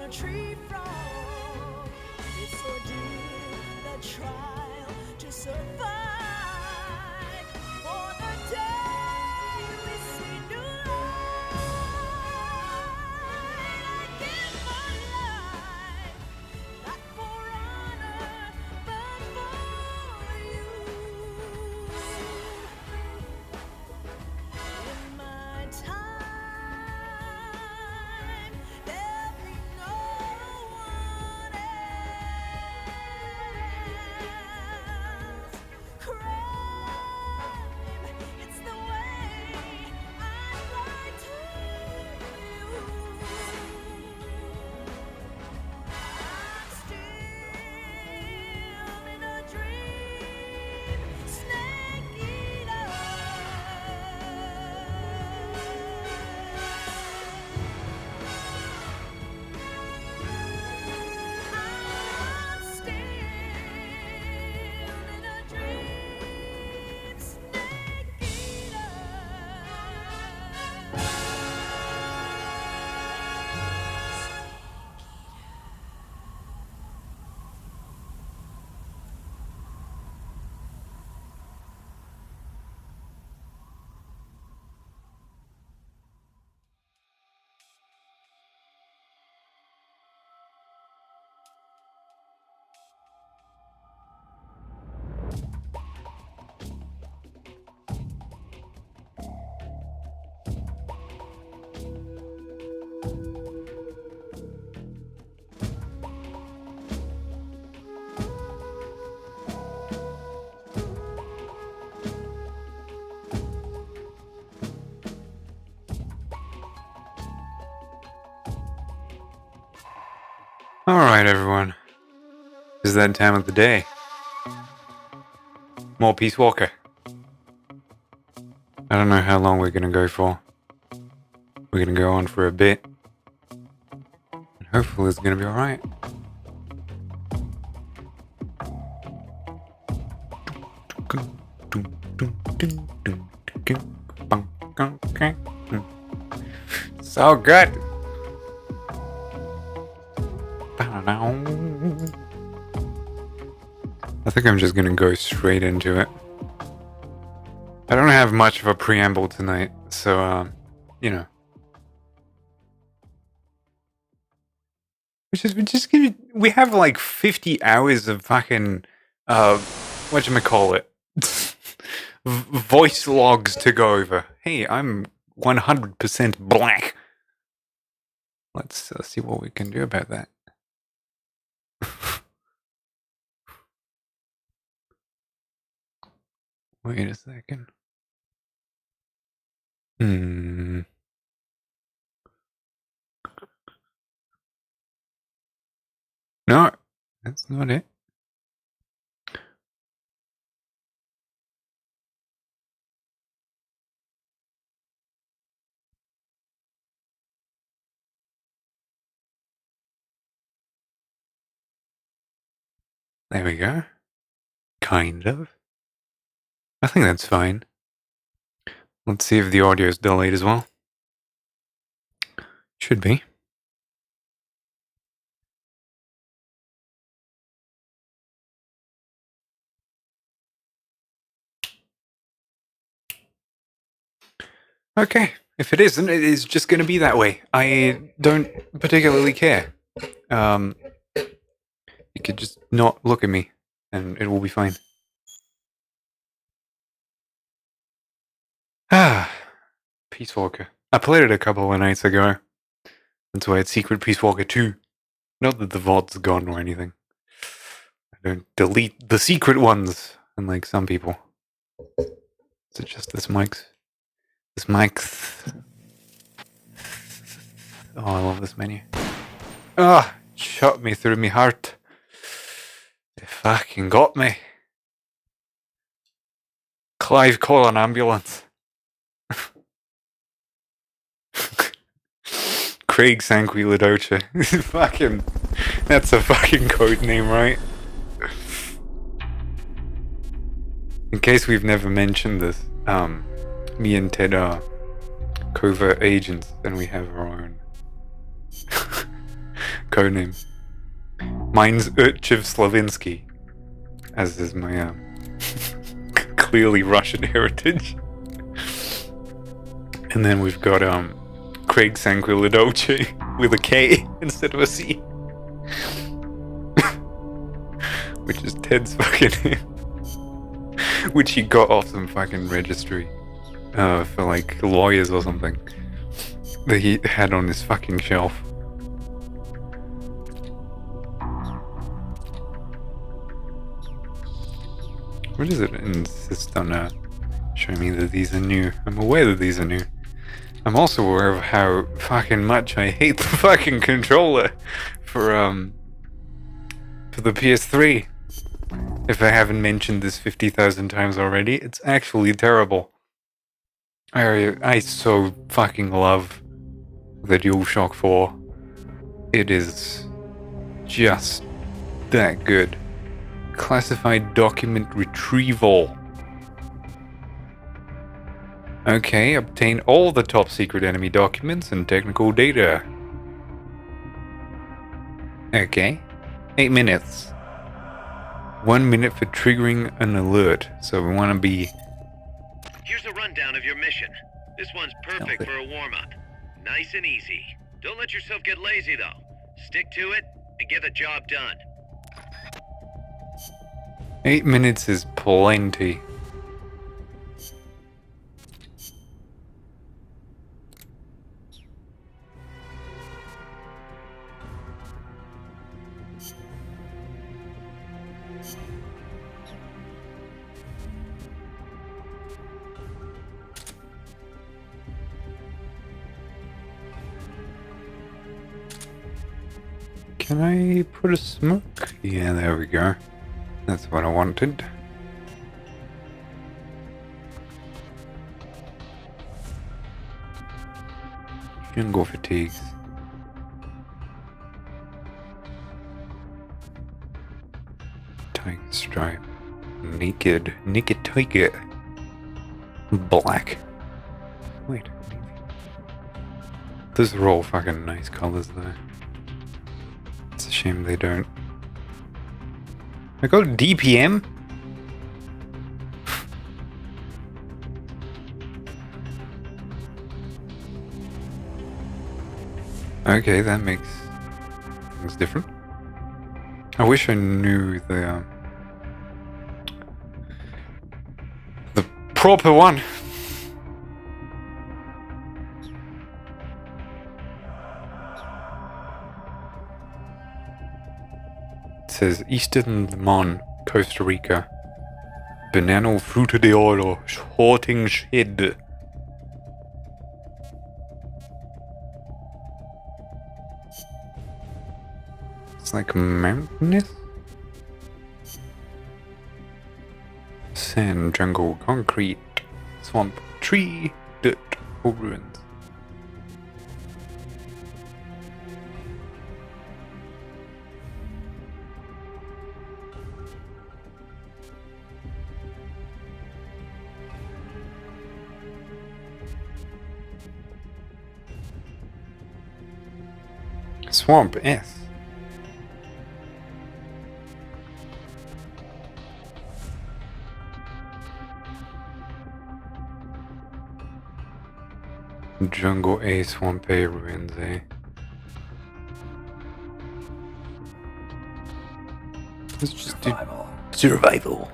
a tree frog. It's ordeal, the trial to survive. For the day we see new light. I give my life, not for honor, but for you. In my time, there'll be no one else. Crime, it's the way I'd like to use. I'm still in a dream, snake eater. I'm still in a dream, snake eater. Alright, everyone. It's that time of the day. More Peace Walker. I don't know how long we're gonna go for. We're gonna go on for a bit. And hopefully it's gonna be alright. So good! I think I'm just gonna go straight into it. I don't have much of a preamble tonight, so, you know. We have like 50 hours of fucking, whatchamacallit, voice logs to go over. Hey, I'm 100% black. Let's see what we can do about that. Wait a second. No, that's not it. There we go. Kind of. I think that's fine. Let's see if the audio is delayed as well. Should be. Okay, if it isn't, it is just going to be that way. I don't particularly care. You could just not look at me, and it will be fine. Peace Walker. I played it a couple of nights ago. That's why it's Secret Peace Walker 2. Not that the VOD's gone or anything. I don't delete the secret ones, unlike some people. Is it just this mic's? This mic's... Oh, I love this menu. Ah, shot me through me heart. It fucking got me. Clive, call an ambulance. Craig Sanquiladocha. Fucking... That's a fucking code name, right? In case we've never mentioned this, me and Ted are covert agents, and we have our own codename. Mine's Urchev Slavinsky, as is my clearly Russian heritage. And then we've got Craig Sanquilidolce with a K instead of a C, which is Ted's fucking name, which he got off some fucking registry for like lawyers or something that he had on his fucking shelf. What does it insist on showing me that these are new? I'm aware that these are new. I'm also aware of how fucking much I hate the fucking controller for the PS3. If I haven't mentioned this 50,000 times already, it's actually terrible. I so fucking love the DualShock 4. It is just that good. Classified document retrieval. Okay, obtain all the top secret enemy documents and technical data. Okay. 8 minutes. 1 minute for triggering an alert. So we want to be... Here's a rundown of your mission. This one's perfect for a warm-up. Nice and easy. Don't let yourself get lazy, though. Stick to it and get the job done. 8 minutes is plenty. Can I put a smoke? Yeah, there we go. That's what I wanted. Jungle fatigues. Tiger stripe. Naked tiger. Black. Wait. Those are all fucking nice colors though. It's a shame they don't. I got DPM? Okay, that makes things different. I wish I knew the proper one. It says Eastern Limon, Costa Rica. Banana fruta de oro, Shorting Shed. It's like mountainous. Sand, jungle, concrete, swamp, tree, dirt, or ruins. Swamp S. Jungle A, Swamp A, Ruins A. Let's just do survival.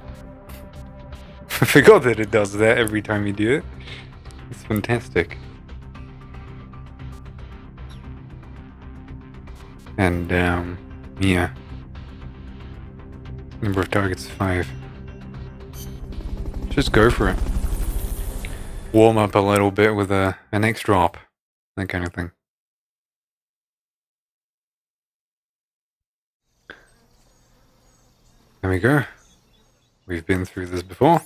I forgot that it does that every time you do it. It's fantastic. And yeah. Number of targets 5. Just go for it. Warm up a little bit with an X-drop. That kind of thing. There we go. We've been through this before.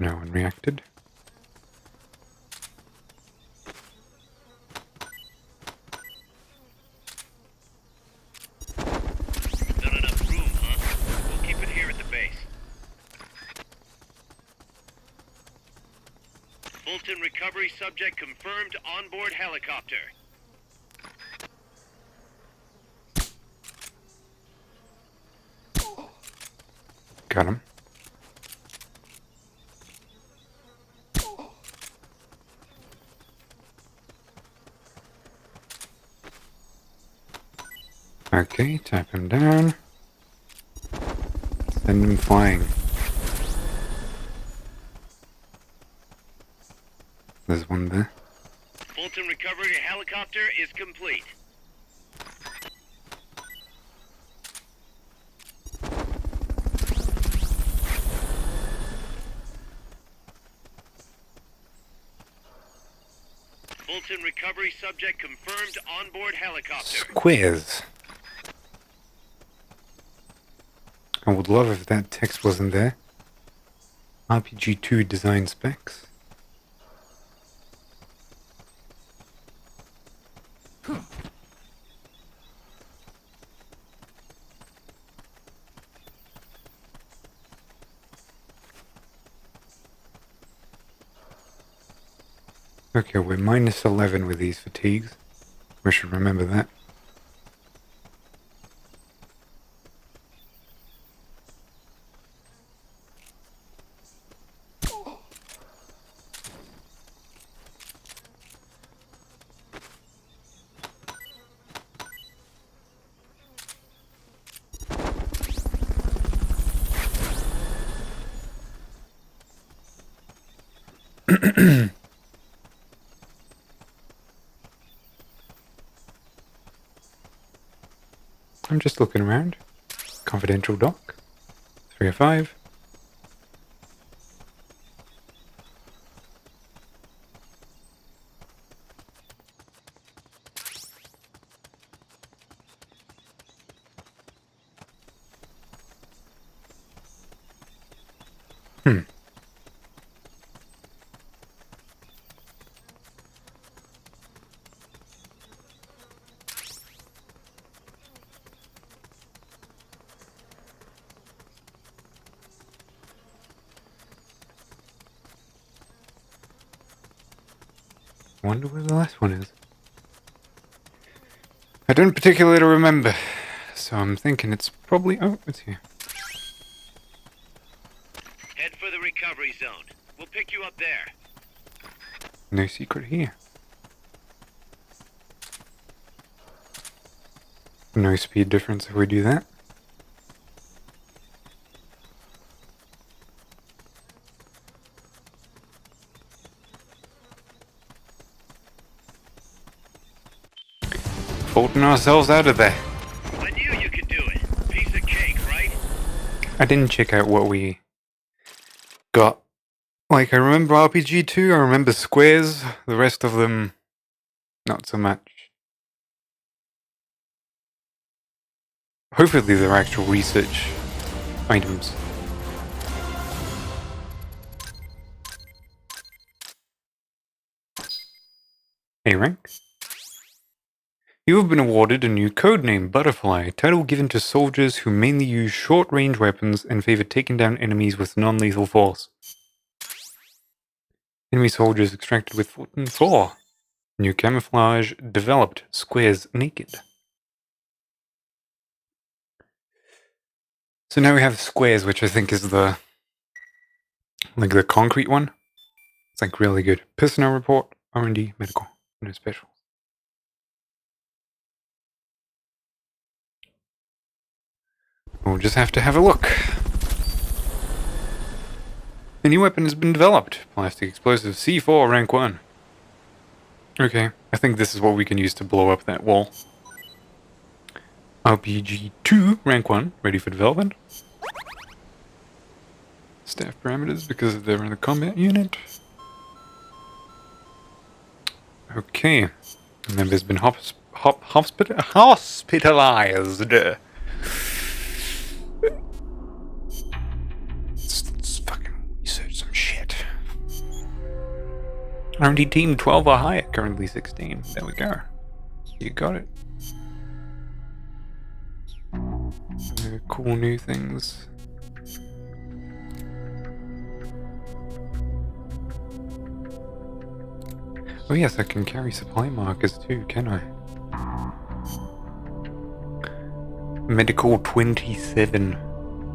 No one reacted. Fulton recovery subject confirmed onboard helicopter. Got him. Okay, tap him down. Send him flying. There's one there. Fulton recovery helicopter is complete. Fulton recovery subject confirmed onboard helicopter. Squares. I would love if that text wasn't there. RPG2 design specs. Okay, we're minus 11 with these fatigues. We should remember that. I'm just looking around. Confidential doc. 305. Wonder where the last one is. I don't particularly remember, so I'm thinking it's probably... Oh, it's here. Head for the recovery zone. We'll pick you up there. No secret here. No speed difference if we do that. Folding ourselves out of there. I knew you could do it. Piece of cake, right? I didn't check out what we got. Like, I remember RPG2, I remember squares, the rest of them, not so much. Hopefully they're actual research items. A rank. You have been awarded a new codename, Butterfly, title given to soldiers who mainly use short-range weapons and favor taking down enemies with non-lethal force. Enemy soldiers extracted with Fulton 4. New camouflage developed, squares naked. So now we have squares, which I think is the concrete one. It's like really good. Personnel report, R&D, medical, no special. We'll just have to have a look. A new weapon has been developed. Plastic explosive C4 rank 1. Okay, I think this is what we can use to blow up that wall. RPG 2 rank 1, ready for development. Staff parameters because they're in the combat unit. Okay, member's been hospitalized. Let's fucking research some shit. R&D team 12 or higher, currently 16. There we go. You got it. Cool new things. Oh yes, I can carry supply markers too, can I? Medical 27.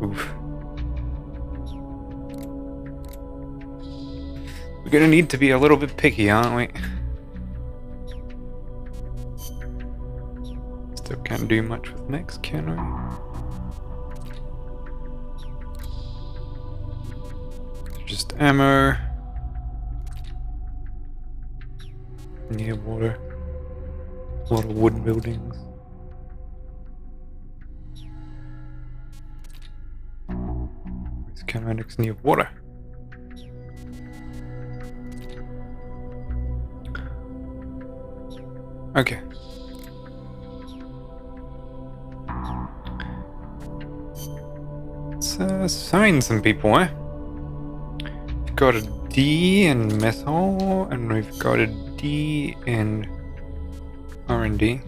Oof. We're gonna need to be a little bit picky, aren't we? Still can't do much with mechs, can we? Just ammo. Near water. A lot of wood buildings. Where's kinematics near water? Okay. Let's assign some people, eh? We've got a D in mess hall, and we've got a D in R&D.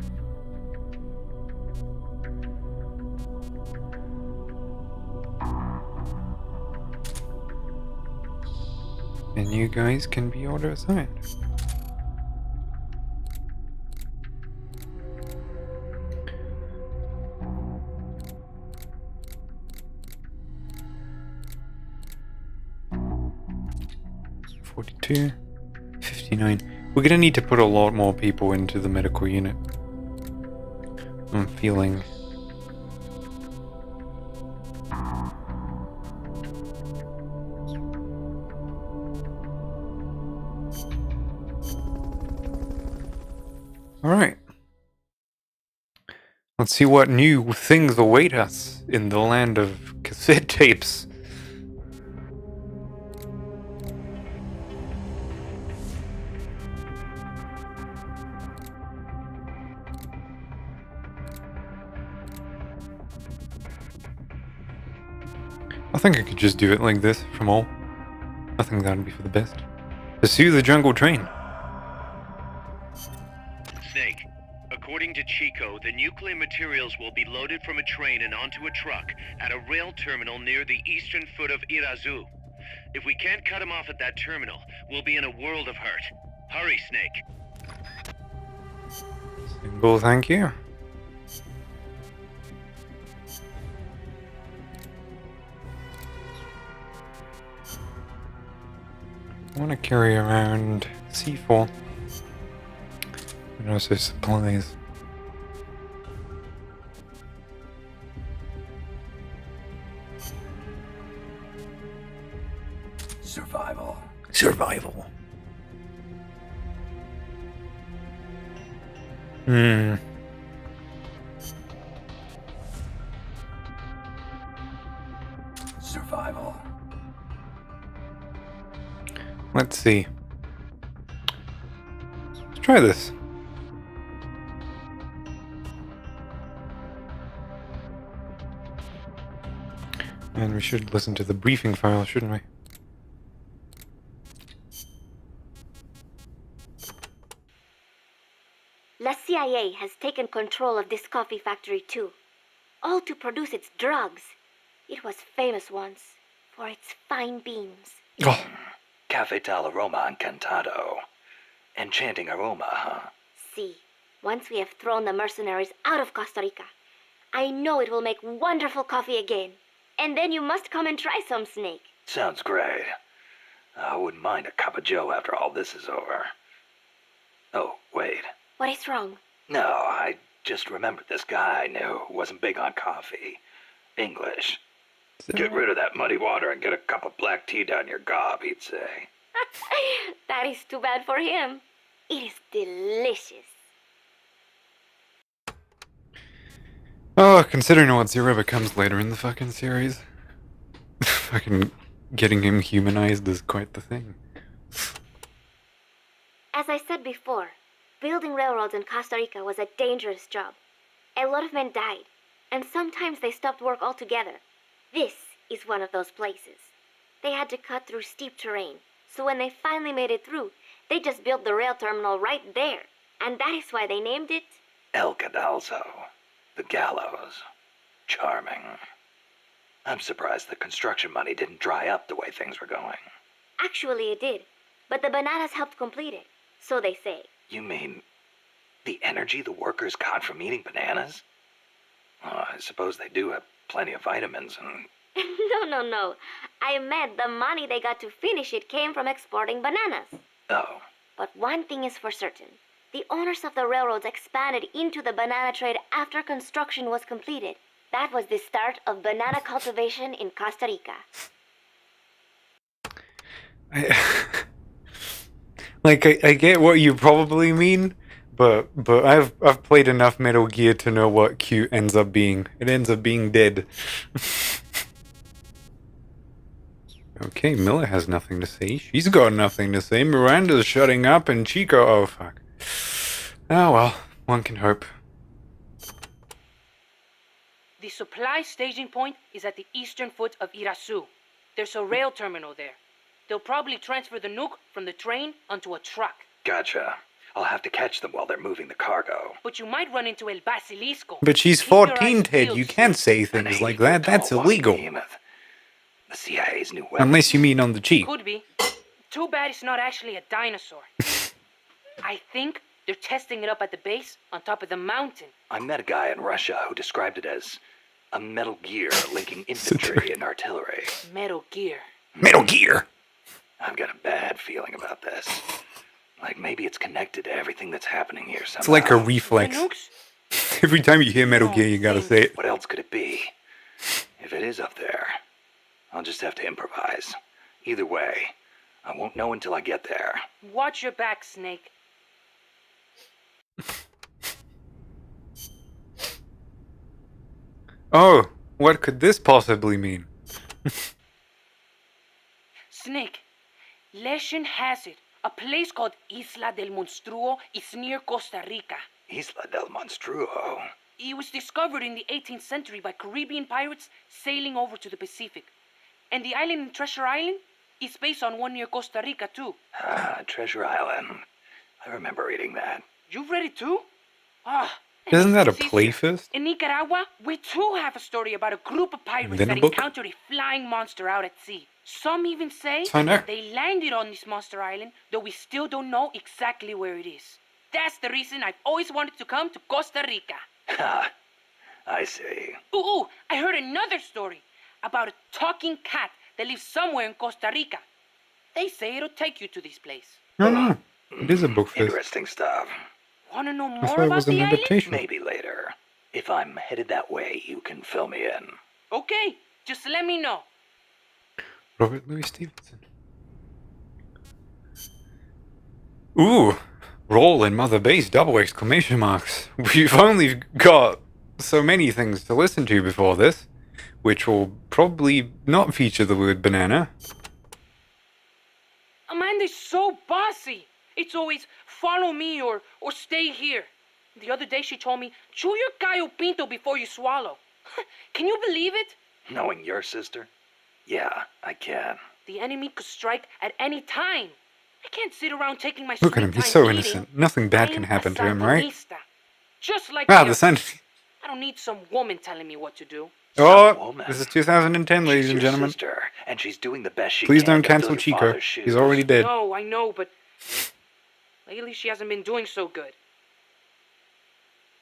And you guys can be auto-assigned. $42, $59. We're gonna need to put a lot more people into the medical unit. I'm feeling. Alright. Let's see what new things await us in the land of cassette tapes. I think I could just do it like this from all. I think that'd be for the best. Pursue the jungle train. Snake, according to Chico, the nuclear materials will be loaded from a train and onto a truck at a rail terminal near the eastern foot of Irazu. If we can't cut him off at that terminal, we'll be in a world of hurt. Hurry, Snake. Symbol, thank you. I want to carry around C4 and also supplies. Survival. Survival. Survival. Let's see. Let's try this. And we should listen to the briefing file, shouldn't we? La CIA has taken control of this coffee factory too, all to produce its drugs. It was famous once for its fine beans. Oh, Cafetal aroma encantado. Enchanting aroma, huh? See, once we have thrown the mercenaries out of Costa Rica, I know it will make wonderful coffee again. And then you must come and try some, Snake. Sounds great. I wouldn't mind a cup of joe after all this is over. Oh, wait. What is wrong? No, I just remembered this guy I knew who wasn't big on coffee. English. Get rid of that muddy water and get a cup of black tea down your gob, he'd say. That is too bad for him. It is delicious. Oh, considering what Zero becomes later in the fucking series, fucking getting him humanized is quite the thing. As I said before, building railroads in Costa Rica was a dangerous job. A lot of men died, and sometimes they stopped work altogether. This is one of those places. They had to cut through steep terrain, so when they finally made it through, they just built the rail terminal right there. And that is why they named it El Cadalso. The gallows. Charming. I'm surprised the construction money didn't dry up the way things were going. Actually, it did, but the bananas helped complete it. So they say. You mean the energy the workers got from eating bananas? I suppose they do have plenty of vitamins and... No. I meant the money they got to finish it came from exporting bananas. Oh, But one thing is for certain. The owners of the railroads expanded into the banana trade after construction was completed. That was the start of banana cultivation in Costa Rica. I get what you probably mean, but I've played enough Metal Gear to know what Q ends up being. It ends up being dead. Okay, Miller has nothing to say. She's got nothing to say. Miranda's shutting up, and Chico. Oh fuck. Oh well, one can hope. The supply staging point is at the eastern foot of Irasu. There's a rail terminal there. They'll probably transfer the nuke from the train onto a truck. gotcha. I'll have to catch them while they're moving the cargo. But you might run into El Basilisco. But she's Keep your 14, eyes Ted. peeled, You can't say An things like 80-foot that. That's tall walking illegal. behemoth. The CIA's new weapon. Unless you mean on the cheap. Could be. Too bad it's not actually a dinosaur. I think they're testing it up at the base on top of the mountain. I met a guy in Russia who described it as a Metal Gear linking infantry and artillery. Metal Gear. Metal Gear! I've got a bad feeling about this. Like maybe it's connected to everything that's happening here somehow. It's like a The reflex. nukes? Every time you hear Metal Gear, you gotta say it. What else could it be? If it is up there, I'll just have to improvise. Either way, I won't know until I get there. Watch your back, Snake. Oh, what could this possibly mean? Snake, legend has it, a place called Isla del Monstruo is near Costa Rica. Isla del Monstruo. It was discovered in the 18th century by Caribbean pirates sailing over to the Pacific. And the island in Treasure Island is based on one near Costa Rica, too. Ah, Treasure Island. I remember reading that. You've read it, too? Ah. Isn't that a it's easier. play fest? In Nicaragua, we too have a story about a group of pirates Then a that book? encountered a flying monster out at sea. Some even say I know. they landed on this monster island, though we still don't know exactly where it is. That's the reason I've always wanted to come to Costa Rica. Ha! I see. Ooh, I heard another story about a talking cat that lives somewhere in Costa Rica. They say it'll take you to this place. No, no. It is a book fest. Interesting stuff. Wanna know I more thought it about was an the island? adaptation. Maybe later. If I'm headed that way, you can fill me in. Okay, just let me know. Robert Louis Stevenson. Ooh, roll in Mother Base, double exclamation marks. We've only got so many things to listen to before this, which will probably not feature the word banana. Amanda's so bossy. It's always follow me or stay here. The other day she told me, chew your gallo pinto before you swallow. Can you believe it? Knowing your sister? Yeah, I can. The enemy could strike at any time. I can't sit around taking my Look at sweet him, he's time so eating. innocent. Nothing bad I can am happen a to him, right? Sandinista. Just like Ah, the the sun. I don't need some woman telling me what to do. Oh, woman. this is 2010, ladies She's and your gentlemen. sister, and she's doing the best she Please can don't to fill cancel your Chico. father's shoes. He's already dead. No, I know, but lately she hasn't been doing so good.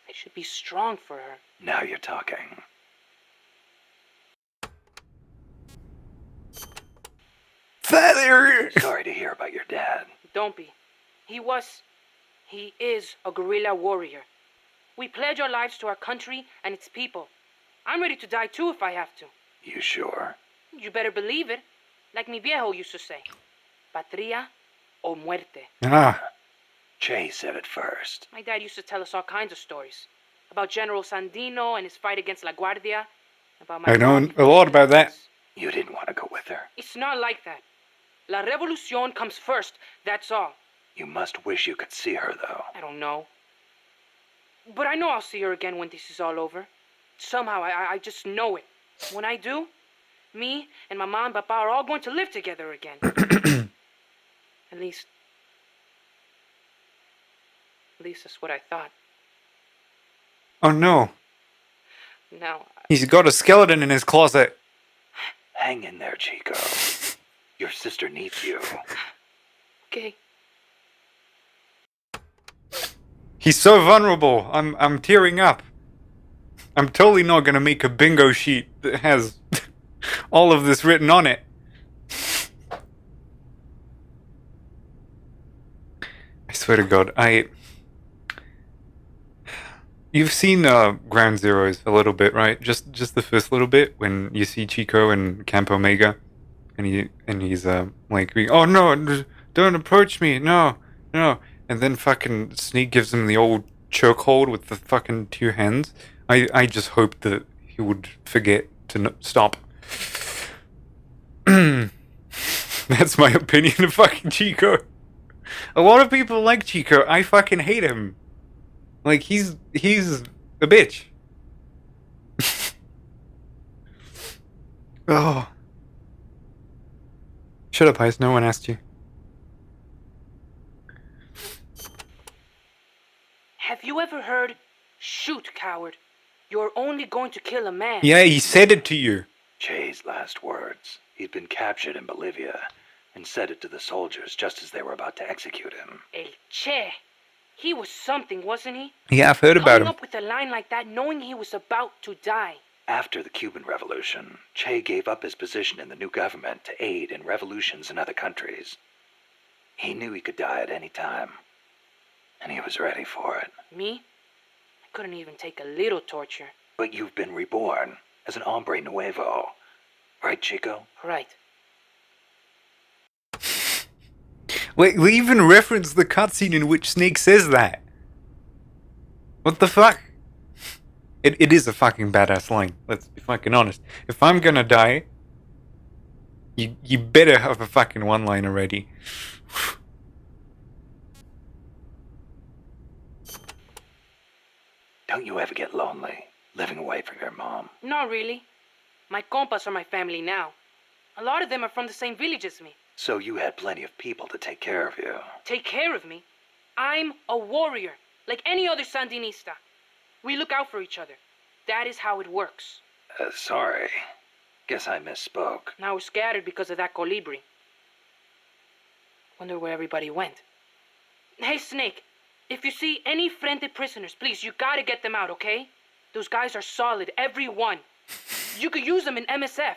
I should be strong for her. Now you're talking. Father! Sorry to hear about your dad. Don't be. He is a guerrilla warrior. We pledge our lives to our country and its people. I'm ready to die too if I have to. You sure? You better believe it. Like mi viejo used to say. Patria o muerte. Ah, Che said it first. My dad used to tell us all kinds of stories. About General Sandino and his fight against La Guardia. About my I know mom. a lot about that. You didn't want to go with her. It's not like that. La Revolucion comes first, that's all. You must wish you could see her, though. I don't know. But I know I'll see her again when this is all over. Somehow, I just know it. When I do, me and my mom and papa are all going to live together again. At least that's what I thought. Oh no, Now, he's got a skeleton in his closet. Hang in there, Chico. Your sister needs you. okay. He's so vulnerable. I'm tearing up. I'm totally not gonna make a bingo sheet that has all of this written on it. I swear to God, you've seen Ground Zeroes a little bit, right? Just the first little bit when you see Chico and Camp Omega, and he's like, oh no, don't approach me, no, and then fucking Snake gives him the old chokehold with the fucking two hands. I just hope that he would forget to stop. That's my opinion of fucking Chico. A lot of people like Chico. I fucking hate him. Like, he's a bitch. Oh. Shut up, Ice. No one asked you. Have you ever heard, shoot, coward? You're only going to kill a man. Yeah, he said it to you. Che's last words. He'd been captured in Bolivia and said it to the soldiers just as they were about to execute him. El Che. He was something, wasn't he? Yeah, I've heard about Coming him. up with a line like that knowing he was about to die. After the Cuban Revolution, Che gave up his position in the new government to aid in revolutions in other countries. He knew he could die at any time, and he was ready for it. Me? I couldn't even take a little torture. But you've been reborn as an hombre nuevo. Right, Chico? Right. Wait, we even referenced the cutscene in which Snake says that. What the fuck? It is a fucking badass line. Let's be fucking honest. If I'm gonna die, you better have a fucking one-liner ready. Don't you ever get lonely, living away from your mom? Not really. My compas are my family now. A lot of them are from the same village as me. So you had plenty of people to take care of you. Take care of me? I'm a warrior, like any other Sandinista. We look out for each other. That is how it works. Sorry. Guess I misspoke. Now we're scattered because of that colibri. Wonder where everybody went. Hey, Snake. If you see any Frente prisoners, please, you gotta get them out, okay? Those guys are solid, every one. You could use them in MSF.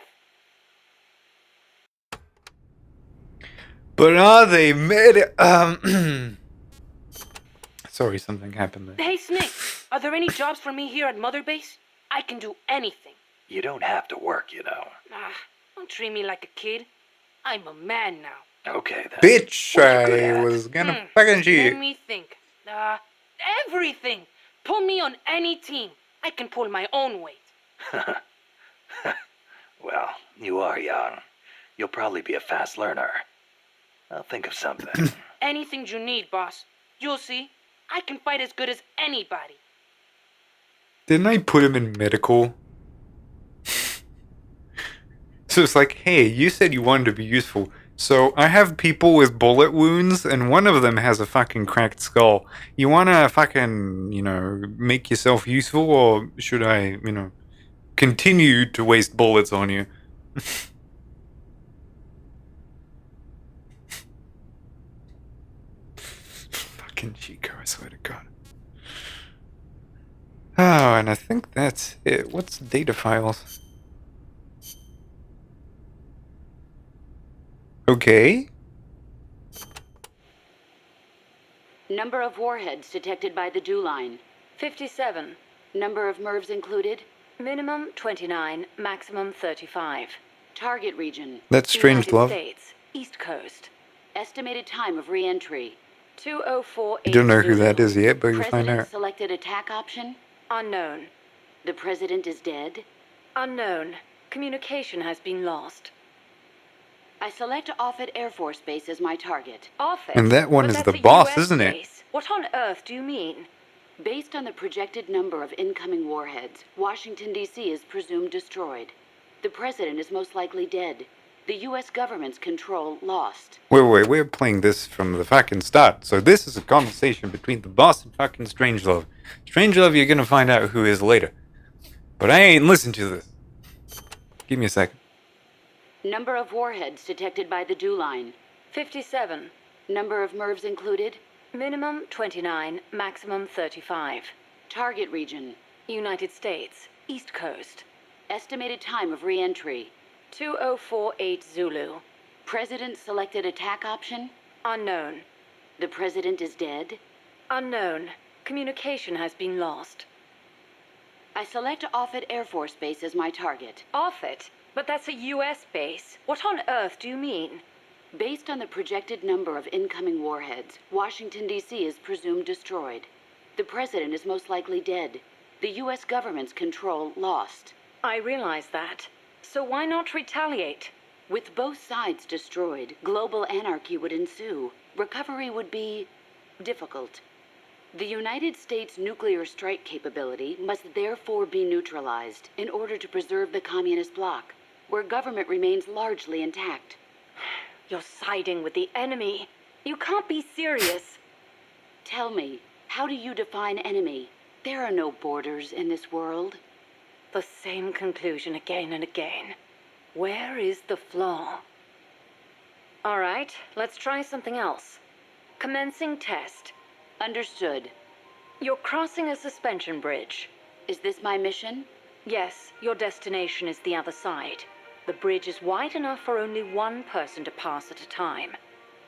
But are they made? Sorry, something happened there. Hey, Snake. Are there any jobs for me here at Mother Base? I can do anything. You don't have to work, you know. Ah, don't treat me like a kid. I'm a man now. Okay, then. Bitch, What you good I at? was gonna fucking cheat. Let me think. Everything. Put me on any team. I can pull my own weight. Well, you are young. You'll probably be a fast learner. I'll think of something. Anything you need, boss. You'll see. I can fight as good as anybody. Didn't I put him in medical? So it's like, hey, you said you wanted to be useful. So I have people with bullet wounds, and one of them has a fucking cracked skull. You wanna fucking, make yourself useful, or should I, continue to waste bullets on you? Fucking Chico, I swear to God. Oh, and I think that's it. What's data files? Okay. Number of warheads detected by the dew line. 57. Number of MIRVs included. Minimum 29, maximum 35. Target region. That's strange, United love. States, East Coast. Estimated time of re-entry. 2:04. You don't know who that is yet, but you find President out. selected attack option. Unknown. The president is dead. Unknown. Communication has been lost. I select Offutt Air Force Base as my target. Office. And that one But is that's the a boss, US isn't it? base. What on earth do you mean? Based on the projected number of incoming warheads, Washington, D.C. is presumed destroyed. The president is most likely dead. The U.S. government's control lost. Wait, we're playing this from the fucking start. So this is a conversation between the boss and fucking Strangelove. Strangelove, you're gonna find out who is later. But I ain't listened to this. Give me a second. Number of warheads detected by the dew line. 57. Number of MIRVs included. Minimum 29, maximum 35. Target region. United States, East Coast. Estimated time of re-entry. 2048 Zulu. President selected attack option. Unknown. The president is dead. Unknown. Communication has been lost. I select Offutt Air Force Base as my target. Offutt? But that's a U.S. base. What on earth do you mean? Based on the projected number of incoming warheads, Washington, D.C. is presumed destroyed. The president is most likely dead. The U.S. government's control lost. I realize that. So why not retaliate? With both sides destroyed, global anarchy would ensue. Recovery would be difficult. The United States' nuclear strike capability must therefore be neutralized in order to preserve the communist bloc, where government remains largely intact. You're siding with the enemy. You can't be serious. Tell me, how do you define enemy? There are no borders in this world. The same conclusion again and again. Where is the flaw? All right, let's try something else. Commencing test. Understood. You're crossing a suspension bridge. Is this my mission? Yes, your destination is the other side. The bridge is wide enough for only one person to pass at a time.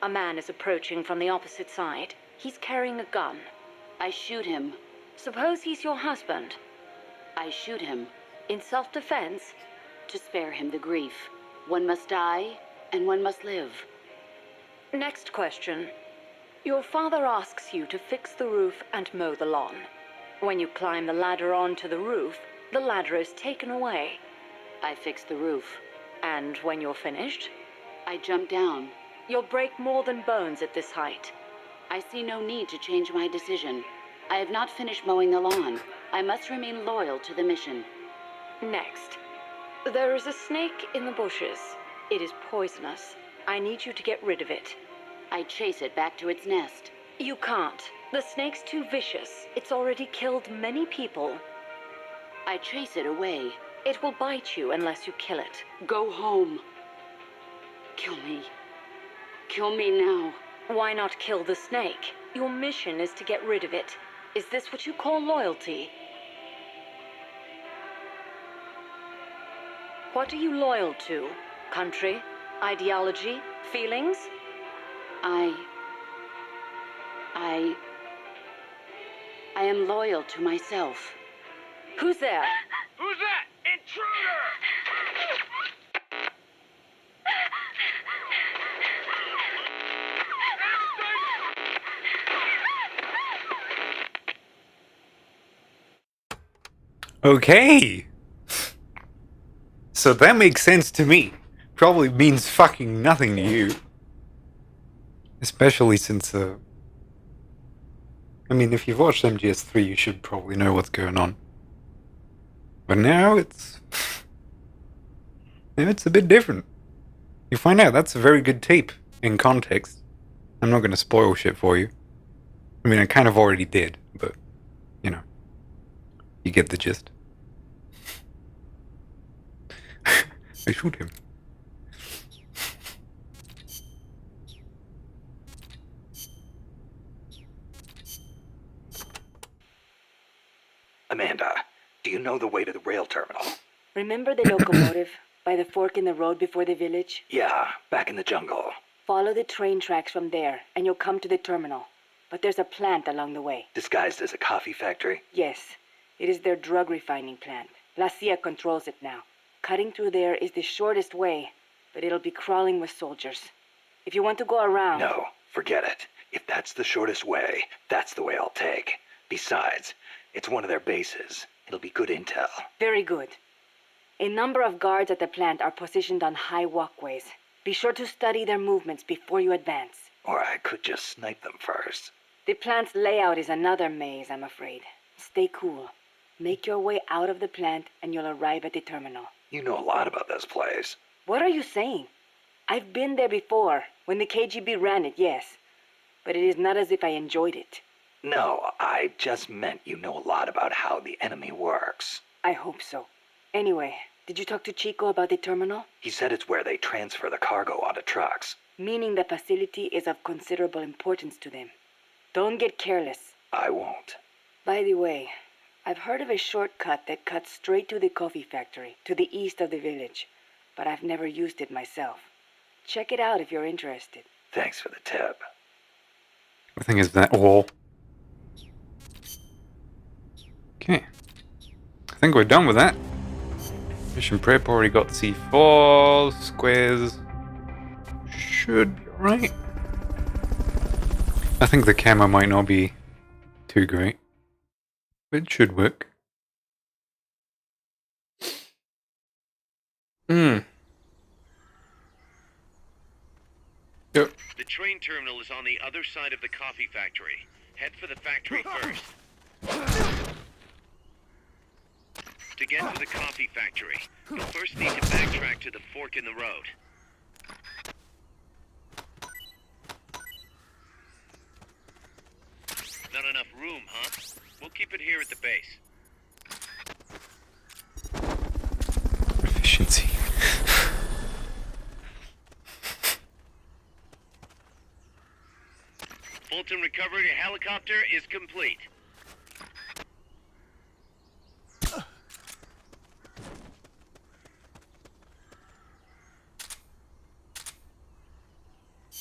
A man is approaching from the opposite side. He's carrying a gun. I shoot him. Suppose he's your husband. I shoot him. In self-defense? To spare him the grief. One must die, and one must live. Next question. Your father asks you to fix the roof and mow the lawn. When you climb the ladder onto the roof, the ladder is taken away. I fix the roof. And when you're finished, I jump down. you'll break more than bones at this height. I see no need to change my decision. I have not finished mowing the lawn. I must remain loyal to the mission. Next. There is a snake in the bushes. It is poisonous. I need you to get rid of it. I chase it back to its nest. You can't. The snake's too vicious. It's already killed many people. I chase it away. It will bite you unless you kill it. Go home. Kill me. Kill me now. Why not kill the snake? Your mission is to get rid of it. Is this what you call loyalty? What are you loyal to? Country? Ideology? Feelings? I am loyal to myself. Who's there? Who's that? Intruder! Okay. So that makes sense to me. Probably means fucking nothing to you. Especially since, I mean, if you've watched MGS3, you should probably know what's going on. But now it's a bit different. You find out that's a very good tape in context. I'm not going to spoil shit for you. I mean, I kind of already did, but, you know, you get the gist. I shoot him. Amanda, do you know the way to the rail terminal? Remember the locomotive by the fork in the road before the village? Yeah, back in the jungle. Follow the train tracks from there, and you'll come to the terminal. But there's a plant along the way. Disguised as a coffee factory? Yes, it is their drug refining plant. La CIA controls it now. Cutting through there is the shortest way, but it'll be crawling with soldiers. If you want to go around... No, forget it. If that's the shortest way, that's the way I'll take. Besides, it's one of their bases. It'll be good intel. Very good. A number of guards at the plant are positioned on high walkways. Be sure to study their movements before you advance. Or I could just snipe them first. The plant's layout is another maze, I'm afraid. Stay cool. Make your way out of the plant and you'll arrive at the terminal. You know a lot about this place. What are you saying? I've been there before, when the KGB ran it, yes. But it is not as if I enjoyed it. No, I just meant you know a lot about how the enemy works. I hope so. Anyway, did you talk to Chico about the terminal? He said it's where they transfer the cargo onto trucks. Meaning the facility is of considerable importance to them. Don't get careless. I won't. By the way, I've heard of a shortcut that cuts straight to the coffee factory, to the east of the village, but I've never used it myself. Check it out if you're interested. Thanks for the tip. The thing is that wall. Okay. I think we're done with that. Mission prep already got C4 squares. Should be right. I think the camera might not be too great, but it should work. Yep. The train terminal is on the other side of the coffee factory. Head for the factory first. To get to the coffee factory, you'll first need to backtrack to the fork in the road. Not enough room, huh? We'll keep it here at the base. Efficiency. Fulton recovery helicopter is complete.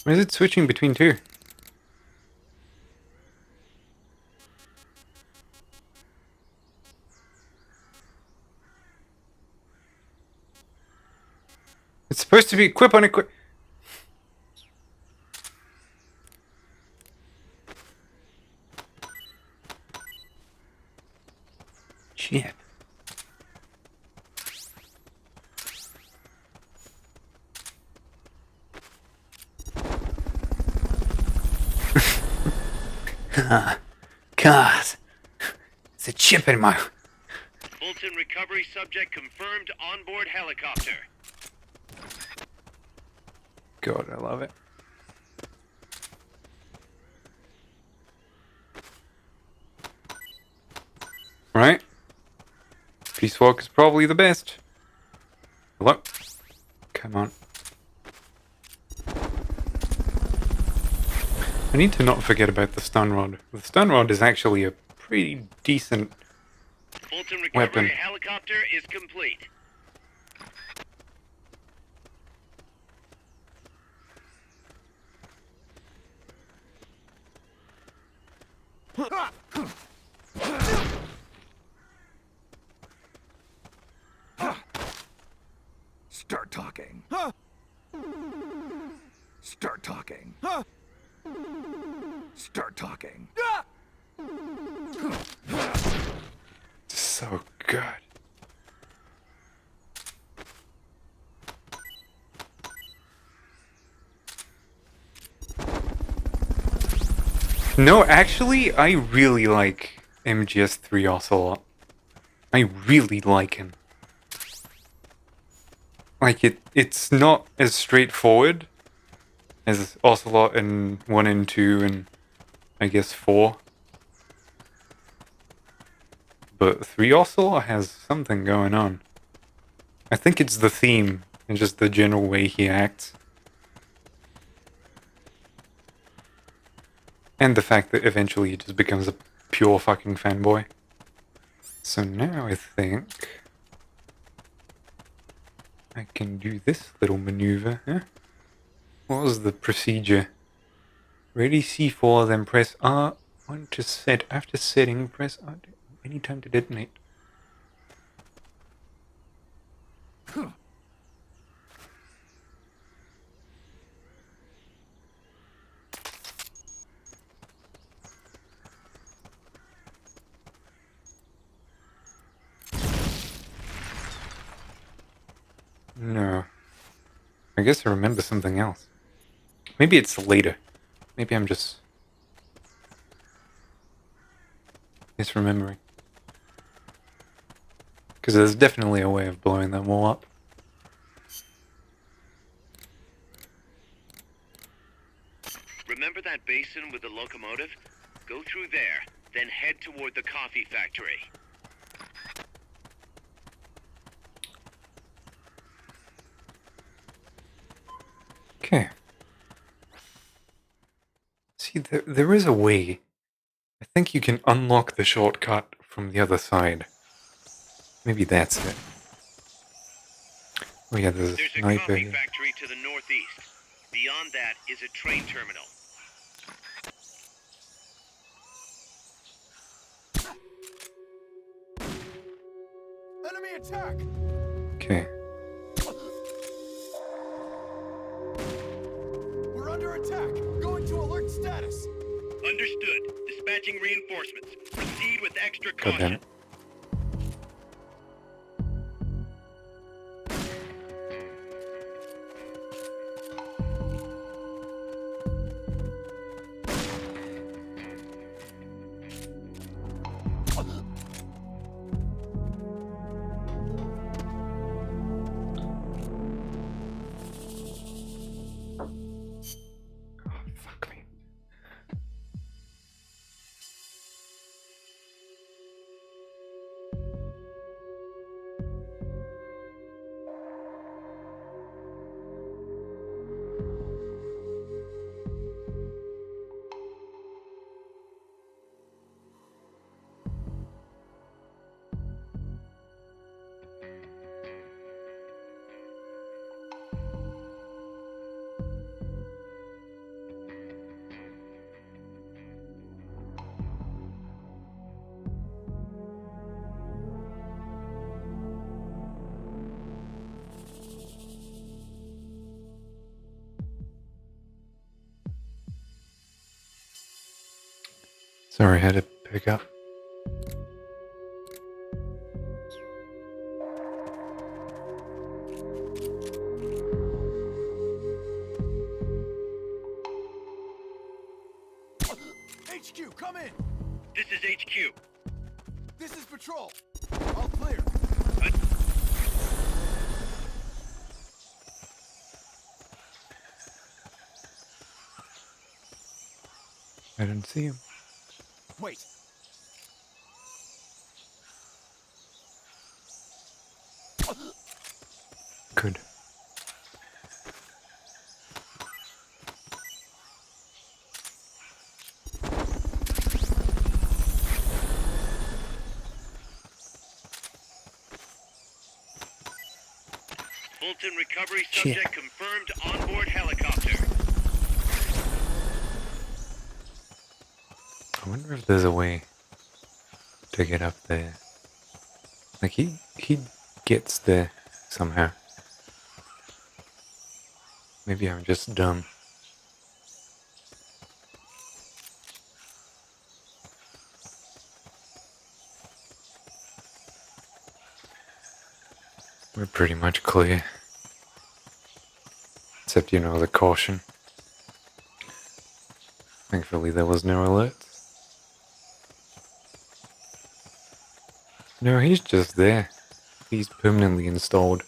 Why is it switching between two? It's supposed to be equip on equip. Shit. God. It's a chip in my... Fulton recovery subject confirmed onboard helicopter. God, I love it. Right? Peace Walk is probably the best. Hello? Come on. I need to not forget about the stun rod. The stun rod is actually a pretty decent Fulton recovery weapon. helicopter is complete. Start talking. Start talking. Start talking. So good. No, actually, I really like MGS3 Ocelot. I really like him. Like, it's not as straightforward as Ocelot in 1 and 2 and I guess 4. But 3 Ocelot has something going on. I think it's the theme and just the general way he acts. And the fact that eventually he just becomes a pure fucking fanboy. So now I think I can do this little maneuver, huh? What was the procedure? Ready C4, then press R1 to set. After setting, press R anytime to detonate. No. I guess I remember something else. Maybe it's later. Maybe I'm just misremembering. Because there's definitely a way of blowing them all up. Remember that basin with the locomotive? Go through there, then head toward the coffee factory. Okay. See See, there is a way. I think you can unlock the shortcut from the other side. Maybe that's it. Oh yeah, there's a There's a sniper coffee here. factory to the northeast. Beyond that is a train terminal. Enemy attack! Okay. We're under attack! Going to alert status! Understood. Dispatching reinforcements. Proceed with extra God damn caution. it. Oh, fuck me. Sorry, I had to pick up. HQ, come in! This is HQ. This is patrol! All clear! I didn't see him. Wait! Good. Fulton recovery Shit. subject confirmed onboard helicopter. I wonder if there's a way to get up there. Like he gets there somehow. Maybe I'm just dumb. We're pretty much clear. Except, you know, the caution. Thankfully there was no alerts. No, he's just there. He's permanently installed.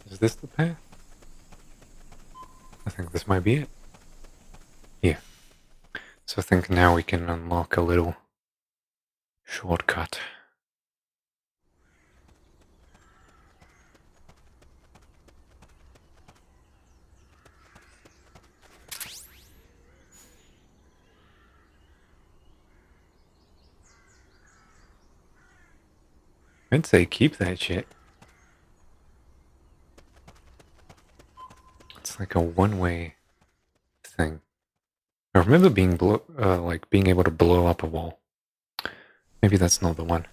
Is this the path? I think this might be it. Yeah. So I think now we can unlock a little shortcut. I'd say keep that shit. It's like a one-way thing. I remember being being able to blow up a wall. Maybe that's not the one.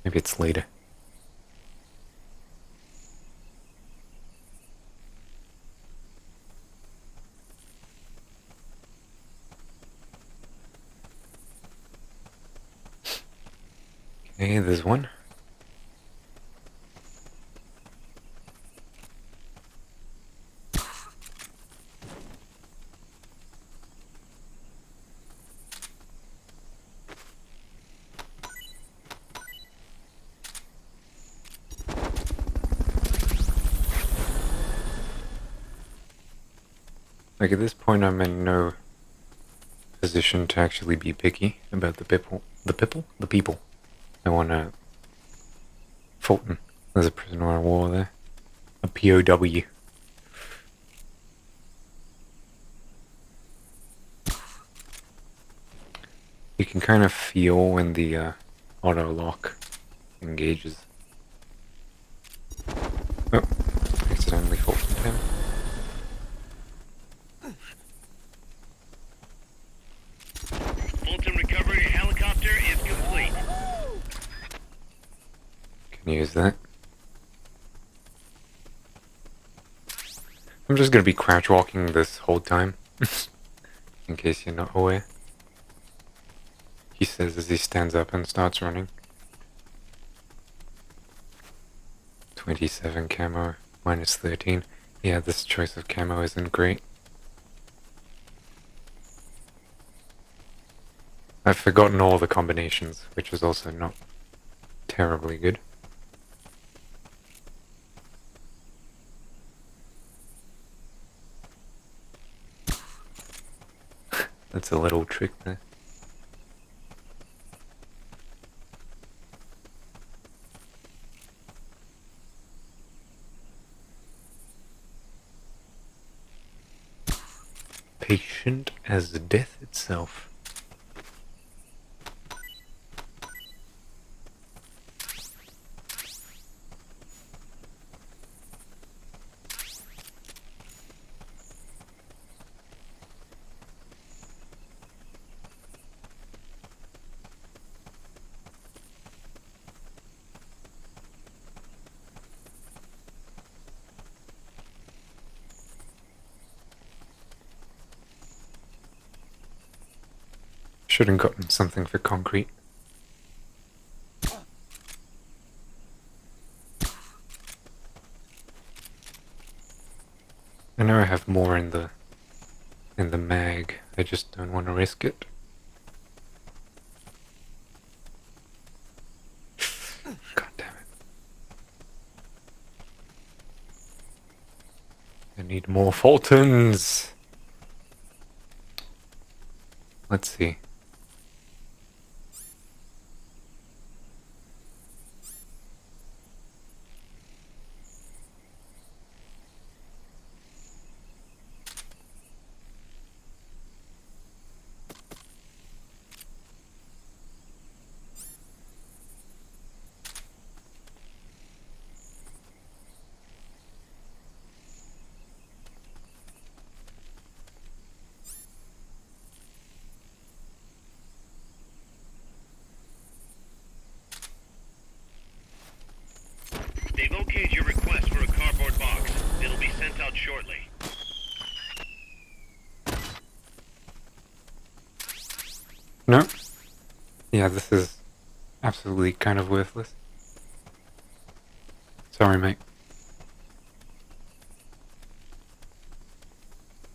Maybe it's later. Okay, there's one. Like, at this point, I'm in no position to actually be picky about the people. The people. I want Fulton. There's a prisoner of war there. A POW. You can kind of feel when the auto lock engages. Oh, accidentally Fultoned him. Fulton recovery helicopter is complete. Can use that. I'm just gonna be crouch walking this whole time, in case you're not aware. He says as he stands up and starts running. 27 camo, minus 13. Yeah, this choice of camo isn't great. I've forgotten all the combinations, which is also not terribly good. That's a little trick there. Patient as death itself. Should have gotten something for concrete. I know I have more in the mag. I just don't want to risk it. God damn it. I need more Fultons. Let's see. They've okayed your request for a cardboard box. It'll be sent out shortly. No? Yeah, this is absolutely kind of worthless. Sorry, mate.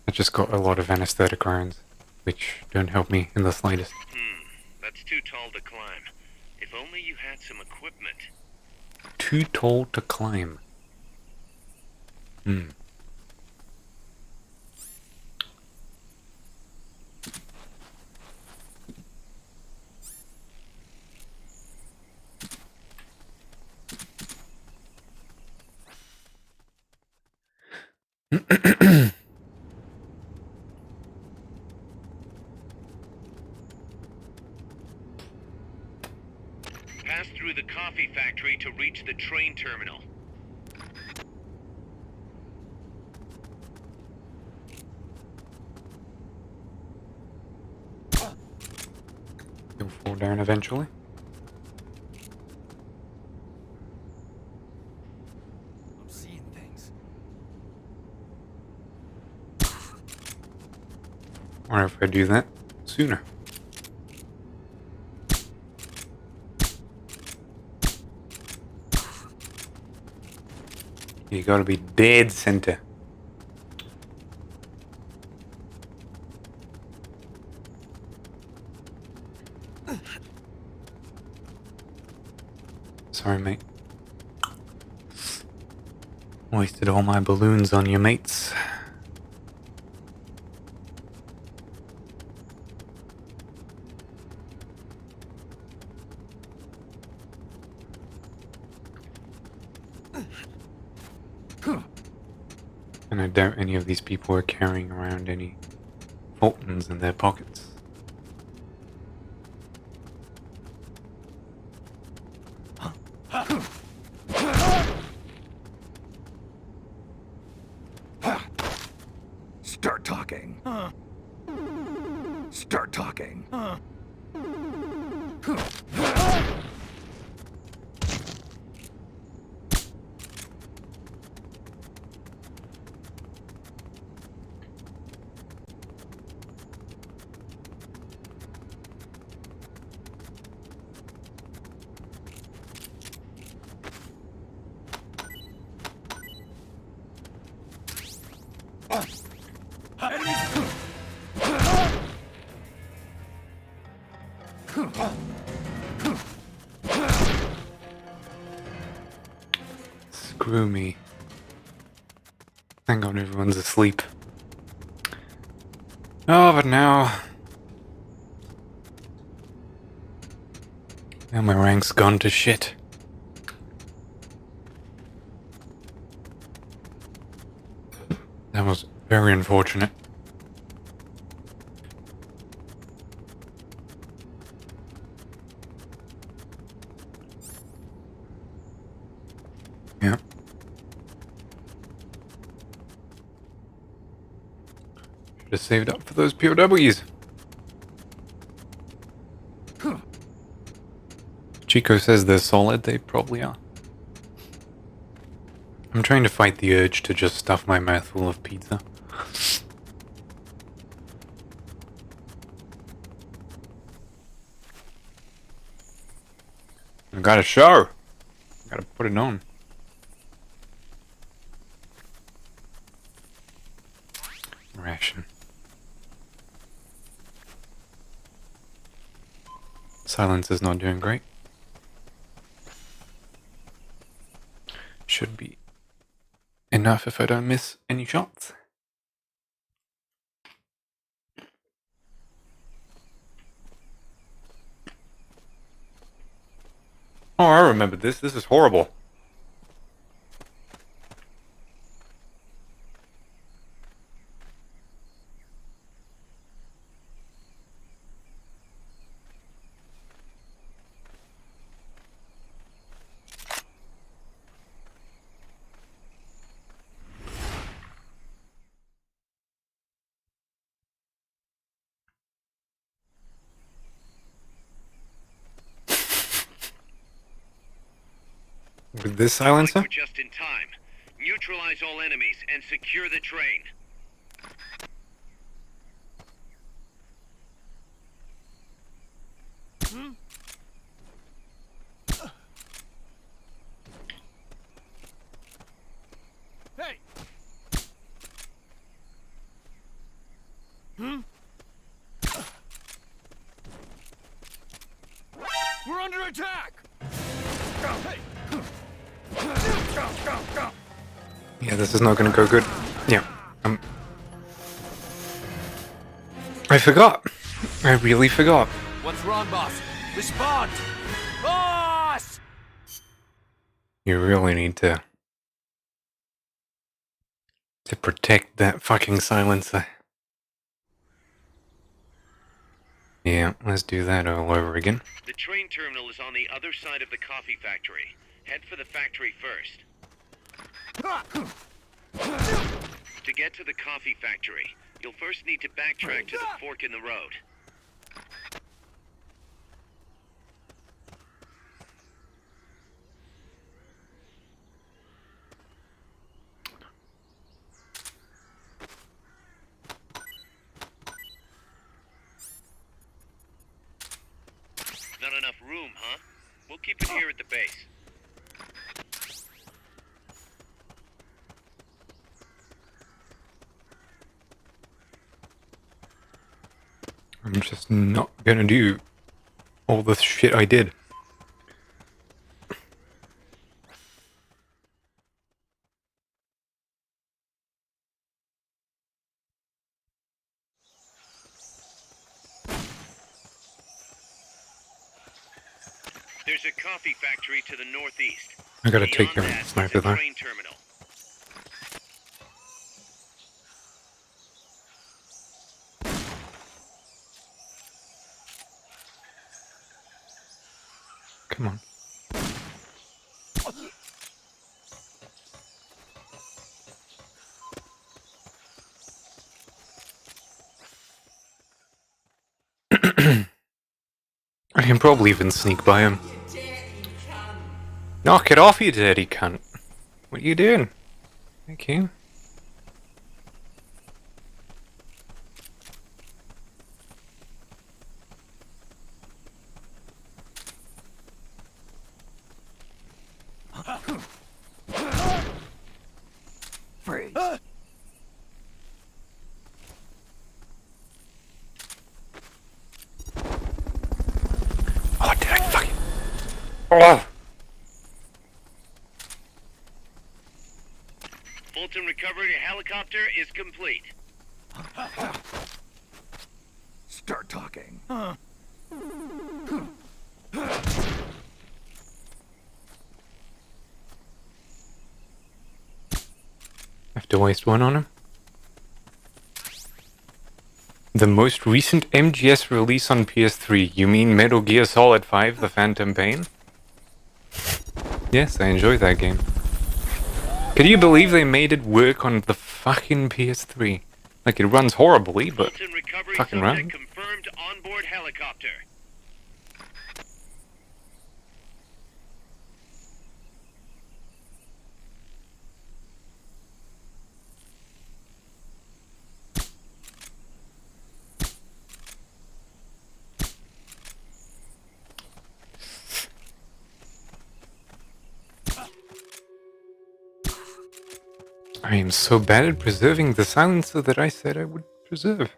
I just got a lot of anesthetic irons, which don't help me in the slightest. That's too tall to climb. If only you had some equipment. Too tall to climb. Pass through the coffee factory to reach the train terminal. You'll fall down eventually. I'm seeing things. Or if I do that sooner. You gotta be dead center. Sorry, mate. Wasted all my balloons on you, mates. And I doubt any of these people are carrying around any Fultons in their pockets. Start talking. Start talking. Screw me. Thank God everyone's asleep. Oh, but now my rank's gone to shit. That was very unfortunate. Yeah. Should have saved up for those POWs. Chico says they're solid, they probably are. I'm trying to fight the urge to just stuff my mouth full of pizza. I got a show! Gotta put it on. Ration. Silence is not doing great. Should be enough if I don't miss any shots. Oh, I remember this. This is horrible. With this silencer? We're just in time. Neutralize all enemies and secure the train. Hey! We're under attack! Hey! Yeah, this is not gonna go good. Yeah. I forgot. I really forgot. What's wrong, boss? Respond! Boss! You really need to protect that fucking silencer. Yeah, let's do that all over again. The train terminal is on the other side of the coffee factory. Head for the factory first. To get to the coffee factory, you'll first need to backtrack to the fork in the road. Not enough room, huh? We'll keep it here at the base. I'm just not gonna do all the shit I did. There's a coffee factory to the northeast. I gotta take Beyond your that is sniper a though. train terminal. Come on. I can probably even sneak by him. Knock it off, you dirty cunt. What are you doing? Thank you. Freeze. Oh, did I fucking... Oh! Fulton recovery helicopter is complete. Start talking. Have to waste one on him. The most recent MGS release on PS3. You mean Metal Gear Solid 5: The Phantom Pain? Yes, I enjoyed that game. Can you believe they made it work on the fucking PS3? Like, it runs horribly, but Fulton recovery fucking subject runs. confirmed onboard helicopter. I am so bad at preserving the silencer that I said I would preserve.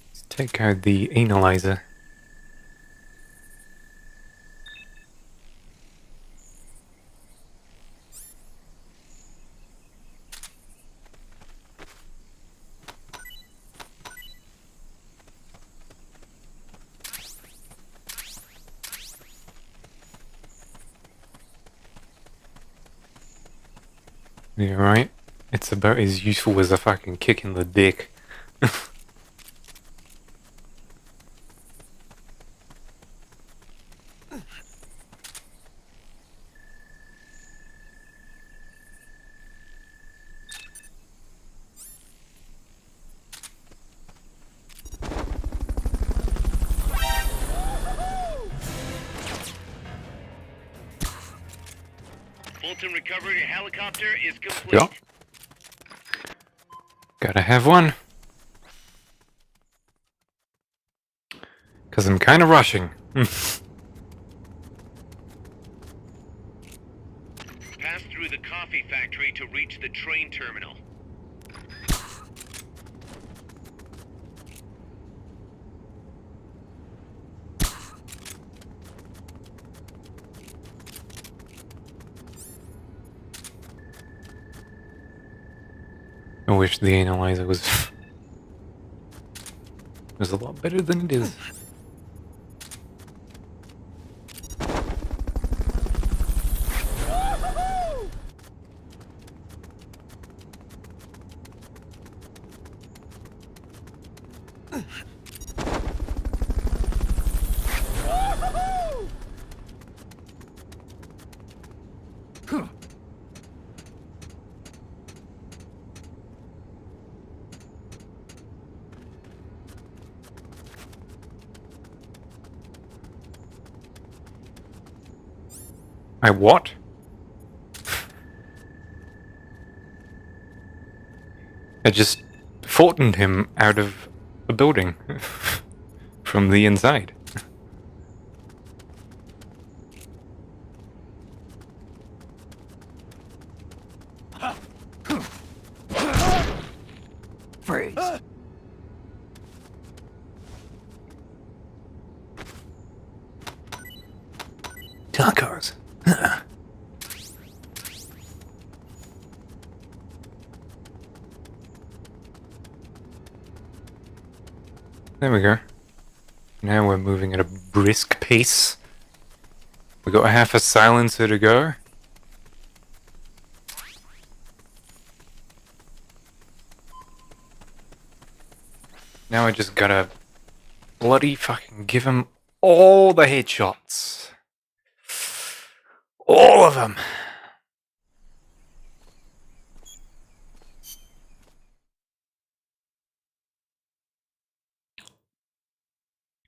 Let's take out the analyzer. Yeah, right? It's about as useful as a fucking kick in the dick. Fulton recovery helicopter is complete. Yeah. Gotta have one. Cause I'm kinda rushing. Pass through the coffee factory to reach the train terminal. I wish the analyzer was a lot better than it is. I what? I just Fultoned him out of a building from the inside. Freeze. Tacos. There we go. Now we're moving at a brisk pace. We got half a silencer to go. Now I just gotta bloody fucking give him all the headshots. All of them.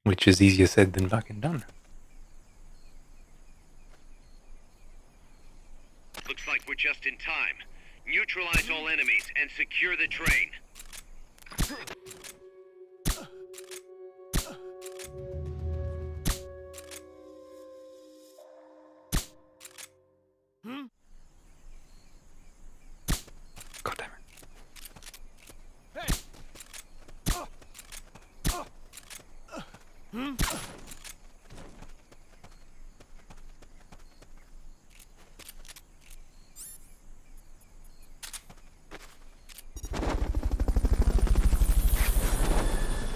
Which is easier said than fucking done. Looks like we're just in time. Neutralize all enemies and secure the train. God damn it.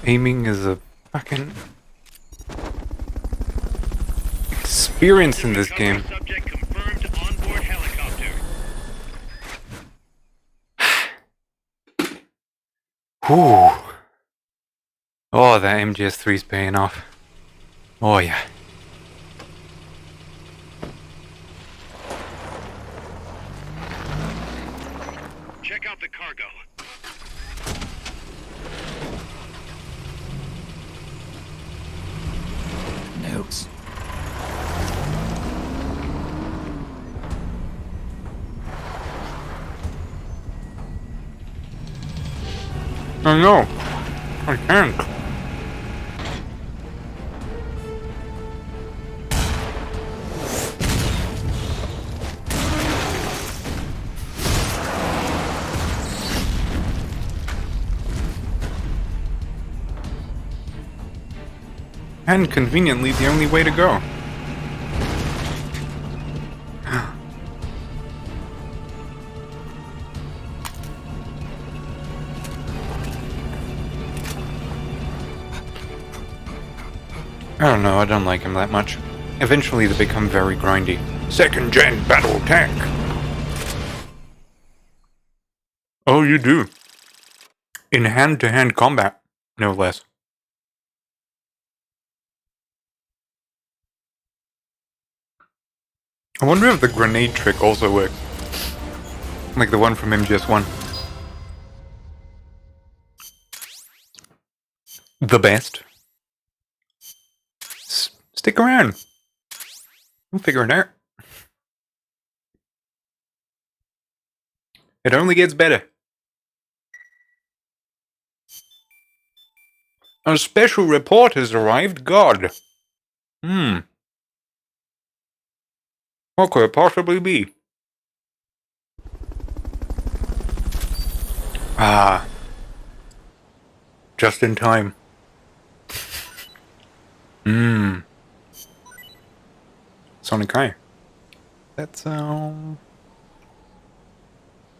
Aiming is a fucking experience in this game. Subject confirmed onboard helicopter. Whew. Oh, that MGS3's paying off. Oh yeah. Check out the cargo. Nukes. Oh no, I can't. And conveniently the only way to go. I don't know, I don't like him that much. Eventually they become very grindy. Second gen battle tank! Oh, you do. In hand-to-hand combat, no less. I wonder if the grenade trick also works. Like the one from MGS1. The best. Stick around. We'll figure it out. It only gets better. A special report has arrived. God. What could it possibly be? Ah. Just in time. Sonic Eye. That's, I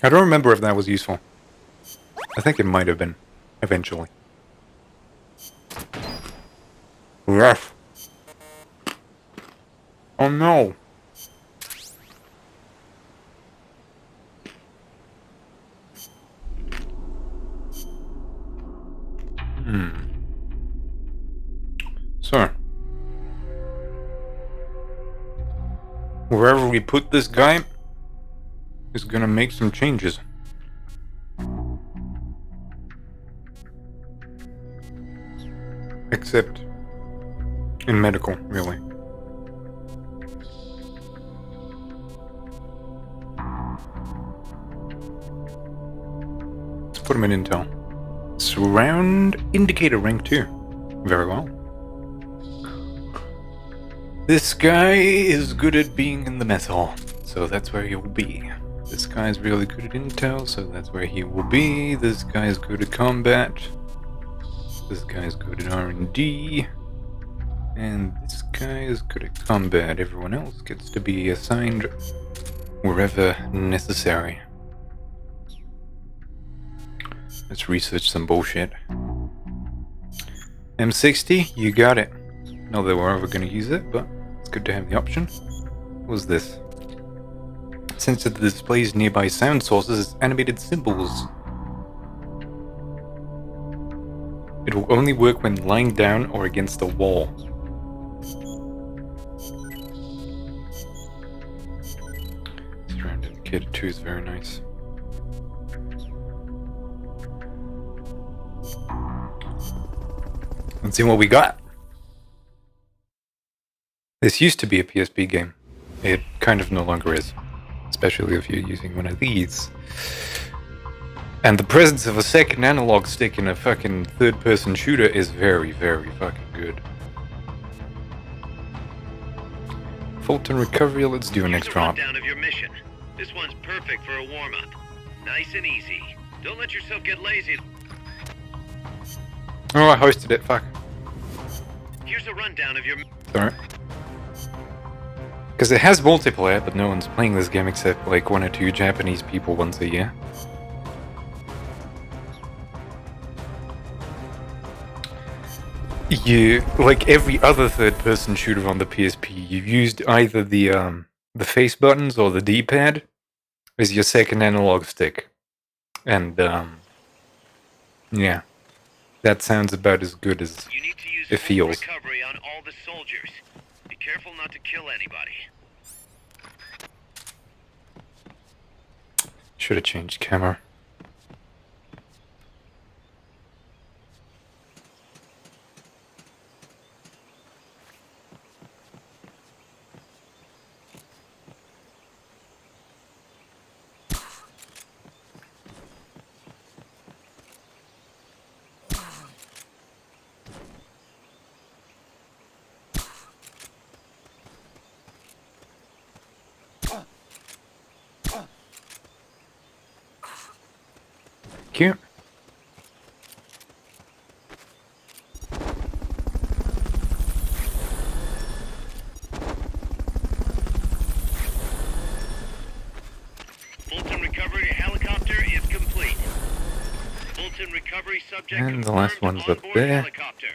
don't remember if that was useful. I think it might have been, eventually. Yes. Oh no. So, wherever we put this guy is gonna make some changes. Except in medical, really. Let's put him in intel. Surround indicator rank 2. Very well. This guy is good at being in the mess hall, so that's where he will be. This guy's really good at intel, so that's where he will be. This guy's good at combat. This guy's good at R&D. And this guy is good at combat. Everyone else gets to be assigned wherever necessary. Let's research some bullshit. M60, you got it. Not that we're ever going to use it, but it's good to have the option. What was this? Since it displays nearby sound sources as animated symbols. It will only work when lying down or against a wall. Surround indicator 2 is very nice. Let's see what we got. This used to be a PSP game. It kind of no longer is. Especially if you're using one of these. And the presence of a second analog stick in a fucking third-person shooter is very, very fucking good. Fulton Recovery, let's do an extra op. Rundown of your mission. This one's perfect for a warm-up. Nice and easy. Don't let yourself get lazy. Oh, I hosted it, fuck. Here's a rundown of your... Sorry. Because it has multiplayer, but no one's playing this game except like 1 or 2 Japanese people once a year. You, like every other third-person shooter on the PSP, you used either the face buttons or the D-pad as your second analog stick. And, yeah. That sounds about as good as You need to use it feels. recovery on all the soldiers. Be careful not to kill anybody. Should have changed camera. Cute. Fulton recovery helicopter is complete. Fulton recovery subject And the last confirmed one's up onboard there. Helicopter.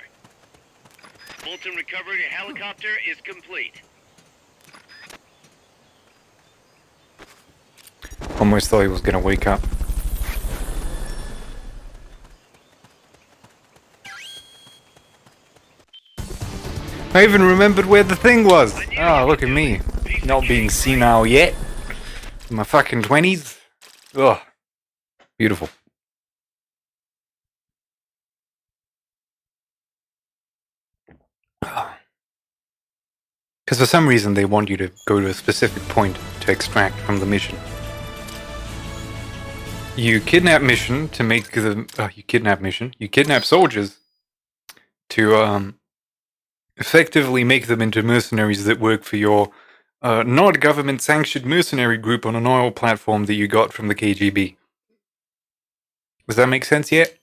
Fulton recovery helicopter is complete. Almost thought he was gonna wake up. I even remembered where the thing was! Oh, look at me. Not being senile yet. In my fucking 20s. Ugh. Beautiful. Because for some reason they want you to go to a specific point to extract from the mission. You kidnap mission to make the... You kidnap soldiers to, effectively make them into mercenaries that work for your not government sanctioned mercenary group on an oil platform that you got from the KGB. Does that make sense yet?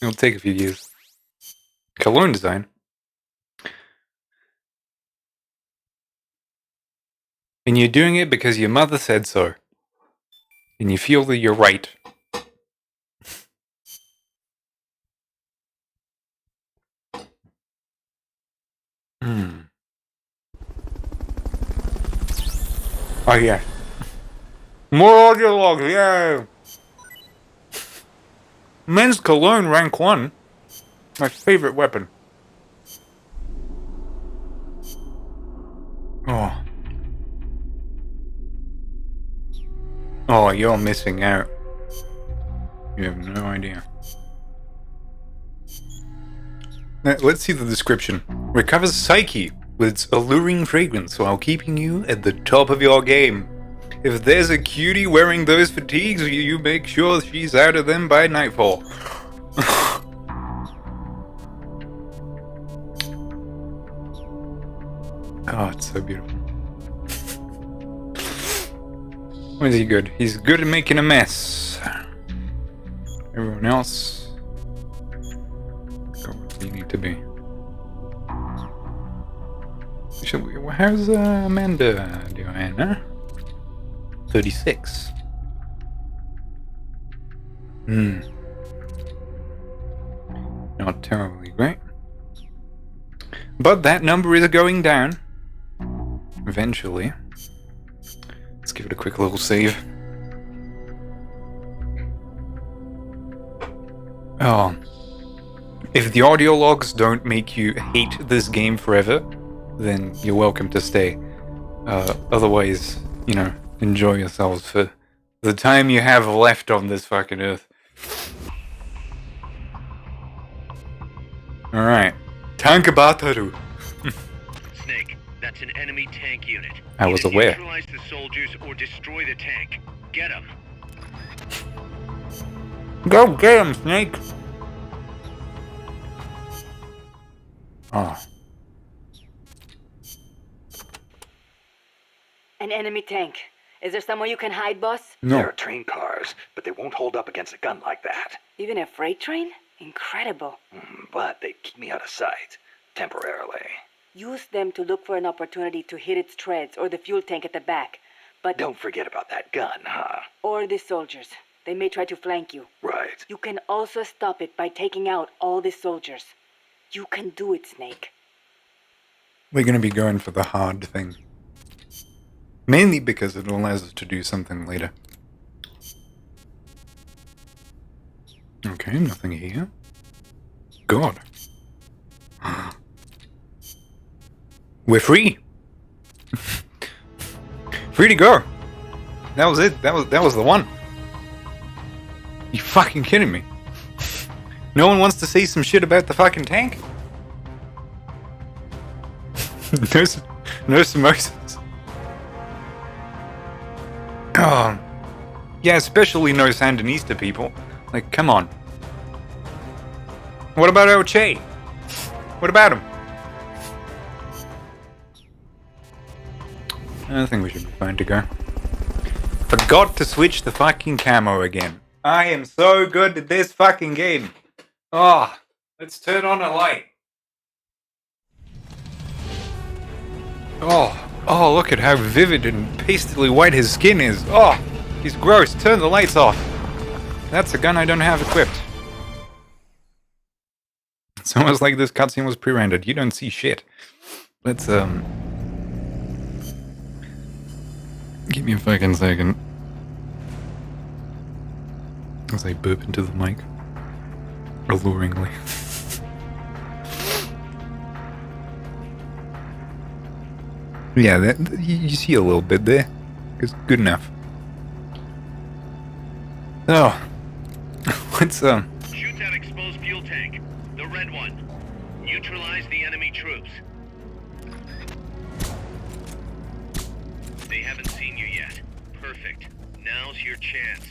It'll take a few years. Cologne design. And you're doing it because your mother said so. And you feel that you're right. Oh yeah. More audio logs, yeah. Men's cologne rank 1. My favorite weapon. Oh. Oh, you're missing out. You have no idea. Let's see the description. Recovers psyche with its alluring fragrance while keeping you at the top of your game. If there's a cutie wearing those fatigues, you make sure she's out of them by nightfall. Oh, it's so beautiful. When is he good? He's good at making a mess. Everyone else, go where you need to be. How's Amanda doing, huh? 36. Not terribly great. But that number is going down. Eventually. Let's give it a quick little save. Oh. If the audio logs don't make you hate this game forever, then you're welcome to stay. Otherwise, you know, enjoy yourselves for the time you have left on this fucking earth. Alright. Tank Bataru. Snake, that's an enemy tank unit. I was Either aware. Neutralize the soldiers or destroy the tank. Get them. Go get him, Snake! Oh. An enemy tank. Is there somewhere you can hide, boss? No. There are train cars, but they won't hold up against a gun like that. Even a freight train? Incredible. But they keep me out of sight. Temporarily. Use them to look for an opportunity to hit its treads or the fuel tank at the back. But Don't forget about that gun, huh? or the soldiers. They may try to flank you. Right. You can also stop it by taking out all the soldiers. You can do it, Snake. We're gonna be going for the hard thing. Mainly because it allows us to do something later. Okay, nothing here. God. We're free! Free to go! That was it. That was the one. You fucking kidding me? No one wants to say some shit about the fucking tank? no samosas. Oh. Yeah, especially no Sandinista people. Like, come on. What about Oche? What about him? I think we should be fine to go. Forgot to switch the fucking camo again. I am so good at this fucking game. Oh, let's turn on a light. Oh, look at how vivid and pastely white his skin is. Oh, he's gross. Turn the lights off. That's a gun I don't have equipped. It's almost like this cutscene was pre-rendered. You don't see shit. Let's, give me a fucking second. As I burp into the mic. Alluringly. Yeah, you see a little bit there. It's good enough. Oh. Let's, Shoot that exposed fuel tank. The red one. Neutralize the enemy troops. They haven't seen you yet. Perfect. Now's your chance.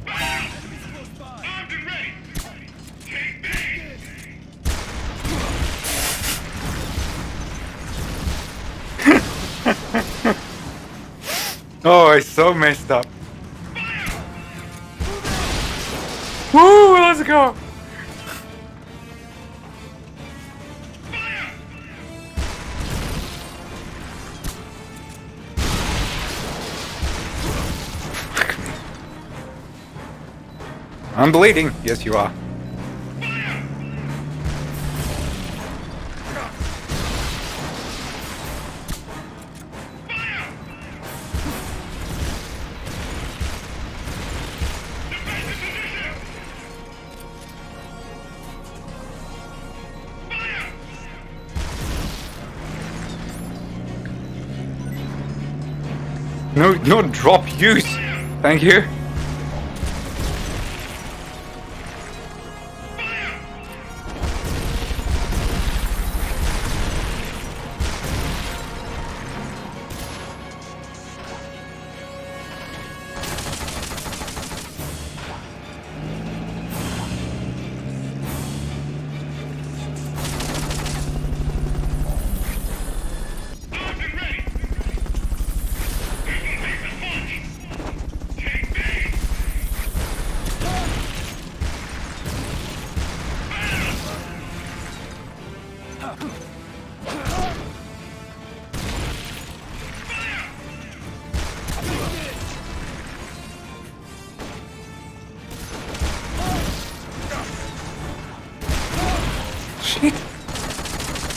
Armed and ready! Take bang! Oh, I so messed up. Woo, let's go! I'm bleeding. Yes, you are. No drop use. Thank you.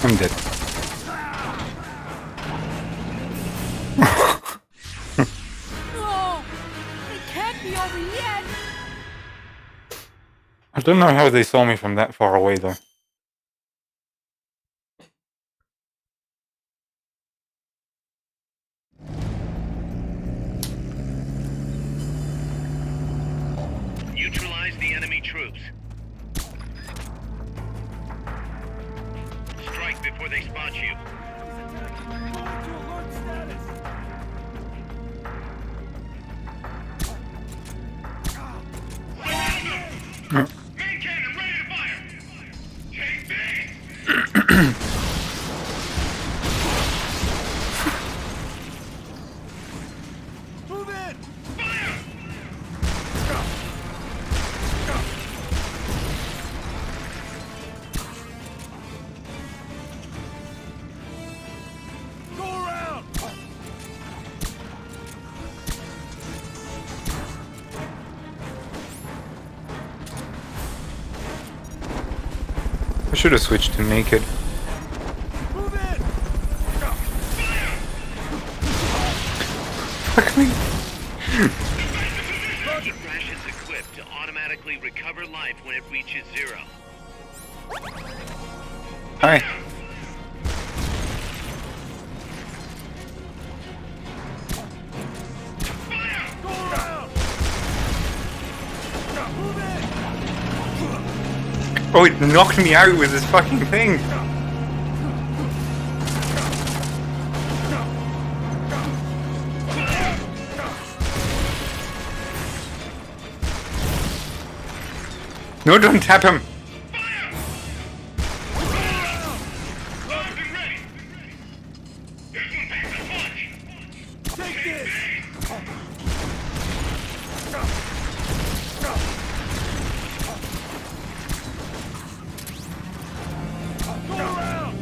I'm dead. No! It can't be over yet! I don't know how they saw me from that far away, though. Neutralize the enemy troops. Strike before they spot you. Going to alert status! Main cannon ready to fire! Take base! Move in! Fire! Go around! I should have switched to naked. Move in! Fuck me. Keep rations equipped to automatically recover life when it reaches 0. Hi. Go around! Move in! Oh, it knocked me out with this fucking thing. No, don't tap him. Locked and ready! Here's one back to punch! Take this! Go around!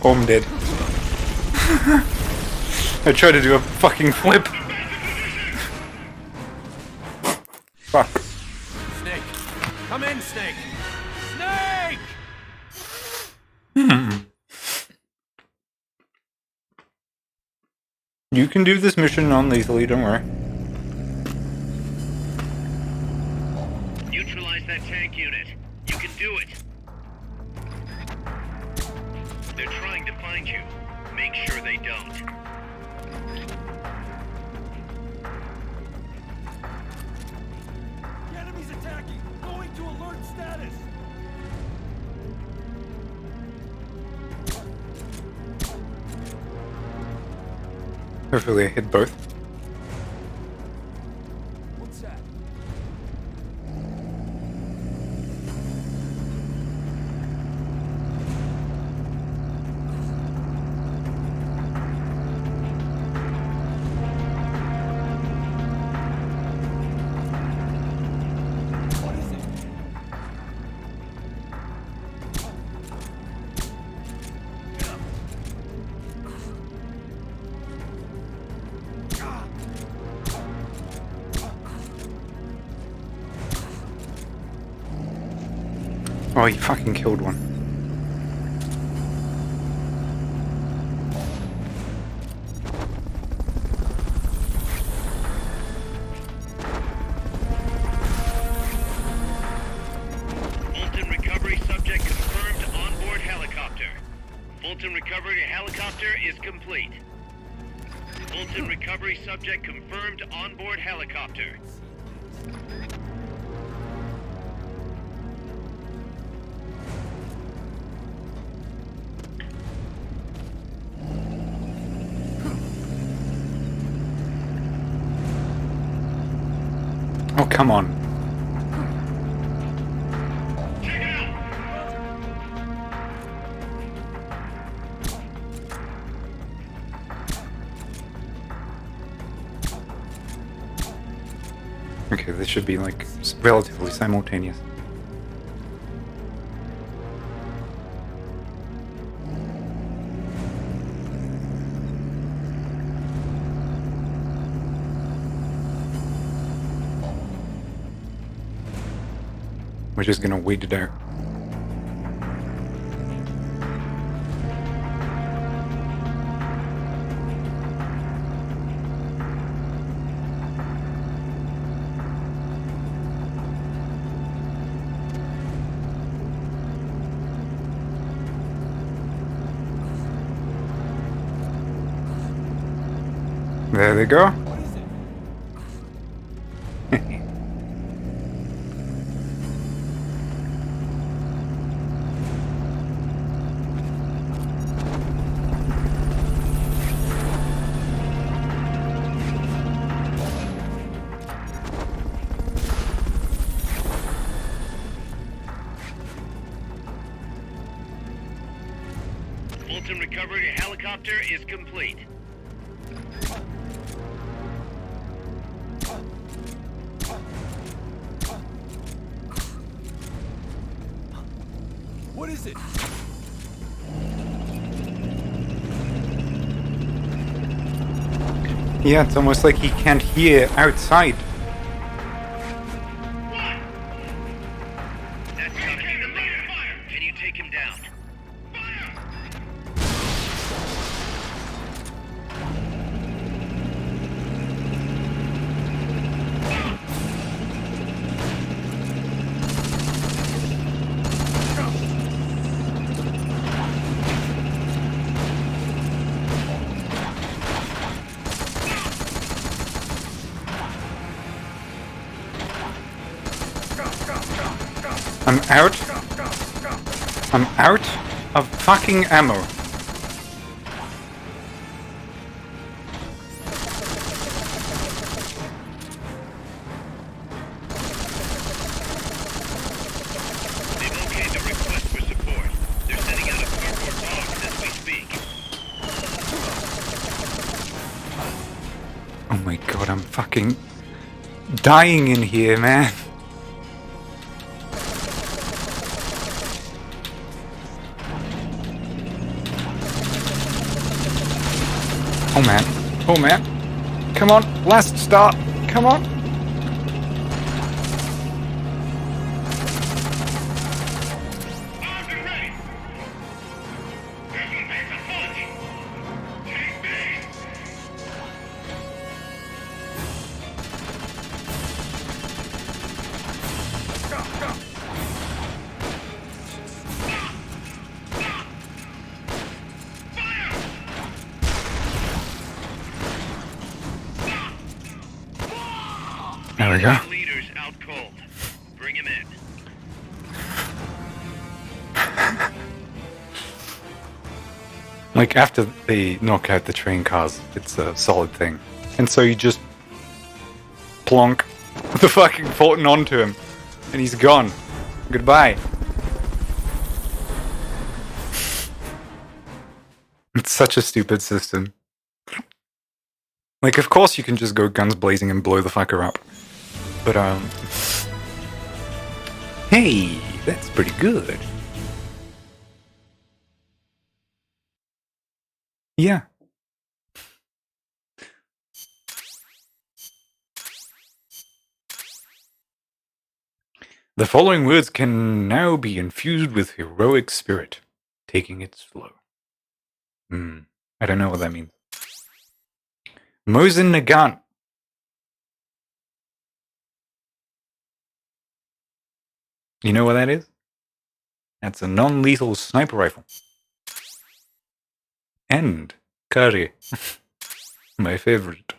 Oh, I'm dead. I tried to do a fucking flip. Fuck. Snake! Come in, Snake! Snake! You can do this mission non-lethally, don't worry. Neutralize that tank unit. You can do it. They're trying to find you. Make sure they don't. The enemy's attacking! Going to alert status! Hopefully I hit both. What's that? What is it? Oh, he fucking killed one. Fulton recovery subject confirmed onboard helicopter. Fulton recovery helicopter is complete. Fulton recovery subject confirmed onboard helicopter. Oh, come on. Check it out! Okay, this should be like relatively simultaneous. We're just gonna wait it out. There they go. Fulton recovery helicopter is complete. What is it? Yeah, it's almost like he can't hear outside. That's gotta be the leader. Can you take him down? I'm out. I'm out of fucking ammo. They've okayed the request for support. They're sending out a cardboard box as we speak. Oh my god, I'm fucking dying in here, man. Oh man. Oh man. Come on. Last stop. Come on. Arms are ready. There's some bits of punch. Take me. There we go. Leader's out cold. Bring him in. Like, after they knock out the train cars, it's a solid thing. And so you just plonk the fucking Fulton onto him, and he's gone. Goodbye. It's such a stupid system. Like, of course you can just go guns blazing and blow the fucker up. But, hey, that's pretty good. Yeah. The following words can now be infused with heroic spirit, taking it slow. I don't know what that means. Mosin Nagant. You know what that is? That's a non-lethal sniper rifle. And curry. My favorite.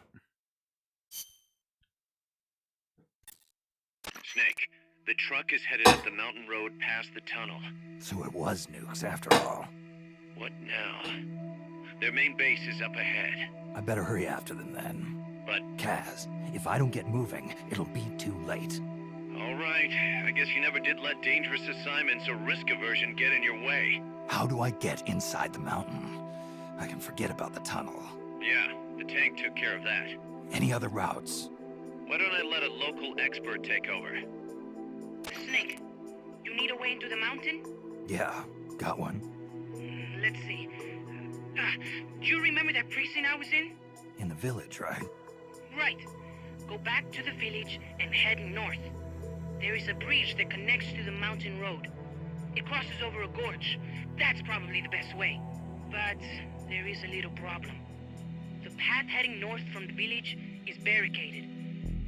Snake, the truck is headed up the mountain road past the tunnel. So it was nukes after all. What now? Their main base is up ahead. I better hurry after them then. But, Kaz, if I don't get moving, it'll be too late. all right. I guess you never did let dangerous assignments or risk aversion get in your way. How do I get inside the mountain? I can forget about the tunnel. Yeah, the tank took care of that. Any other routes? Why don't I let a local expert take over? Snake, you need a way into the mountain? Yeah, got one. Let's see. Do you remember that precinct I was in? In the village, right? Right. Go back to the village and head north. There is a bridge that connects to the mountain road. It crosses over a gorge. That's probably the best way. But there is a little problem. The path heading north from the village is barricaded.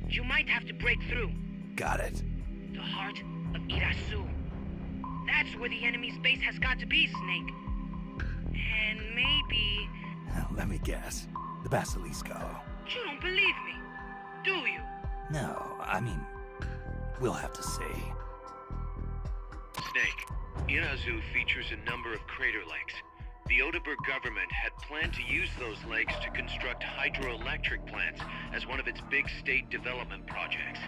You might have to break through. Got it. The heart of Irasu. That's where the enemy's base has got to be, Snake. And maybe... Let me guess. The Basilisco. You don't believe me, do you? No, I mean, we'll have to see. Snake, Irazu features a number of crater lakes. The Odeberg government had planned to use those lakes to construct hydroelectric plants as one of its big state development projects.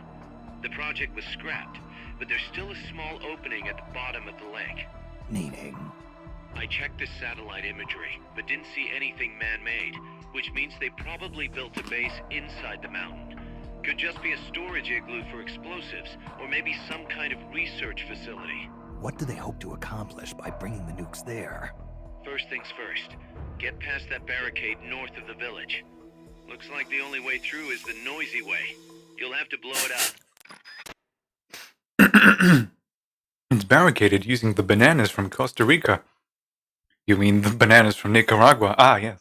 The project was scrapped, but there's still a small opening at the bottom of the lake. Meaning? I checked the satellite imagery, but didn't see anything man-made, which means they probably built a base inside the mountain. Could just be a storage igloo for explosives, or maybe some kind of research facility. What do they hope to accomplish by bringing the nukes there? First things first, get past that barricade north of the village. Looks like the only way through is the noisy way. You'll have to blow it up. It's barricaded using the bananas from Costa Rica. You mean the bananas from Nicaragua? Ah, yes.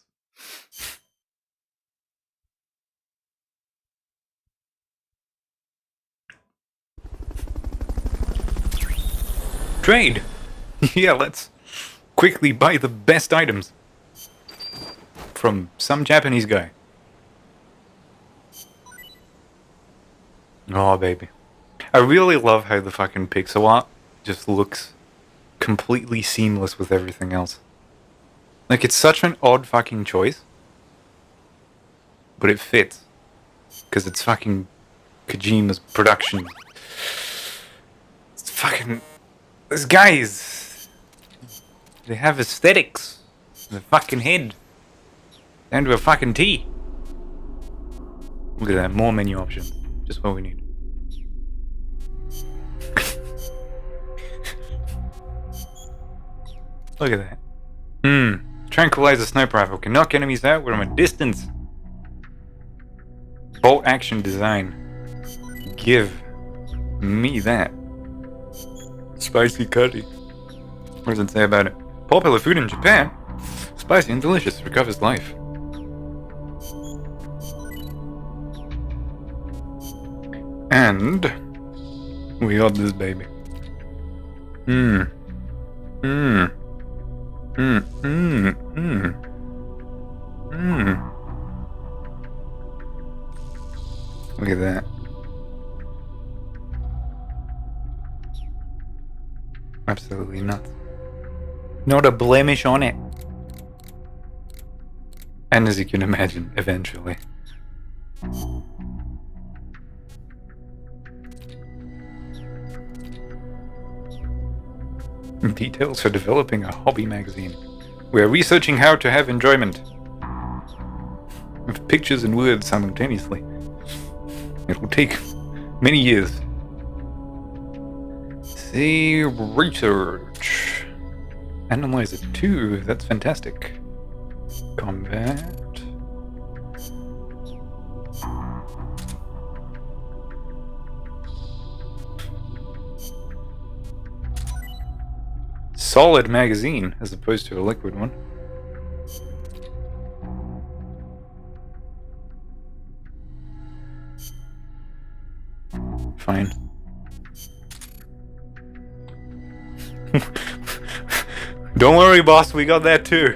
Trade! Yeah, let's quickly buy the best items from some Japanese guy. Oh, baby. I really love how the fucking pixel art just looks completely seamless with everything else. Like, it's such an odd fucking choice, but it fits. Because it's fucking Kojima's production. It's fucking... These guys... They have aesthetics. In their fucking head. Down to a fucking T. Look at that, more menu options. Just what we need. Look at that. Tranquilizer sniper rifle can knock enemies out from a distance. Bolt action design. Give me that. Spicy curry. What does it say about it? Popular food in Japan. Spicy and delicious. Recovers life. And we got this baby. Look at that. Absolutely nuts. Not a blemish on it. And as you can imagine, eventually. Details for developing a hobby magazine. We are researching how to have enjoyment. With pictures and words simultaneously. It will take many years. See research. Analyze it too. That's fantastic. Combat. Solid magazine as opposed to a liquid one. Fine. Don't worry, boss, we got that too.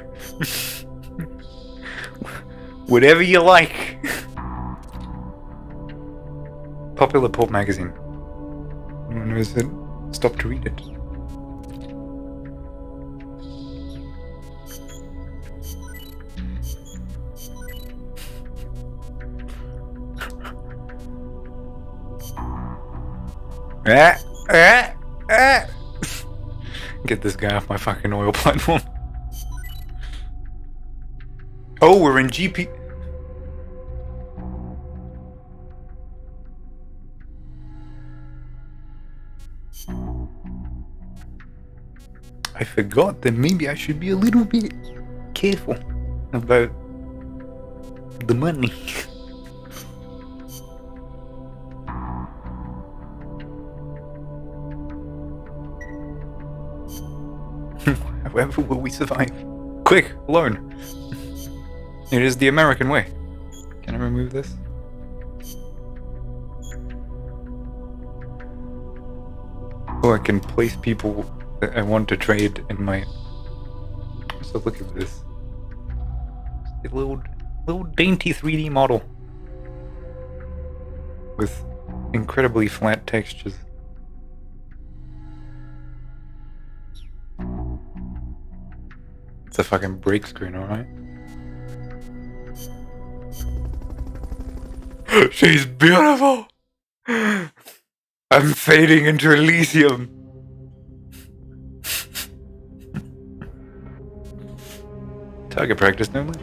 Whatever you like. Popular pulp magazine. No one knows it. Stop to read it. Get this guy off my fucking oil platform. Oh, we're in GP. I forgot that maybe I should be a little bit careful about the money. However will we survive? Quick, alone. It is the American way. Can I remove this? Oh, I can place people that I want to trade in my... So look at this. A little dainty 3D model. With incredibly flat textures. It's a fucking break screen, alright? She's beautiful! I'm fading into Elysium. Target practice, no more.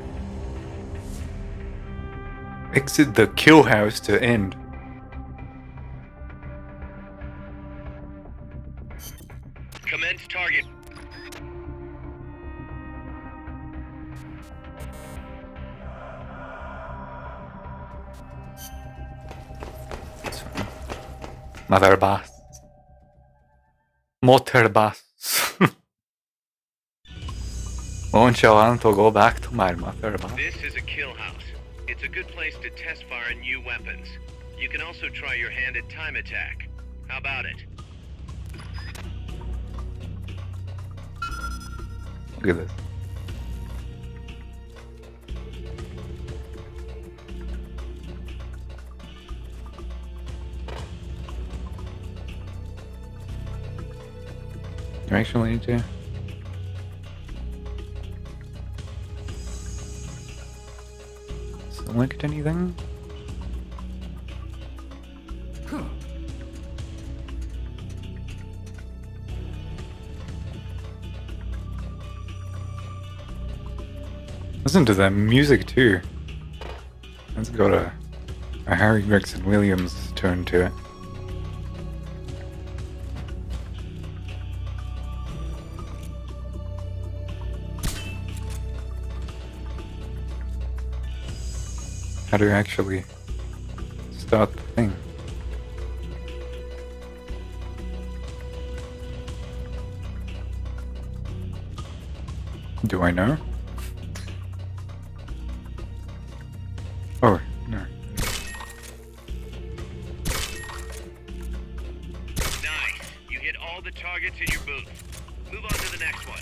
Exit the kill house to end. Commence target. Mother bass. Motor bass. Won't you want to go back to my mother bass? This is a kill house. It's a good place to test fire new weapons. You can also try your hand at time attack. How about it? Look at this. You actually need to. Select anything? Listen to that music too. It's got a Harry Gregson Williams turn to it. How to actually start the thing. Do I know? Oh, no. Nice. You hit all the targets in your booth. Move on to the next one.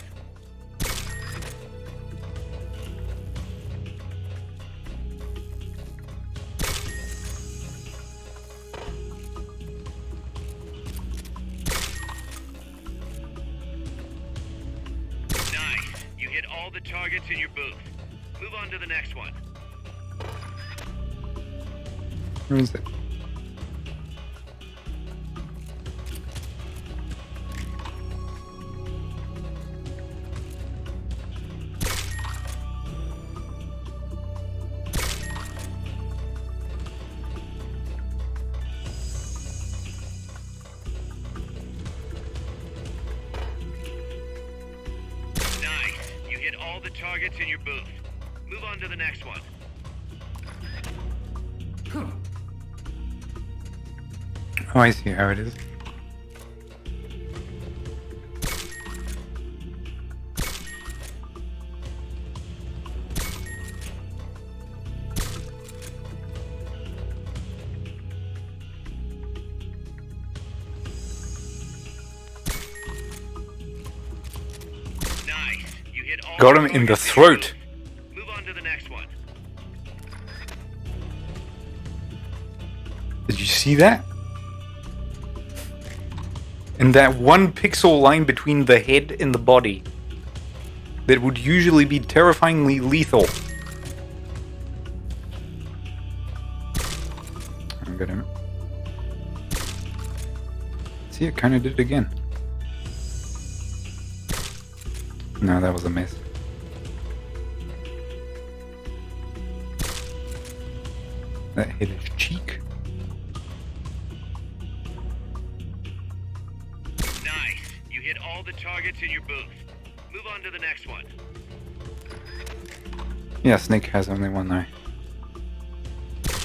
Nice. You hit all the targets in your booth. Move on to the next one. Where is it? Nice. You hit all the targets in your booth. Move on to the next one. Oh, I see how it is. Nice. You hit all Got the him in the targets your throat. booth. Move on to the next one. Did you see that? And that one pixel line between the head and the body that would usually be terrifyingly lethal. I'm gonna... See, it kind of did it again. No, that was a miss. That hit his cheek. Nice. You hit all the targets in your booth. Move on to the next one. Yeah, Snake has only one eye.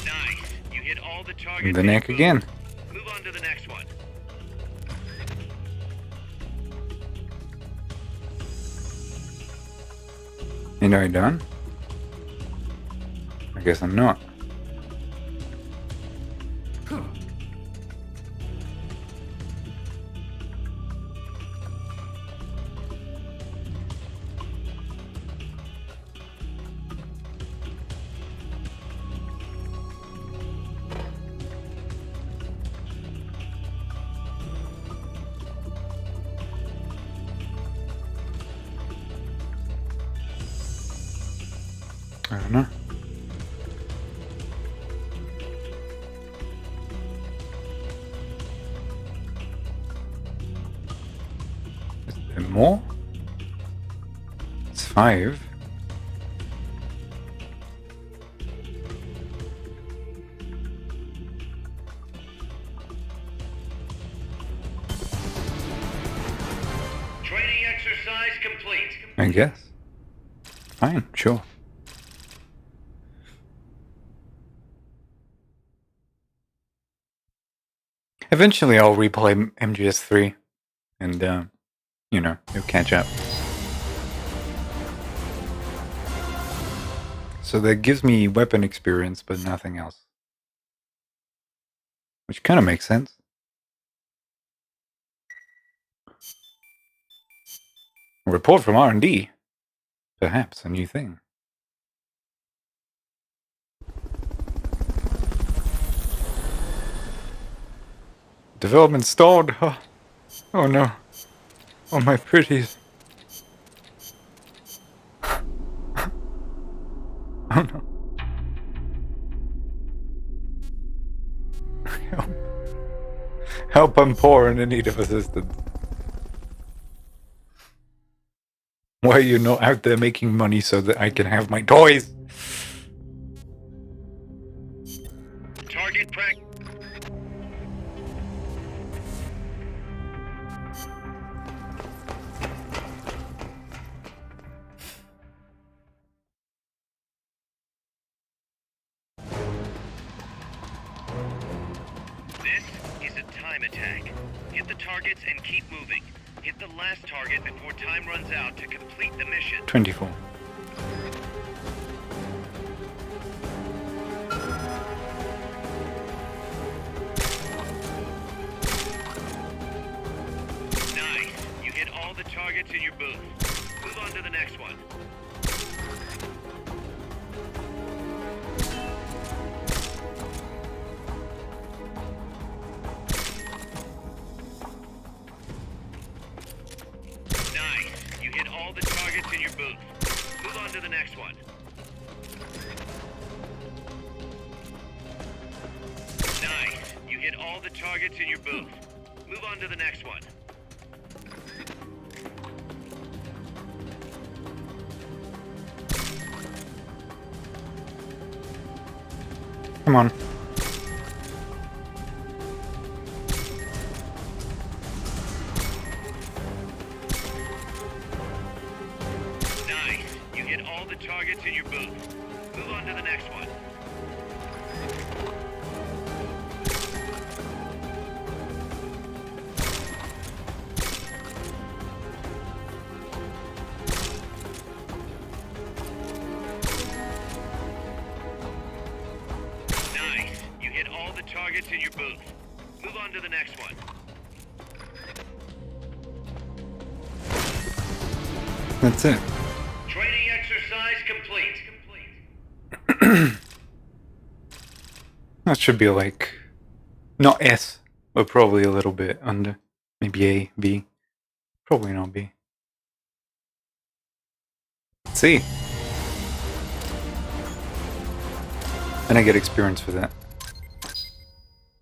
Nice. You hit all the targets And the in your neck booth. again. Move on to the next one. Ain't I done? I guess I'm not. I don't know. Is there more? It's 5. Training exercise complete. I guess. Fine, sure. Eventually I'll replay MGS3 and, you know, you'll catch up. So that gives me weapon experience, but nothing else. Which kind of makes sense. A report from R&D. Perhaps a new thing. Development stalled. Oh no. Oh my pretties. Oh no. Help. Help, I'm poor and in need of assistance. Why are you not out there making money so that I can have my toys? Target practice. This is a time attack. Hit the targets and keep moving. Hit the last target before time runs out to complete the mission. 24. Nice. You hit all the targets in your booth. Move on to the next one. Nice. You hit all the targets in your booth. Move on to the next one. Nice. You hit all the targets in your booth. Move on to the next one. Come on. Nice. You hit all the targets in your booth. Move on to the next one. Nice. You hit all the targets in your booth. Move on to the next one. That's it. Training exercise complete. That should be like, not S, but probably a little bit under. Maybe A, B. Probably not B. Let's see. And I get experience for that.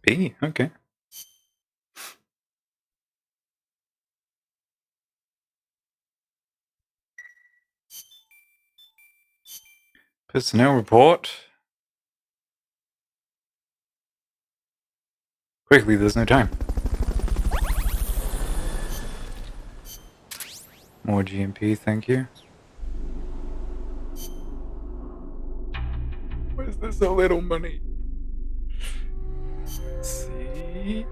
B, okay. Personnel report. Quickly, there's no time. More GMP, thank you. Where's there so little money? Let's see.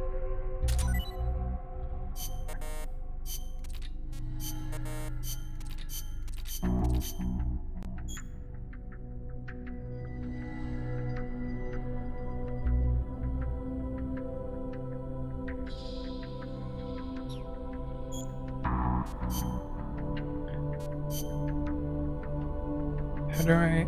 How do I...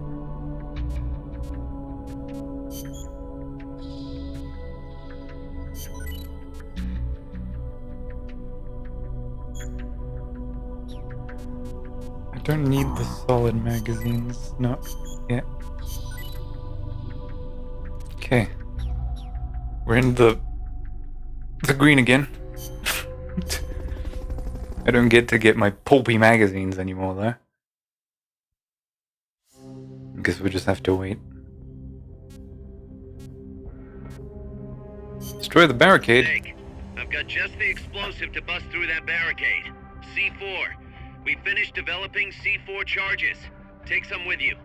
I don't need the solid magazines. Not yet. Okay. We're in the green again. I don't get my pulpy magazines anymore though. Guess we just have to wait. Destroy the barricade. Snake, I've got just the explosive to bust through that barricade. C4. We finished developing C4 charges. Take some with you.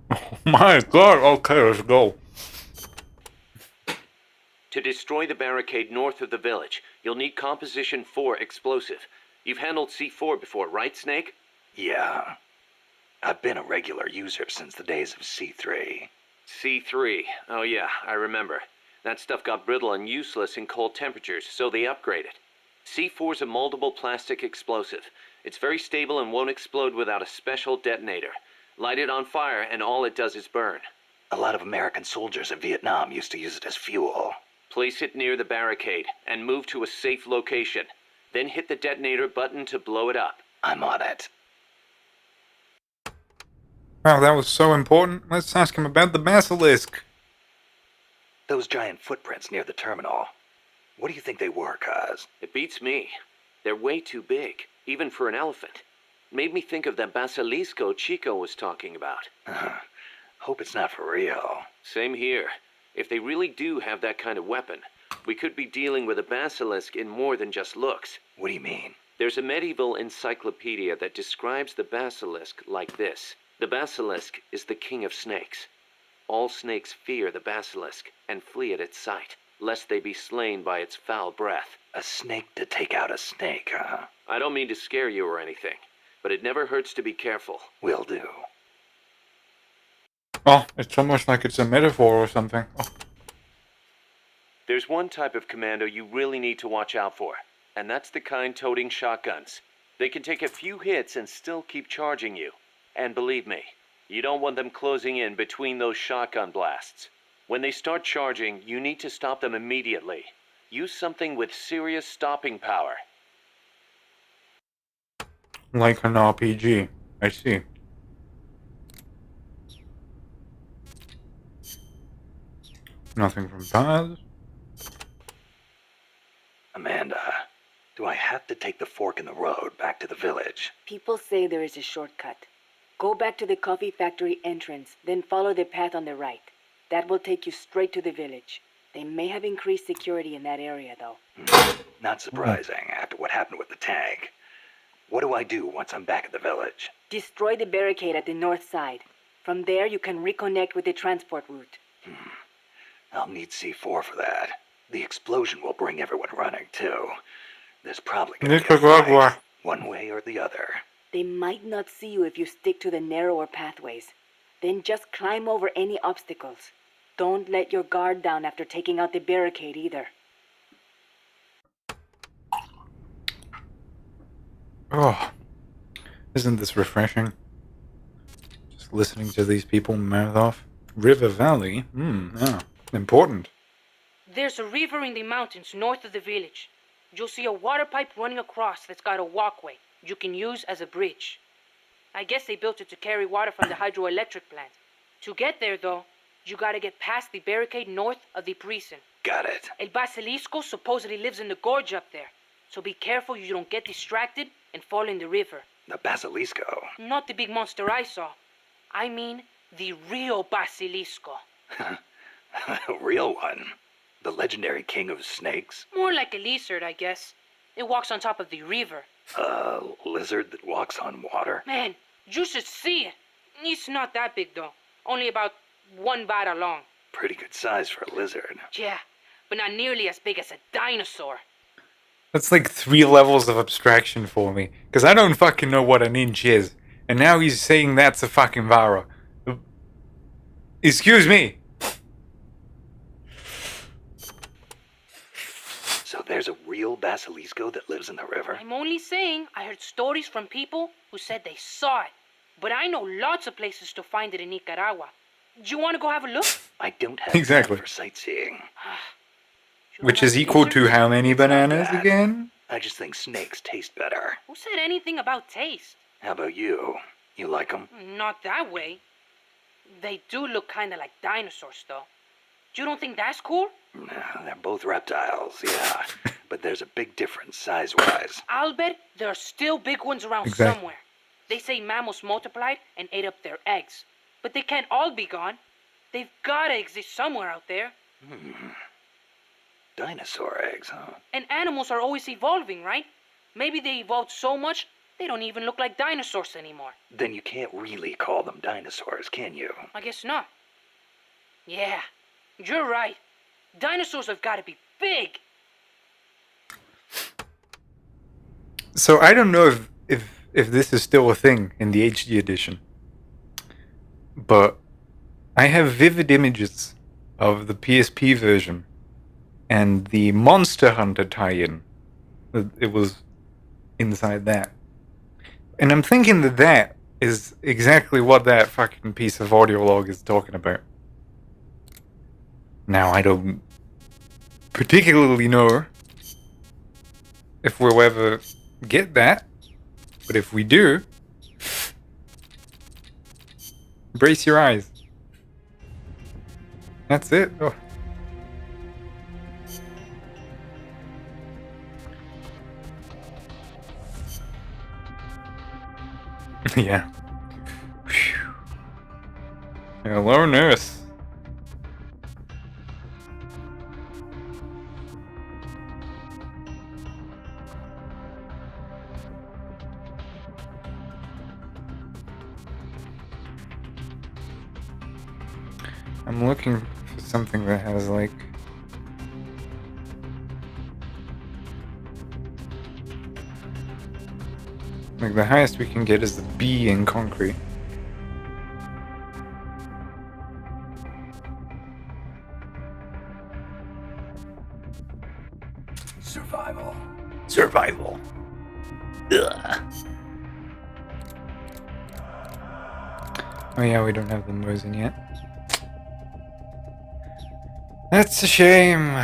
Oh my god, okay, let's go. To destroy the barricade north of the village, you'll need Composition 4 explosive. You've handled C4 before, right, Snake? Yeah. I've been a regular user since the days of C3. C3. Oh yeah, I remember. That stuff got brittle and useless in cold temperatures, so they upgraded. C4's a moldable plastic explosive. It's very stable and won't explode without a special detonator. Light it on fire and all it does is burn. A lot of American soldiers in Vietnam used to use it as fuel. Place it near the barricade and move to a safe location. Then hit the detonator button to blow it up. I'm on it. Wow, that was so important. Let's ask him about the basilisk. Those giant footprints near the terminal. What do you think they were, Kaz? It beats me. They're way too big, even for an elephant. Made me think of that basilisco Chico was talking about. Hope it's not for real. Same here. If they really do have that kind of weapon, we could be dealing with a basilisk in more than just looks. What do you mean? There's a medieval encyclopedia that describes the basilisk like this. The basilisk is the king of snakes. All snakes fear the basilisk and flee at its sight, lest they be slain by its foul breath. A snake to take out a snake, huh? I don't mean to scare you or anything, but it never hurts to be careful. Will do. Oh, it's almost like it's a metaphor or something. Oh. There's one type of commando you really need to watch out for, and that's the kind toting shotguns. They can take a few hits and still keep charging you. And believe me, you don't want them closing in between those shotgun blasts. When they start charging, you need to stop them immediately. Use something with serious stopping power. Like an RPG. I see. Nothing from Paz. Amanda, do I have to take the fork in the road back to the village? People say there is a shortcut. Go back to the coffee factory entrance, then follow the path on the right. That will take you straight to the village. They may have increased security in that area, though. Not surprising after what happened with the tank. What do I do once I'm back at the village? Destroy the barricade at the north side. From there, you can reconnect with the transport route. I'll need C4 for that. The explosion will bring everyone running, too. There's probably gonna be a fight, one way or the other. They might not see you if you stick to the narrower pathways. Then just climb over any obstacles. Don't let your guard down after taking out the barricade either. Oh, isn't this refreshing? Just listening to these people mouth off. River Valley? Yeah, important. There's a river in the mountains north of the village. You'll see a water pipe running across that's got a walkway you can use as a bridge. I guess they built it to carry water from the hydroelectric plant. To get there, though, you gotta get past the barricade north of the precinct. Got it. El Basilisco supposedly lives in the gorge up there, so be careful you don't get distracted and fall in the river. The Basilisco. Not the big monster I saw. I mean the real Basilisco. A real one. The legendary king of snakes. More like a lizard, I guess. It walks on top of the river. A lizard that walks on water. Man, you should see it. It's not that big, though. Only about 1 vara long. Pretty good size for a lizard. Yeah, but not nearly as big as a dinosaur. That's like 3 levels of abstraction for me. Because I don't fucking know what an inch is. And now he's saying that's a fucking vara. Excuse me. So there There's a real basilisco that lives in the river? I'm only saying I heard stories from people who said they saw it. But I know lots of places to find it in Nicaragua. Do you want to go have a look? I don't have Exactly. time for sightseeing. You don't Which like is equal to lizards? how many It's not bananas that. again? I just think snakes taste better. Who said anything about taste? How about you? You like them? Not that way. They do look kind of like dinosaurs, though. You don't think that's cool? They're both reptiles, yeah. But there's a big difference size-wise. I'll bet there are still big ones around Exactly. somewhere. They say mammals multiplied and ate up their eggs. But they can't all be gone. They've gotta exist somewhere out there. Dinosaur eggs, huh? And animals are always evolving, right? Maybe they evolved so much, they don't even look like dinosaurs anymore. Then you can't really call them dinosaurs, can you? I guess not. Yeah, you're right. Dinosaurs have gotta be big. So I don't know if this is still a thing in the HD edition, but I have vivid images of the PSP version and the Monster Hunter tie-in. It was inside that. And I'm thinking that that is exactly what that fucking piece of audio log is talking about. Now, I don't particularly know if we'll ever get that, but if we do, brace your eyes. That's it. Oh. Yeah. Phew. Hello, nurse. I'm looking for something that has like the highest we can get is the B in concrete. Survival. Survival. Ugh. Oh yeah, we don't have the noise in yet. That's a shame.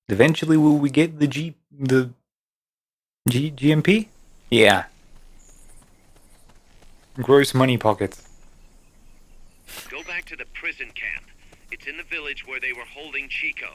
Eventually will we get the GMP? Yeah. Gross money pockets. Go back to the prison camp. It's in the village where they were holding Chico.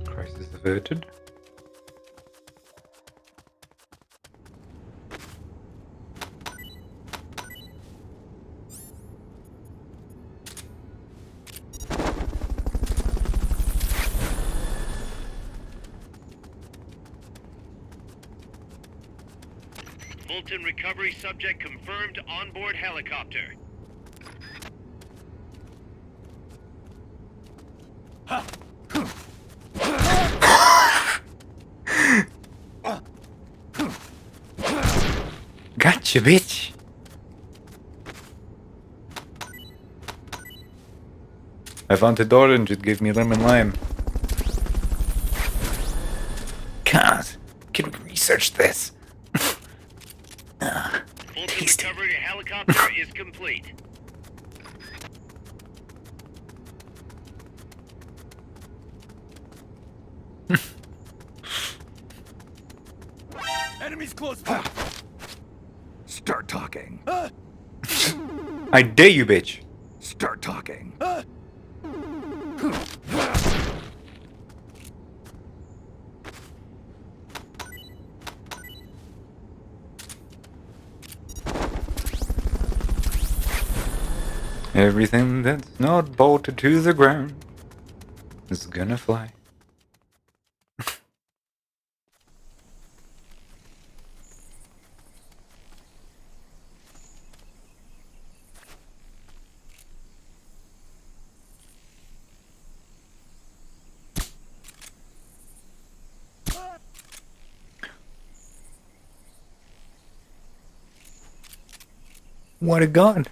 Crisis averted. Fulton recovery subject confirmed onboard helicopter. Gotcha, bitch. I wanted orange, it gave me lemon lime. God, can we research this? Fulton Tasty. recovery helicopter is complete. Enemies close by. Start talking. I dare you, bitch. Start talking. Everything that's not bolted to the ground is gonna fly. What a gun!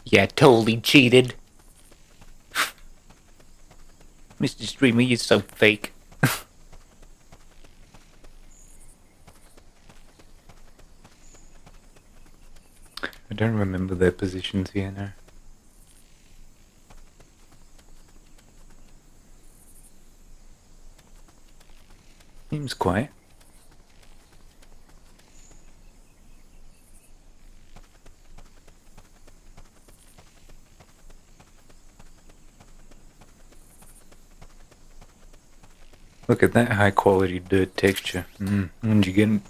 Yeah, totally cheated. Mr. Streamer, you're so fake. I don't remember their positions here now. Seems quiet. Look at that high quality dirt texture. When'd you get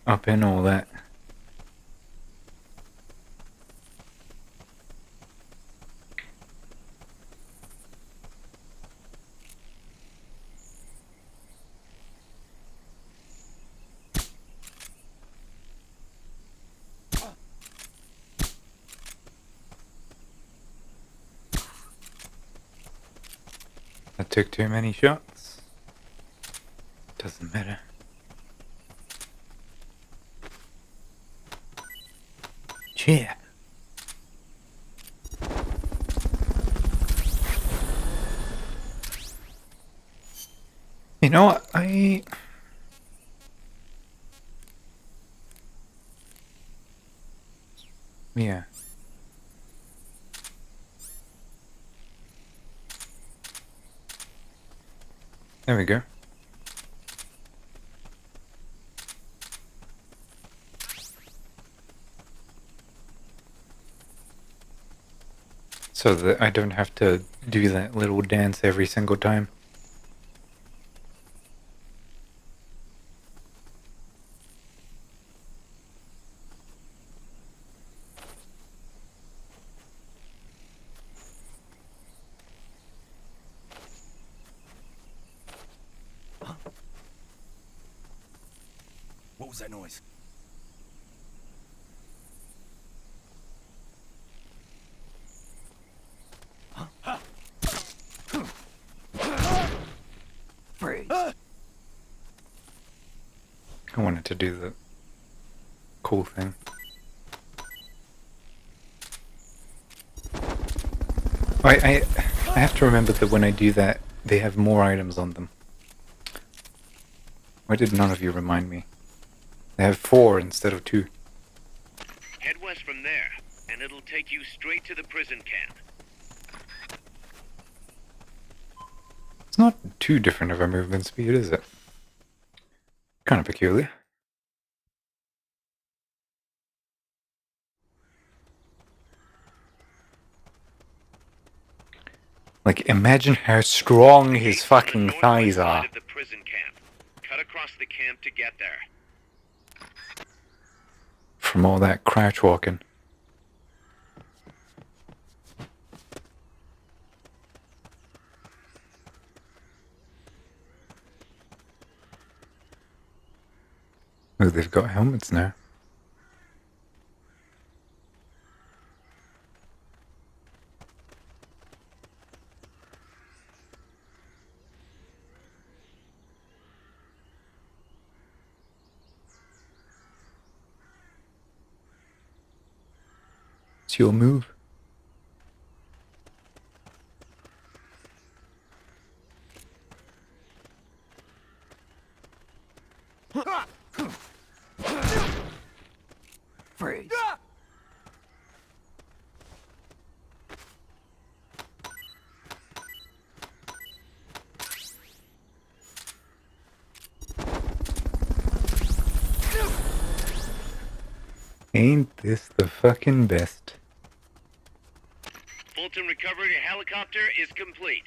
up in all that? I took too many shots. Doesn't matter. Yeah. You know what? Yeah. There we go. So that I don't have to do that little dance every single time. What was that noise? Freeze. I wanted to do the cool thing. I have to remember that when I do that, they have more items on them. Why did none of you remind me? They have 4 instead of 2. Head west from there, and it'll take you straight to the prison camp. It's not too different of a movement speed, is it? Kind of peculiar. Like, imagine how strong his Gates on the fucking northwest thighs side are. of the prison camp. Cut across the camp to get there. From all that crouch walking. Oh, they've got helmets now. It's your move. Freeze. Ain't this the fucking best? Fulton recovery helicopter is complete.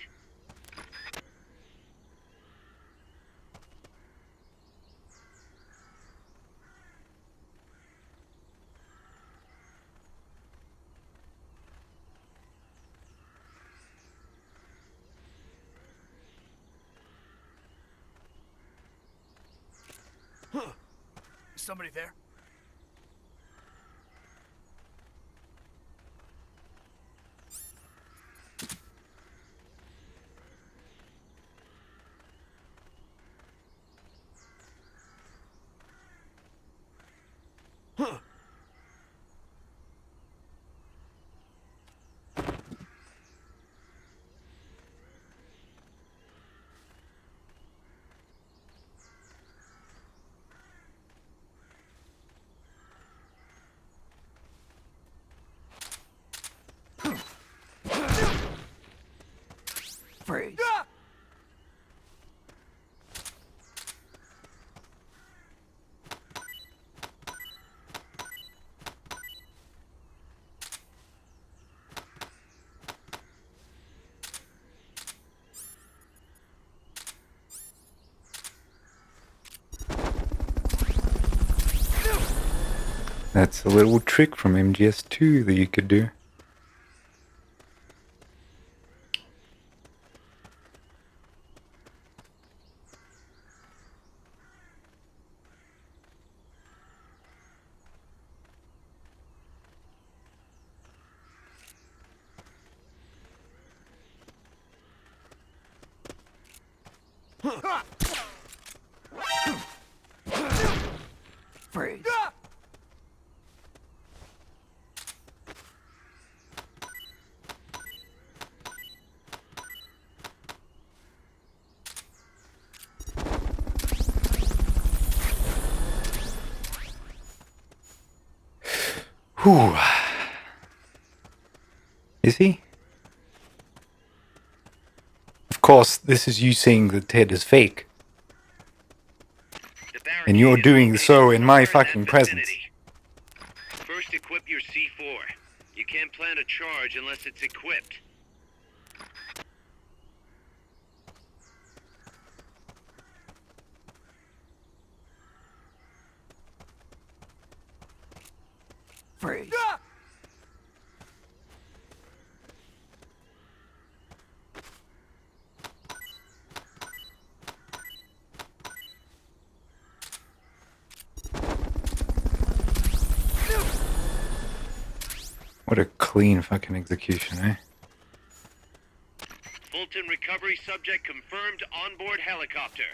Is somebody there? That's a little trick from MGS2 that you could do. Freeze. Whew. Is he? Of course, this is you saying that Ted is fake. And you're doing so in my fucking presence. First, equip your C4. You can't plant a charge unless it's equipped. Freeze. What a clean fucking execution, eh? Fulton recovery subject confirmed onboard helicopter.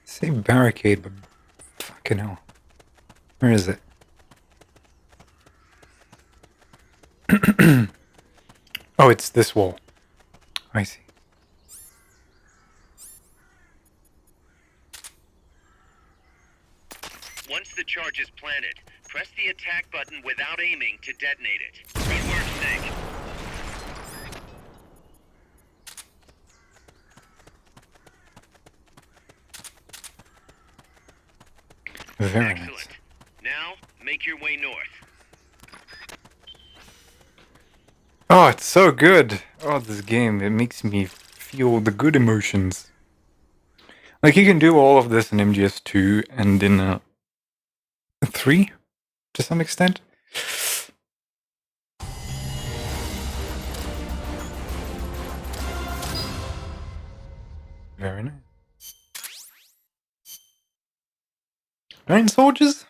Say barricade, but fucking hell. Where is it? Oh, it's this wall. I see. Once the charge is planted, press the attack button without aiming to detonate it. Good work, Snake. Very Excellent. nice. Now, make your way north. Oh, it's so good. Oh, this game, it makes me feel the good emotions. Like, you can do all of this in MGS2 and in 3, to some extent. Very nice. 9 soldiers?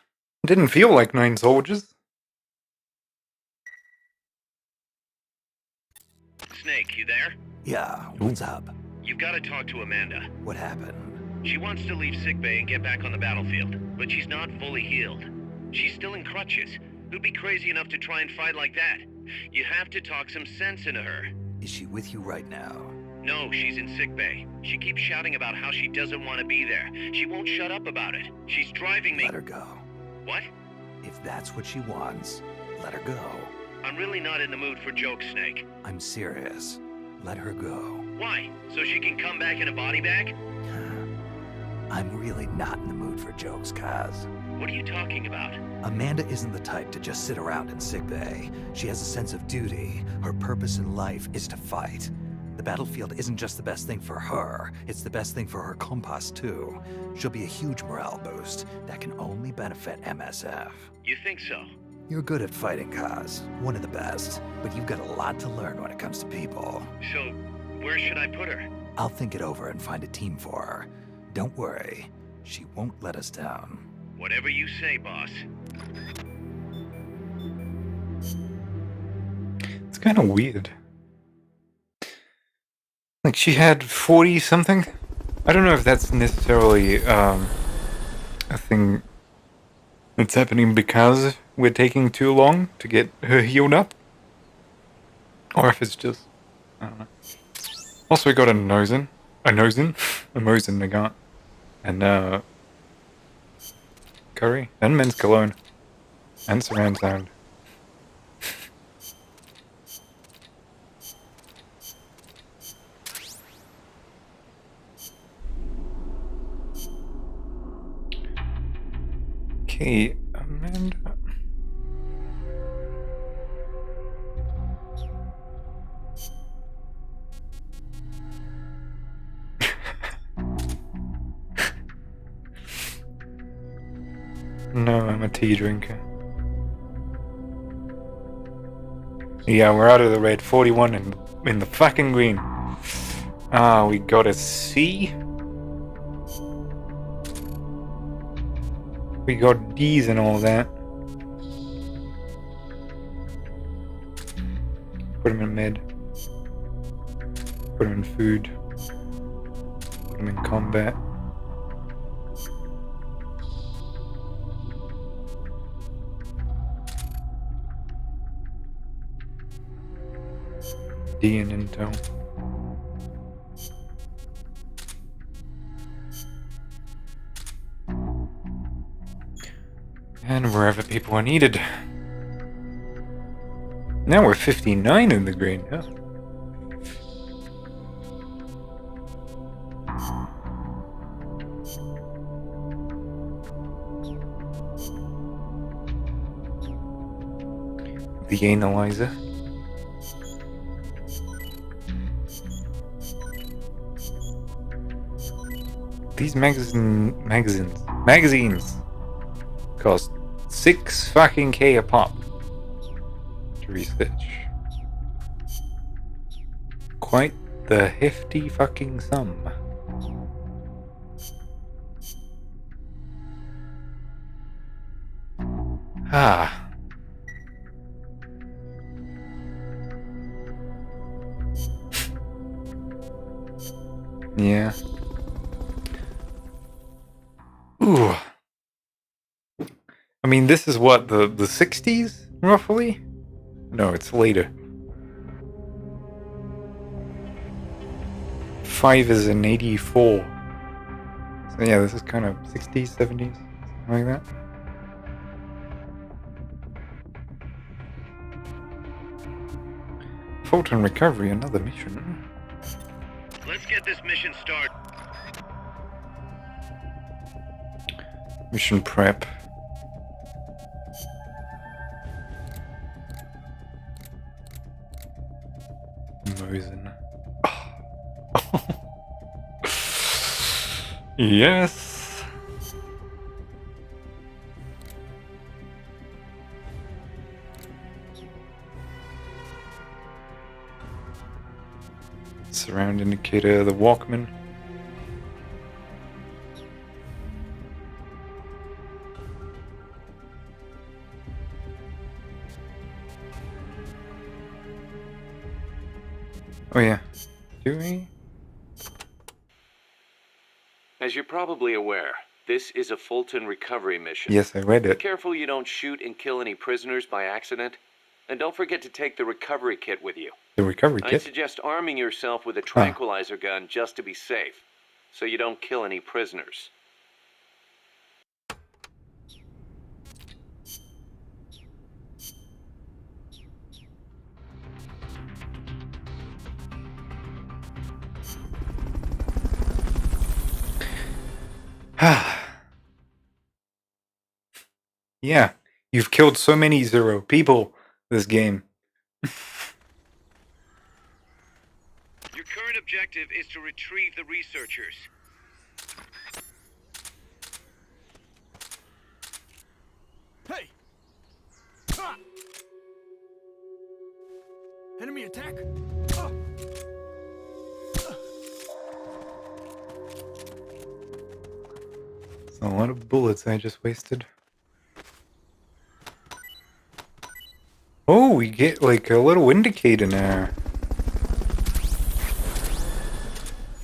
Didn't feel like 9 soldiers. Snake, you there? Yeah, what's up? You've got to talk to Amanda. What happened? She wants to leave sickbay and get back on the battlefield, but she's not fully healed. She's still in crutches. Who'd be crazy enough to try and fight like that? You have to talk some sense into her. Is she with you right now? No, she's in sickbay. She keeps shouting about how she doesn't want to be there. She won't shut up about it. She's driving me... Let her go. What? If that's what she wants, let her go. I'm really not in the mood for jokes, Snake. I'm serious. Let her go. Why? So she can come back in a body bag? I'm really not in the mood for jokes, Kaz. What are you talking about? Amanda isn't the type to just sit around in sickbay. She has a sense of duty. Her purpose in life is to fight. The battlefield isn't just the best thing for her, it's the best thing for her compas too. She'll be a huge morale boost that can only benefit MSF. You think so? You're good at fighting, Kaz. One of the best. But you've got a lot to learn when it comes to people. So, where should I put her? I'll think it over and find a team for her. Don't worry. She won't let us down. Whatever you say, boss. It's kind of weird. Like, she had 40 something? I don't know if that's necessarily a thing that's happening because we're taking too long to get her healed up. Or if it's just... I don't know. Also, we got a Mosin, I got. And, curry, and men's cologne, and surround sound. Okay, Amanda. No, I'm a tea drinker. Yeah, we're out of the red. 41 in the fucking green. Ah, we got a C. We got D's and all that. Put him in med. Put him in food. Put him in combat. D in intel. And wherever people are needed. Now we're 59 in the green, huh? The analyzer. These magazines cost 6 fucking K a pop to research. Quite the hefty fucking sum. Ah. Yeah. Ooh. I mean, this is what, the 60s, roughly? No, it's later. 5 is in 84. So yeah, this is kind of 60s, 70s, something like that. Fulton recovery, another mission. Let's get this mission started. Mission prep. Mosin. Oh. Yes. Surround indicator, the Walkman. Oh yeah. Do we? As you're probably aware, this is a Fulton recovery mission. Yes, I read Be it. careful you don't shoot and kill any prisoners by accident. And don't forget to take the recovery kit with you. The recovery I kit? suggest arming yourself with a tranquilizer gun just to be safe, so you don't kill any prisoners. Yeah, you've killed so many Zero people this game. Your current objective is to retrieve the researchers. Hey! Ah! Enemy attack! Ah! It's a lot of bullets I just wasted. Oh, we get like a little indicator now.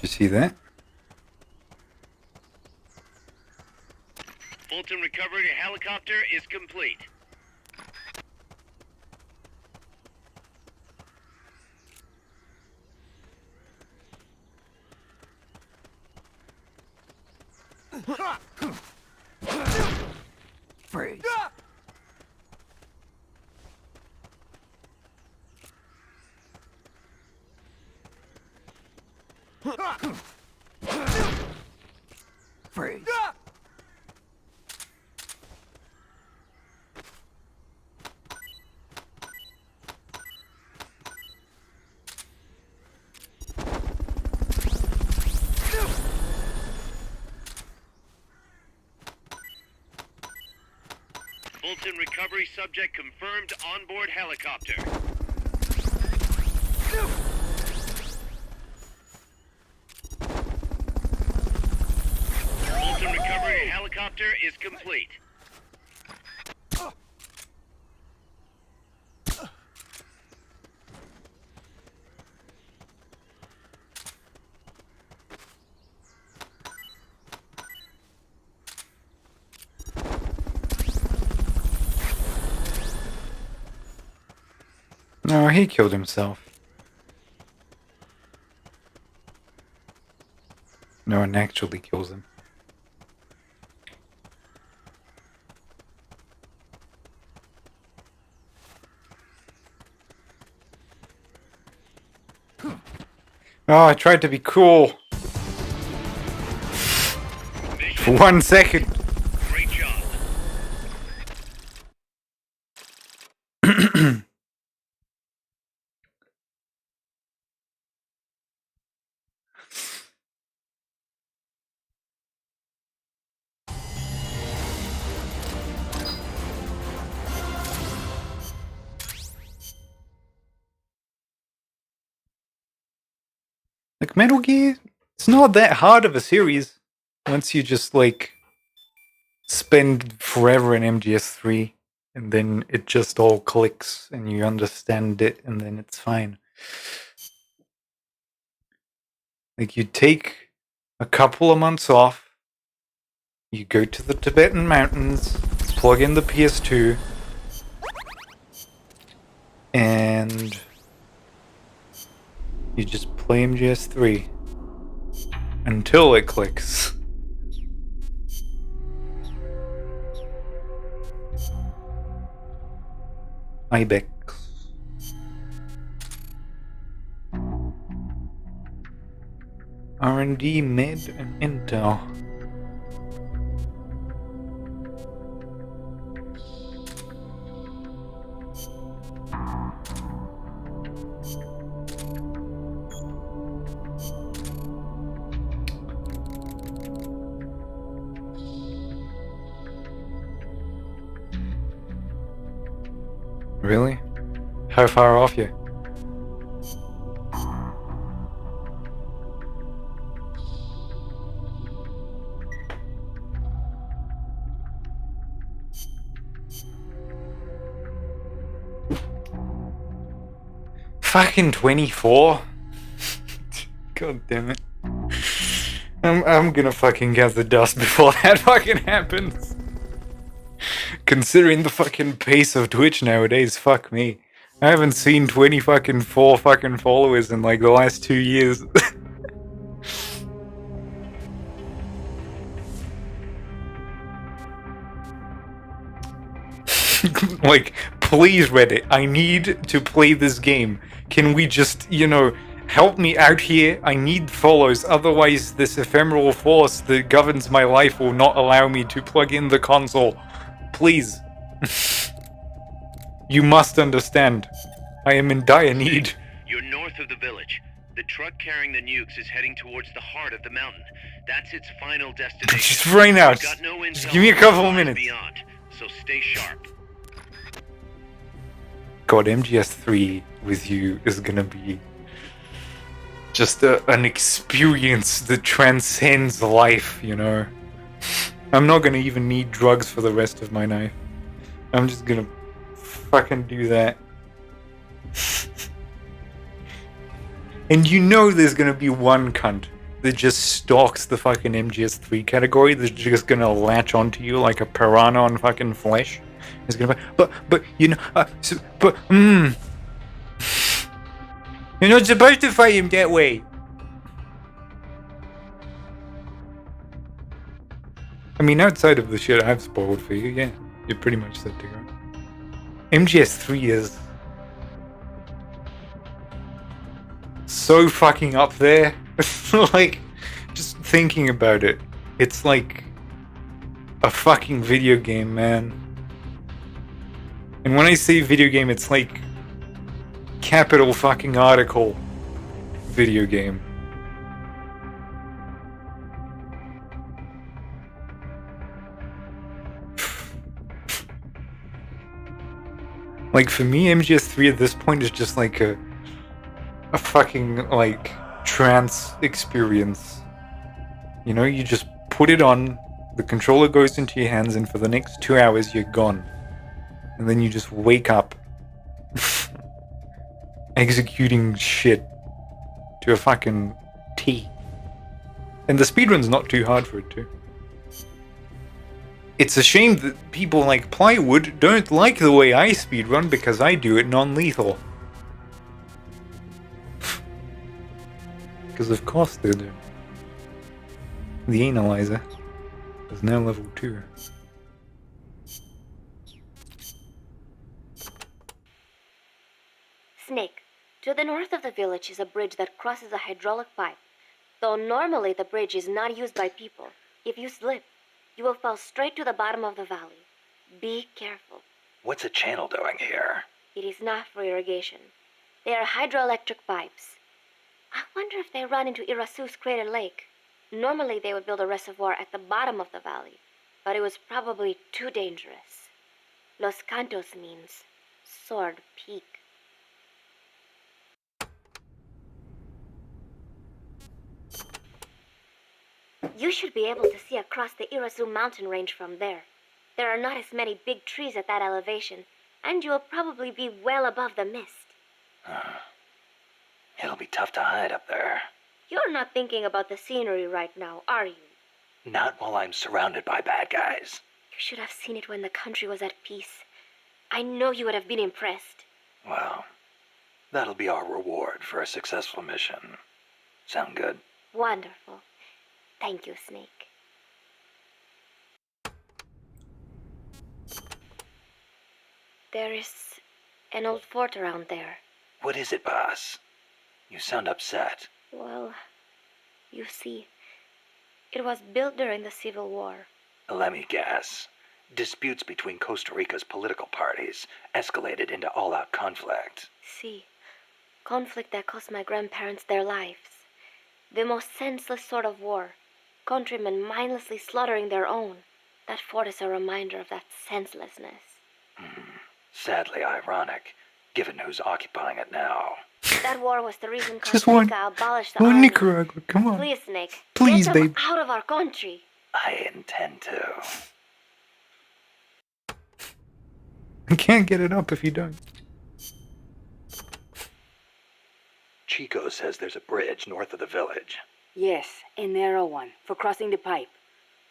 You see that? Fulton recovery helicopter is complete. Freeze. Freeze. Fulton recovery subject confirmed onboard helicopter. Fulton recovery helicopter is complete. No, he killed himself. No one actually kills him. Oh, I tried to be cool. For 1 second. Great job. Like, Metal Gear, it's not that hard of a series once you just, like, spend forever in MGS3 and then it just all clicks and you understand it and then it's fine. Like, you take a couple of months off, you go to the Tibetan mountains, plug in the PS2, and you just play MGS3 until it clicks. Ibex. R&D, Mid, and Intel. Really? How far off you? Fucking 24? God damn it. I'm gonna fucking gather dust before that fucking happens. Considering the fucking pace of Twitch nowadays, fuck me. I haven't seen 4 fucking followers in like the last 2 years. Like, please Reddit, I need to play this game. Can we just, help me out here? I need follows, otherwise this ephemeral force that governs my life will not allow me to plug in the console. Please. You must understand. I am in dire need. You're north of the village. The truck carrying the nukes is heading towards the heart of the mountain. That's its final destination. Just right now. We've got no Just intel give me a on couple what of lies minutes. Beyond, so stay sharp. God, MGS3 with you is gonna be just an experience that transcends life, I'm not gonna even need drugs for the rest of my life. I'm just gonna fucking do that. And there's gonna be one cunt that just stalks the fucking MGS3 category that's just gonna latch onto you like a piranha on fucking flesh. He's gonna be, You're not supposed to fight him that way. I mean, outside of the shit I've spoiled for you, yeah, you're pretty much set to go. MGS3 is so fucking up there. Like, just thinking about it, it's like a fucking video game, man. And when I say video game, it's like capital fucking article video game. Like, for me, MGS3 at this point is just like a fucking, like, trance experience. You know, you just put it on, the controller goes into your hands, and for the next 2 hours you're gone. And then you just wake up executing shit to a fucking T. And the speedrun's not too hard for it too. It's a shame that people like Plywood don't like the way I speedrun because I do it non-lethal. Because of course they do. The Analyzer is now level 2. Snake, to the north of the village is a bridge that crosses a hydraulic pipe. Though normally the bridge is not used by people, if you slip, you will fall straight to the bottom of the valley. Be careful. What's a channel doing here? It is not for irrigation. They are hydroelectric pipes. I wonder if they run into Irasu's Crater Lake. Normally they would build a reservoir at the bottom of the valley, but it was probably too dangerous. Los Cantos means Sword Peak. You should be able to see across the Irasu mountain range from there. There are not as many big trees at that elevation, and you will probably be well above the mist. It'll be tough to hide up there. You're not thinking about the scenery right now, are you? Not while I'm surrounded by bad guys. You should have seen it when the country was at peace. I know you would have been impressed. Well, that'll be our reward for a successful mission. Sound good? Wonderful. Thank you, Snake. There is an old fort around there. What is it, boss? You sound upset. Well, you see, it was built during the Civil War. Let me guess. Disputes between Costa Rica's political parties escalated into all-out conflict. See, conflict that cost my grandparents their lives. The most senseless sort of war. Countrymen mindlessly slaughtering their own. That fort is a reminder of that senselessness. Sadly ironic, given who's occupying it now. That war was the reason Just Costa one- Rica abolished the Oh, army. Nicaragua, come on. Please, Snake. Please, get them babe. out of our country. I intend to. I can't get it up if you don't. Chico says there's a bridge north of the village. Yes, a narrow one, for crossing the pipe.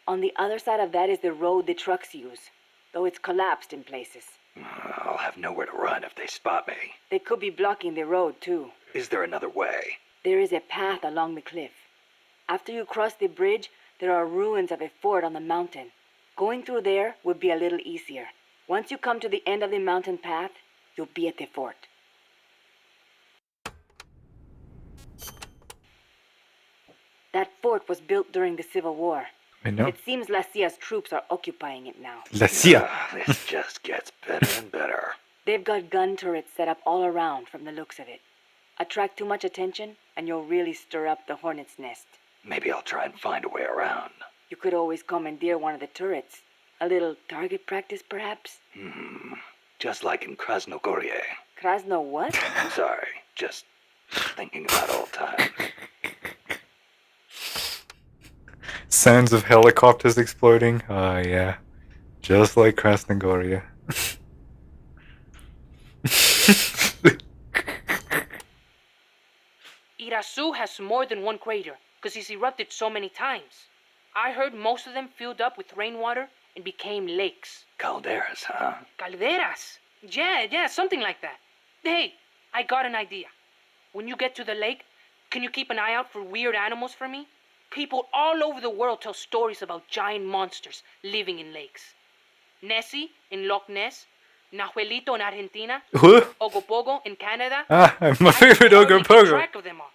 On the other side of that is the road the trucks use, though it's collapsed in places. I'll have nowhere to run if they spot me. They could be blocking the road, too. Is there another way? There is a path along the cliff. After you cross the bridge, there are ruins of a fort on the mountain. Going through there would be a little easier. Once you come to the end of the mountain path, you'll be at the fort. That fort was built during the Civil War. I know. It seems La Cia's troops are occupying it now. La Cia. This just gets better and better. They've got gun turrets set up all around from the looks of it. Attract too much attention, and you'll really stir up the hornet's nest. Maybe I'll try and find a way around. You could always commandeer one of the turrets. A little target practice, perhaps? Just like in Krasnogorye. Krasno what? Sorry, just thinking about old times. Sounds of helicopters exploding. Oh, yeah. Just like Krasnogorya. Irasu has more than one crater, because he's erupted so many times. I heard most of them filled up with rainwater and became lakes. Calderas, huh? Calderas. Yeah, something like that. Hey, I got an idea. When you get to the lake, can you keep an eye out for weird animals for me? People all over the world tell stories about giant monsters living in lakes. Nessie in Loch Ness, Nahuelito in Argentina, What? Ogopogo in Canada. Ah, my favorite I can hardly keep Ogopogo. track of them all.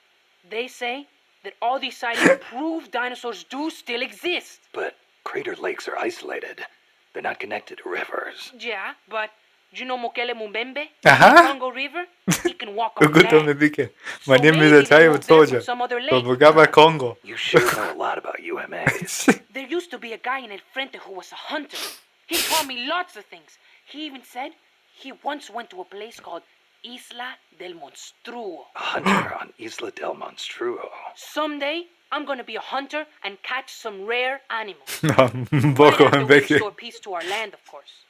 They say that all these sightings prove dinosaurs do still exist. But crater lakes are isolated. They're not connected to rivers. Yeah, but you know Mokele Mumbembe? Aha. The Congo River? He can walk on Oguto land. Mebike. My So name is maybe they Italian moved there from soldier. some other lake. Babugaba Congo. You sure know a lot about UMAs. There used to be a guy in El Frente who was a hunter. He taught me lots of things. He even said He once went to a place called Isla del Monstruo. A hunter on Isla del Monstruo. Someday, I'm gonna be a hunter and catch some rare animals. No, Right poco after we Becky. restore peace to our land, of course.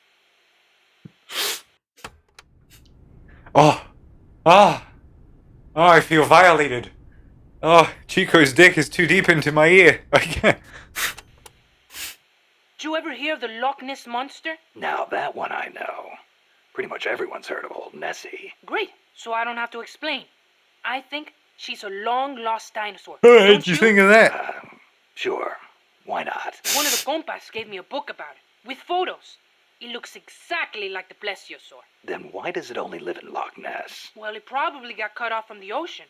Oh, oh, oh! I feel violated. Oh, Chico's dick is too deep into my ear. I can't. Did you ever hear of the Loch Ness Monster? Now that one I know. Pretty much everyone's heard of old Nessie. Great, so I don't have to explain. I think she's a long-lost dinosaur. How Don't did you think of that? Sure. Why not? One of the compas gave me a book about it, with photos. It looks exactly like the plesiosaur. Then why does it only live in Loch Ness? Well, it probably got cut off from the ocean.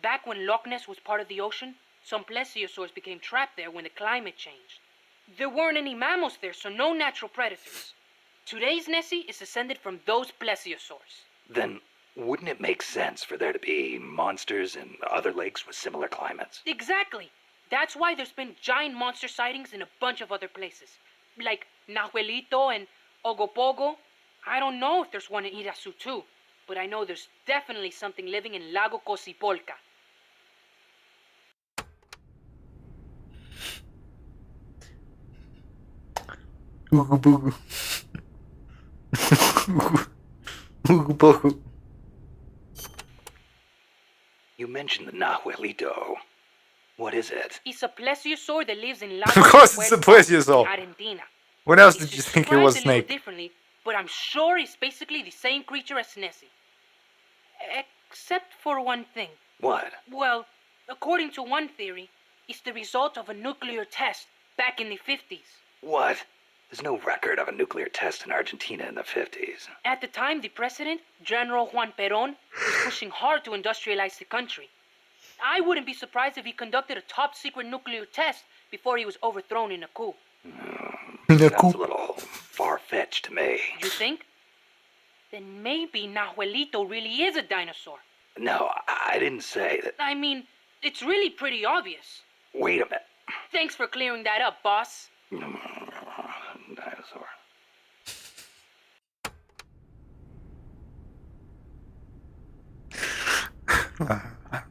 Back when Loch Ness was part of the ocean, some plesiosaurs became trapped there when the climate changed. There weren't any mammals there, so no natural predators. Today's Nessie is descended from those plesiosaurs. Then wouldn't it make sense for there to be monsters in other lakes with similar climates? Exactly. That's why there's been giant monster sightings in a bunch of other places. Like Nahuelito and Ogopogo. I don't know if there's one in Irasu too, but I know there's definitely something living in Lago Cosipolca. Ooga booga. Ooga booga. You mentioned the Nahuelito. What is it? It's a plesiosaur that lives in Of Lago course it's a Puerto, plesiosaur. Argentina. What else It's did you think it was, described a little Snake? differently, but I'm sure it's basically the same creature as Nessie. Except for one thing. What? Well, according to one theory, it's the result of a nuclear test back in the 50s. What? There's no record of a nuclear test in Argentina in the 50s. At the time, the president, General Juan Perón, was pushing hard to industrialize the country. I wouldn't be surprised if he conducted a top-secret nuclear test before he was overthrown in a coup. Sounds a little far-fetched to me. You think? Then maybe Nahuelito really is a dinosaur. No, I didn't say that. I mean, it's really pretty obvious. Wait a minute. Thanks for clearing that up, boss. Dinosaur.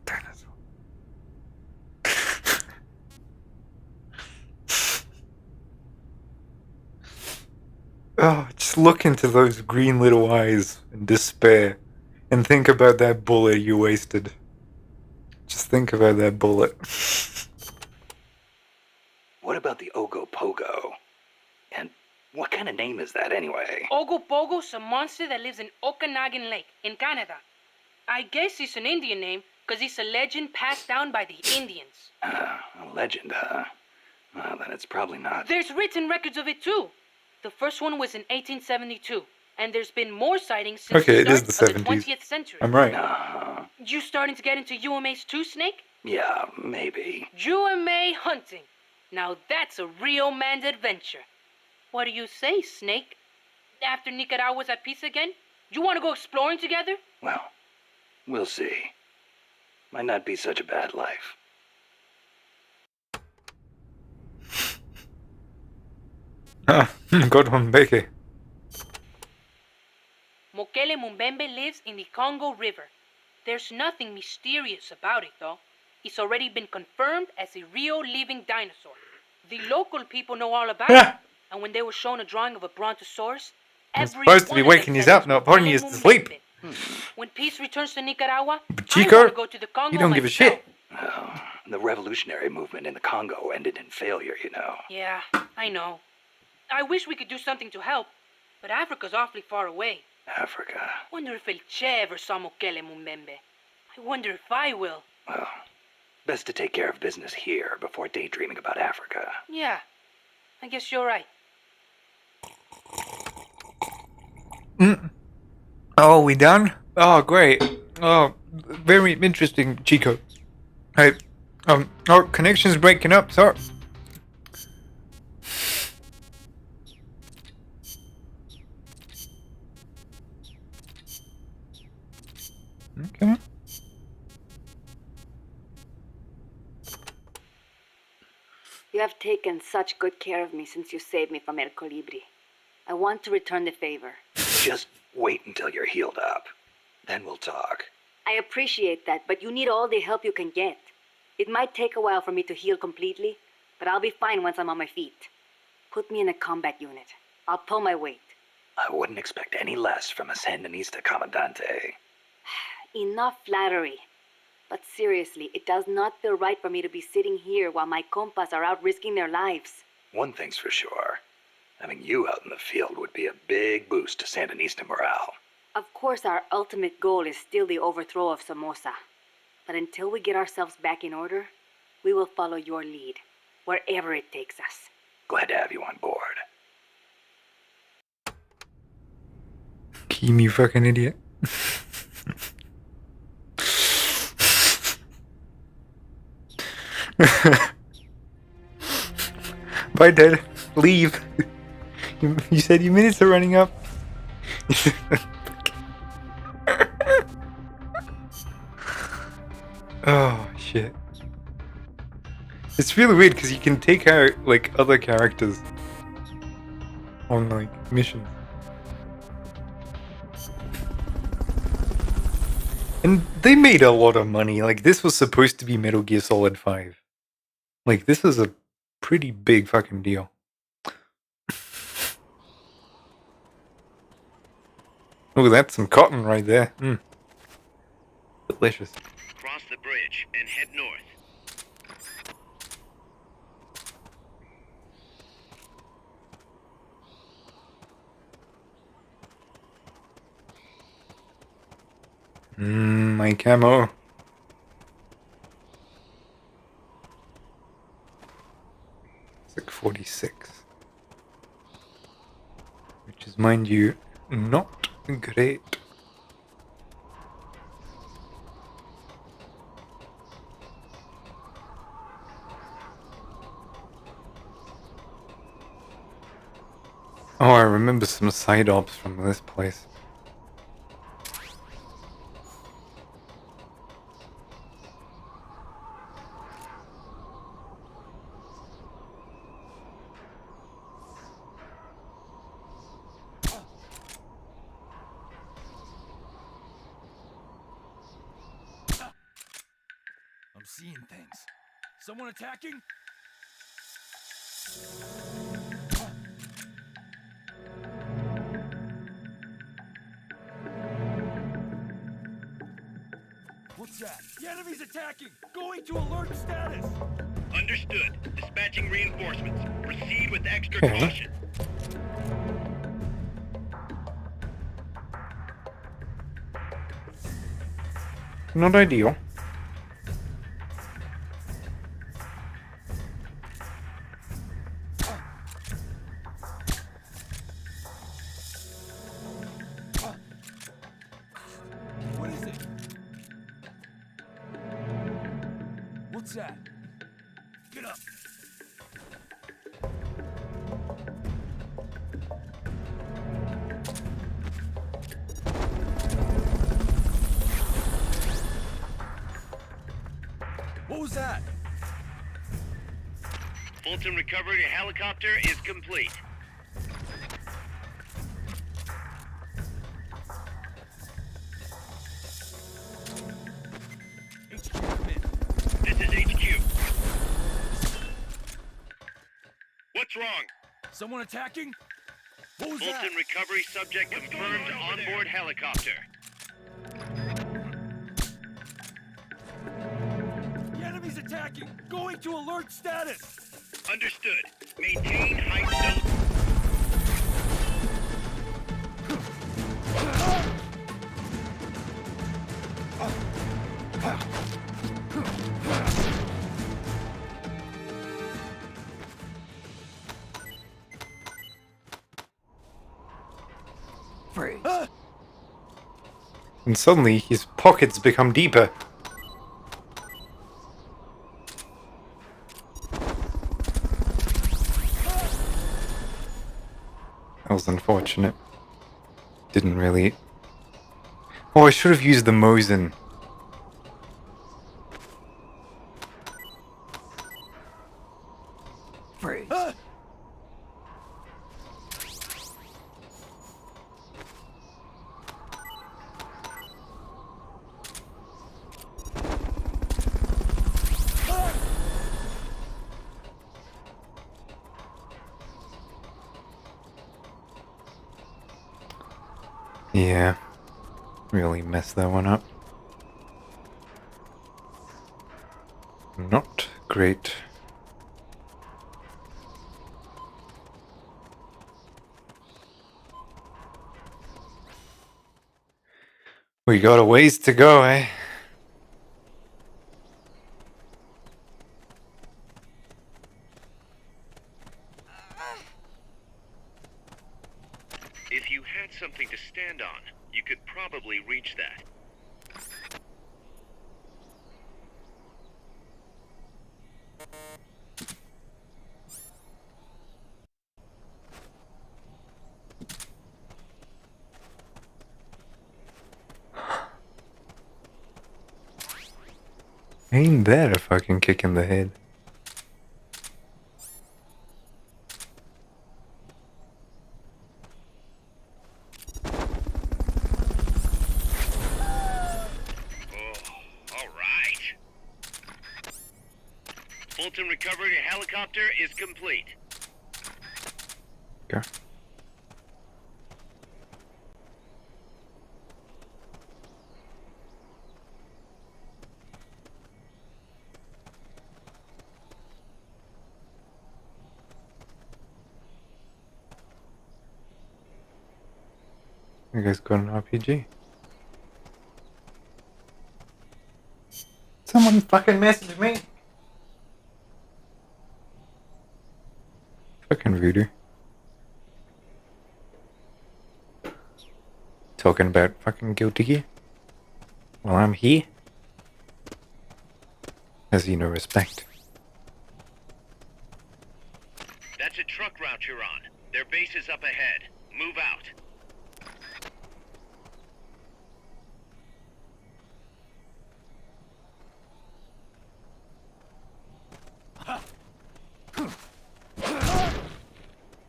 Dinosaur. Oh, just look into those green little eyes in despair and think about that bullet you wasted. Just think about that bullet. What about the Ogopogo? And what kind of name is that anyway? Ogopogo's a monster that lives in Okanagan Lake, in Canada. I guess it's an Indian name, because it's a legend passed down by the Indians. A legend, huh? Well, then it's probably not. There's written records of it, too. The first one was in 1872, and there's been more sightings since Okay, it the is the start of the 70s. 20th century. I'm right. You starting to get into UMAs too, Snake? Yeah, maybe. UMA hunting. Now that's a real man's adventure. What do you say, Snake? After Nicaragua's at peace again? You want to go exploring together? Well, we'll see. Might not be such a bad life. Ah, good one, Becky. Mokele Mumbembe lives in the Congo River. There's nothing mysterious about it, though. It's already been confirmed as a real living dinosaur. The local people know all about it, and when they were shown a drawing of a brontosaurus, I'm every supposed to be one of them waking you said up, it not was putting you Mokele to sleep. Mumbembe. When peace returns to Nicaragua, But I Chico, want to go to the Congo you don't give a myself. shit. The revolutionary movement in the Congo ended in failure, you know. Yeah, I know. I wish we could do something to help, but Africa's awfully far away. Africa. Wonder if El Che ever saw Mokele Mumbembe. I wonder if I will. Well, best to take care of business here before daydreaming about Africa. Yeah, I guess you're right. Oh, we done? Oh, great. Oh, very interesting, Chico. Hey, our connection's breaking up, sorry. Okay. You have taken such good care of me since you saved me from El Colibri. I want to return the favor. Just Wait until you're healed up. Then we'll talk. I appreciate that, but you need all the help you can get. It might take a while for me to heal completely, but I'll be fine once I'm on my feet. Put me in a combat unit. I'll pull my weight. I wouldn't expect any less from a Sandinista Comandante. Enough flattery. But seriously, it does not feel right for me to be sitting here while my compas are out risking their lives. One thing's for sure. Having you out in the field would be a big boost to Sandinista morale. Of course, our ultimate goal is still the overthrow of Somoza. But until we get ourselves back in order, we will follow your lead, wherever it takes us. Glad to have you on board. Keem, you fucking idiot. Bye, Dad. Leave. You said your minutes are running up. Oh, shit. It's really weird because you can take out, like, other characters on, like, missions. And they made a lot of money. Like, this was supposed to be Metal Gear Solid 5. Like, this is a pretty big fucking deal. Oh, that's some cotton right there. Delicious. Cross the bridge and head north. My camo. It's like 46. Which is, mind you, not great. Oh, I remember some side ops from this place. I'm seeing things. Someone attacking? What's that? The enemy's attacking! Going to alert status! Understood. Dispatching reinforcements. Proceed with extra Okay. caution. Not ideal. What is it? What's that? Get up! What was that? Fulton recovery helicopter is complete. HQ, come in. This is HQ. What's wrong? Someone attacking? What was that? Fulton recovery subject confirmed onboard helicopter. The enemy's attacking! Going to alert status! Understood. Maintain high stealth. Freeze. And suddenly his pockets become deeper. That was unfortunate. Didn't really... Oh, I should have used the Mosin. Freeze. Yeah. Really messed that one up. Not great. We got a ways to go, eh? If you had something to stand on, you could probably reach that. Ain't that a fucking kick in the head? Oh, alright. Fulton recovery helicopter is complete. Okay. You guys got an RPG? Someone fucking message me! Fucking voodoo. Talking about fucking guilty gear? Well, I'm here. Has he no respect? That's a truck route you're on. Their base is up ahead. Move out.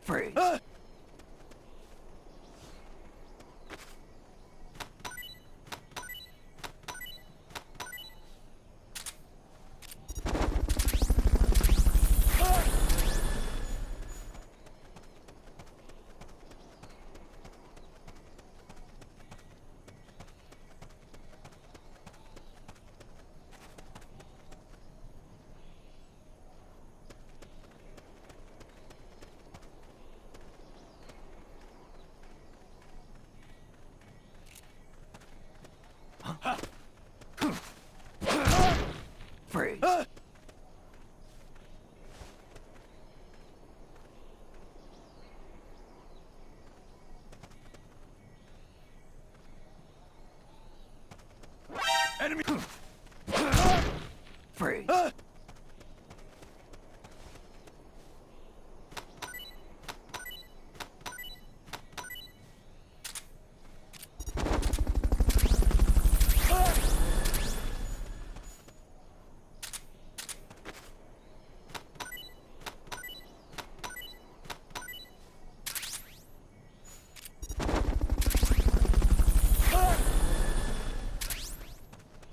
Freeze. Freeze. Enemy. Freeze.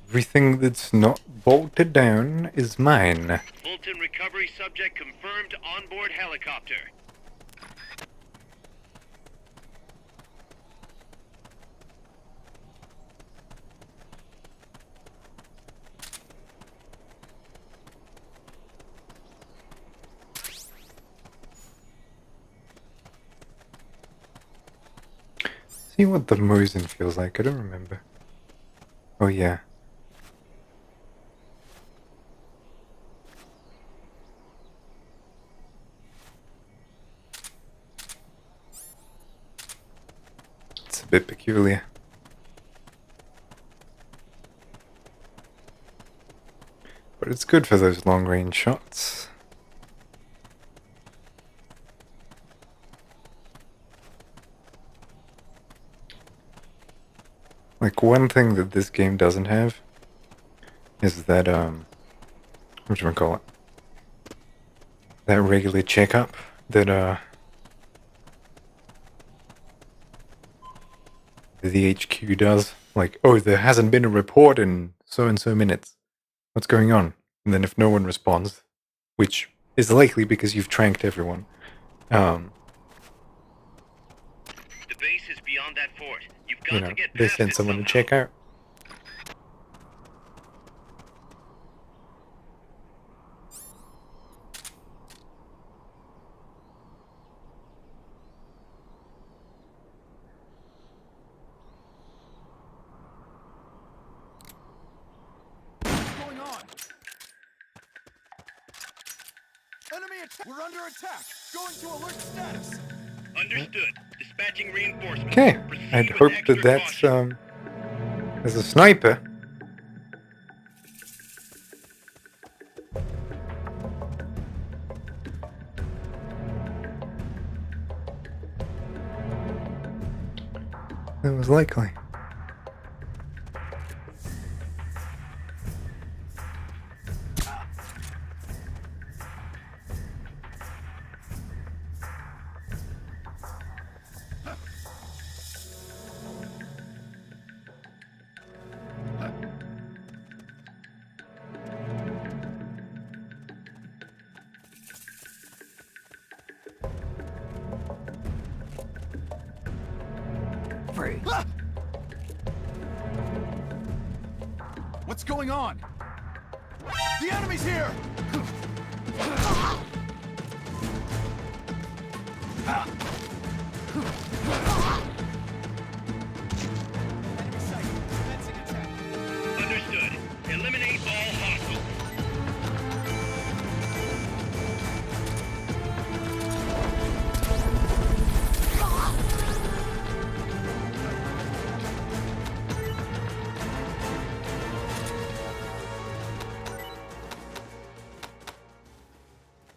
Everything that's not bolted down is mine. Fulton recovery subject confirmed onboard helicopter. See what the Mosin feels like, I don't remember. Oh yeah. It's a bit peculiar. But it's good for those long-range shots. Like, one thing that this game doesn't have is that, whatchamacallit? That regular checkup that, the HQ does. Like, oh, there hasn't been a report in so and so minutes. What's going on? And then if no one responds, which is likely because you've tranked everyone, The base is beyond that fort. You've you know, they send someone to check out. What's going on? Enemy attack! We're under attack! Going to alert status! Understood. Dispatching reinforcements. Okay, Proceed I'd with hope extra that that's caution. as a sniper. That was likely. Freeze. Ah! What's going on? The enemy's here! Enemy sight. Fencing attack. Understood. Eliminate all hostiles.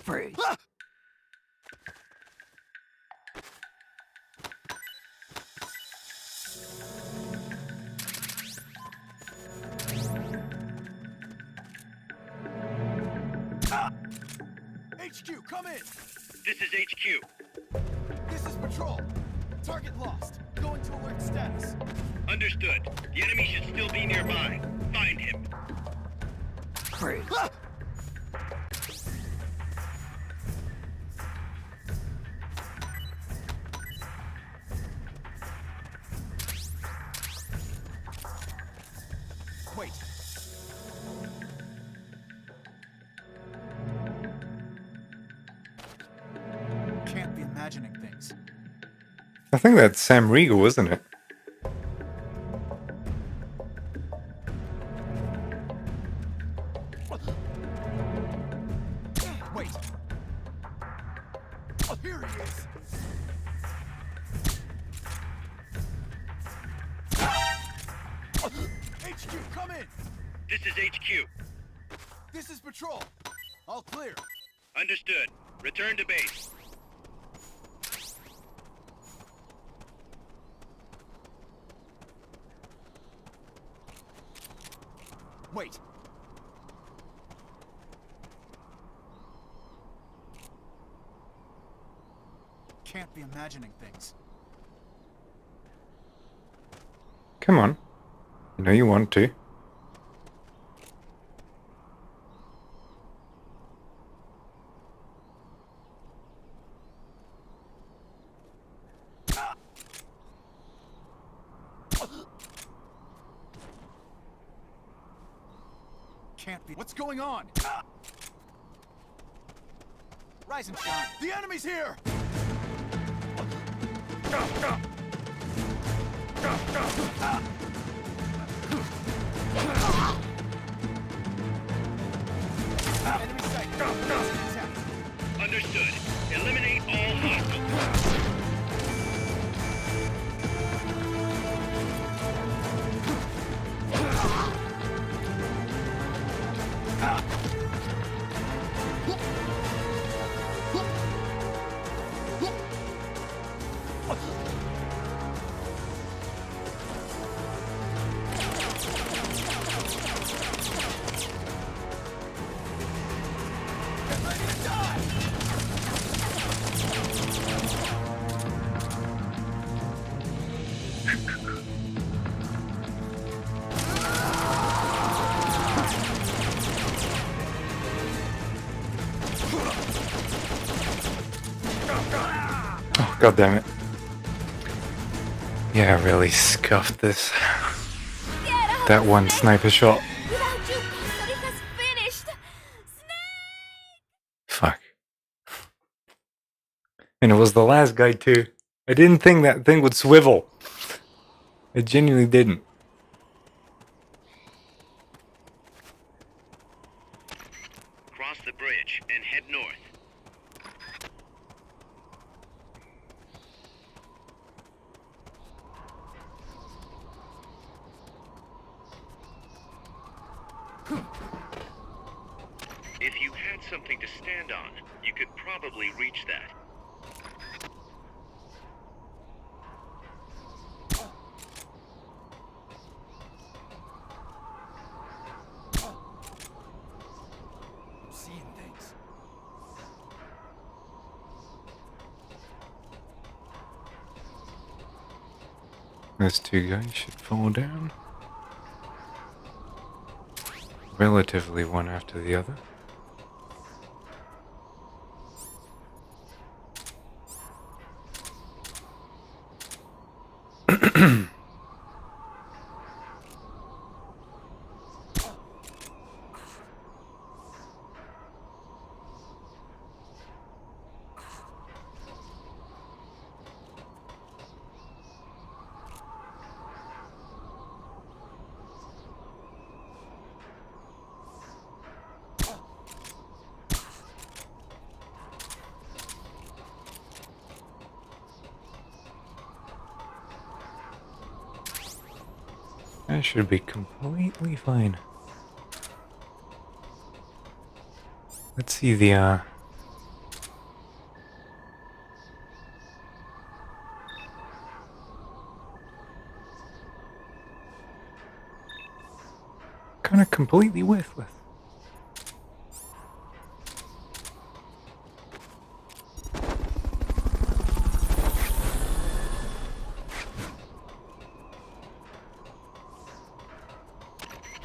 Freeze. Ah! Ah! HQ, come in! This is HQ. This is patrol. Target lost. Going to alert status. Understood. The enemy should still be nearby. Find him. Freeze. Ah! Wait. Can't be imagining things. I think that's Sam Riegel, isn't it? Wait. Here he is. HQ, come in. This is HQ. This is patrol. All clear. Understood. Return to base. Wait. Can't be imagining things. Come on. You know you want to. Can't be. What's going on? Rise and shine. The enemy's here! Enemy sight. Fencing attack. Understood. Eliminate all hostiles. Get ready to die! Oh, God damn it. Yeah, I really scuffed this. Get out, That one Snake! sniper shot. Without you, Costa Rica's finished! Fuck. And it was the last guy too. I didn't think that thing would swivel. I genuinely didn't. Cross the bridge and head north. If you had something to stand on, you could probably reach that. I'm seeing things. Those two guys should fall down. Relatively one after the other. That should be completely fine. Let's see the kind of completely worthless.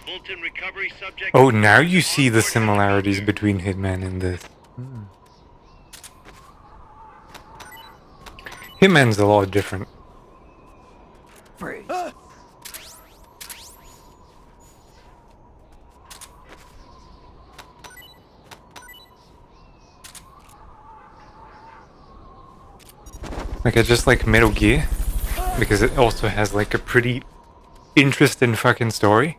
Fulton recovery subject. Oh, now you see the similarities between Hitman and this. Hitman's a lot different. Freeze. Like, I just like Metal Gear because it also has like a pretty interesting fucking story.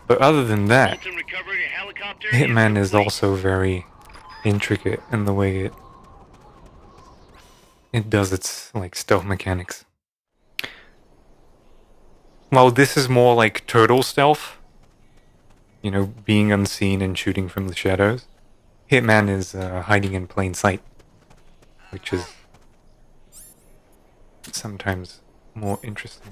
But other than that, Fulton recovery helicopter. Hitman is also very intricate in the way it does its like stealth mechanics. While this is more like turtle stealth, you know, being unseen and shooting from the shadows, Hitman is hiding in plain sight, which is sometimes more interesting.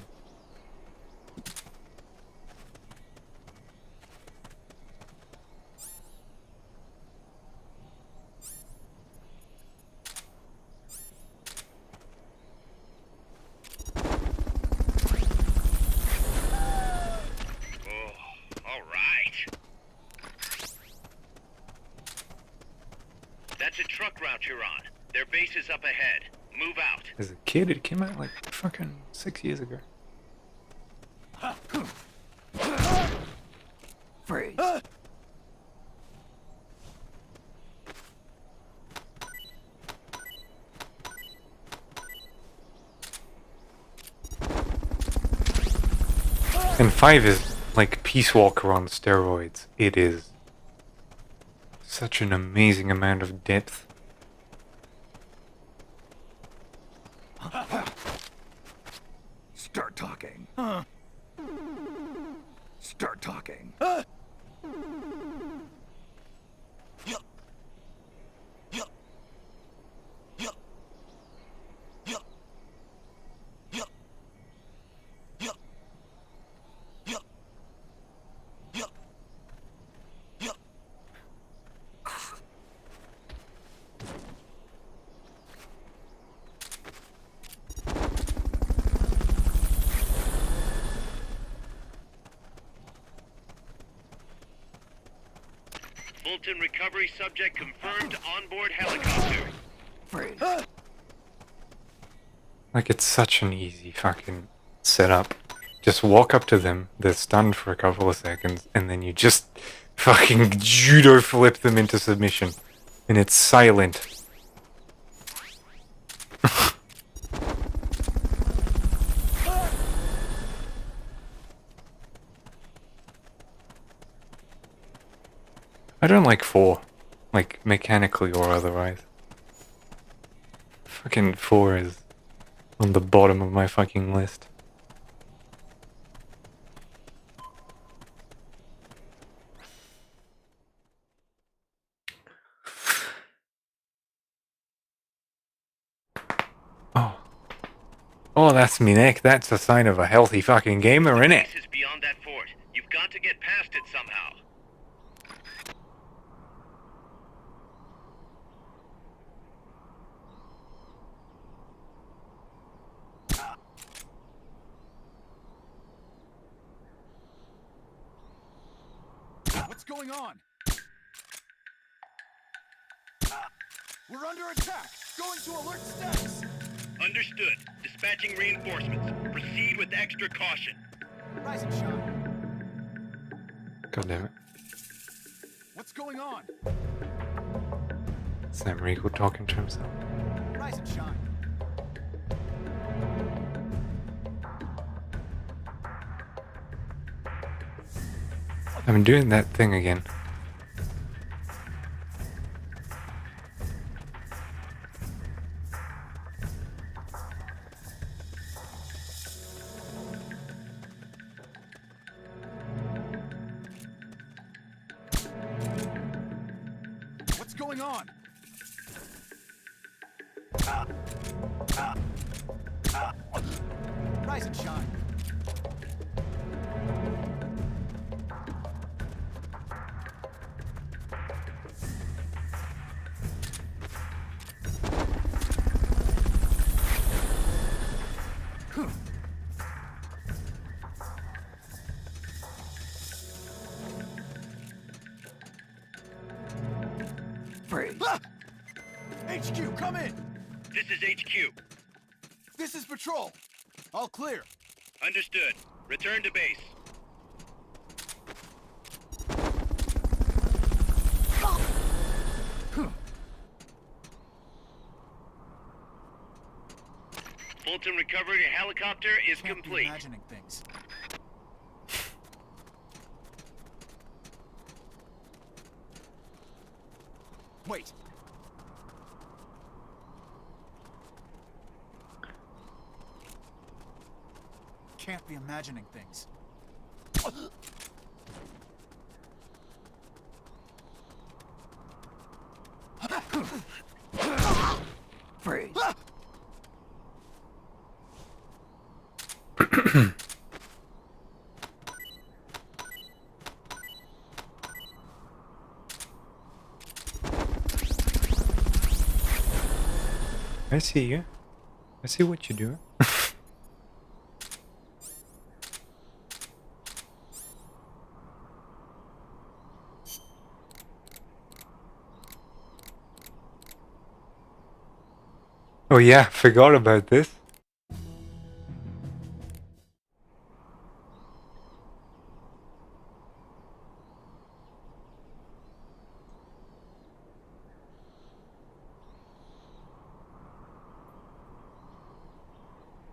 All right. That's a truck route you're on. Their base is up ahead. Move out. As a kid, it came out like fucking 6 years ago. Freeze. And 5 is like Peace Walker on steroids. It is such an amazing amount of depth. Start talking. Start talking. Fulton recovery subject confirmed onboard helicopter. Freeze. Like, it's such an easy fucking setup. Just walk up to them, they're stunned for a couple of seconds, and then you just fucking judo flip them into submission. And it's silent. I don't like 4. Like, mechanically or otherwise. Fucking 4 is on the bottom of my fucking list. Oh. Oh, that's me neck. That's a sign of a healthy fucking gamer, innit? This is beyond that fort. You've got to get past it somehow. What's going on? We're under attack! Going to alert status! Understood. Dispatching reinforcements. Proceed with extra caution. Rise and shine. God damn it. What's going on? Sam Riegel talking to himself. Rise and shine. I've been doing that thing again. What's going on? Rise and shine. Freeze. Ah! HQ, come in! This is HQ. This is patrol. All clear. Understood. Return to base. Fulton recovery helicopter is Can't be complete. imagining things. Wait. Can't be imagining things. Freeze. I see you. I see what you're doing. Oh yeah, forgot about this.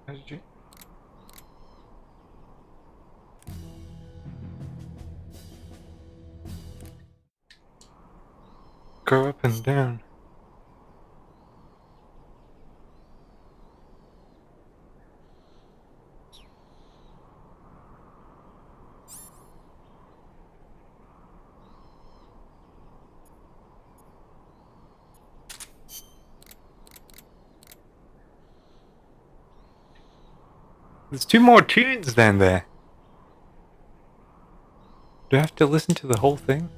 How did you? Go up and down. There's 2 more tunes than there. Do I have to listen to the whole thing?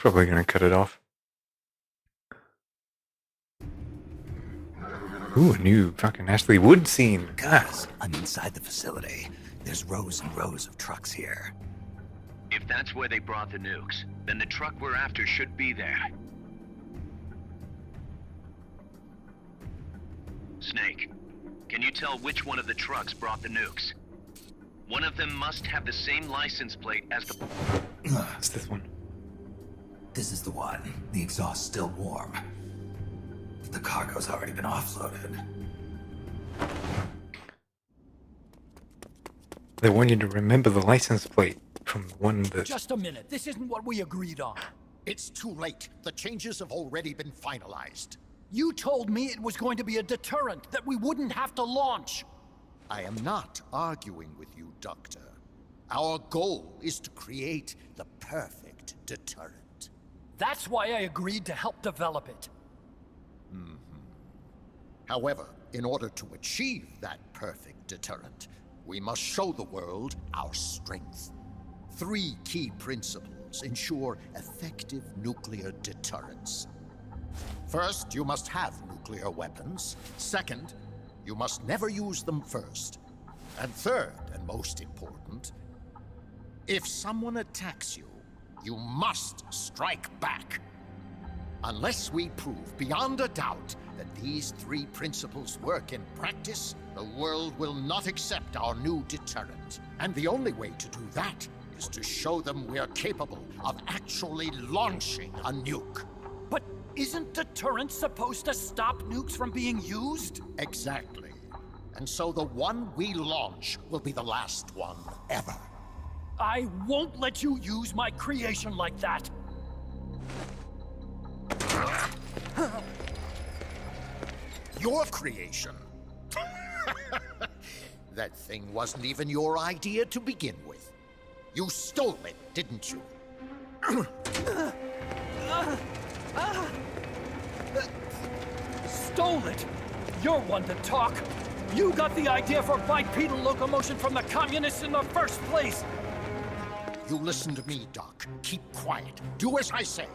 probably gonna cut it off. Ooh, a new fucking Ashley Wood scene. Guys, I'm inside the facility. There's rows and rows of trucks here. If that's where they brought the nukes, then the truck we're after should be there. Snake, can you tell which one of the trucks brought the nukes? One of them must have the same license plate as the... It's this one. This is the one. The exhaust's still warm. The cargo's already been offloaded. They want you to remember the license plate from the one that... Just a minute. This isn't what we agreed on. It's too late. The changes have already been finalized. You told me it was going to be a deterrent, that we wouldn't have to launch. I am not arguing with you, Doctor. Our goal is to create the perfect deterrent. That's why I agreed to help develop it. However, in order to achieve that perfect deterrent, we must show the world our strength. 3 key principles ensure effective nuclear deterrence. First, you must have nuclear weapons. Second, you must never use them first. And third, and most important, if someone attacks you, you must strike back. Unless we prove beyond a doubt that these 3 principles work in practice, the world will not accept our new deterrent. And the only way to do that is to show them we're capable of actually launching a nuke. But isn't deterrence supposed to stop nukes from being used? Exactly. And so the one we launch will be the last one ever. I won't let you use my creation like that. Your creation? That thing wasn't even your idea to begin with. You stole it, didn't you? Stole it? You're one to talk. You got the idea for bipedal locomotion from the communists in the first place. You listen to me, Doc. Keep quiet. Do as I say.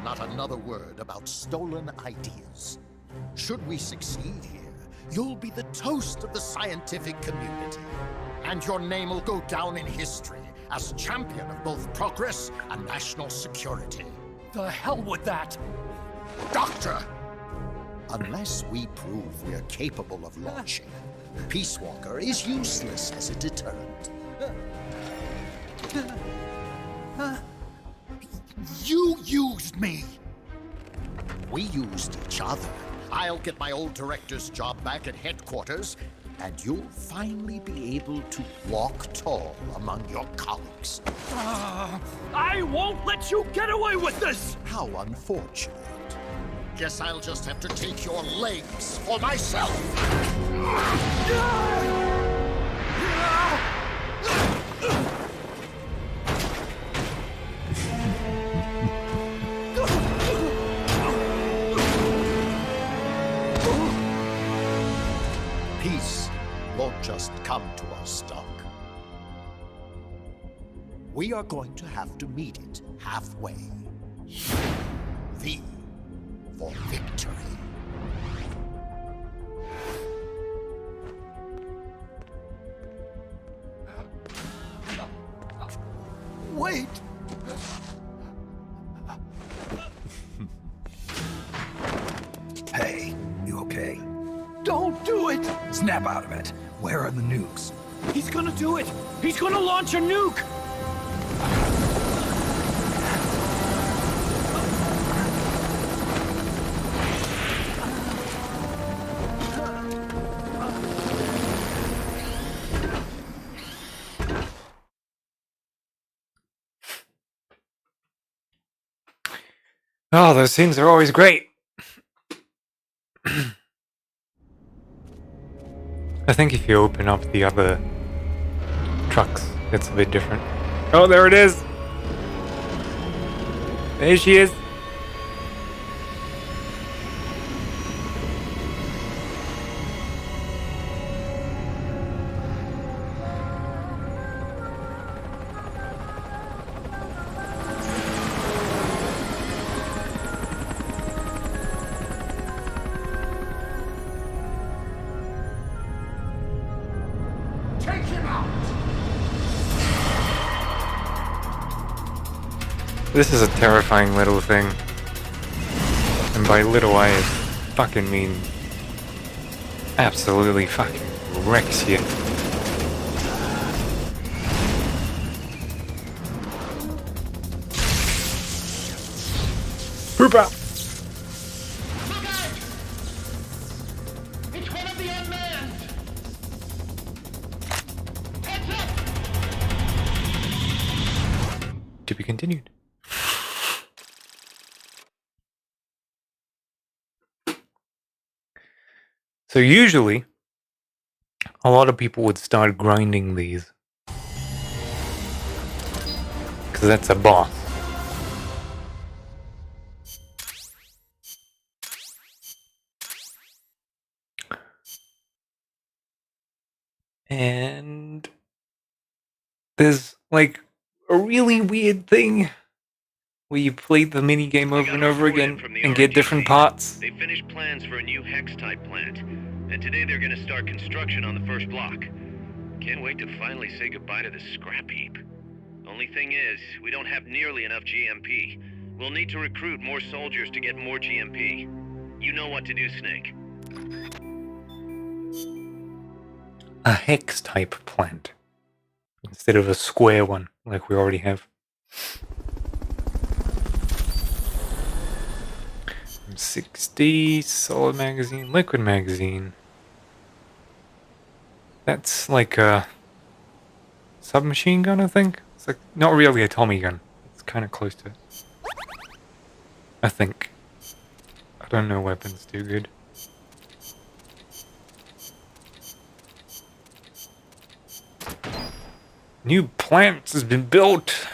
Not another word about stolen ideas. Should we succeed here, you'll be the toast of the scientific community. And your name will go down in history as champion of both progress and national security. The hell with that! Doctor! Unless we prove we're capable of launching, Peace Walker is useless as a deterrent. You used me! We used each other. I'll get my old director's job back at headquarters, and you'll finally be able to walk tall among your colleagues. I won't let you get away with this! How unfortunate. Guess I'll just have to take your legs for myself. Peace won't just come to us, Doc. We are going to have to meet it halfway. V for victory. Wait! Hey, you okay? Don't do it! Snap out of it. Where are the nukes? He's gonna do it! He's gonna launch a nuke! Oh, those scenes are always great. I think if you open up the other trucks, it's a bit different. Oh, there it is! There she is! Take him out! This is a terrifying little thing. And by little I fucking mean absolutely fucking wrecks you. Poop out! Look out! It's one of the unmanned! Heads up! To be continued. So usually, a lot of people would start grinding these. Because that's a boss. And there's like a really weird thing where you play the mini game over and over again and get different parts. They finished plans for a new hex-type plant, and today they're gonna start construction on the first block. Can't wait to finally say goodbye to this scrap heap. Only thing is, we don't have nearly enough GMP. We'll need to recruit more soldiers to get more GMP. You know what to do, Snake. A hex type plant instead of a square one like we already have. 60 solid magazine, liquid magazine. That's like a submachine gun, I think. It's like not really a Tommy gun. It's kind of close to it. I think. I don't know weapons too good. New plant has been built.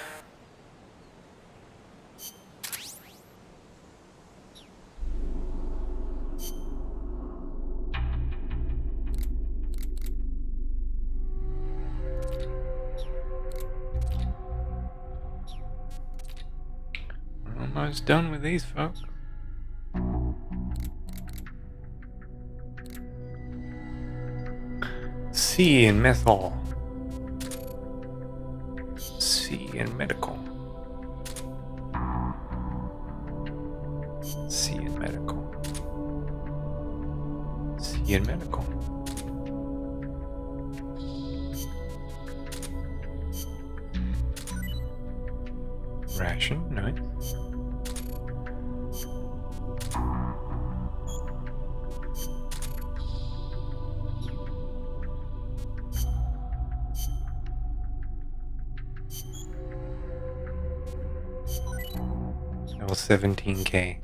Almost done with these folks. C in methyl. C in medical. C in medical. C in medical. Ration, nice. That was 17K.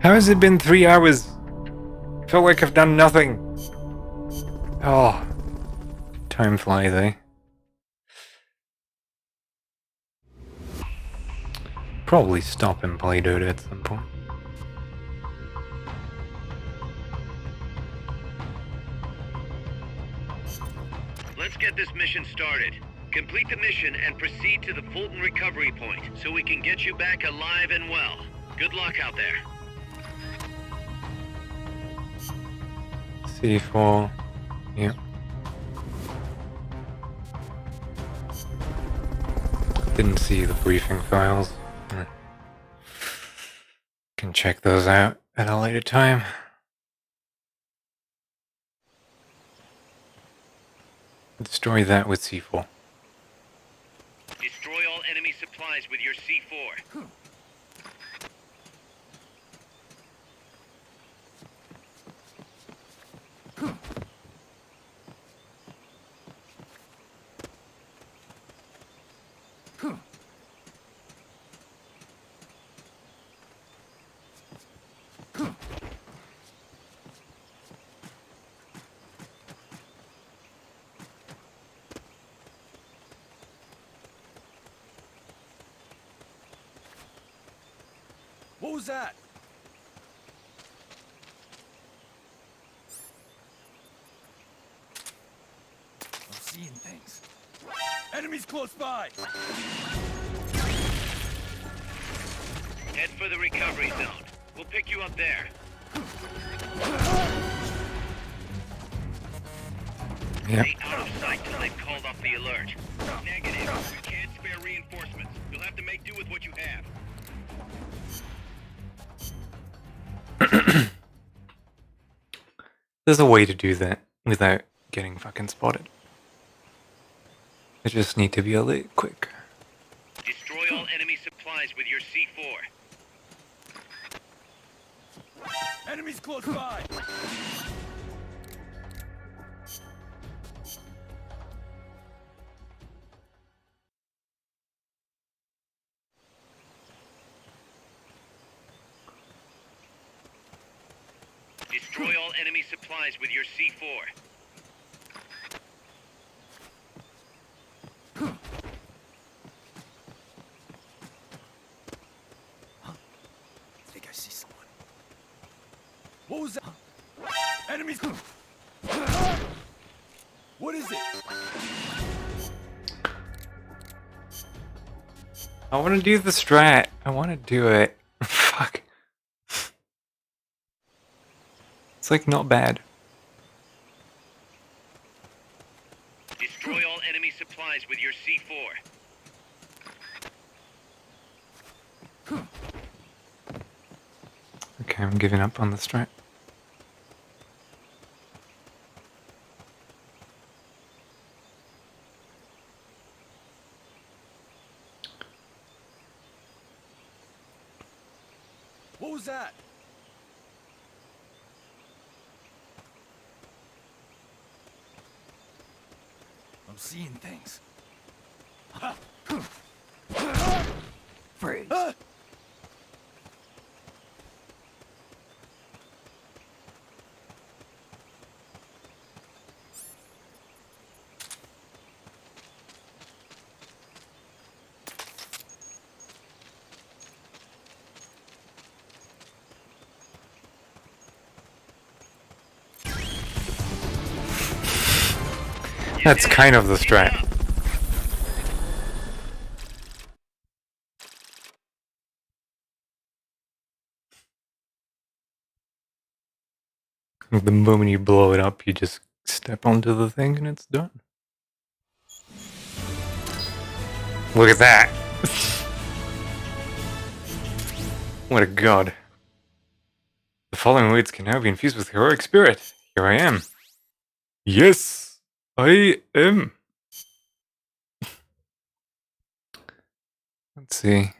How has it been 3 hours? Felt like I've done nothing. Oh, time flies, eh? Probably stop and play Dota at some point. Let's get this mission started. Complete the mission and proceed to the Fulton recovery point so we can get you back alive and well. Good luck out there. C4. Yeah. Didn't see the briefing files. Can check those out at a later time. Destroy that with C4. Destroy all enemy supplies with your C4. What was that? I'll see seeing things. Enemies close by. Head for the recovery zone. We'll pick you up there. Yep. Stay out of sight till they've called off the alert. Negative. We can't spare reinforcements. You'll have to make do with what you have. There's a way to do that without getting fucking spotted. I just need to be a little quick. Destroy all enemy supplies with your C4. Enemies close by. Destroy all enemy supplies with your C4. I think I see someone. What was that? Enemies. What is it? I want to do the strat. I want to do it. Fuck. It's like not bad. Destroy all enemy supplies with your C4. Okay, I'm giving up on the strat. What was that? I'm seeing things. Freeze. That's kind of the strat. The moment you blow it up, you just step onto the thing and it's done. Look at that! What a god. The following words can now be infused with heroic spirit. Here I am. Yes, I am. Let's see.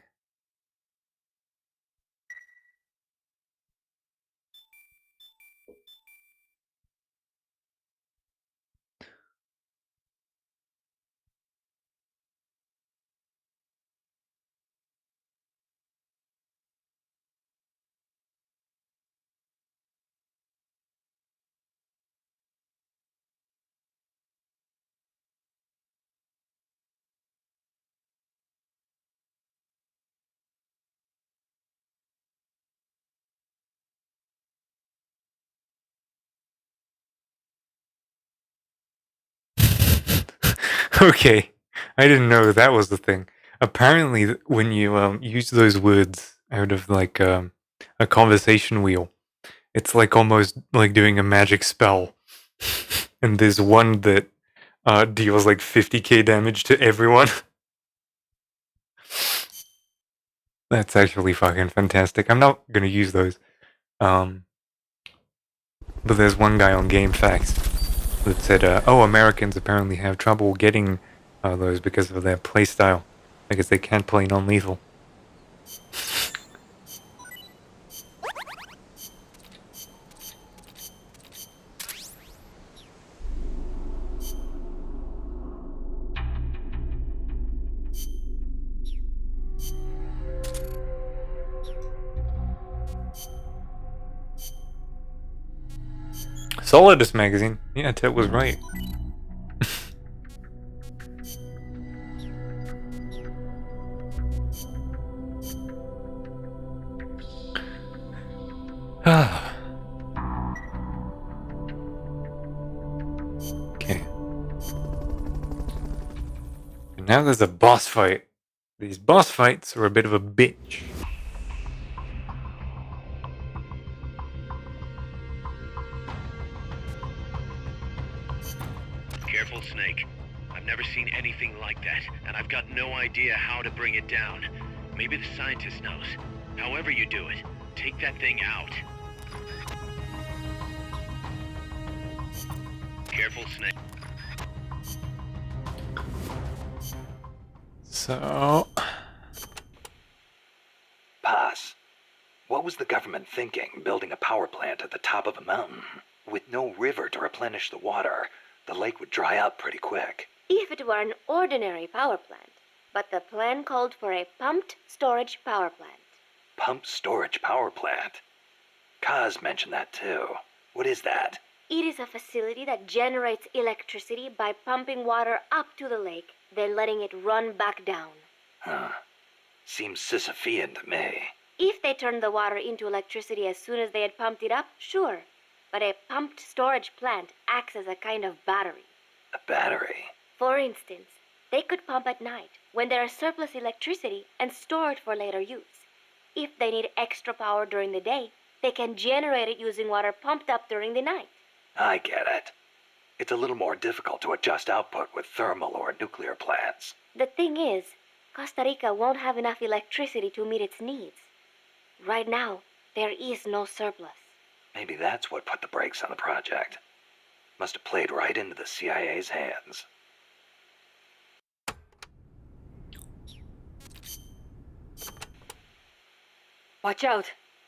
Okay, I didn't know that was the thing. Apparently, when you use those words out of like a conversation wheel, it's like almost like doing a magic spell. And there's one that deals like 50k damage to everyone. That's actually fucking fantastic. I'm not gonna use those. But there's one guy on GameFAQs that said, oh, Americans apparently have trouble getting those because of their playstyle. Because they can't play non-lethal. Solidus magazine. Yeah, Ted was right. Okay. Now there's a boss fight. These boss fights are a bit of a bitch. Careful, Snake. I've never seen anything like that, and I've got no idea how to bring it down. Maybe the scientist knows. However you do it, take that thing out. Careful, Snake. So... Pass. What was the government thinking, building a power plant at the top of a mountain? With no river to replenish the water, the lake would dry up pretty quick. If it were an ordinary power plant. But the plan called for a pumped storage power plant. Pumped storage power plant? Kaz mentioned that too. What is that? It is a facility that generates electricity by pumping water up to the lake, then letting it run back down. Huh. Seems Sisyphean to me. If they turned the water into electricity as soon as they had pumped it up, sure. But a pumped storage plant acts as a kind of battery. A battery? For instance, they could pump at night when there is surplus electricity and store it for later use. If they need extra power during the day, they can generate it using water pumped up during the night. I get it. It's a little more difficult to adjust output with thermal or nuclear plants. The thing is, Costa Rica won't have enough electricity to meet its needs. Right now, there is no surplus. Maybe that's what put the brakes on the project. Must have played right into the CIA's hands. Watch out.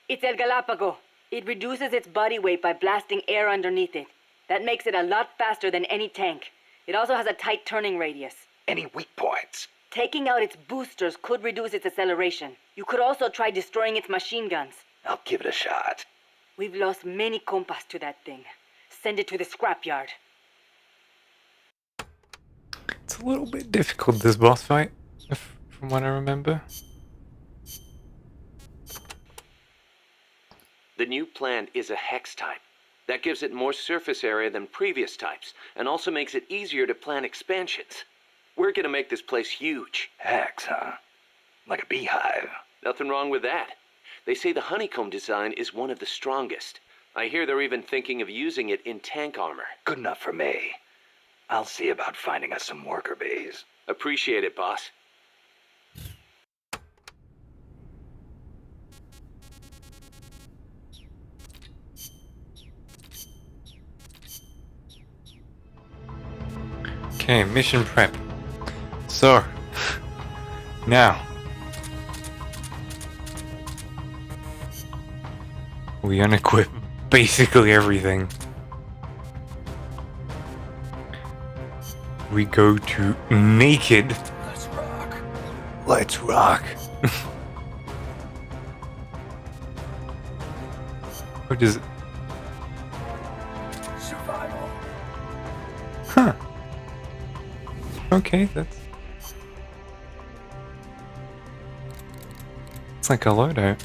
It's El Galapago. It reduces its body weight by blasting air underneath it. That makes it a lot faster than any tank. It also has a tight turning radius. Any weak points? Taking out its boosters could reduce its acceleration. You could also try destroying its machine guns. I'll give it a shot. We've lost many compas to that thing. Send it to the scrapyard. It's a little bit difficult, this boss fight, from what I remember. The new plant is a hex type. That gives it more surface area than previous types, and also makes it easier to plan expansions. We're gonna make this place huge. Hex, huh? Like a beehive. Nothing wrong with that. They say the honeycomb design is one of the strongest. I hear they're even thinking of using it in tank armor. Good enough for me. I'll see about finding us some worker bees. Appreciate it, boss. Okay, mission prep. So, now, we unequip basically everything. We go to naked. Let's rock. Let's rock. What is it? Survival. Huh. Okay, that's... It's like a loadout.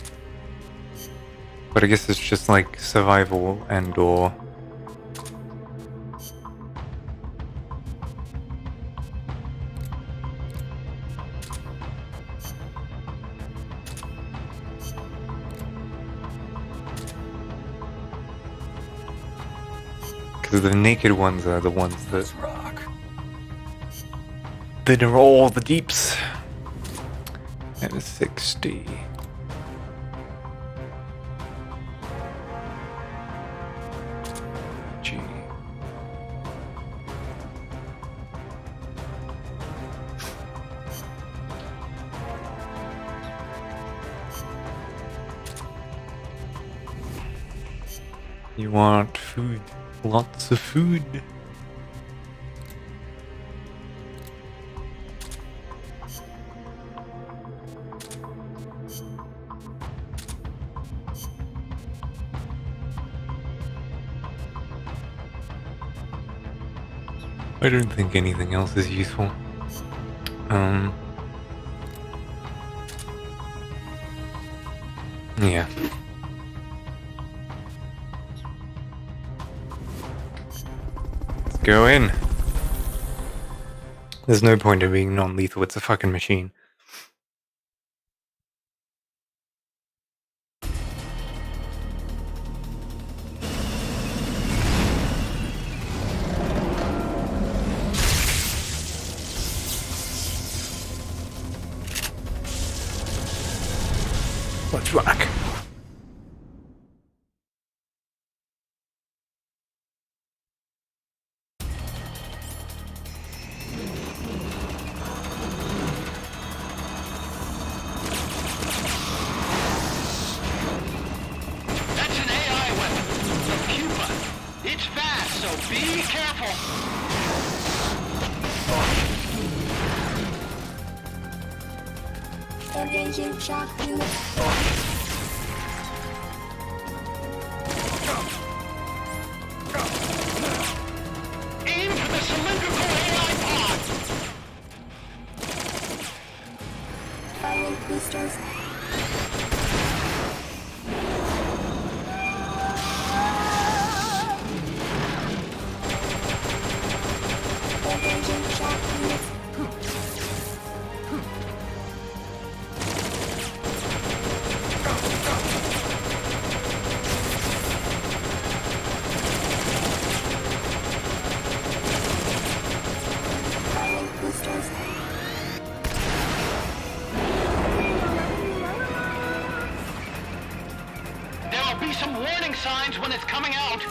But I guess it's just like survival and or... Because the naked ones are the ones that... Let's rock. That are all the deeps. And 60. G. You want food. Lots of food. I don't think anything else is useful. Yeah. Let's go in. There's no point in being non-lethal. It's a fucking machine. Let's rock. That's an AI weapon. The pupa. It's fast, so be careful. Engaging shock unit. Aim for the cylindrical AI pod. Firing boosters. Engaging shock unit. Firing boosters. There'll be some warning signs when it's coming out.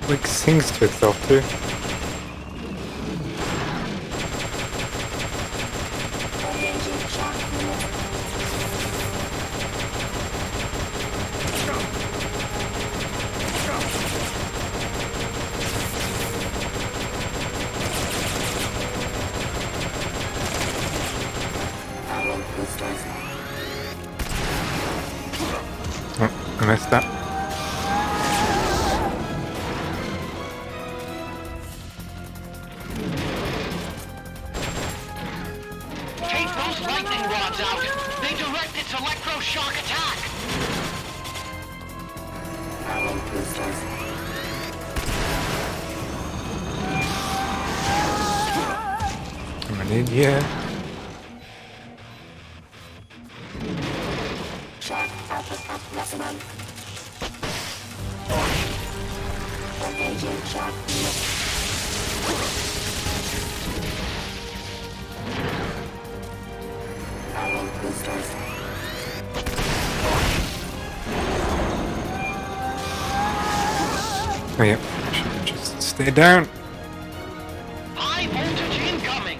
Like sings to itself too. Engaging shock unit. Firing boosters. Oh, I missed that. Take those lightning rods out. They direct its electroshock attack. Firing boosters. I'm an idiot. Shock output at maximum. Engaging shock unit. Firing boosters. Oh yeah, should just stay down. High voltage incoming.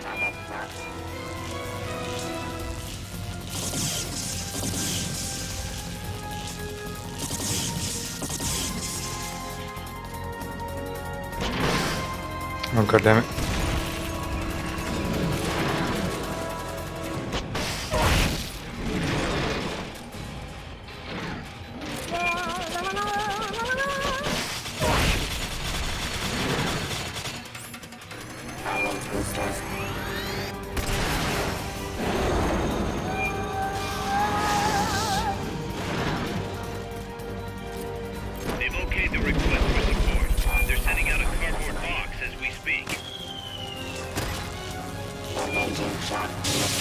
Oh god damn it. Firing boosters. They've okayed the request for support. They're sending out a cardboard box as we speak. Engaging shock unit.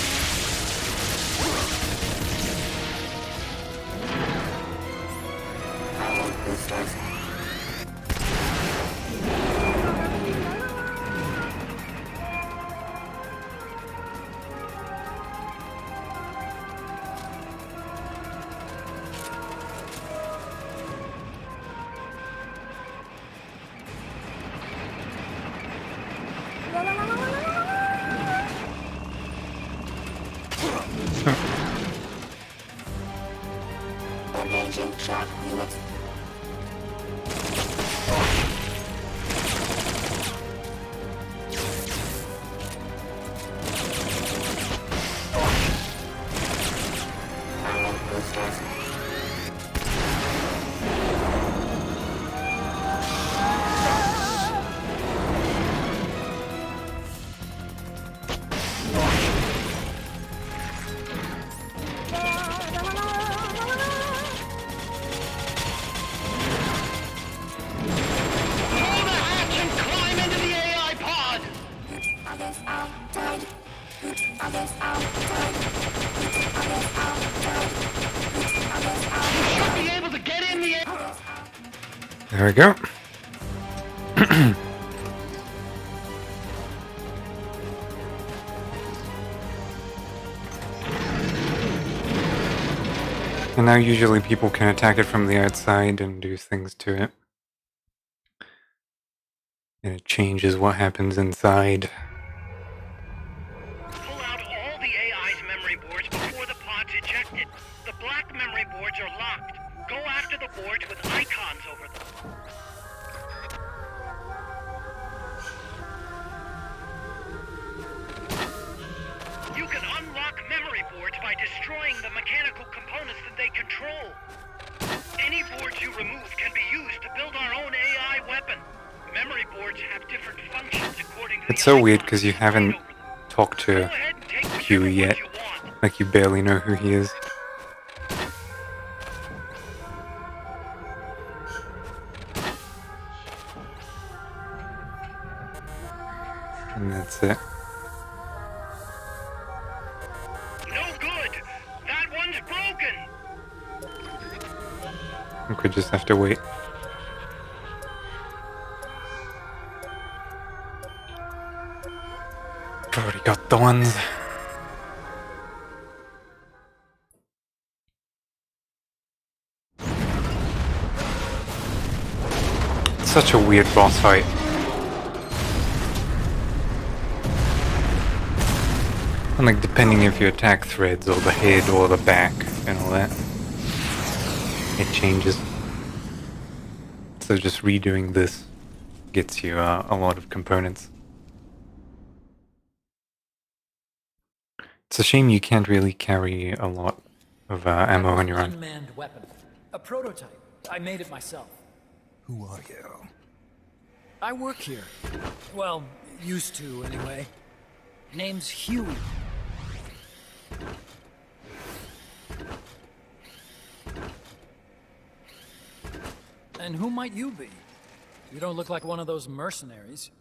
Firing boosters. Engaging shock unit. Firing boosters. There we go. And now usually people can attack it from the outside and do things to it. And it changes what happens inside. Pull out all the AI's memory boards before the pod's ejected. The black memory boards are locked. Go after the boards with icons over them. You can unlock memory boards by destroying the mechanical components that they control. Any boards you remove can be used to build our own AI weapon. Memory boards have different functions according to It's so weird because you haven't talked to Huey yet. Like you barely know who he is. And that's it. No good! That one's broken! I think we just have to wait. Already got the ones. Such a weird boss fight. And like depending if you attack threads or the head or the back and all that, it changes. So just redoing this gets you a lot of components. It's a shame you can't really carry a lot of ammo on your own. Unmanned weapon. A prototype. I made it myself. Who are you? I work here. Well, used to anyway. Name's Huey. And who might you be? You don't look like one of those mercenaries.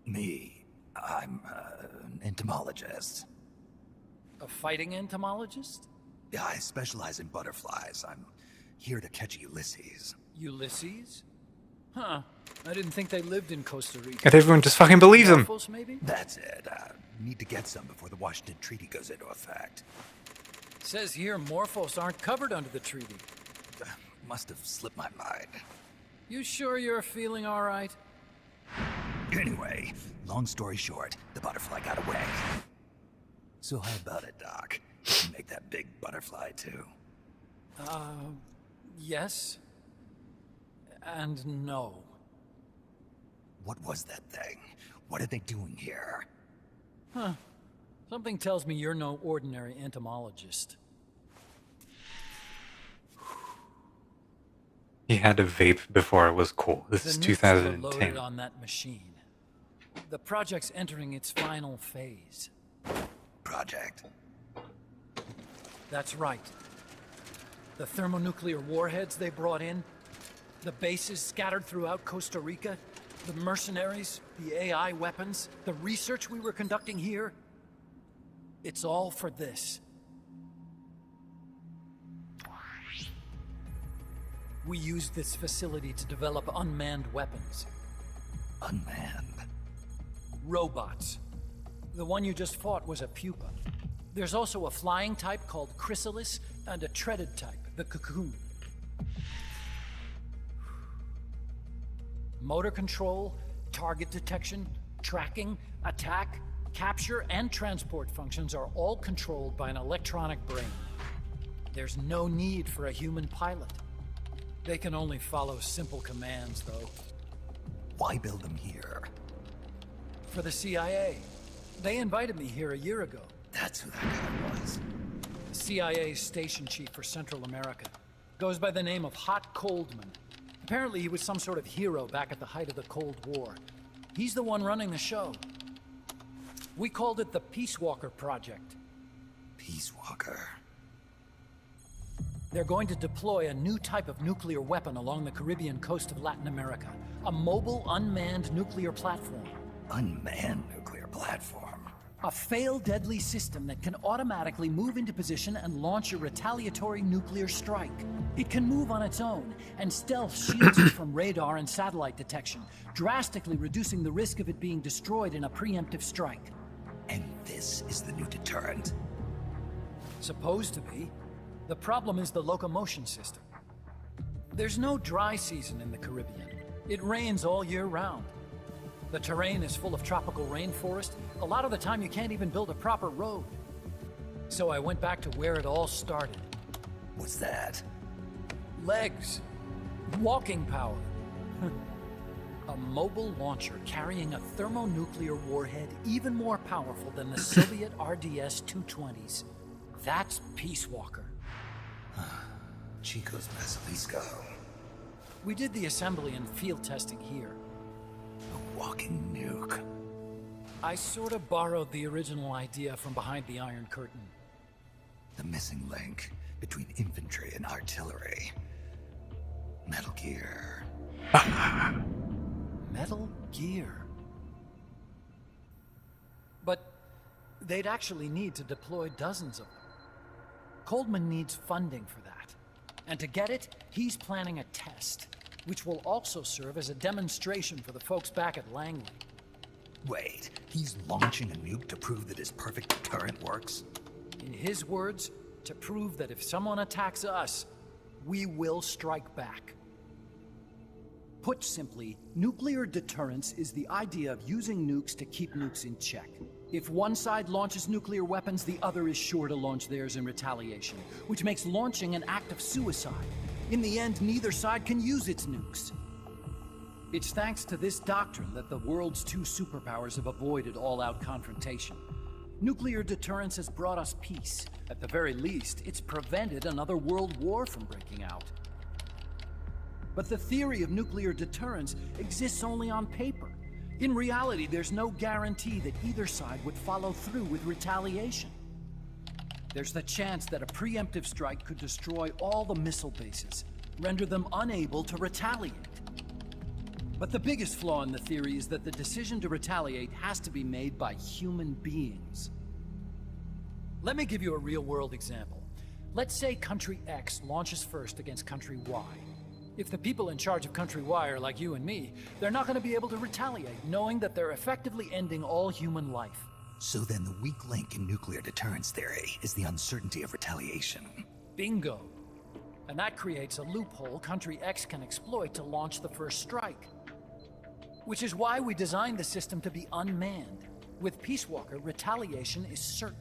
Me. I'm an entomologist. A fighting entomologist? Yeah, I specialize in butterflies. I'm here to catch Ulysses. Ulysses? Huh. I didn't think they lived in Costa Rica. And everyone just fucking believes him. Morphos, maybe? That's it. Need to get some before the Washington Treaty goes into effect. Says here Morphos aren't covered under the treaty. Must have slipped my mind. You sure you're feeling all right? Anyway, long story short, the butterfly got away. So how about it, Doc? You can make that big butterfly too. Yes. And no. What was that thing? What are they doing here? Huh. Something tells me you're no ordinary entomologist. He had a vape before it was cool. This is The nukes were loaded 2010. on that machine. The project's entering its final phase. Project? That's right. The thermonuclear warheads they brought in, the bases scattered throughout Costa Rica, the mercenaries, the AI weapons, the research we were conducting here. It's all for this. We used this facility to develop unmanned weapons. Unmanned? Robots. The one you just fought was a pupa. There's also a flying type called Chrysalis and a treaded type, the Cocoon. Motor control, target detection, tracking, attack, capture, and transport functions are all controlled by an electronic brain. There's no need for a human pilot. They can only follow simple commands, though. Why build them here? For the CIA. They invited me here a year ago. That's who that guy was. CIA's station chief for Central America. Goes by the name of Hot Coldman. Apparently he was some sort of hero back at the height of the Cold War. He's the one running the show. We called it the Peace Walker Project. Peace Walker? They're going to deploy a new type of nuclear weapon along the Caribbean coast of Latin America. A mobile, unmanned nuclear platform. Unmanned nuclear platform? A fail-deadly system that can automatically move into position and launch a retaliatory nuclear strike. It can move on its own, and stealth shields it from radar and satellite detection, drastically reducing the risk of it being destroyed in a preemptive strike. And this is the new deterrent? Supposed to be. The problem is the locomotion system. There's no dry season in the Caribbean. It rains all year round. The terrain is full of tropical rainforest. A lot of the time you can't even build a proper road. So I went back to where it all started. What's that? Legs. Walking power. A mobile launcher carrying a thermonuclear warhead even more powerful than the Soviet RDS-220s. That's Peace Walker. Chico's Basilisco. We did the assembly and field testing here. A walking nuke. I sort of borrowed the original idea from behind the Iron Curtain. The missing link between infantry and artillery. Metal Gear. Metal Gear. But they'd actually need to deploy dozens of them. Coldman needs funding for that. And to get it, he's planning a test, which will also serve as a demonstration for the folks back at Langley. Wait, he's launching a nuke to prove that his perfect deterrent works? In his words, to prove that if someone attacks us, we will strike back. Put simply, nuclear deterrence is the idea of using nukes to keep nukes in check. If one side launches nuclear weapons, the other is sure to launch theirs in retaliation, which makes launching an act of suicide. In the end, neither side can use its nukes. It's thanks to this doctrine that the world's two superpowers have avoided all-out confrontation. Nuclear deterrence has brought us peace. At the very least, it's prevented another world war from breaking out. But the theory of nuclear deterrence exists only on paper. In reality, there's no guarantee that either side would follow through with retaliation. There's the chance that a preemptive strike could destroy all the missile bases, render them unable to retaliate. But the biggest flaw in the theory is that the decision to retaliate has to be made by human beings. Let me give you a real-world example. Let's say Country X launches first against Country Y. If the people in charge of Country Y are like you and me, they're not going to be able to retaliate, knowing that they're effectively ending all human life. So then the weak link in nuclear deterrence theory is the uncertainty of retaliation. Bingo. And that creates a loophole Country X can exploit to launch the first strike. Which is why we designed the system to be unmanned. With Peace Walker, retaliation is certain.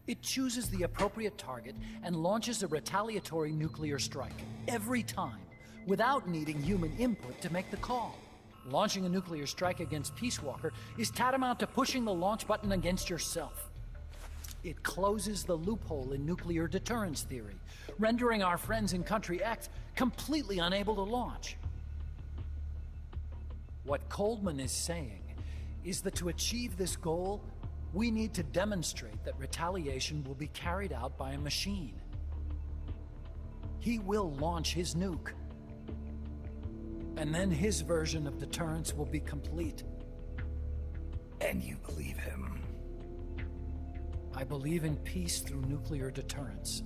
It chooses the appropriate target and launches a retaliatory nuclear strike every time, without needing human input to make the call. Launching a nuclear strike against Peace Walker is tantamount to pushing the launch button against yourself. It closes the loophole in nuclear deterrence theory, rendering our friends in Country X completely unable to launch. What Coldman is saying is that to achieve this goal, we need to demonstrate that retaliation will be carried out by a machine. He will launch his nuke. And then his version of deterrence will be complete. And you believe him? I believe in peace through nuclear deterrence.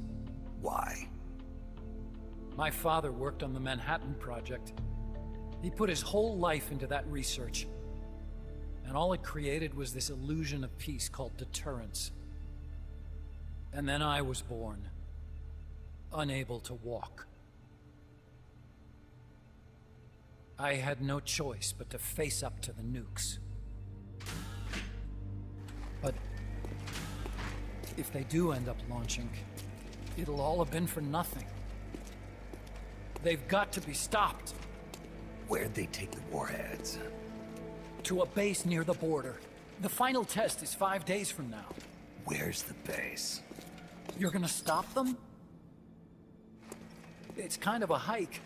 Why? My father worked on the Manhattan Project. He put his whole life into that research. And all it created was this illusion of peace called deterrence. And then I was born, unable to walk. I had no choice but to face up to the nukes. But if they do end up launching, it'll all have been for nothing. They've got to be stopped. Where'd they take the warheads? To a base near the border. The final test is 5 days from now. Where's the base? You're gonna stop them? It's kind of a hike.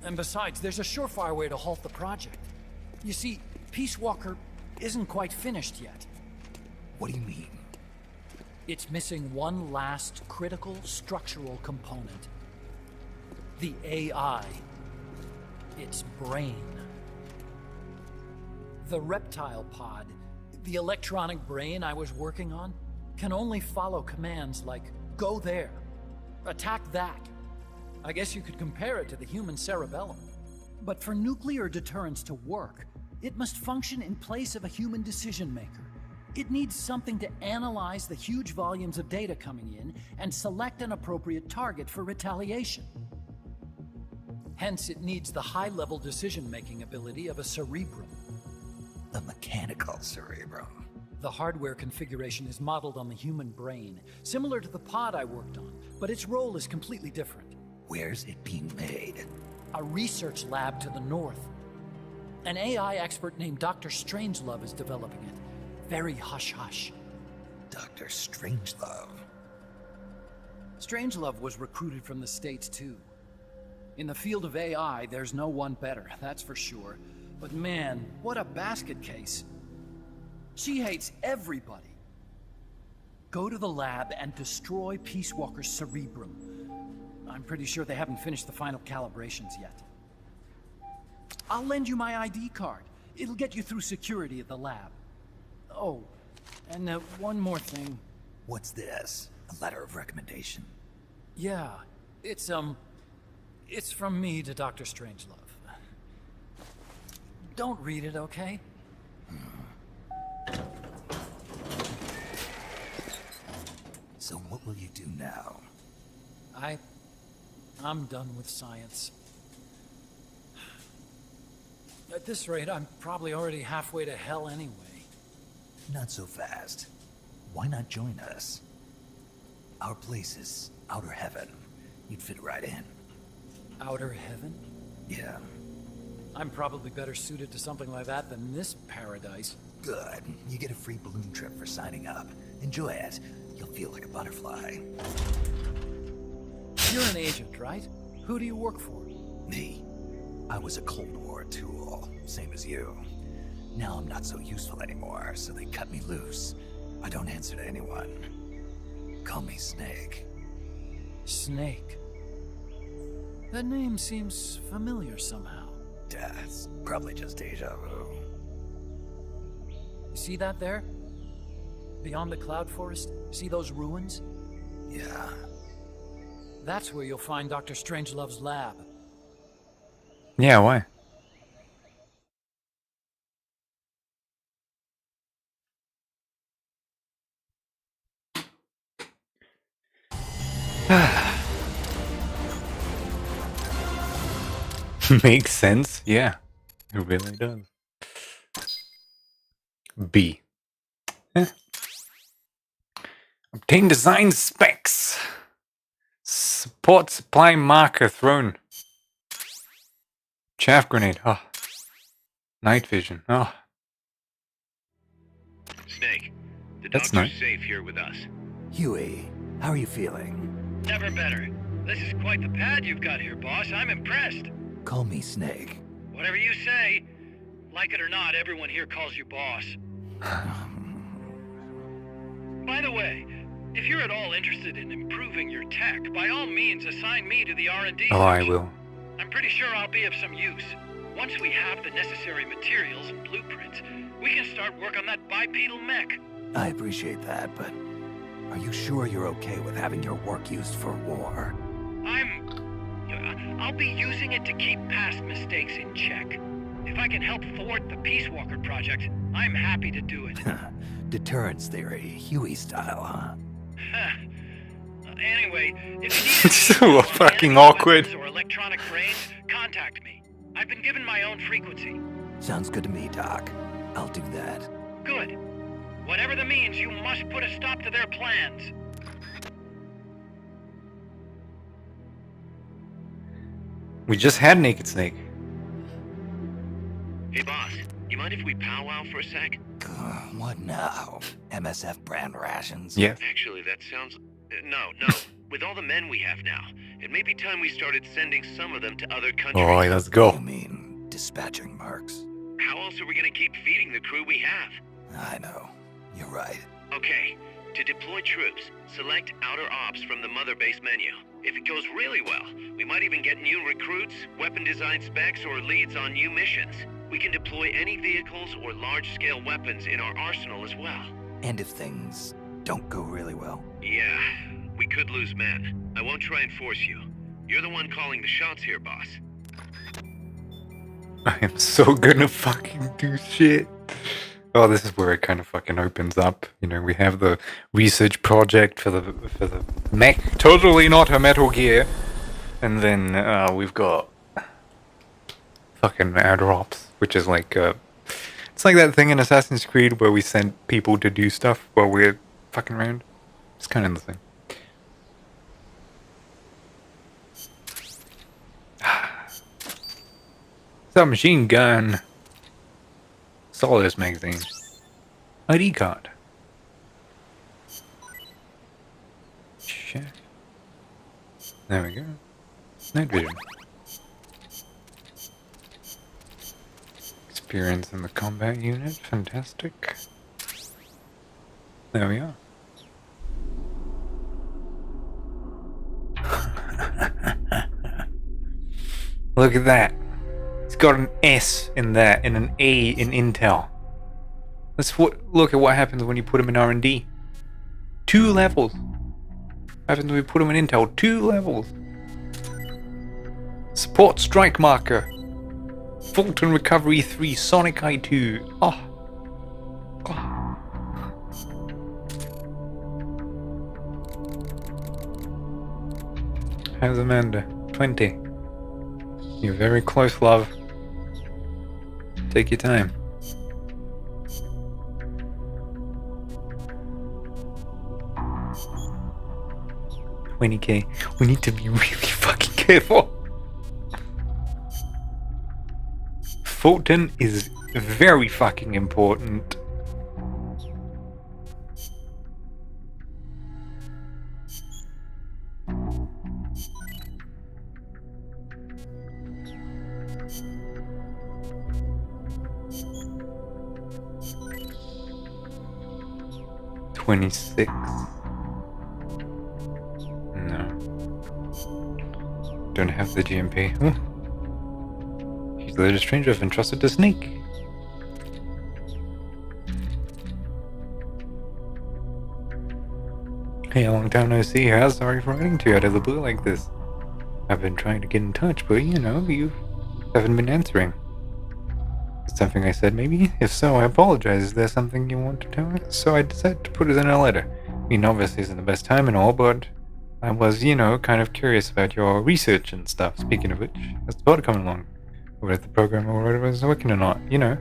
And besides, there's a surefire way to halt the project. You see, Peace Walker isn't quite finished yet. What do you mean? It's missing one last critical structural component. The AI. Its brain. The reptile pod, The electronic brain I was working on can only follow commands like, go there, attack that. I guess you could compare it to the human cerebellum. But for nuclear deterrence to work, it must function in place of a human decision maker. It needs something to analyze the huge volumes of data coming in and select an appropriate target for retaliation. Hence, it needs the high-level decision-making ability of a cerebrum. A mechanical cerebrum. The hardware configuration is modeled on the human brain, similar to the pod I worked on, but its role is completely different. Where's it being made? A research lab to the north. An AI expert named Dr. Strangelove is developing it. Very hush-hush. Dr. Strangelove? Strangelove was recruited from the States, too. In the field of AI, there's no one better, that's for sure. But man, what a basket case. She hates everybody. Go to the lab and destroy Peace Walker's cerebrum. I'm pretty sure they haven't finished the final calibrations yet. I'll lend you my ID card. It'll get you through security at the lab. Oh, and one more thing. What's this? A letter of recommendation? Yeah, it's from me to Dr. Strangelove. Don't read it, okay? So what will you do now? I'm done with science. At this rate, I'm probably already halfway to hell anyway. Not so fast. Why not join us? Our place is outer heaven. You'd fit right in. Outer heaven? Yeah. I'm probably better suited to something like that than this paradise. Good. You get a free balloon trip for signing up. Enjoy it. You'll feel like a butterfly. You're an agent, right? Who do you work for? Me. I was a Cold War tool, same as you. Now I'm not so useful anymore, so they cut me loose. I don't answer to anyone. Call me Snake. Snake? That name seems familiar somehow. That's probably just deja vu. You see that there? Beyond the cloud forest? See those ruins? Yeah. That's where you'll find Dr. Strangelove's lab. Yeah, why? Makes sense. Yeah, it really does. B. Obtain design specs. Support supply marker thrown. Chaff grenade. Oh. Night vision. Oh. Snake, the That's doctor's nice. safe here with us. Huey, how are you feeling? Never better. This is quite the pad you've got here, boss. I'm impressed. Call me Snake. Whatever you say. Like it or not, everyone here calls you boss. By the way, if you're at all interested in improving your tech, by all means assign me to the R&D Oh, I section. will. I'm pretty sure I'll be of some use. Once we have the necessary materials and blueprints, we can start work on that bipedal mech. I appreciate that, but are you sure you're okay with having your work used for war? I'll be using it to keep past mistakes in check. If I can help thwart the Peace Walker project, I'm happy to do it. Deterrence theory, Huey style, huh? Anyway, if you need So fucking awkward. or electronic brains, contact me. I've been given my own frequency. Sounds good to me, Doc. I'll do that. Good. Whatever the means, you must put a stop to their plans. We just had Naked Snake. Hey, boss, you mind if we powwow for a sec? What now? MSF brand rations? Yeah. Actually, that sounds... No. With all the men we have now, it may be time we started sending some of them to other countries. Oh, let's go. You mean dispatching mercs? How else are we gonna keep feeding the crew we have? I know. You're right. Okay, to deploy troops, select Outer Ops from the Mother Base menu. If it goes really well, we might even get new recruits, weapon design specs, or leads on new missions. We can deploy any vehicles or large-scale weapons in our arsenal as well. And if things don't go really well? Yeah, we could lose men. I won't try and force you. You're the one calling the shots here, boss. I am so gonna fucking do shit. Oh, this is where it kind of fucking opens up. You know, we have the research project for the mech, totally not a Metal Gear, and then we've got fucking ARTV, which is like it's like that thing in Assassin's Creed where we send people to do stuff while we're fucking around. It's kind of the thing. Submachine gun. Solace magazine. ID card. Check. There we go. Night vision. Experience in the combat unit. Fantastic. There we are. Look at that. It's got an S in that and an A in Intel. Look at what happens when you put them in R&D. 2 levels. What happens when we put them in Intel? 2 levels. Support strike marker. Fulton Recovery 3 Sonic I2. Oh. How's Amanda? 20. You're very close, love. Take your time. $20K. We need to be really fucking careful. Fulton is very fucking important. $26. No. Don't have the GMP. He's the latest stranger I've entrusted to Snake. Hey, a long time no see. How sorry for writing to you out of the blue like this. I've been trying to get in touch, but you know, you haven't been answering. Is something I said maybe? If so, I apologize. Is there something you want to tell me? So I decided to put it in a letter. I mean, obviously isn't the best time and all, but I was, you know, kind of curious about your research and stuff. Speaking of which, how's the boat coming along? Or if the program or whatever is working or not, you know.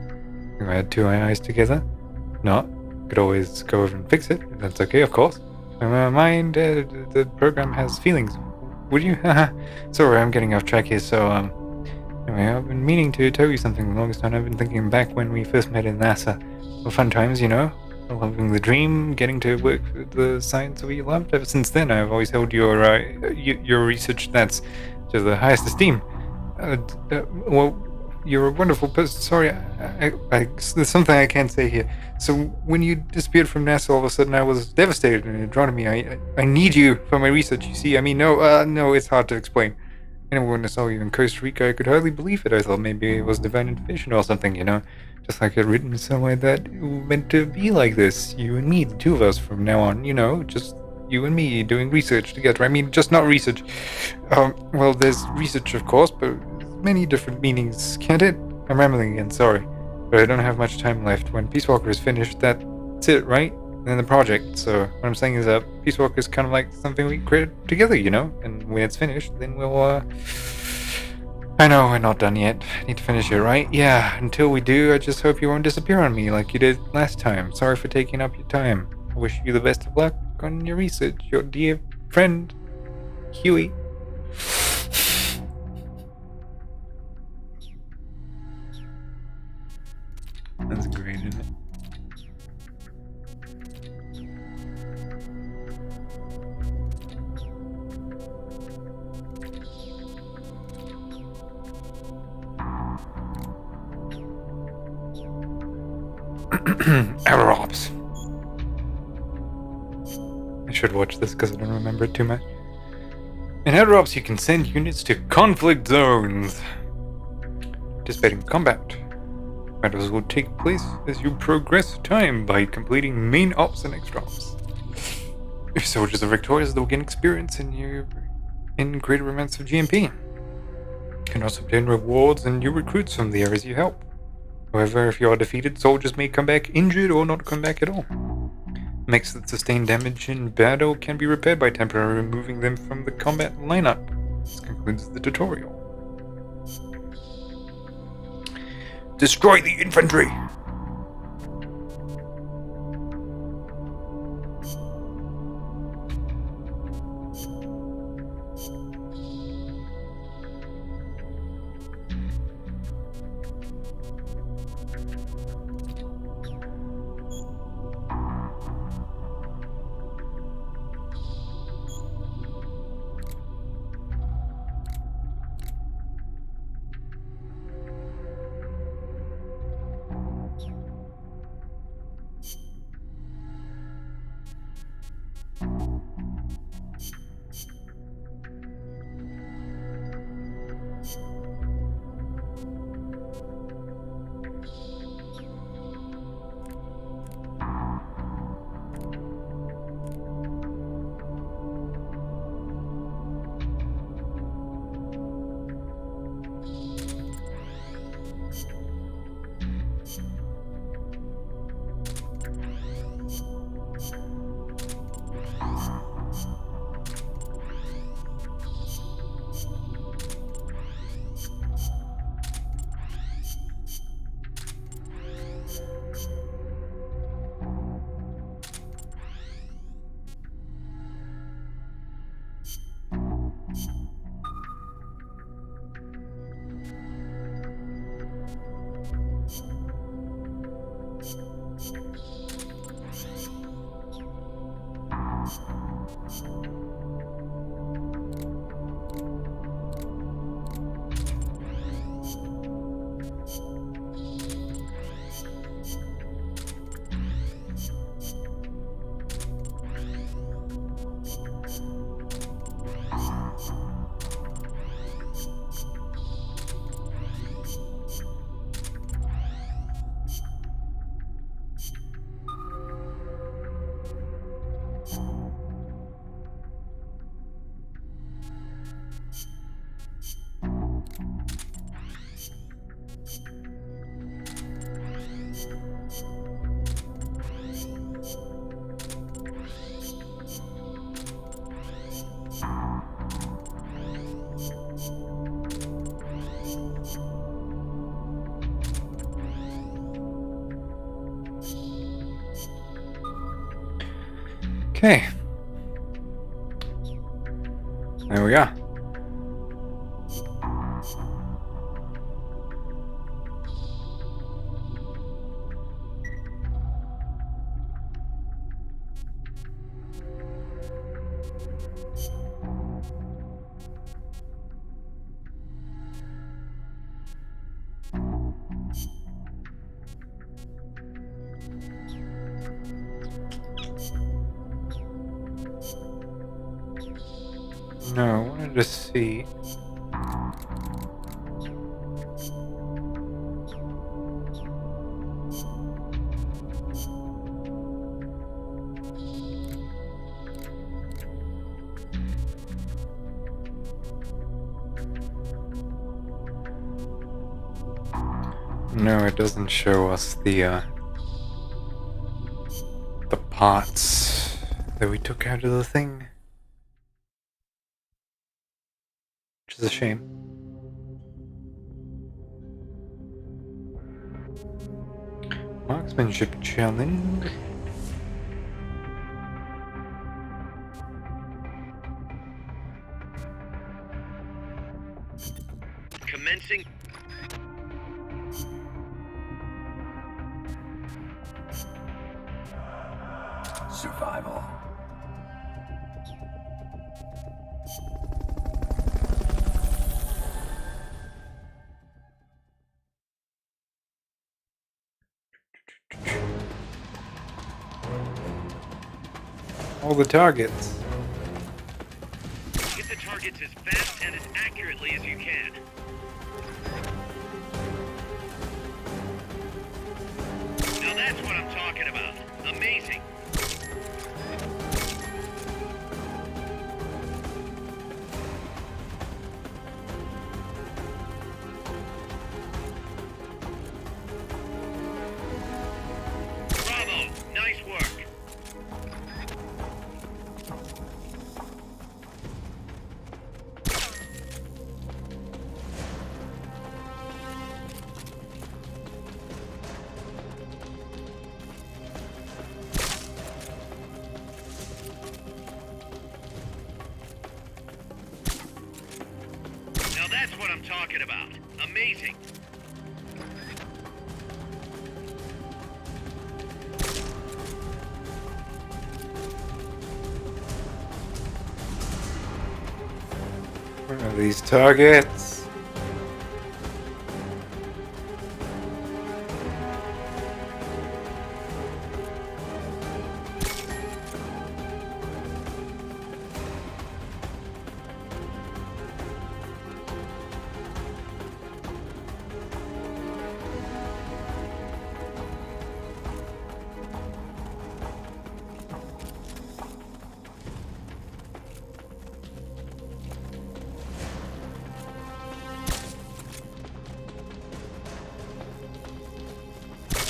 If I had 2 AIs together. Not. Could always go over and fix it. If that's okay, of course. Mind, the program has feelings. Would you? Sorry, I'm getting off track here, so, anyway, I've been meaning to tell you something the longest time. I've been thinking back when we first met in NASA. Well, fun times, you know. Loving the dream, getting to work with the science we loved. Ever since then, I've always held your research that's to the highest esteem. Well, you're a wonderful person. Sorry, there's something I can't say here. So when you disappeared from NASA, all of a sudden I was devastated and drawn to me. I need you for my research. You see, I mean, no, it's hard to explain. And when I saw you in Costa Rica, I could hardly believe it. I thought maybe it was divine intervention or something, you know? Just like it written somewhere that it was meant to be like this. You and me, the two of us from now on, you know? Just you and me doing research together. I mean, just not research. Well, there's research, of course, but many different meanings, can't it? I'm rambling again, sorry. But I don't have much time left. When Peace Walker is finished, that's it, right? And the project. So what I'm saying is that Peace Walker is kind of like something we created together, you know? And when it's finished, then we'll, I know we're not done yet. I need to finish it, right? Yeah, until we do, I just hope you won't disappear on me like you did last time. Sorry for taking up your time. I wish you the best of luck on your research. Your dear friend, Huey. That's great, isn't it? ARTV. I should watch this because I don't remember it too much. In ARTV, you can send units to conflict zones. Participating in combat. Battles will take place as you progress time by completing main ops and extra ops. If soldiers are victorious, they'll gain experience in greater amounts of GMP. You can also obtain rewards and new recruits from the areas you help. However, if you are defeated, soldiers may come back injured or not come back at all. Makes that sustained damage in battle can be repaired by temporarily removing them from the combat lineup. This concludes the tutorial. Destroy the infantry! Okay. There we are. No, I wanted to see. No, it doesn't show us the parts that we took out of the thing. Which is a shame. Marksmanship challenge. Commencing. Survival. All the targets. Hit the targets as fast and as accurately as you can. talking about. Amazing. Bravo. Nice work. Now that's what I'm talking about. Amazing. Where are these targets?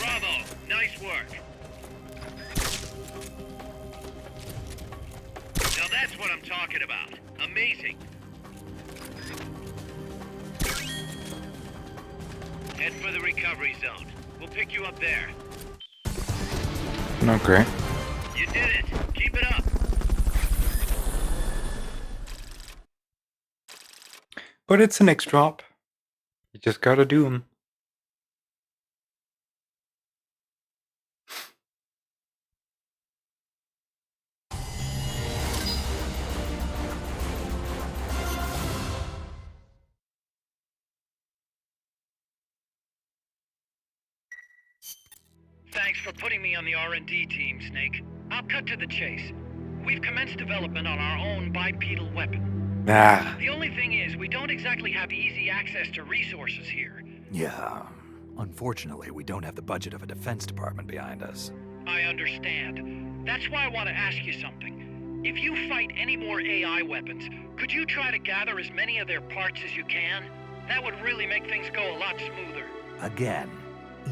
Bravo. Nice work. Now that's what I'm talking about. Amazing. Head for the recovery zone. We'll pick you up there. Okay. You did it. Keep it up. But it's an extra drop. You just gotta do them. Thanks for putting me on the R&D team, Snake. I'll cut to the chase. We've commenced development on our own bipedal weapon. Nah. The only thing is, we don't exactly have easy access to resources here. Yeah. Unfortunately, we don't have the budget of a defense department behind us. I understand. That's why I want to ask you something. If you fight any more AI weapons, could you try to gather as many of their parts as you can? That would really make things go a lot smoother. Again,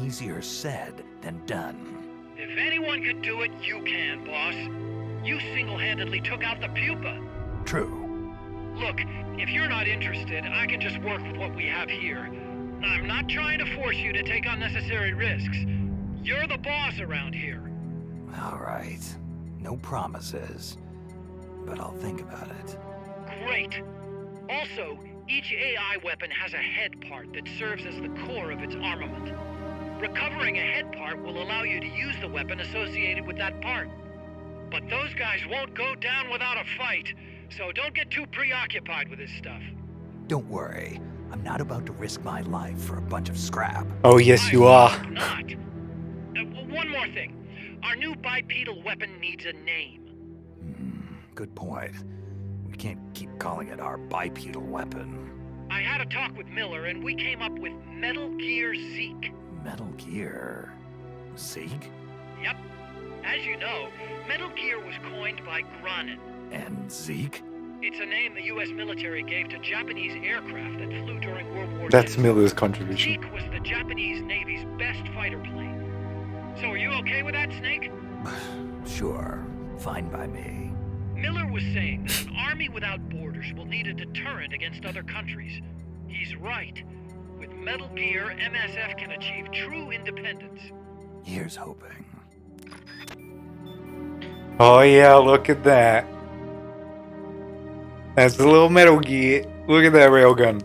easier said than done. If anyone could do it, you can, boss. You single-handedly took out the pupa. True. Look, if you're not interested, I can just work with what we have here. I'm not trying to force you to take unnecessary risks. You're the boss around here. All right. No promises. But I'll think about it. Great. Also, each AI weapon has a head part that serves as the core of its armament. Recovering a head part will allow you to use the weapon associated with that part. But those guys won't go down without a fight, so don't get too preoccupied with this stuff. Don't worry. I'm not about to risk my life for a bunch of scrap. Oh, yes, you are. Not. One more thing. Our new bipedal weapon needs a name. Good point. We can't keep calling it our bipedal weapon. I had a talk with Miller, and we came up with Metal Gear Zeke. Metal Gear? Zeke? Yep. As you know, Metal Gear was coined by Granin. And Zeke? It's a name the U.S. military gave to Japanese aircraft that flew during World War II. That's Miller's contribution. Zeke was the Japanese Navy's best fighter plane. So are you okay with that, Snake? Sure. Fine by me. Miller was saying that an army without borders will need a deterrent against other countries. He's right. With Metal Gear, MSF can achieve true independence. Here's hoping. Oh, yeah, look at that. That's the little Metal Gear. Look at that railgun.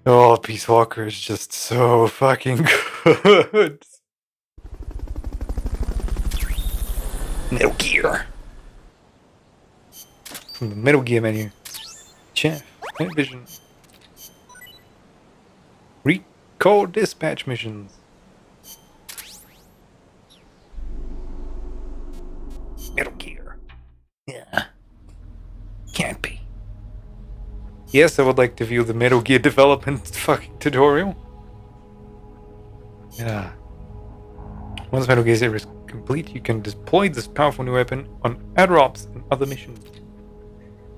Oh, Peace Walker is just so fucking good. Metal Gear. From the Metal Gear menu. Chef. Night vision. Recall dispatch missions. Metal Gear. Yeah. Can't be. Yes, I would like to view the Metal Gear development fucking tutorial. Yeah. Once Metal Gear Zero is complete, you can deploy this powerful new weapon on airdrops and other missions.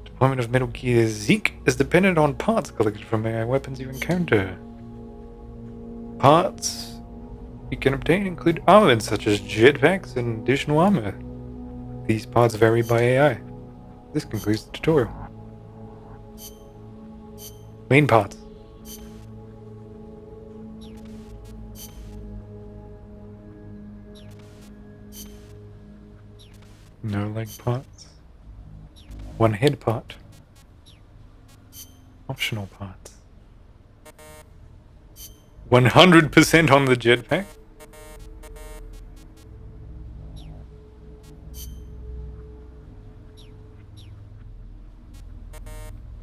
Deployment of Metal Gear Zeke is dependent on parts collected from AI weapons you encounter. Parts you can obtain include armaments such as jetpacks and additional armor. These parts vary by AI. This concludes the tutorial. Main parts. No leg parts. One head part. Optional parts. 100% on the jetpack.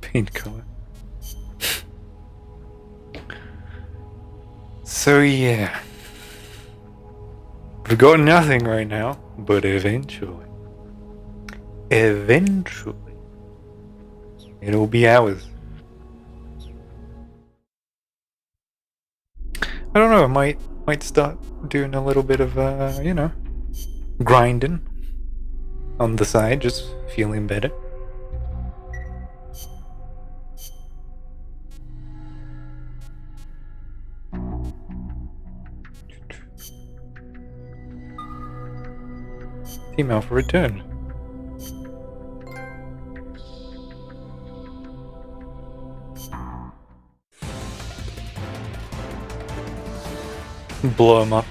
Paint color. So yeah. We've got nothing right now, but eventually, it'll be ours. I don't know, I might start doing a little bit of, grinding on the side, just feeling better. Team Alpha return. Blow him up.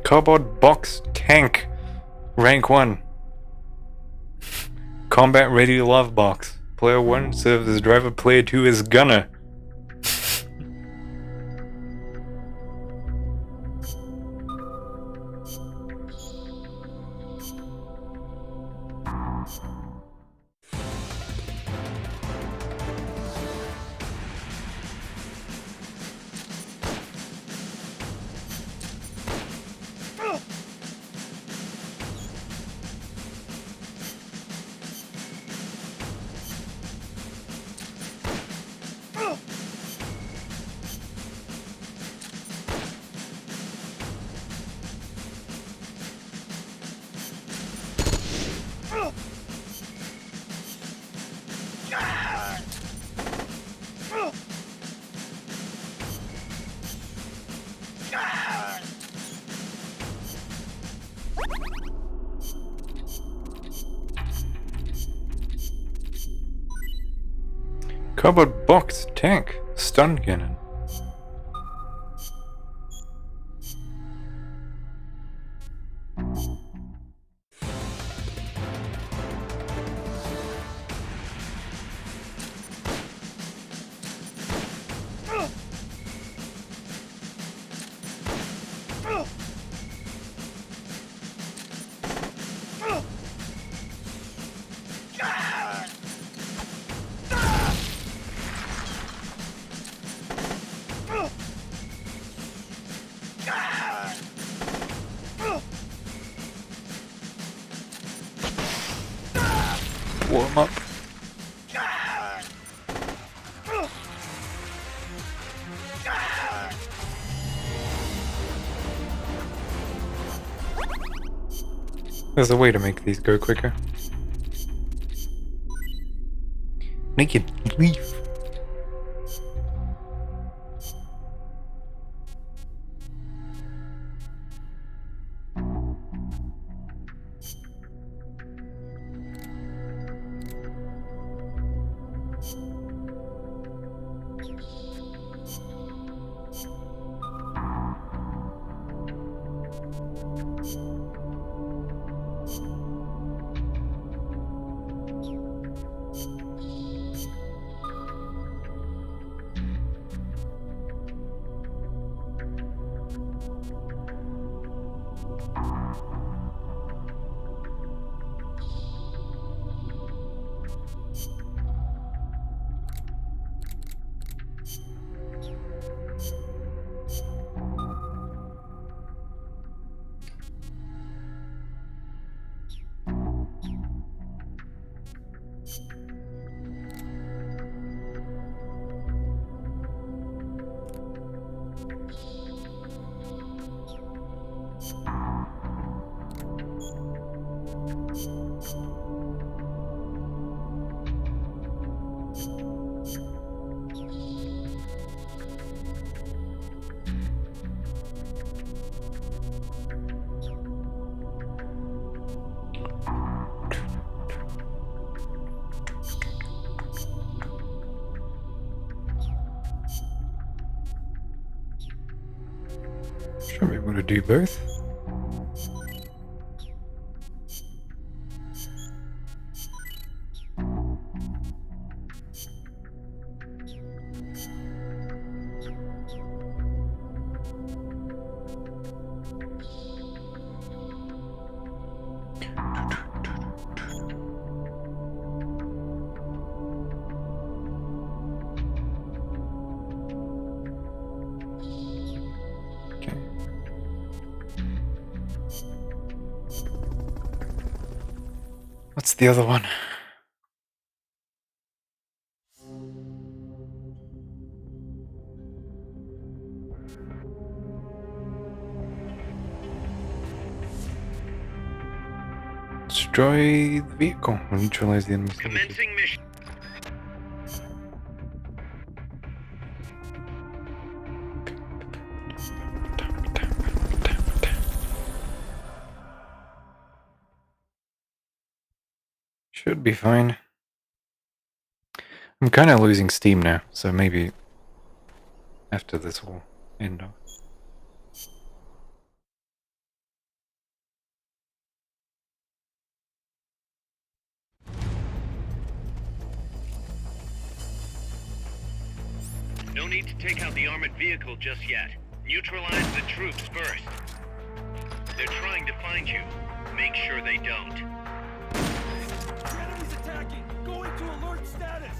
Cardboard box tank. Rank 1. Combat ready love box. Player 1 serves as driver, player 2 as gunner. Cardboard box tank. Stun cannon. Warm up. There's a way to make these go quicker. Naked leaf. Should be able to do both. What's the other one? Destroy the vehicle or neutralize the enemy's Commencing mission. Should be fine. I'm kind of losing steam now, so maybe after this will end off. No need to take out the armored vehicle just yet. Neutralize the troops first. They're trying to find you. Make sure they don't. The enemy's attacking! Go into alert status!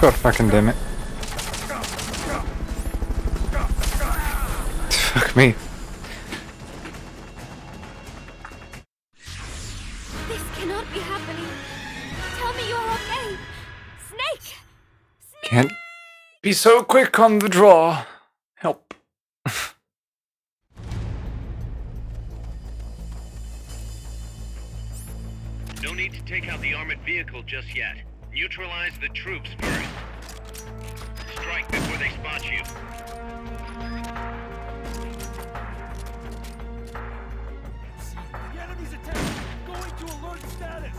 God fucking damn it. Fuck me. This cannot be happening. Tell me you're okay. Snake! Can't be so quick on the draw. Help. No need to take out the armored vehicle just yet. Neutralize the troops first. Strike before they spot you. The enemy's attacking! Go into alert status!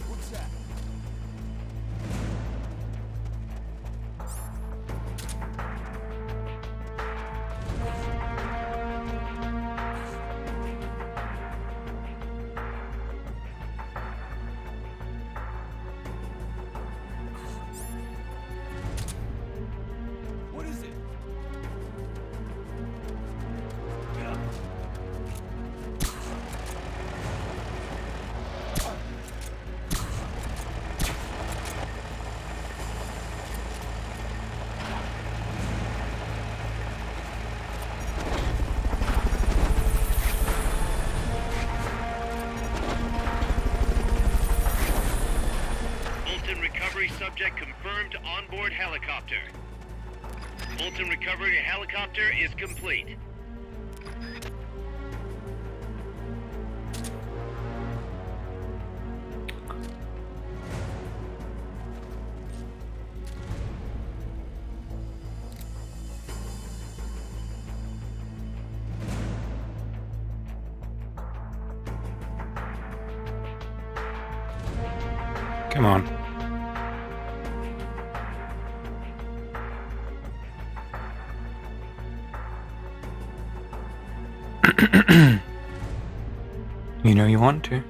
What's that? recovery subject confirmed onboard helicopter. Fulton recovery helicopter is complete. Come on. You know you want to.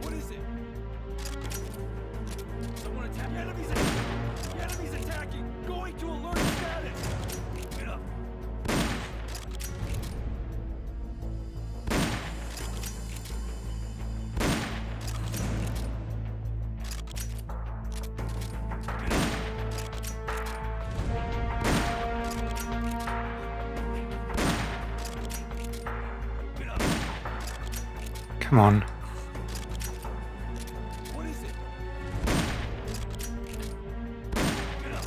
What is it? Someone attack. The enemy's attacking. Going to alert status. Get up. Come on. What is it? Get up.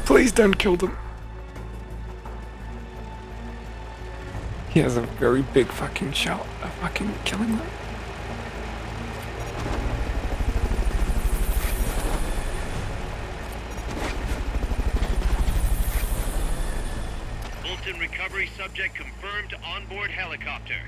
Please don't kill them. He has a very big fucking shot of fucking killing them. Fulton recovery subject confirmed onboard helicopter.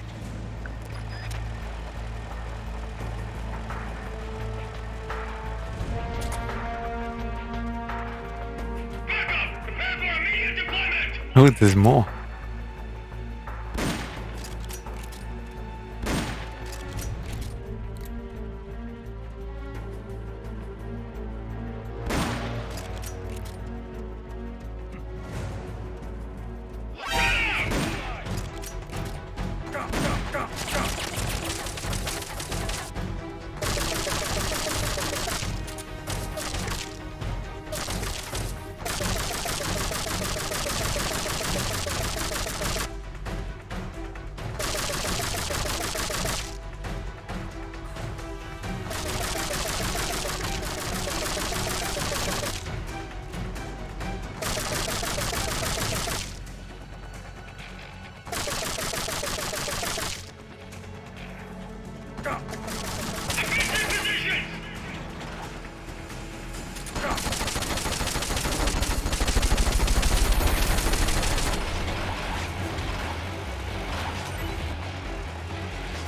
Backup! Prepare for immediate deployment! Oh, there's more.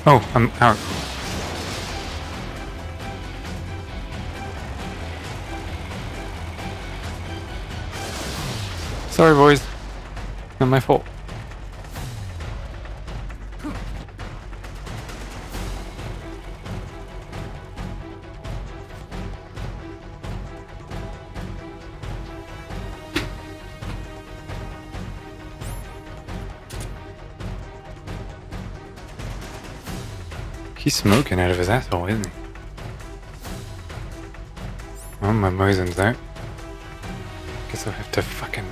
Oh, I'm out. Sorry, boys. Not my fault. He's smoking out of his asshole, isn't he? Oh, my Mosin's out. Guess I'll have to fucking...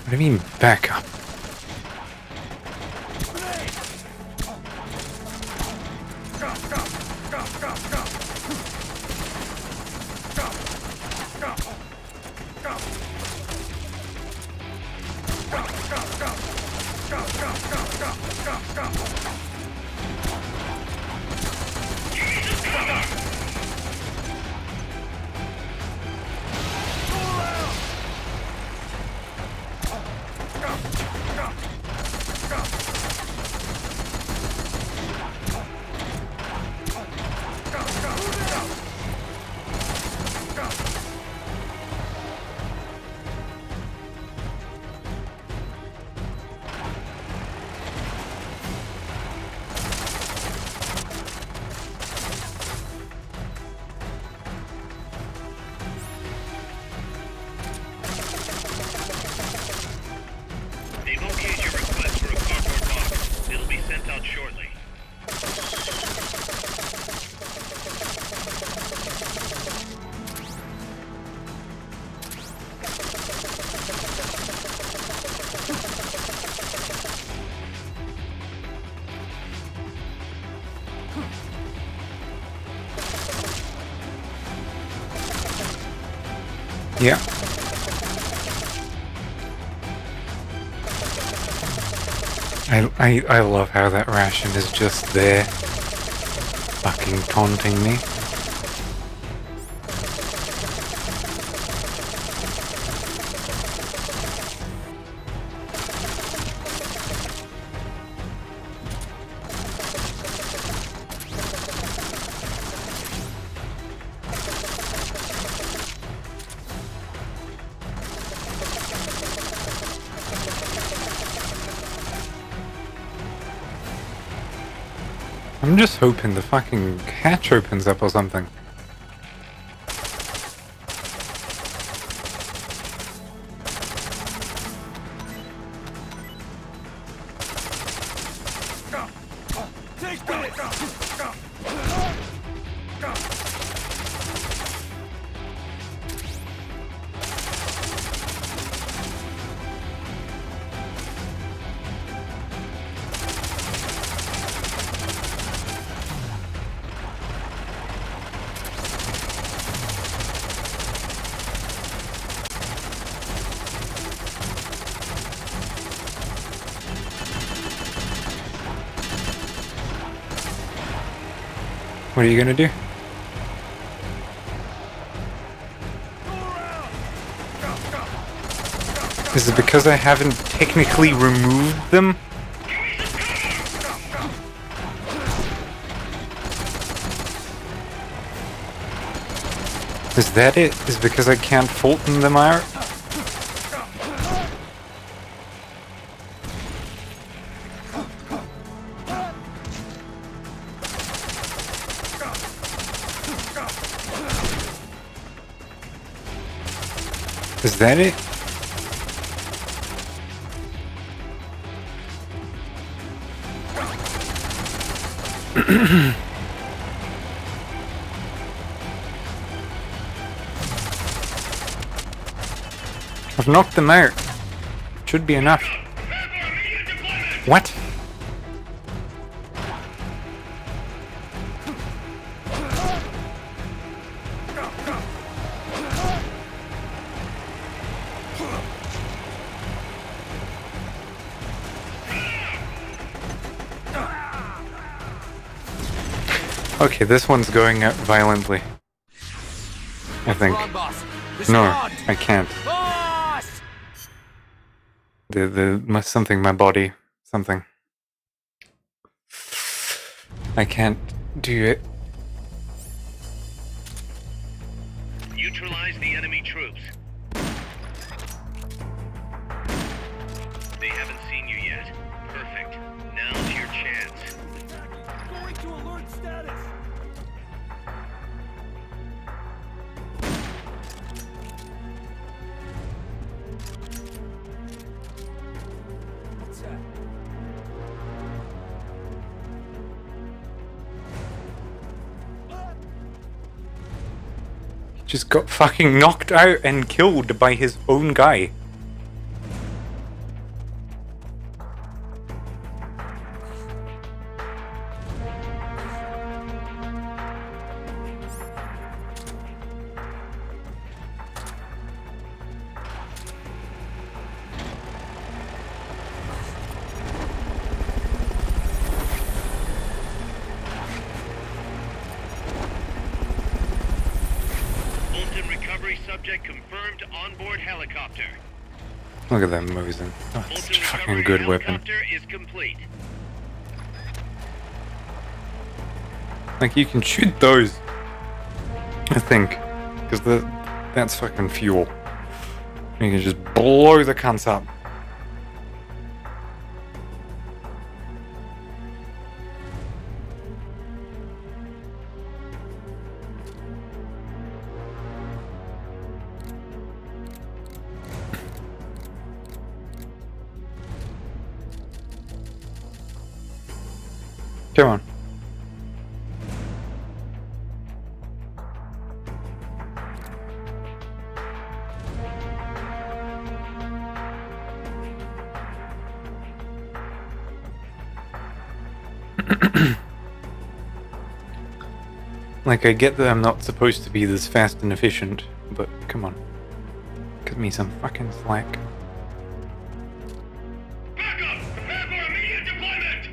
What do you mean, back up? Yeah. I love how that ration is just there, fucking taunting me. I'm just hoping the fucking hatch opens up or something. What are you gonna do? Is it because I haven't technically removed them? Is that it? Is it because I can't Fulton them out? Is that it? I've knocked them out. Should be enough. What? Okay, this one's going out violently. I think. No, I can't. Something, my body, something. I can't do it. Neutralize the enemy troops. They haven't seen you yet. Perfect. Now's your chance. Going to alert status. What's that? Just got fucking knocked out and killed by his own guy. Subject confirmed onboard helicopter. Look at that moving. Oh, it's such a fucking good weapon. Is complete. Like, you can shoot those, I think, because that's fucking fuel. You can just blow the cunts up. Come on. Like, I get that I'm not supposed to be this fast and efficient, but come on. Give me some fucking slack. Backup! Prepare for immediate deployment!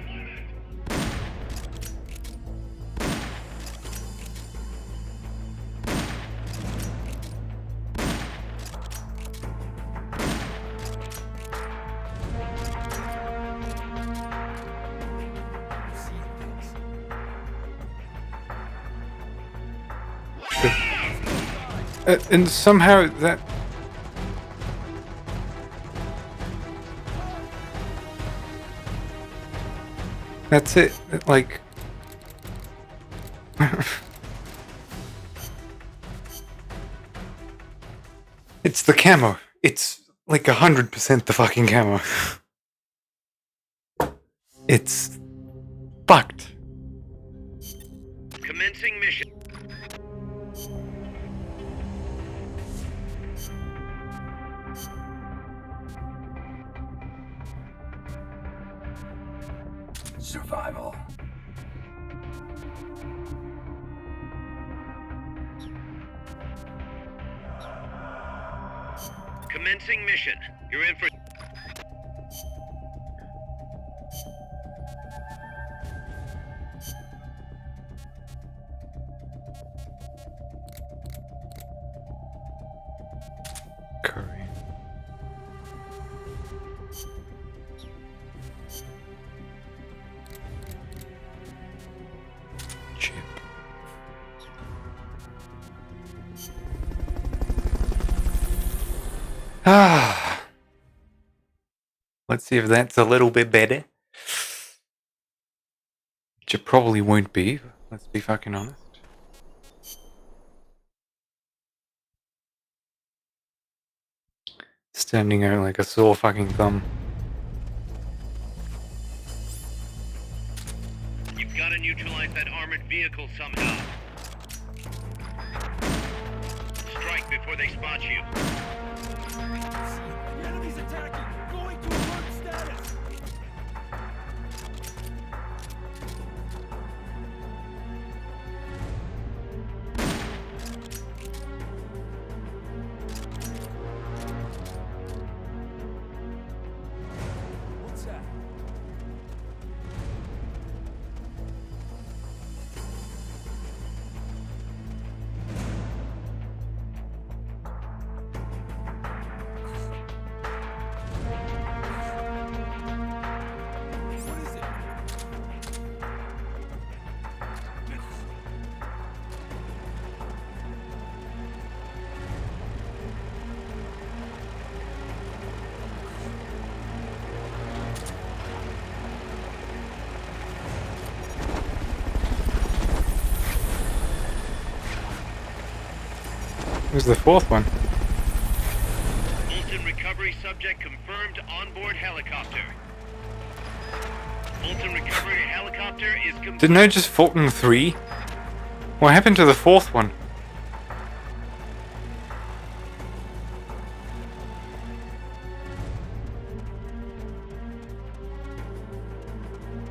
And somehow that... That's it. Like... It's the camo. It's like 100% the fucking camo. It's... fucked. Commencing mission. Survival. Commencing mission. You're in for... Curry. Chip. Ah. Let's see if that's a little bit better. Which it probably won't be, let's be fucking honest. Standing out like a sore fucking thumb. You've got to neutralize that armored vehicle somehow. Strike before they spot you. The enemy's attacking! Going to alert status! What's that? What is it? Who's the fourth one? Fulton recovery subject confirmed onboard helicopter. Fulton recovery helicopter is confirmed. Didn't I just Fulton 3? What happened to the fourth one?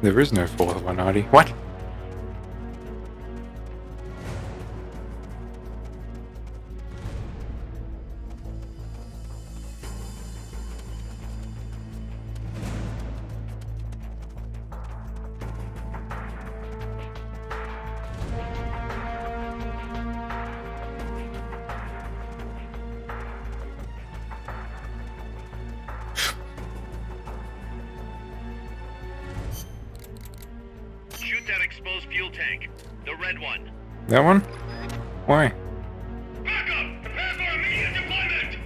There is no fourth one, Artie. What? Shoot that exposed fuel tank. The red one. That one? Why? Backup! Prepare for immediate deployment!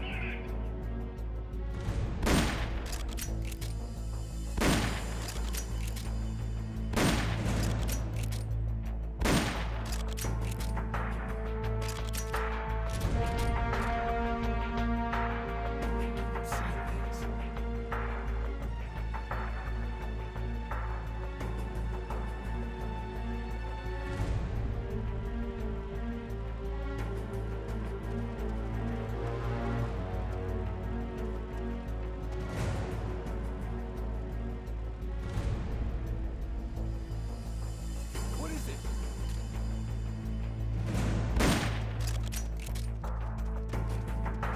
What is it?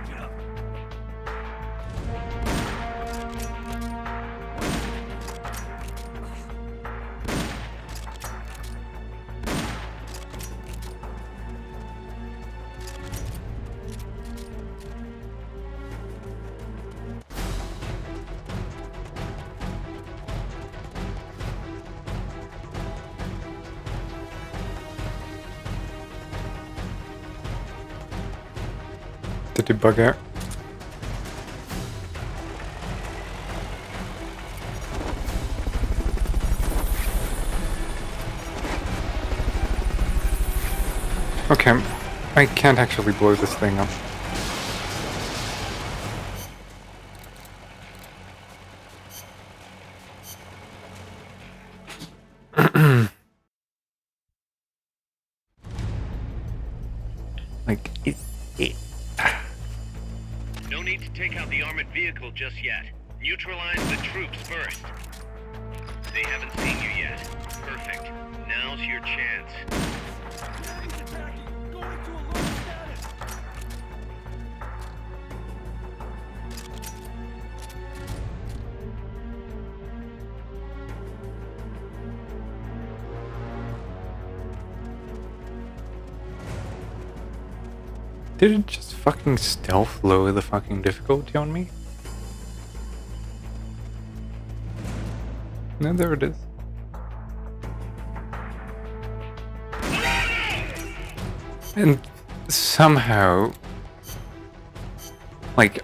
Get up! to debug out. Okay, I can't actually blow this thing up. Like, No need to take out the armored vehicle just yet. Neutralize the troops first. They haven't seen you yet. Perfect. Now's your chance. Enemies attacking! Going to alert status! did it just fucking stealth lower the fucking difficulty on me? No, there it is. And somehow, like,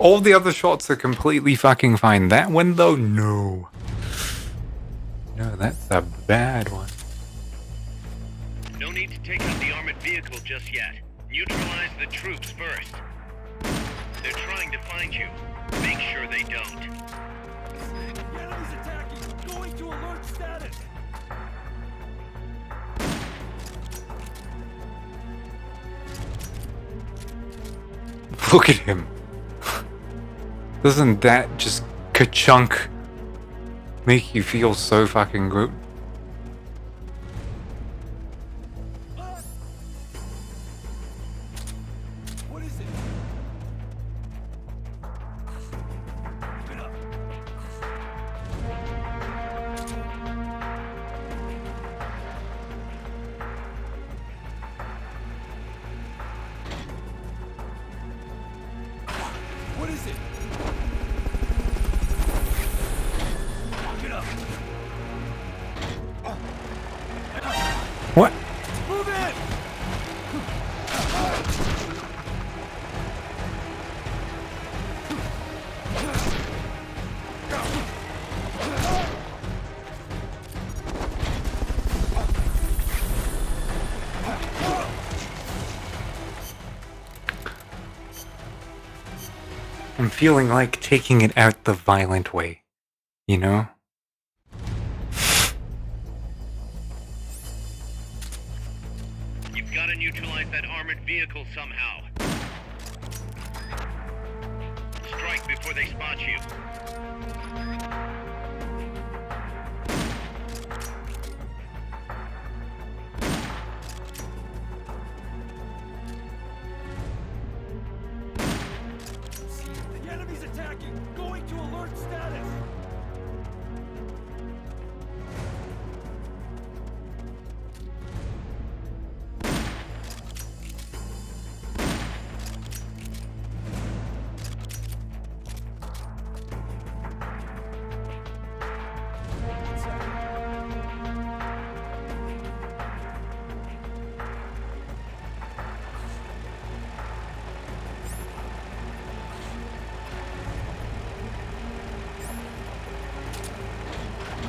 all the other shots are completely fucking fine. That one, though, no. No, that's a bad one. No need to take out the armored vehicle just yet. Neutralize the troops first. They're trying to find you. Make sure they don't. The enemy's attacking! Going to alert status! Look at him. Doesn't that just ka-chunk make you feel so fucking good? What is it? Get up! What is it? Get up! What? Move in! I'm feeling like taking it out the violent way, you know? You've got to neutralize that armored vehicle somehow. Strike before they spot you. The enemy's attacking! Going to alert status!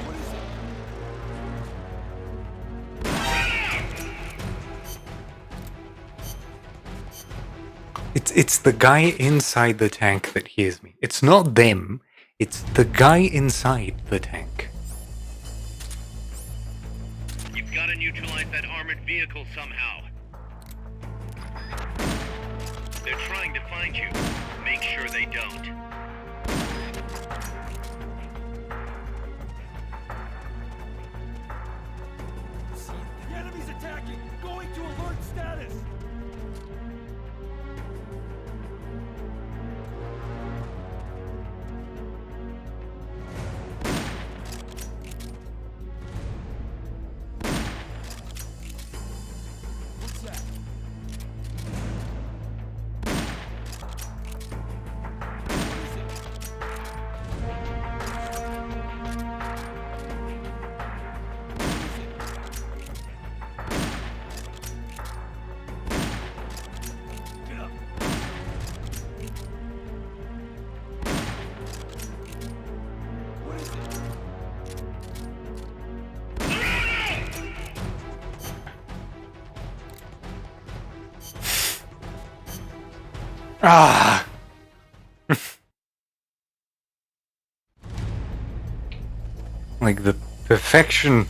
What is it? It's the guy inside the tank that hears me. It's not them. It's the guy inside the tank. You've got to neutralize that armored vehicle somehow. They're trying to find you. Make sure they don't. The enemy's attacking! Going to alert status! What's that? What is it? What is it? Ah! Like the perfection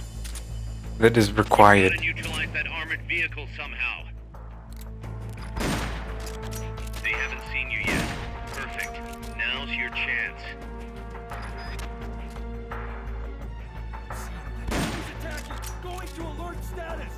that is required. Gotta neutralize that armored vehicle somehow. They haven't seen you yet. Perfect. Now's your chance. Enemies attacking! Going to alert status!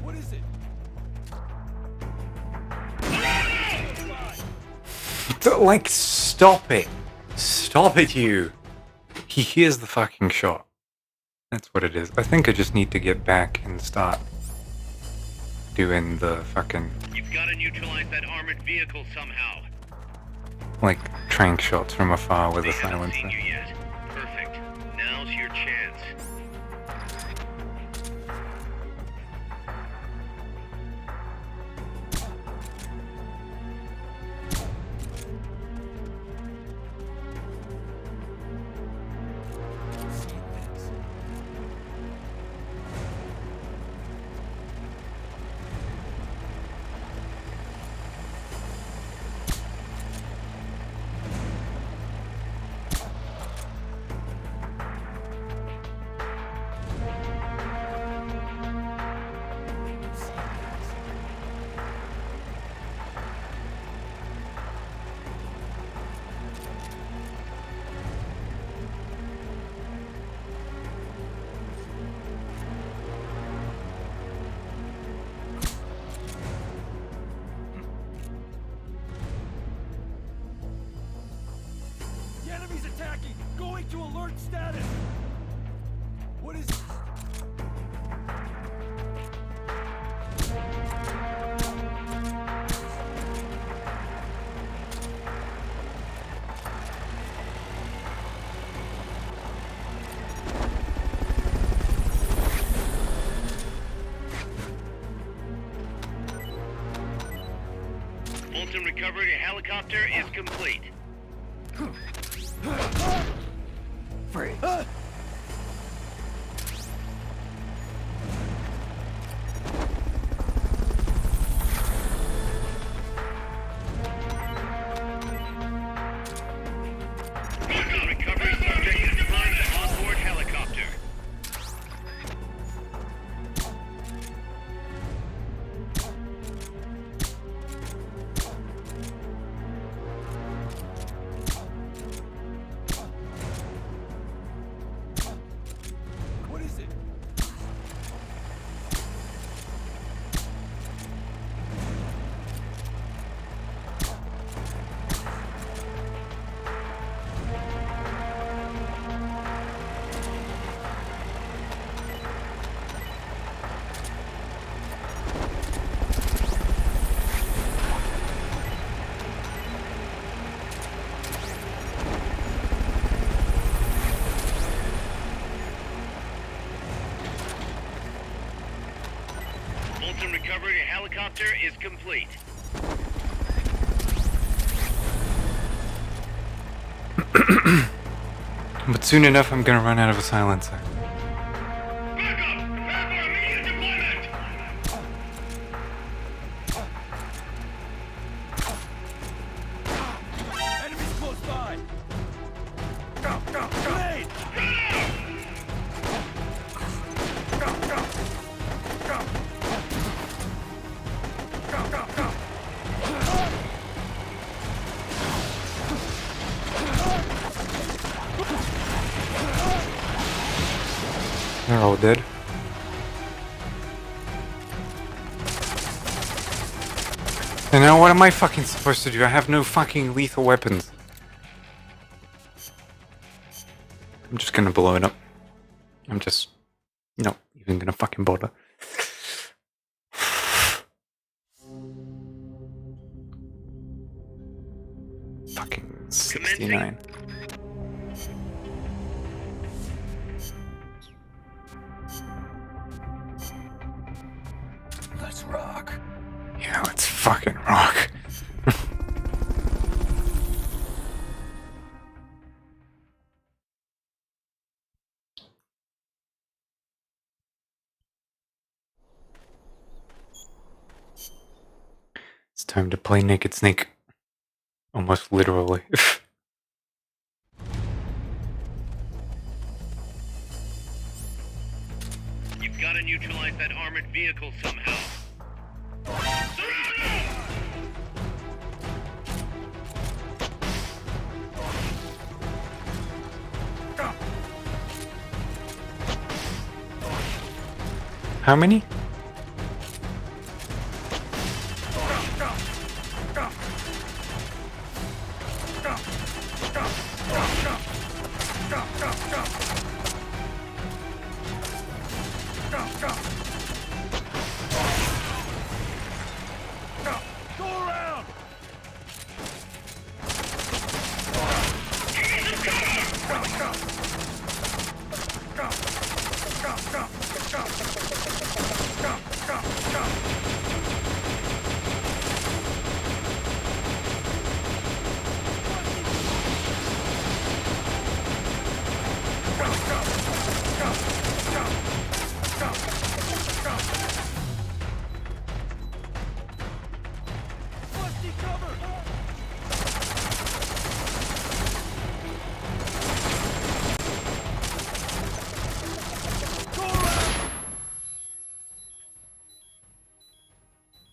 What is it? Like, stop it. Stop it, you. He hears the fucking shot. That's what it is. I think I just need to get back and start doing the fucking, You've gotta neutralize that armored vehicle somehow. like, trank shots from afar with They a haven't seen silencer. you yet. Perfect. Now's your chance. The enemy's attacking! Going to alert status! What is... Fulton recovery helicopter is complete. Free. Recovery subject is behind the onboard helicopter. What is it? Fulton recovery helicopter is complete. But soon enough, I'm gonna run out of a silencer. Enemies close by! Go, go, grenade! Go, go! Go! Go, go, go! They're all dead. And now what am I fucking supposed to do? I have no fucking lethal weapons. I'm just gonna blow it up. I'm just not even gonna fucking bother. Fucking 69. Let's rock. Yeah, let's fucking rock. It's time to play Naked Snake. Almost literally. You've got to neutralize that armored vehicle somehow. How many? Go around! Busty cover! Go around!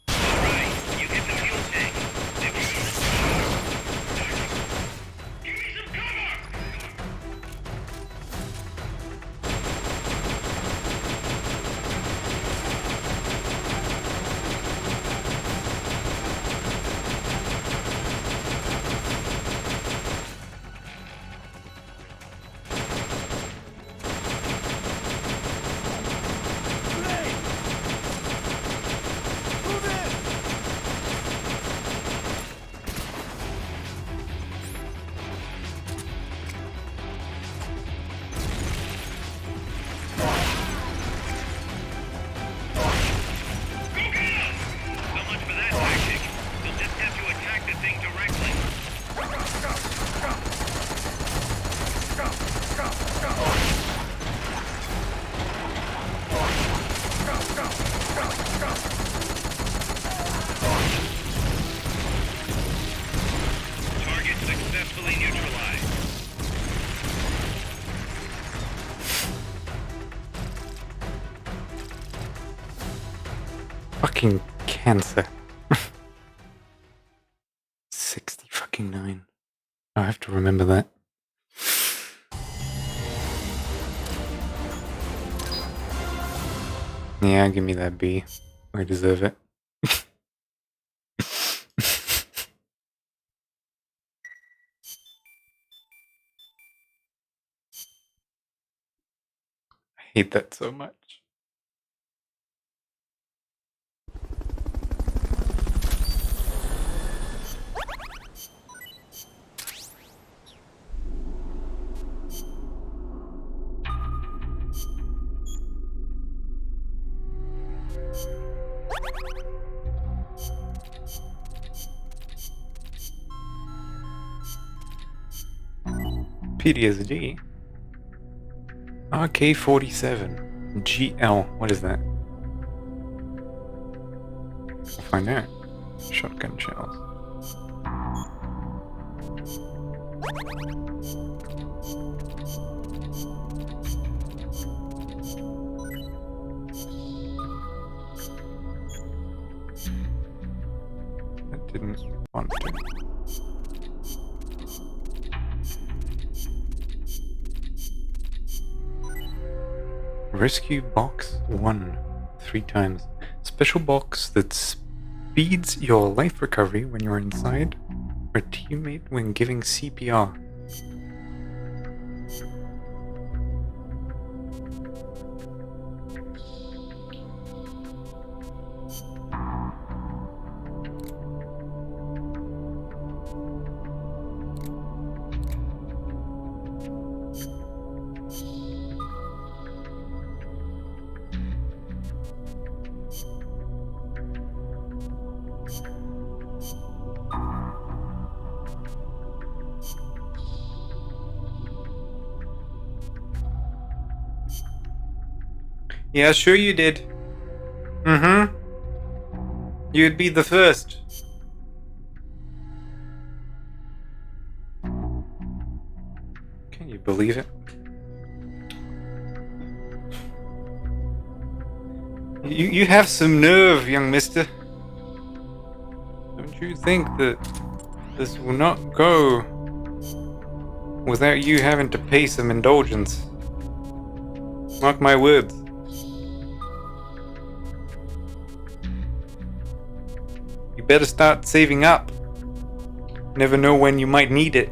Alright, you hit the fuel tank. Give me some cover! Grenade! Move in! So much for that tactic. You'll just have to attack the thing directly. Target successfully neutralized. Fucking cancer. 60 fucking 9. I have to remember that. Yeah, give me that B. I deserve it. I hate that so much. PTSD. RK-47. GL. What is that? I'll find out. Shotgun shells. I didn't want to. Rescue box 1. 3 times. Special box that speeds your life recovery when you're inside, or teammate when giving CPR. Yeah, sure you did. Mm-hmm. You'd be the first. Can you believe it? You have some nerve, young mister. Don't you think that this will not go without you having to pay some indulgence? Mark my words. You better start saving up. Never know when you might need it.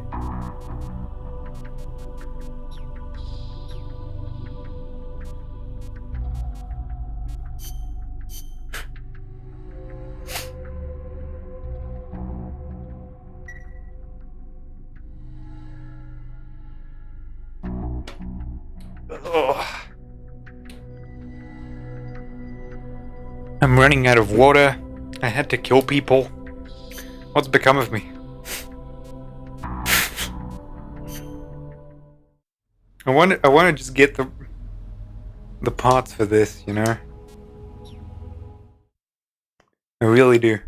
Ugh. I'm running out of water. I had to kill people. What's become of me? I want to just get the parts for this, you know? I really do.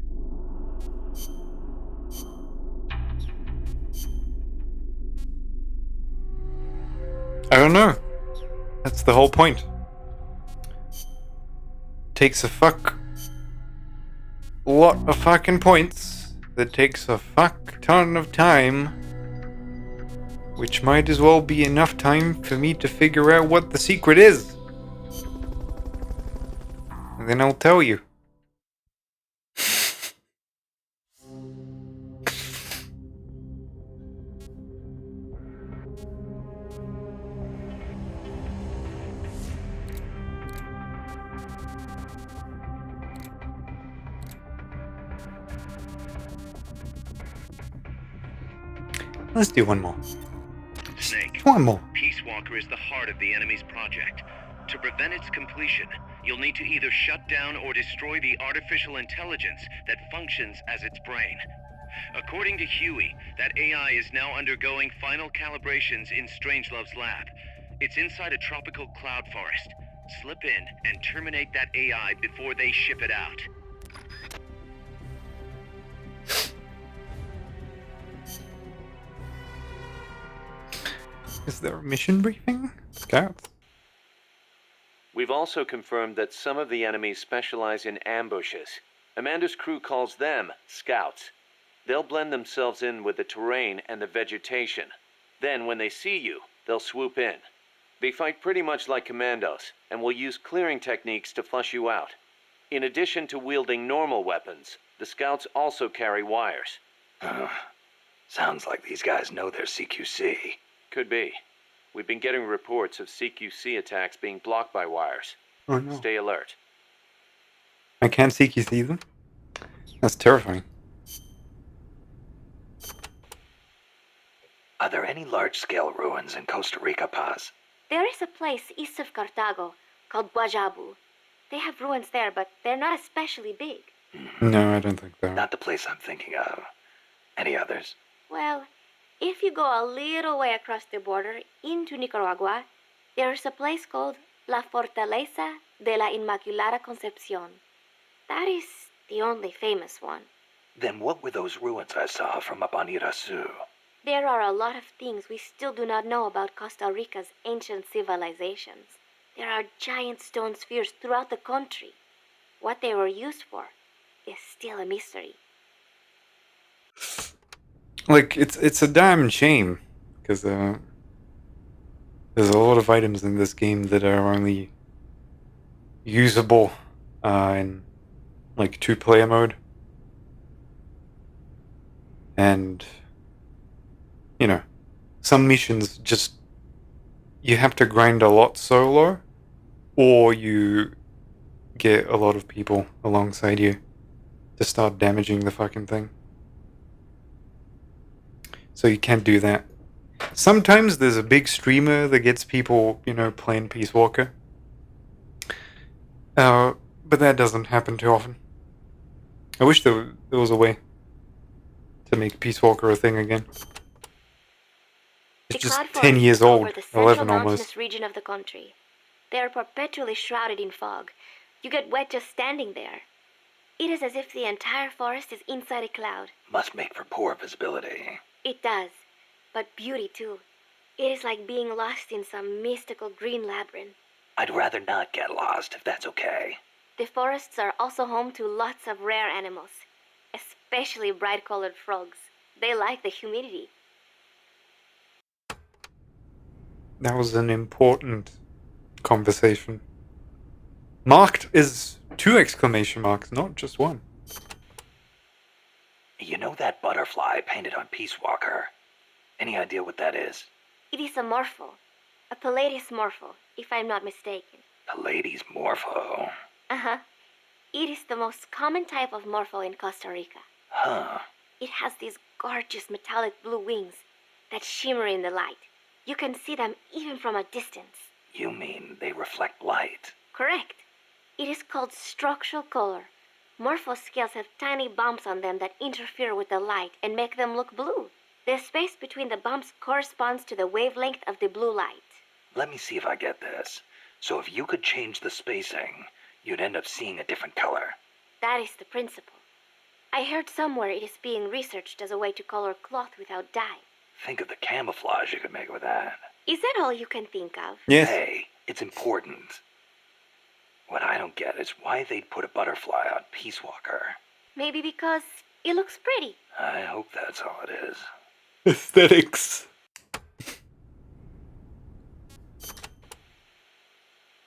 I don't know. That's the whole point. Takes a lot of fucking points. That takes a fuck ton of time. Which might as well be enough time for me to figure out what the secret is. And then I'll tell you. Let's do one more. Snake, One more. Peace Walker is the heart of the enemy's project. To prevent its completion, you'll need to either shut down or destroy the artificial intelligence that functions as its brain. According to Huey, that AI is now undergoing final calibrations in Strangelove's lab. It's inside a tropical cloud forest. Slip in and terminate that AI before they ship it out. Is there a mission briefing? Scouts? We've also confirmed that some of the enemies specialize in ambushes. Amanda's crew calls them scouts. They'll blend themselves in with the terrain and the vegetation. Then, when they see you, they'll swoop in. They fight pretty much like commandos, and will use clearing techniques to flush you out. In addition to wielding normal weapons, the scouts also carry wires. Sounds like these guys know their CQC. Could be. We've been getting reports of CQC attacks being blocked by wires. Oh no. Stay alert. I can't CQC them? That's terrifying. Are there any large-scale ruins in Costa Rica, Paz? There is a place east of Cartago called Guajabu. They have ruins there, but they're not especially big. No, I don't think so. Not the place I'm thinking of. Any others? Well, if you go a little way across the border into Nicaragua, there is a place called La Fortaleza de la Inmaculada Concepción. That is the only famous one. Then what were those ruins I saw from up on Irasu? There are a lot of things we still do not know about Costa Rica's ancient civilizations. There are giant stone spheres throughout the country. What they were used for is still a mystery. Like, it's a damn shame, because there's a lot of items in this game that are only usable in, like, 2-player mode. And, you know, some missions just, you have to grind a lot solo, or you get a lot of people alongside you to start damaging the fucking thing. So you can't do that. Sometimes there's a big streamer that gets people, you know, playing Peace Walker. But that doesn't happen too often. I wish there was a way to make Peace Walker a thing again. It's just 10 years old, 11 almost. Region of the country. They are perpetually shrouded in fog. You get wet just standing there. It is as if the entire forest is inside a cloud. Must make for poor visibility. It does, but beauty too. It is like being lost in some mystical green labyrinth. I'd rather not get lost, if that's okay. The forests are also home to lots of rare animals, especially bright-colored frogs. They like the humidity. That was an important conversation. Marked is 2 exclamation marks, not just 1. You know that butterfly painted on Peace Walker? Any idea what that is? It is a morpho, a Pallades morpho, if I'm not mistaken. Pallades morpho. Uh-huh. It is the most common type of morpho in Costa Rica. Huh. It has these gorgeous metallic blue wings that shimmer in the light. You can see them even from a distance. You mean they reflect light? Correct. It is called structural color. Morpho scales have tiny bumps on them that interfere with the light and make them look blue. The space between the bumps corresponds to the wavelength of the blue light. Let me see if I get this. So if you could change the spacing, you'd end up seeing a different color. That is the principle. I heard somewhere it is being researched as a way to color cloth without dye. Think of the camouflage you could make with that. Is that all you can think of? Yes. Hey, it's important. What I don't get is why they'd put a butterfly on Peace Walker. Maybe because it looks pretty. I hope that's all it is. Aesthetics.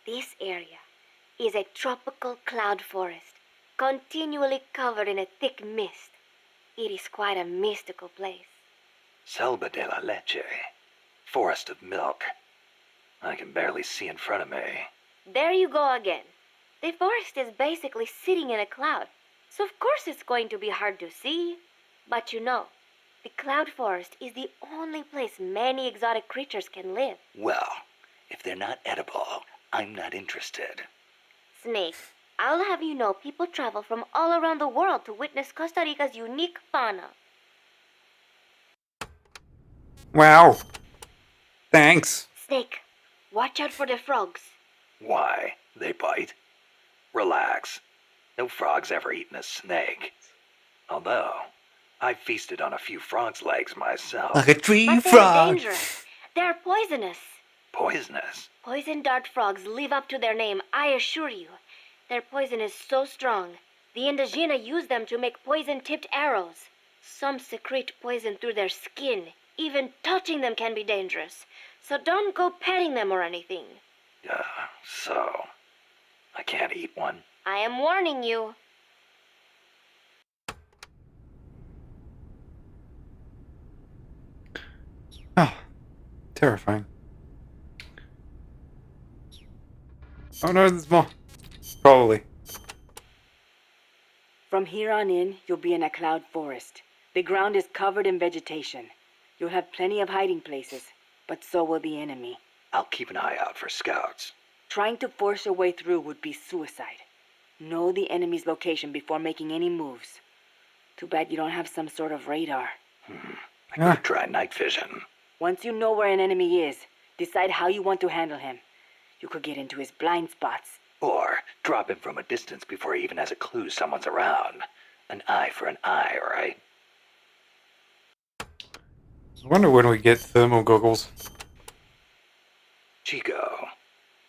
This area is a tropical cloud forest, continually covered in a thick mist. It is quite a mystical place. Selva de la Leche. Forest of milk. I can barely see in front of me. There you go again. The forest is basically sitting in a cloud, so of course it's going to be hard to see. But you know, the cloud forest is the only place many exotic creatures can live. Well, if they're not edible, I'm not interested. Snake, I'll have you know people travel from all around the world to witness Costa Rica's unique fauna. Wow. Thanks. Snake, watch out for the frogs. Why? They bite? Relax. No frog's ever eaten a snake. Although, I've feasted on a few frog's legs myself. Like a tree But they're frog. dangerous. They're poisonous. Poisonous? Poison dart frogs live up to their name, I assure you. Their poison is so strong, the Indígena use them to make poison-tipped arrows. Some secrete poison through their skin. Even touching them can be dangerous. So don't go petting them or anything. So, I can't eat one? I am warning you. Ah, terrifying. Oh no, there's more. Probably. From here on in, you'll be in a cloud forest. The ground is covered in vegetation. You'll have plenty of hiding places, but so will the enemy. I'll keep an eye out for scouts. Trying to force your way through would be suicide. Know the enemy's location before making any moves. Too bad you don't have some sort of radar. I could try night vision. Once you know where an enemy is, decide how you want to handle him. You could get into his blind spots. Or drop him from a distance before he even has a clue someone's around. An eye for an eye, right? I wonder when we get thermal goggles. Chico,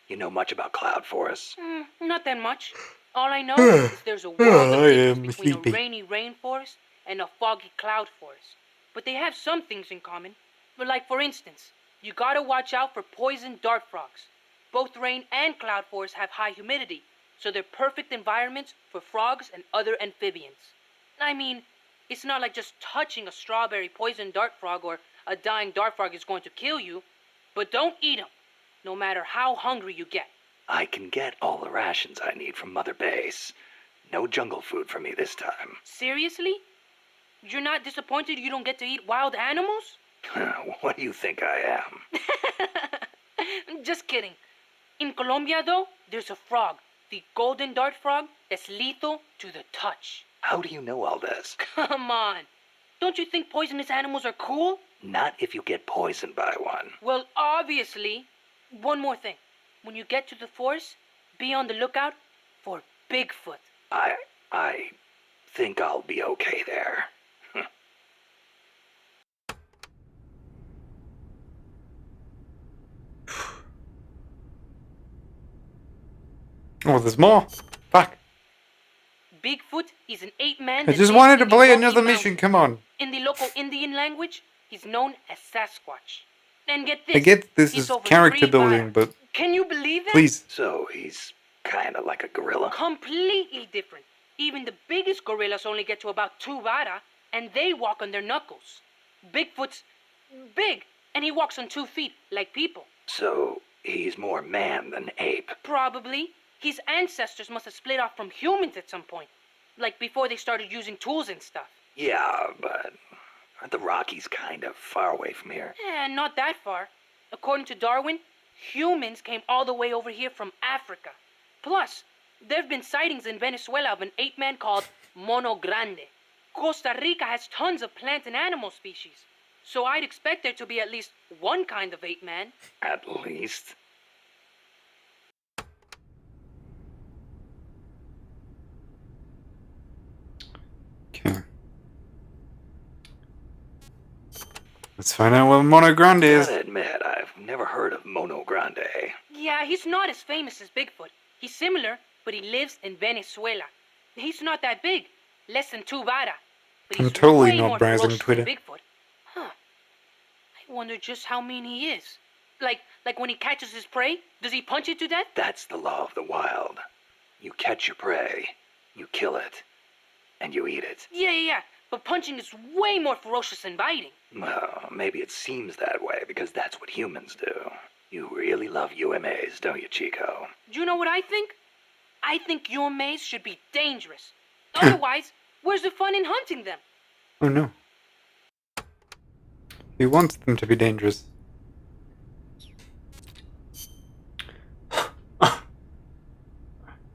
you know much about cloud forests? Not that much. All I know is there's a world of difference between a rainy rainforest and a foggy cloud forest. But they have some things in common. But like for instance, you gotta watch out for poison dart frogs. Both rain and cloud forests have high humidity, so they're perfect environments for frogs and other amphibians. I mean, it's not like just touching a strawberry poison dart frog or a dying dart frog is going to kill you, but don't eat them, no matter how hungry you get. I can get all the rations I need from Mother Base. No jungle food for me this time. Seriously? You're not disappointed you don't get to eat wild animals? What do you think I am? Just kidding. In Colombia, though, there's a frog, the golden dart frog, that's lethal to the touch. How do you know all this? Come on. Don't you think poisonous animals are cool? Not if you get poisoned by one. Well, obviously. One more thing. when you get to the forest, be on the lookout for Bigfoot. I think I'll be okay there. Oh, there's more. Fuck. Bigfoot is an ape man. I that just lives wanted to in the play Rocky another Mountains. mission. Come on. In the local Indian language, he's known as Sasquatch. And get this, I get this he's is over character 3 building, vara. but Can you believe that? please. So he's kind of like a gorilla? Completely different. Even the biggest gorillas only get to about 2 vara, and they walk on their knuckles. Bigfoot's big, and he walks on 2 feet, like people. So he's more man than ape. Probably. His ancestors must have split off from humans at some point. Like before they started using tools and stuff. Yeah, but aren't the Rockies kind of far away from here? Not that far. According to Darwin, humans came all the way over here from Africa. Plus, there have been sightings in Venezuela of an ape man called Mono Grande. Costa Rica has tons of plant and animal species. So I'd expect there to be at least one kind of ape man. At least. Okay. Let's find out what Mono Grande is. Gotta admit, I've never heard of Mono Grande. Yeah, he's not as famous as Bigfoot. He's similar, but he lives in Venezuela. He's not that big, less than 2 vara. But I'm he's totally way not more browsing ferocious Twitter. than Bigfoot. Huh. I wonder just how mean he is. Like when he catches his prey, does he punch it to death? That's the law of the wild. You catch your prey, you kill it, and you eat it. Yeah. But punching is way more ferocious than biting. Well, maybe it seems that way because that's what humans do. You really love UMAs, don't you, Chico? Do you know what I think? I think UMAs should be dangerous. Otherwise, where's the fun in hunting them? Oh no. He wants them to be dangerous.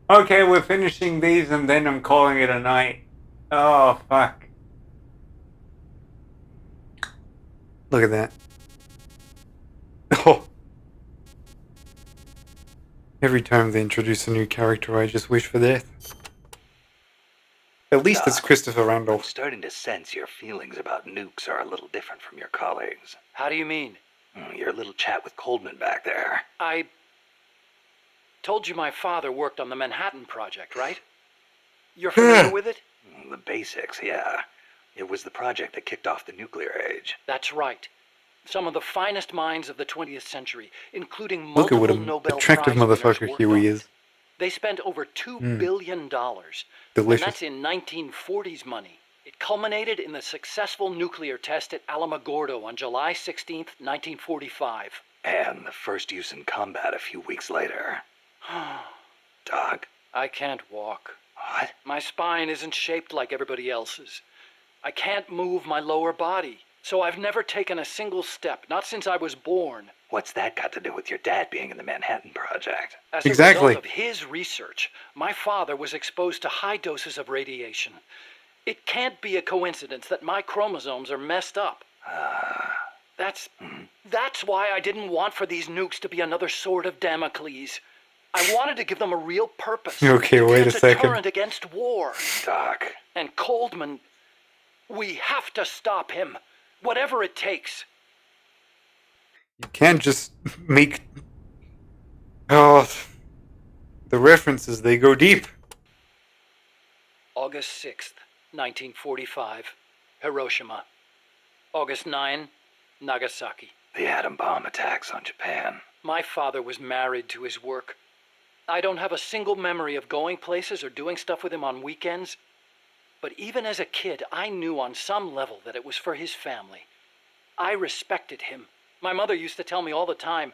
Okay, we're finishing these and then I'm calling it a night. Oh, fuck. Look at that. Oh. Every time they introduce a new character, I just wish for death. At least it's Christopher I'm Randolph. starting to sense your feelings about nukes are a little different from your colleagues. How do you mean? Your little chat with Coldman back there. I told you my father worked on the Manhattan Project, right? You're familiar with it? The basics, yeah. It was the project that kicked off the nuclear age. That's right. Some of the finest minds of the 20th century, including Look at multiple what an Nobel attractive Prize winners, motherfucker worked Huey on is. it. They spent over $2 billion. Delicious. And that's in 1940s money. It culminated in the successful nuclear test at Alamogordo on July 16th, 1945. And the first use in combat a few weeks later. Doc? I can't walk. What? My spine isn't shaped like everybody else's. I can't move my lower body. So I've never taken a single step, not since I was born. What's that got to do with your dad being in the Manhattan Project? As a result of his research, my father was exposed to high doses of radiation. It can't be a coincidence that my chromosomes are messed up. That's why I didn't want for these nukes to be another sword of Damocles. I wanted to give them a real purpose. Okay, to wait be a second. deterrent against war. Doc. And Coldman, we have to stop him. Whatever it takes. You can't just make... Oh, the references, they go deep. August 6th, 1945, Hiroshima. August 9, Nagasaki. The atom bomb attacks on Japan. My father was married to his work. I don't have a single memory of going places or doing stuff with him on weekends. But even as a kid, I knew on some level that it was for his family. I respected him. My mother used to tell me all the time,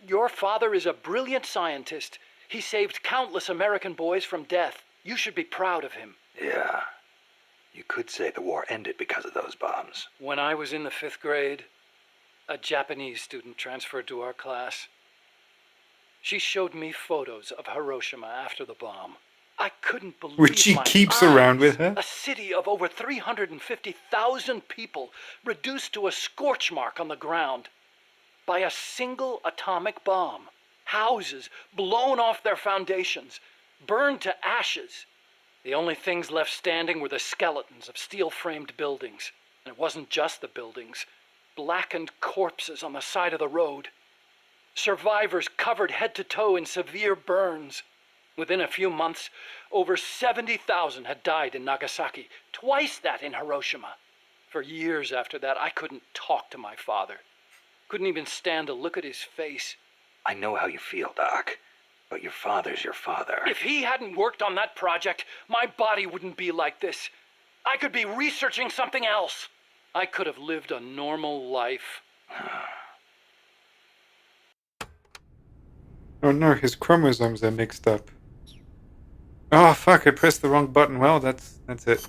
"Your father is a brilliant scientist. He saved countless American boys from death. You should be proud of him." Yeah. You could say the war ended because of those bombs. When I was in the 5th grade, a Japanese student transferred to our class. She showed me photos of Hiroshima after the bomb. I couldn't believe Which she my keeps eyes. around with her. A city of over 350,000 people reduced to a scorch mark on the ground by a single atomic bomb. houses blown off their foundations, burned to ashes. The only things left standing were the skeletons of steel-framed buildings. And it wasn't just the buildings. Blackened corpses on the side of the road. Survivors covered head to toe in severe burns. Within a few months, over 70,000 had died in Nagasaki, twice that in Hiroshima. For years after that, I couldn't talk to my father. Couldn't even stand to look at his face. I know how you feel, Doc. But your father's your father. If he hadn't worked on that project, my body wouldn't be like this. I could be researching something else. I could have lived a normal life. Oh no, his chromosomes are mixed up. Oh fuck, I pressed the wrong button. Well, that's it.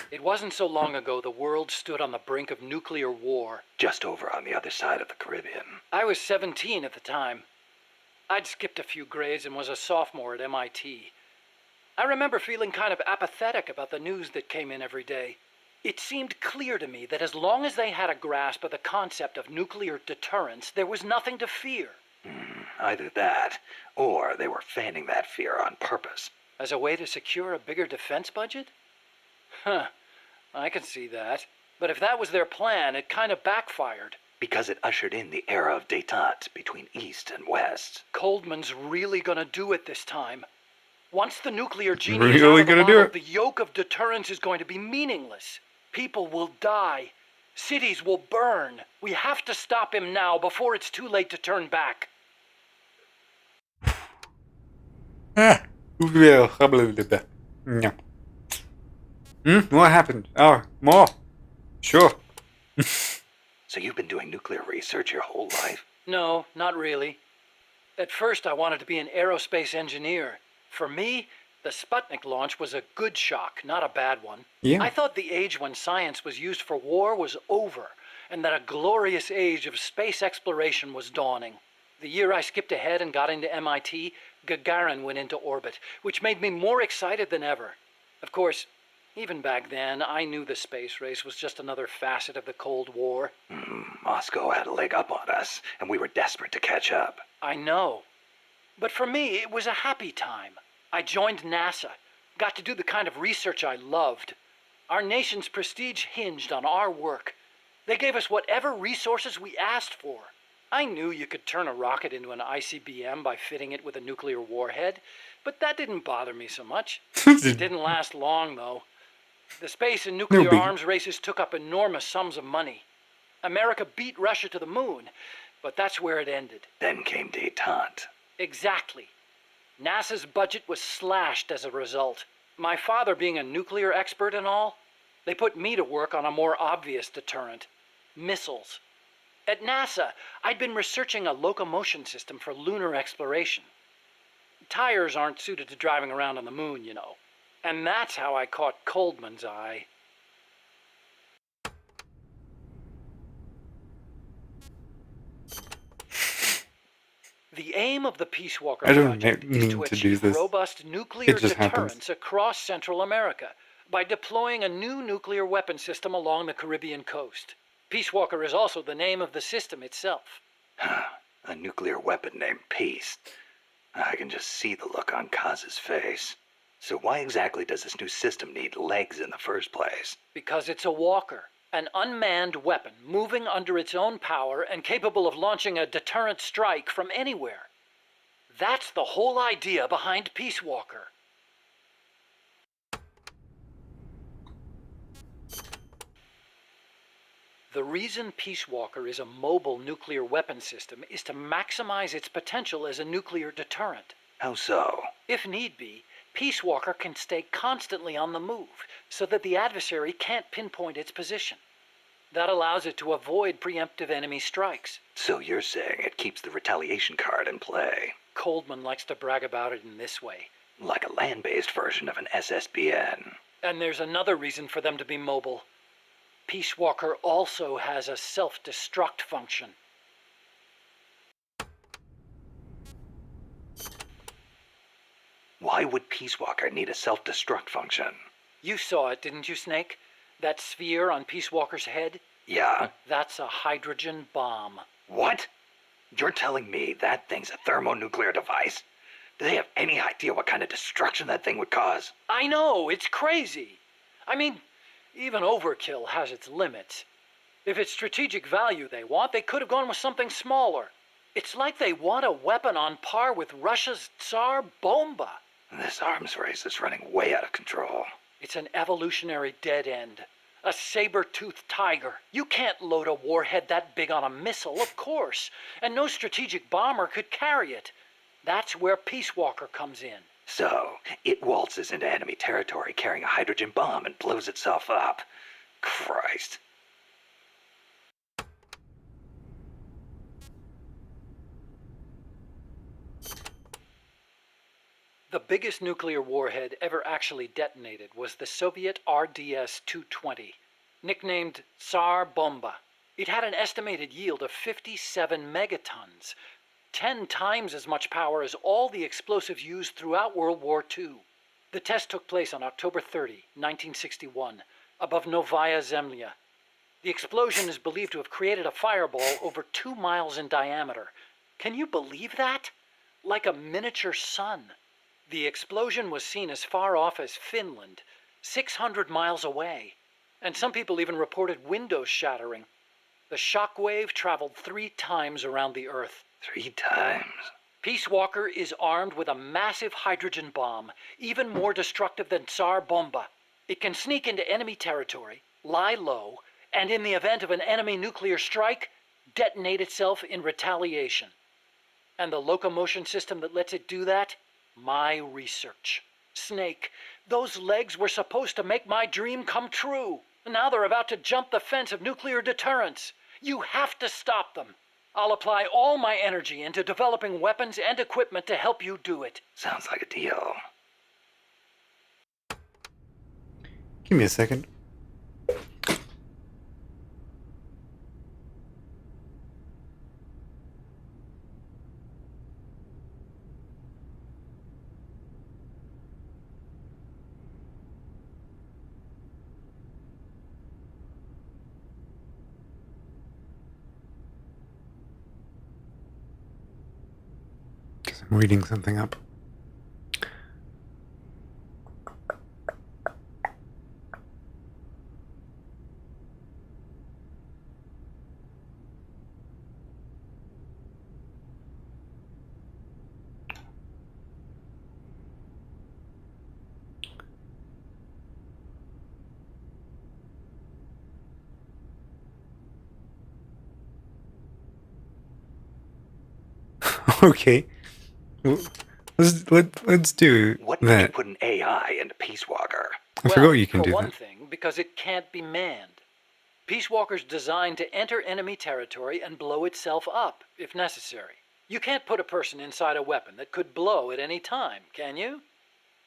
It wasn't so long ago the world stood on the brink of nuclear war. Just over on the other side of the Caribbean. I was 17 at the time. I'd skipped a few grades and was a sophomore at MIT. I remember feeling kind of apathetic about the news that came in every day. It seemed clear to me that as long as they had a grasp of the concept of nuclear deterrence, there was nothing to fear. Either that, or they were fanning that fear on purpose. As a way to secure a bigger defense budget? Huh, I can see that. But if that was their plan, it kind of backfired. Because it ushered in the era of détente between East and West. Coldman's really gonna do it this time. Once the nuclear genie Really is out of the gonna do bottle, it? the yoke of deterrence is going to be meaningless. People will die. Cities will burn. We have to stop him now before it's too late to turn back. No. What happened? Oh, more. Sure. So you've been doing nuclear research your whole life? No, not really. At first I wanted to be an aerospace engineer. For me, the Sputnik launch was a good shock, not a bad one. Yeah. I thought the age when science was used for war was over, and that a glorious age of space exploration was dawning. The year I skipped ahead and got into MIT, Gagarin went into orbit, which made me more excited than ever. Of course, even back then, I knew the space race was just another facet of the Cold War. Moscow had a leg up on us, and we were desperate to catch up. I know. But for me, it was a happy time. I joined NASA, got to do the kind of research I loved. Our nation's prestige hinged on our work. They gave us whatever resources we asked for. I knew you could turn a rocket into an ICBM by fitting it with a nuclear warhead, but that didn't bother me so much. It didn't last long, though. The space and nuclear arms races took up enormous sums of money. America beat Russia to the moon, but that's where it ended. Then came détente. Exactly. NASA's budget was slashed as a result. My father being a nuclear expert and all, they put me to work on a more obvious deterrent: missiles. At NASA, I'd been researching a locomotion system for lunar exploration. Tires aren't suited to driving around on the moon, you know. And that's how I caught Coldman's eye. The aim of the Peace Walker I don't project is mean to to do achieve this. robust nuclear It just deterrence happens. across Central America by deploying a new nuclear weapon system along the Caribbean coast. Peace Walker is also the name of the system itself. A nuclear weapon named Peace. I can just see the look on Kaz's face. So why exactly does this new system need legs in the first place? Because it's a walker, an unmanned weapon moving under its own power and capable of launching a deterrent strike from anywhere. That's the whole idea behind Peace Walker. The reason Peace Walker is a mobile nuclear weapon system is to maximize its potential as a nuclear deterrent. How so? If need be, Peace Walker can stay constantly on the move so that the adversary can't pinpoint its position. That allows it to avoid preemptive enemy strikes. So you're saying it keeps the retaliation card in play? Coldman likes to brag about it in this way. Like a land-based version of an SSBN. And there's another reason for them to be mobile. Peace Walker also has a self-destruct function. Why would Peace Walker need a self-destruct function? You saw it, didn't you, Snake? That sphere on Peace Walker's head? Yeah. That's a hydrogen bomb. What? You're telling me that thing's a thermonuclear device? Do they have any idea what kind of destruction that thing would cause? I know, it's crazy. I mean, even overkill has its limits. If it's strategic value they want, they could have gone with something smaller. It's like they want a weapon on par with Russia's Tsar Bomba. This arms race is running way out of control. It's an evolutionary dead end. A saber-toothed tiger. You can't load a warhead that big on a missile, of course. And no strategic bomber could carry it. That's where Peace Walker comes in. So, it waltzes into enemy territory carrying a hydrogen bomb and blows itself up. Christ. The biggest nuclear warhead ever actually detonated was the Soviet RDS-220, nicknamed Tsar Bomba. It had an estimated yield of 57 megatons, 10 times as much power as all the explosives used throughout World War II. The test took place on October 30, 1961, above Novaya Zemlya. The explosion is believed to have created a fireball over 2 miles in diameter. Can you believe that? Like a miniature sun. The explosion was seen as far off as Finland, 600 miles away, and some people even reported windows shattering. The shock wave traveled 3 times around the Earth. 3 times? Peace Walker is armed with a massive hydrogen bomb, even more destructive than Tsar Bomba. It can sneak into enemy territory, lie low, and in the event of an enemy nuclear strike, detonate itself in retaliation. And the locomotion system that lets it do that? My research. Snake, those legs were supposed to make my dream come true. Now they're about to jump the fence of nuclear deterrence. You have to stop them. I'll apply all my energy into developing weapons and equipment to help you do it. Sounds like a deal. Give me a second. I'm reading something up. Okay. Let's do What made you that. put an AI into Peace Walker? I forgot you can for do one that. thing, because it can't be manned. Peace Walker's designed to enter enemy territory and blow itself up, if necessary. You can't put a person inside a weapon that could blow at any time, can you?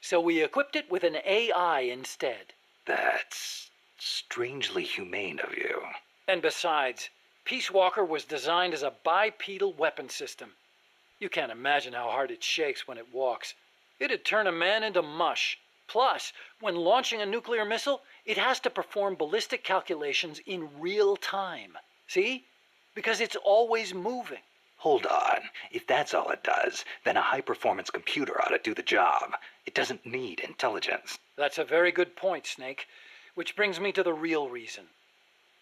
So we equipped it with an AI instead. That's strangely humane of you. And besides, Peace Walker was designed as a bipedal weapon system. You can't imagine how hard it shakes when it walks. It'd turn a man into mush. Plus, when launching a nuclear missile, it has to perform ballistic calculations in real time. See? Because it's always moving. Hold on. If that's all it does, then a high-performance computer ought to do the job. It doesn't need intelligence. That's a very good point, Snake. Which brings me to the real reason.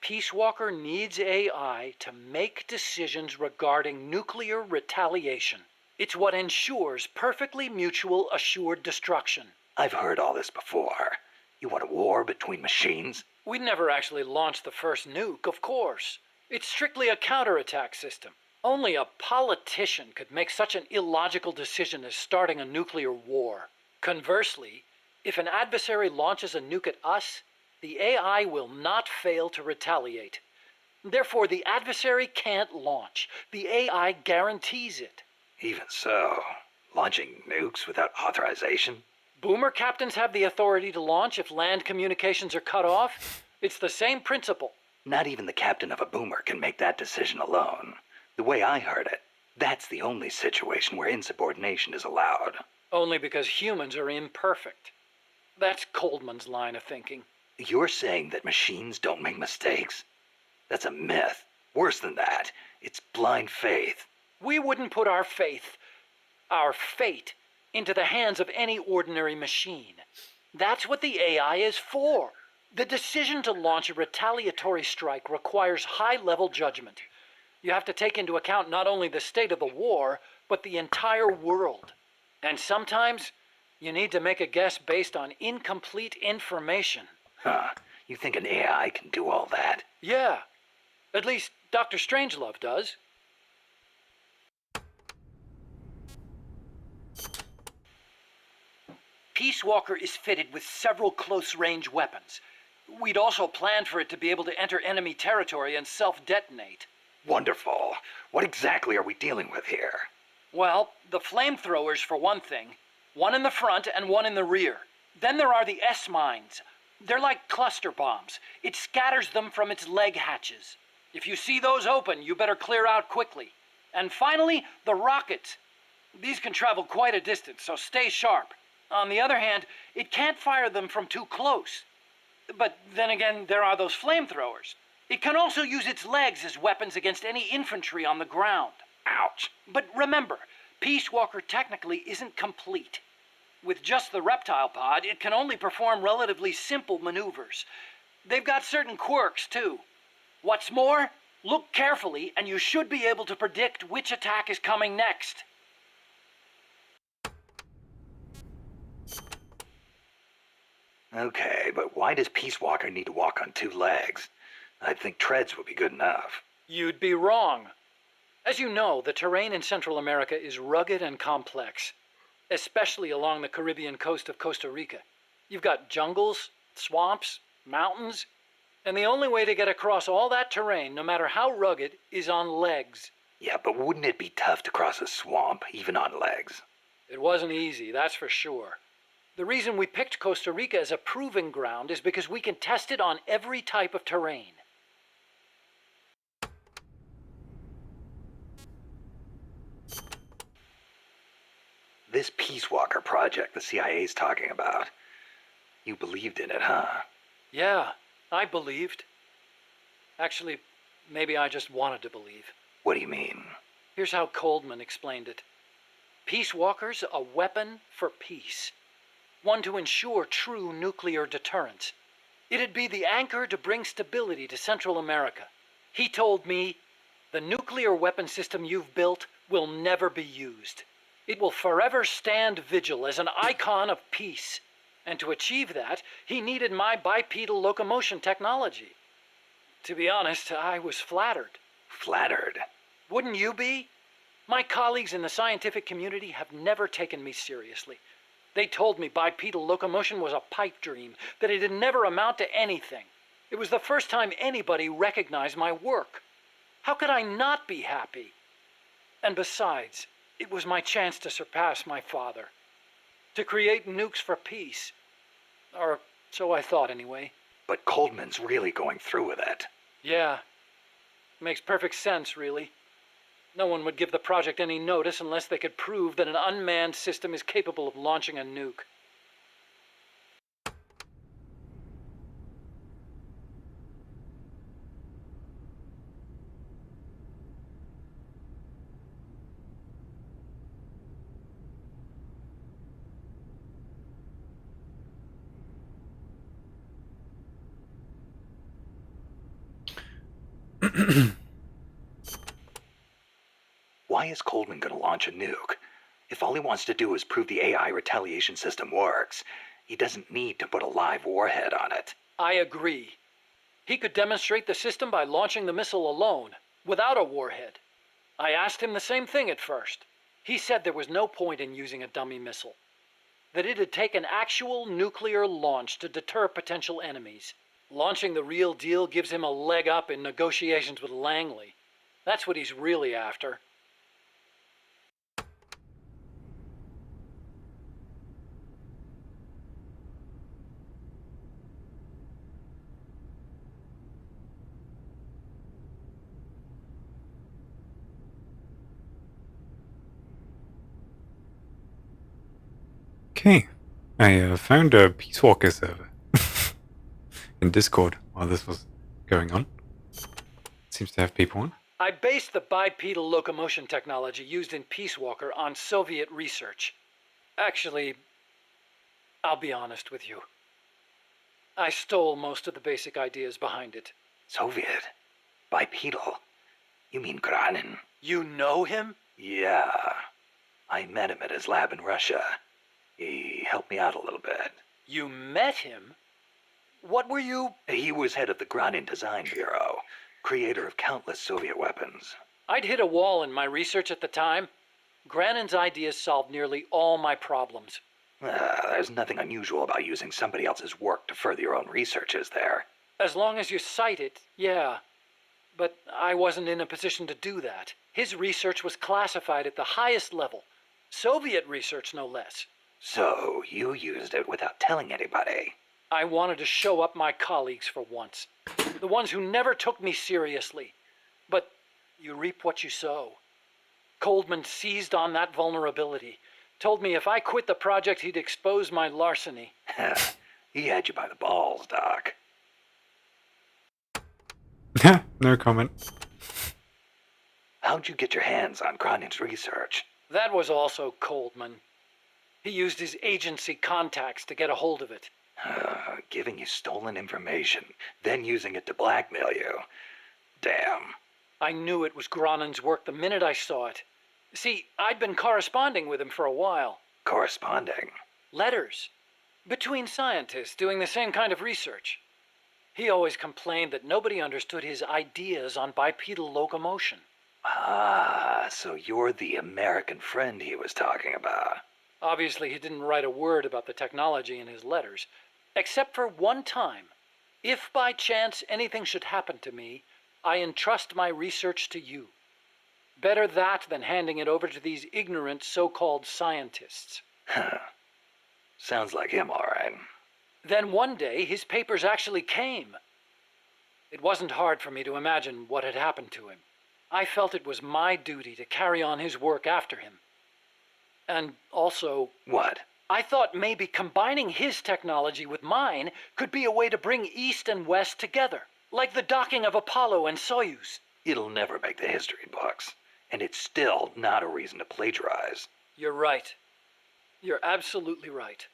Peace Walker needs AI to make decisions regarding nuclear retaliation. It's what ensures perfectly mutual assured destruction. I've heard all this before. You want a war between machines? We'd never actually launched the first nuke, of course. It's strictly a counterattack system. Only a politician could make such an illogical decision as starting a nuclear war. Conversely, if an adversary launches a nuke at us, the AI will not fail to retaliate. Therefore, the adversary can't launch. The AI guarantees it. Even so, launching nukes without authorization? Boomer captains have the authority to launch if land communications are cut off. It's the same principle. Not even the captain of a boomer can make that decision alone. The way I heard it, that's the only situation where insubordination is allowed. Only because humans are imperfect. That's Coldman's line of thinking. You're saying that machines don't make mistakes? That's a myth. Worse than that, it's blind faith. We wouldn't put our fate, into the hands of any ordinary machine. That's what the AI is for. The decision to launch a retaliatory strike requires high-level judgment. You have to take into account not only the state of the war, but the entire world. And sometimes, you need to make a guess based on incomplete information. Huh. You think an AI can do all that? Yeah. At least Dr. Strangelove does. Peace Walker is fitted with several close-range weapons. We'd also planned for it to be able to enter enemy territory and self-detonate. Wonderful. What exactly are we dealing with here? Well, the flamethrowers for one thing. One in the front and one in the rear. Then there are the S-mines. They're like cluster bombs. It scatters them from its leg hatches. If you see those open, you better clear out quickly. And finally, the rockets. These can travel quite a distance, so stay sharp. On the other hand, it can't fire them from too close. But then again, there are those flamethrowers. It can also use its legs as weapons against any infantry on the ground. Ouch. But remember, Peace Walker technically isn't complete. With just the reptile pod, it can only perform relatively simple maneuvers. They've got certain quirks, too. What's more, look carefully and you should be able to predict which attack is coming next. Okay, but why does Peace Walker need to walk on two legs? I'd think treads would be good enough. You'd be wrong. As you know, the terrain in Central America is rugged and complex, especially along the Caribbean coast of Costa Rica. You've got jungles, swamps, mountains, and the only way to get across all that terrain, no matter how rugged, is on legs. Yeah, but wouldn't it be tough to cross a swamp, even on legs? It wasn't easy, that's for sure. The reason we picked Costa Rica as a proving ground is because we can test it on every type of terrain. This Peace Walker project the CIA's talking about. You believed in it, huh? Yeah, I believed. Actually, maybe I just wanted to believe. What do you mean? Here's how Coldman explained it. Peace Walker's a weapon for peace. One to ensure true nuclear deterrence. It'd be the anchor to bring stability to Central America. He told me, the nuclear weapon system you've built will never be used. It will forever stand vigil as an icon of peace. And to achieve that, he needed my bipedal locomotion technology. To be honest, I was flattered. Flattered? Wouldn't you be? My colleagues in the scientific community have never taken me seriously. They told me bipedal locomotion was a pipe dream, that it'd never amount to anything. It was the first time anybody recognized my work. How could I not be happy? And besides, it was my chance to surpass my father. To create nukes for peace. Or so I thought anyway. But Coldman's really going through with it. Yeah. Makes perfect sense, really. No one would give the project any notice unless they could prove that an unmanned system is capable of launching a nuke. Why is Coldman going to launch a nuke? If all he wants to do is prove the AI retaliation system works, he doesn't need to put a live warhead on it. I agree. He could demonstrate the system by launching the missile alone, without a warhead. I asked him the same thing at first. He said there was no point in using a dummy missile. That it'd take an actual nuclear launch to deter potential enemies. Launching the real deal gives him a leg up in negotiations with Langley. That's what he's really after. Okay, I found a Peace Walker server in Discord while this was going on. Seems to have people on. I based the bipedal locomotion technology used in Peace Walker on Soviet research. Actually, I'll be honest with you. I stole most of the basic ideas behind it. Soviet? Bipedal? You mean Granin? You know him? Yeah. I met him at his lab in Russia. He helped me out a little bit. You met him? What were you? He was head of the Granin Design Bureau, creator of countless Soviet weapons. I'd hit a wall in my research at the time. Granin's ideas solved nearly all my problems. There's nothing unusual about using somebody else's work to further your own research, is there? As long as you cite it, yeah. But I wasn't in a position to do that. His research was classified at the highest level. Soviet research, no less. So, you used it without telling anybody? I wanted to show up my colleagues for once. The ones who never took me seriously. But you reap what you sow. Coldman seized on that vulnerability. Told me if I quit the project, he'd expose my larceny. He had you by the balls, Doc. No comment. How'd you get your hands on Granin's research? That was also Coldman. He used his agency contacts to get a hold of it. Giving you stolen information, then using it to blackmail you. Damn. I knew it was Granin's work the minute I saw it. See, I'd been corresponding with him for a while. Corresponding? Letters. Between scientists doing the same kind of research. He always complained that nobody understood his ideas on bipedal locomotion. Ah, so you're the American friend he was talking about. Obviously, he didn't write a word about the technology in his letters, except for one time. If by chance anything should happen to me, I entrust my research to you. Better that than handing it over to these ignorant so-called scientists. Sounds like him, all right. Then one day, his papers actually came. It wasn't hard for me to imagine what had happened to him. I felt it was my duty to carry on his work after him. And also... What? I thought maybe combining his technology with mine could be a way to bring East and West together, like the docking of Apollo and Soyuz. It'll never make the history books, and it's still not a reason to plagiarize. You're right. You're absolutely right.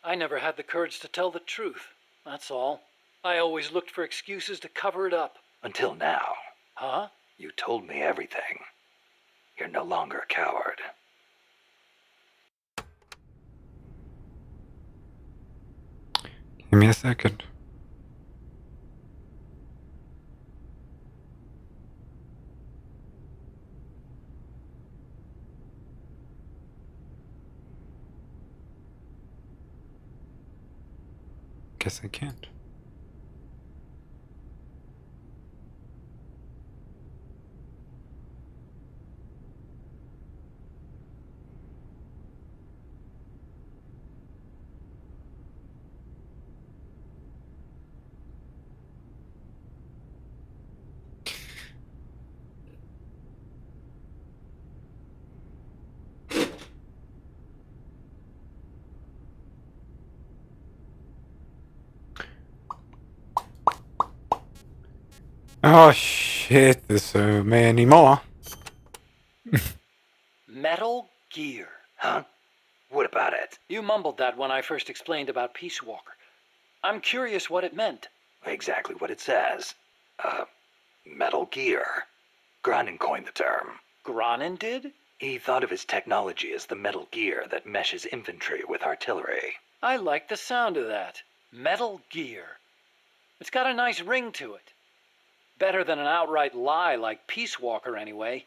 I never had the courage to tell the truth, that's all. I always looked for excuses to cover it up. Until now. Huh? You told me everything. You're no longer a coward. Give me a second. Guess I can't. Oh shit, there's so many more. Metal Gear. Huh? What about it? You mumbled that when I first explained about Peace Walker. I'm curious what it meant. Exactly what it says. Metal Gear. Granin coined the term. Granin did? He thought of his technology as the metal gear that meshes infantry with artillery. I like the sound of that. Metal Gear. It's got a nice ring to it. Better than an outright lie like Peace Walker, anyway.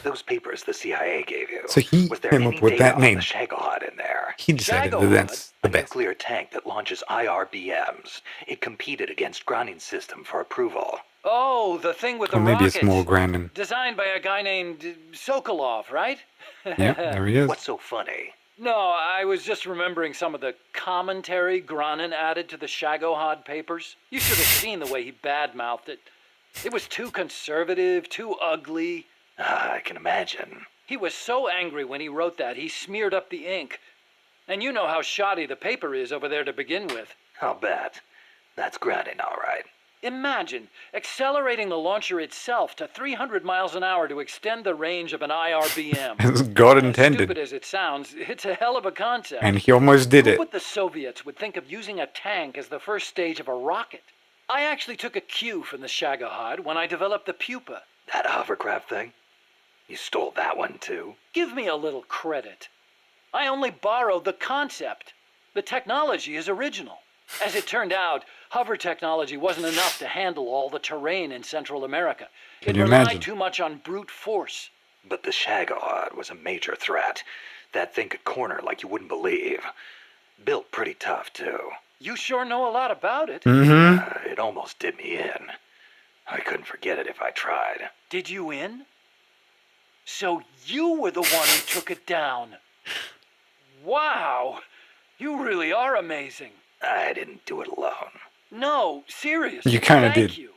Those papers the CIA gave you. So he was there came any up with data that on name. The Shagohod in there. He decided that that's the a best. nuclear tank that launches IRBMs. It competed against Granin's system for approval. Oh, the thing with Or the maybe rockets. it's more Granin. Designed by a guy named Sokolov, right? Yep, there he is. What's so funny? No, I was just remembering some of the commentary Granin added to the Shagohod papers. You should have seen the way he badmouthed it. It was too conservative, too ugly. I can imagine. He was so angry when he wrote that, he smeared up the ink. And you know how shoddy the paper is over there to begin with. I'll bet. That's grounding, all right. Imagine accelerating the launcher itself to 300 miles an hour to extend the range of an IRBM. As God As intended. stupid as it sounds, it's a hell of a concept. And he almost did Who it. but the Soviets would think of using a tank as the first stage of a rocket? I actually took a cue from the Shagohod when I developed the Pupa. That hovercraft thing? You stole that one too? Give me a little credit. I only borrowed the concept. The technology is original. As it turned out, hover technology wasn't enough to handle all the terrain in Central America. Can It you relied imagine? too much on brute force. But the Shagohod was a major threat. That thing could corner like you wouldn't believe. Built pretty tough, too. You sure know a lot about it. Mm-hmm. It almost did me in. I couldn't forget it if I tried. Did you in? So you were the one who took it down. Wow! You really are amazing. I didn't do it alone. No, seriously. You kinda thank did. you.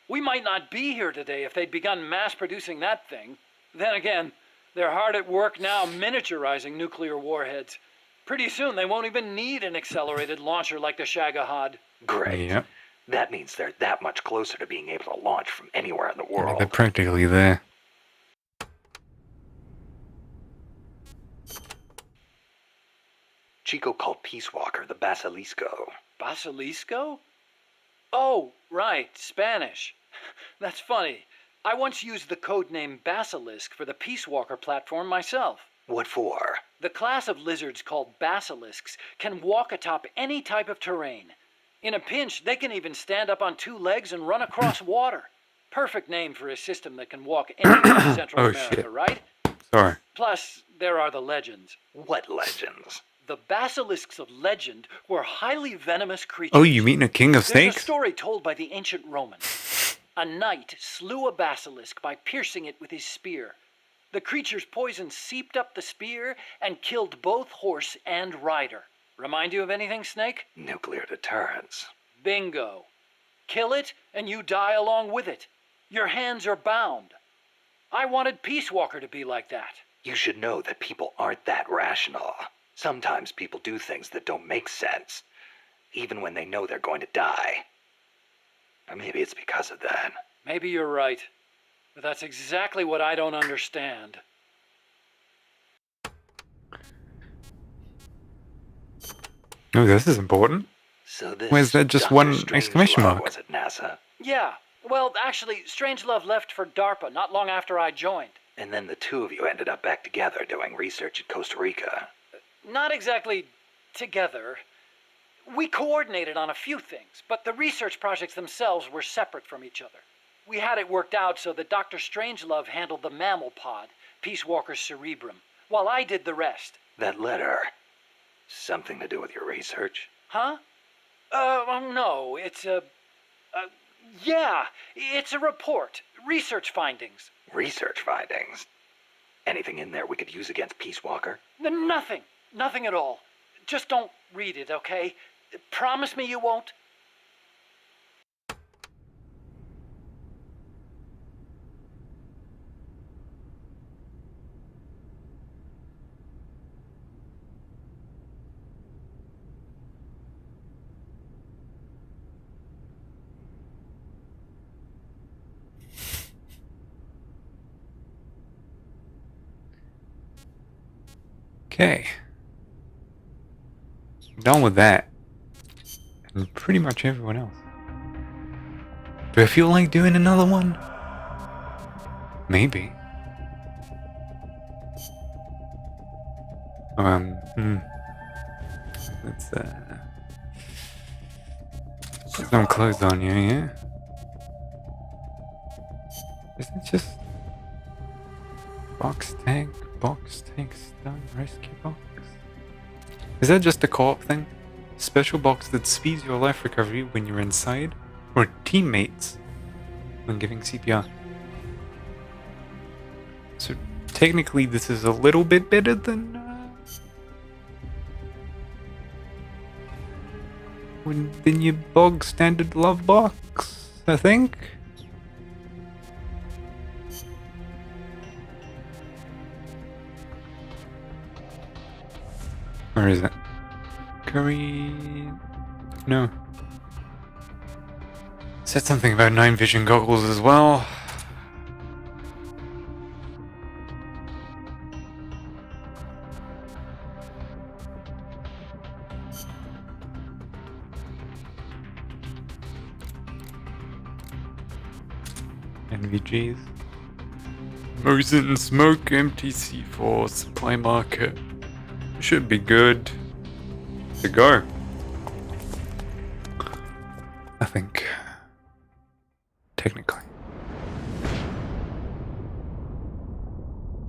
We might not be here today if they'd begun mass-producing that thing. Then again, they're hard at work now miniaturizing nuclear warheads. Pretty soon they won't even need an accelerated launcher like the Shagohod. Great. Yep. That means they're that much closer to being able to launch from anywhere in the Yeah, world. they're practically there. Chico called Peace Walker the Basilisco. Basilisco? Oh, right, Spanish. That's funny. I once used the codename Basilisk for the Peace Walker platform myself. What for? The class of lizards called basilisks can walk atop any type of terrain. In a pinch, they can even stand up on two legs and run across water. Perfect name for a system that can walk anywhere in Central Oh, America, shit. right? Sorry. Plus, there are the legends. What legends? The basilisks of legend were highly venomous creatures. Oh, you mean a king of There's a snakes? story told by the ancient Romans. A knight slew a basilisk by piercing it with his spear. The creature's poison seeped up the spear and killed both horse and rider. Remind you of anything, Snake? Nuclear deterrence. Bingo. Kill it, and you die along with it. Your hands are bound. I wanted Peace Walker to be like that. You should know that people aren't that rational. Sometimes people do things that don't make sense, even when they know they're going to die. Or maybe it's because of that. Maybe you're right. But that's exactly what I don't understand. Oh, this is important. So this Where's that just Dr. one Strangelove exclamation mark? was at NASA, Yeah. Well, actually, Strangelove left for DARPA not long after I joined. and then the two of you ended up back together doing research in Costa Rica. Not exactly together. We coordinated on a few things, but the research projects themselves were separate from each other. We had it worked out so that Dr. Strangelove handled the mammal pod, Peace Walker's cerebrum, while I did the rest. That letter, something to do with your research? Huh? No, it's a... yeah, it's a report. Research findings. Research findings? Anything in there we could use against Peace Walker? Nothing. Nothing at all. Just don't read it, okay? Promise me you won't? Okay. Done with that. And pretty much everyone else. Do I feel like doing another one? Maybe. Let's put some clothes on you, yeah? Isn't it just box tank stun rescue box? Is that just a co-op thing? Special box that speeds your life recovery when you're inside, or teammates when giving CPR. So technically this is a little bit better than than your bog standard love box, I think. Where is it? Curry. No. Said something about night vision goggles as well. NVGs. Mosin Smoke MTC4 supply market. Should be good to go. I think. Technically.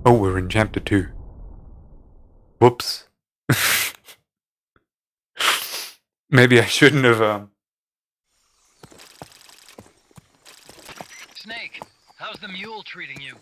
Oh, we're in chapter 2. Whoops. Maybe I shouldn't have, Snake, how's the mule treating you?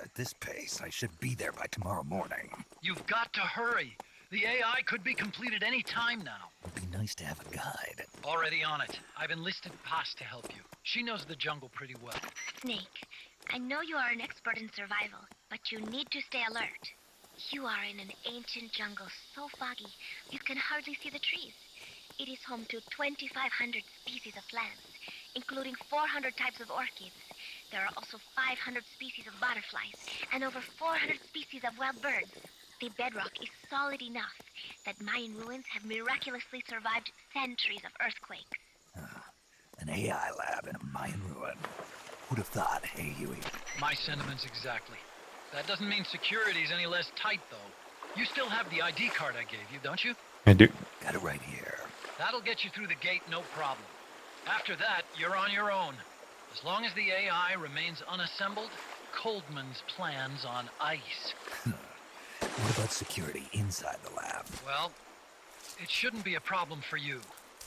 At this pace, I should be there by tomorrow morning. You've got to hurry. The AI could be completed any time now. It'd be nice to have a guide. Already on it. I've enlisted Paz to help you. She knows the jungle pretty well. Snake, I know you are an expert in survival, but you need to stay alert. You are in an ancient jungle so foggy, you can hardly see the trees. It is home to 2,500 species of plants, including 400 types of orchids. There are also 500 species of butterflies and over 400 species of wild birds. The bedrock is solid enough that Mayan ruins have miraculously survived centuries of earthquakes. An AI lab in a Mayan ruin. Who'd have thought, hey, Huey? My sentiments exactly. That doesn't mean security's any less tight, though. You still have the ID card I gave you, don't you? I do. Got it right here. That'll get you through the gate, no problem. After that, you're on your own. As long as the AI remains unassembled, Coldman's plan's on ice. What about security inside the lab? Well, it shouldn't be a problem for you.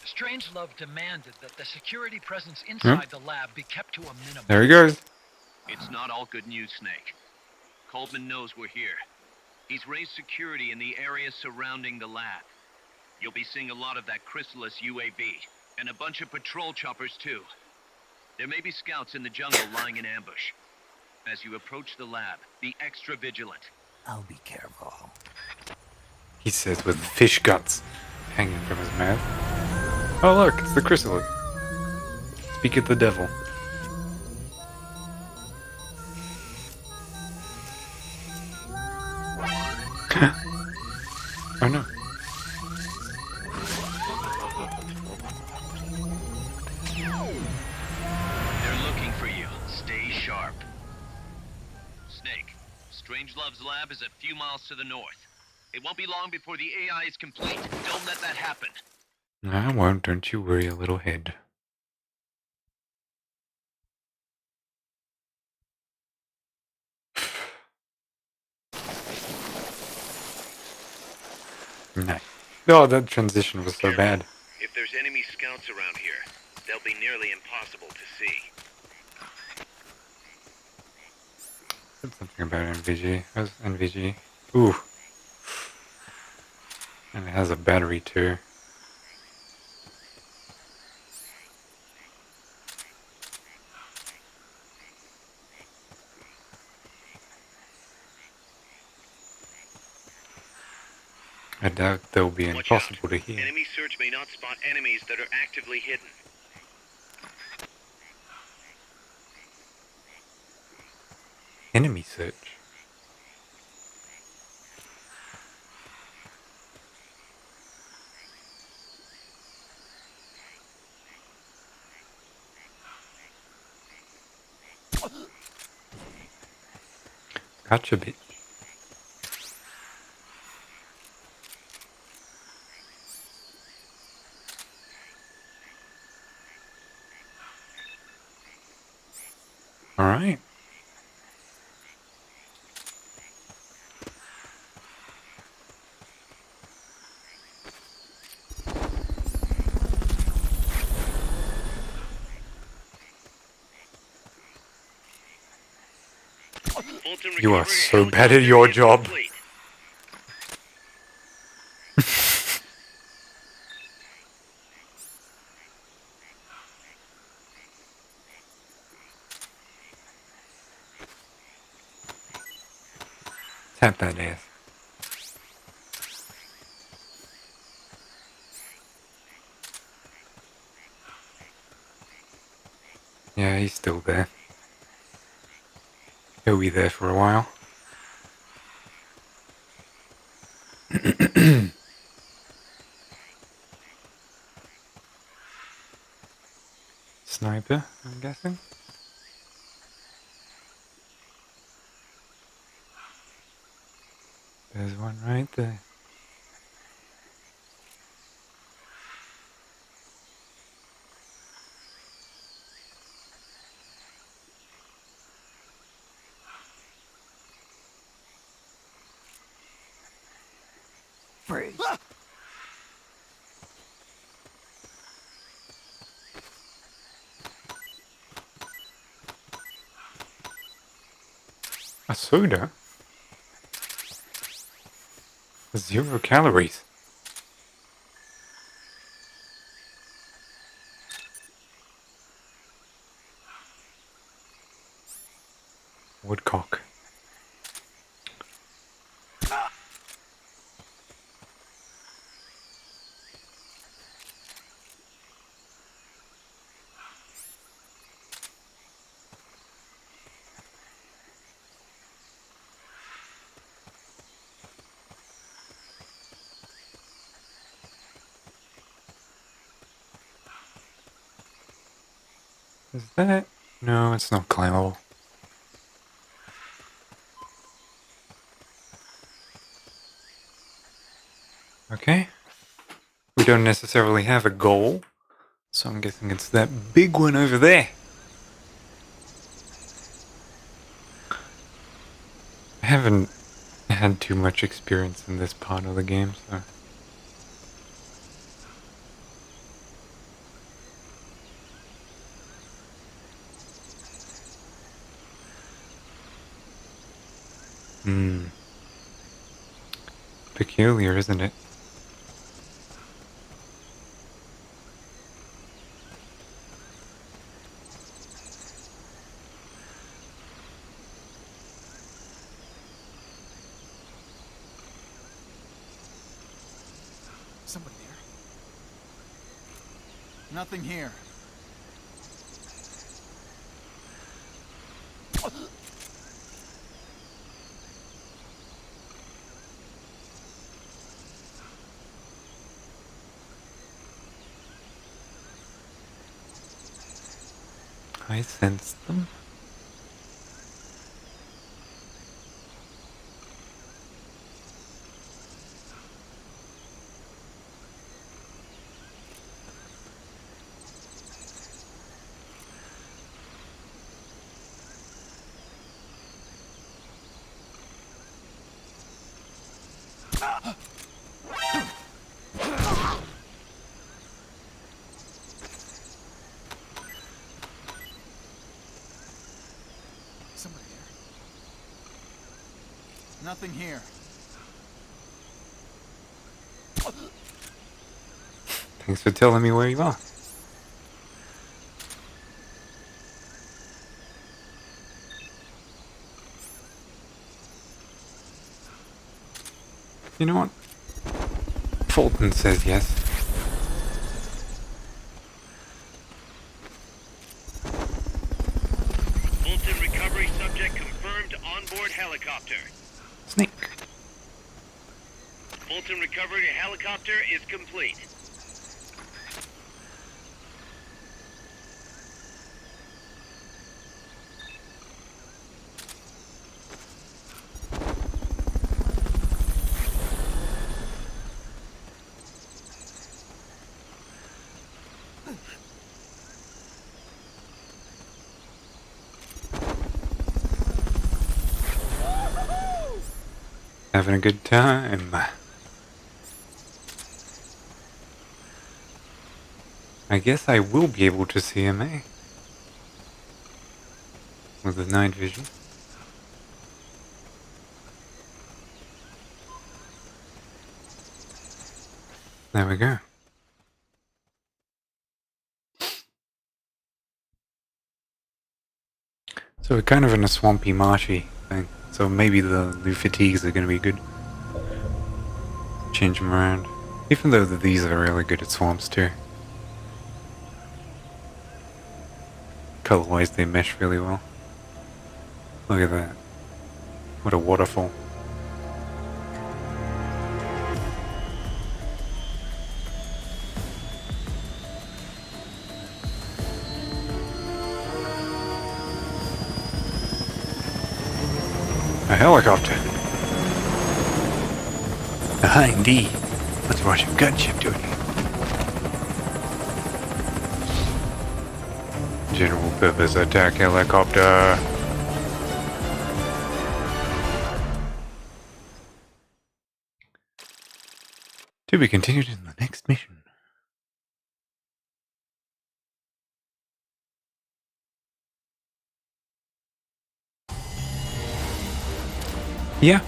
Strangelove demanded that the security presence inside the lab be kept to a minimum. There he goes. It's not all good news, Snake. Coleman knows we're here. He's raised security in the area surrounding the lab. You'll be seeing a lot of that Chrysalis UAV, and a bunch of patrol choppers too. There may be scouts in the jungle lying in ambush. As you approach the lab, be extra vigilant. I'll be careful. He says with fish guts hanging from his mouth. Oh look, it's the chrysalis. Speak of the devil. Oh no. They're looking for you. Stay sharp. Snake, Strangelove's lab is a few miles to the north. It won't be long before the AI is complete. Don't let that happen. I won't, don't you worry, a little head. Nice. Oh, that transition was so bad. If there's enemy scouts around here, they'll be nearly impossible to see. Said something about NVG. How's NVG? Ooh. And it has a battery too. I doubt they'll be impossible to hear. Enemy search may not spot enemies that are actively hidden. Enemy search. Gotcha, bitch. Alright. You are so bad at your job. Tap that ass. he's still there. He'll be there for a while. Sniper, I'm guessing. There's one right there. Freeze. A soda? 0 calories. Woodcock. Is that? No, it's not climbable. Okay. We don't necessarily have a goal, so I'm guessing it's that big one over there. I haven't had too much experience in this part of the game, so... Peculiar, isn't it? Somebody there? Nothing here. I sensed them. Somebody there? Nothing here. Thanks for telling me where you are. You know what? Fulton says yes. Fulton recovery subject confirmed onboard helicopter. Snake. Fulton recovery helicopter is complete. Having a good time. I guess I will be able to see him, eh? With the night vision. There we go. So we're kind of in a swampy, marshy thing. So maybe the new fatigues are going to be good. Change them around. Even though these are really good at swamps too. Color-wise, they mesh really well. Look at that. What a waterfall. A helicopter. Aha, indeed. What's Russian gunship doing here? General purpose attack helicopter. To be continued in the next mission. Yeah.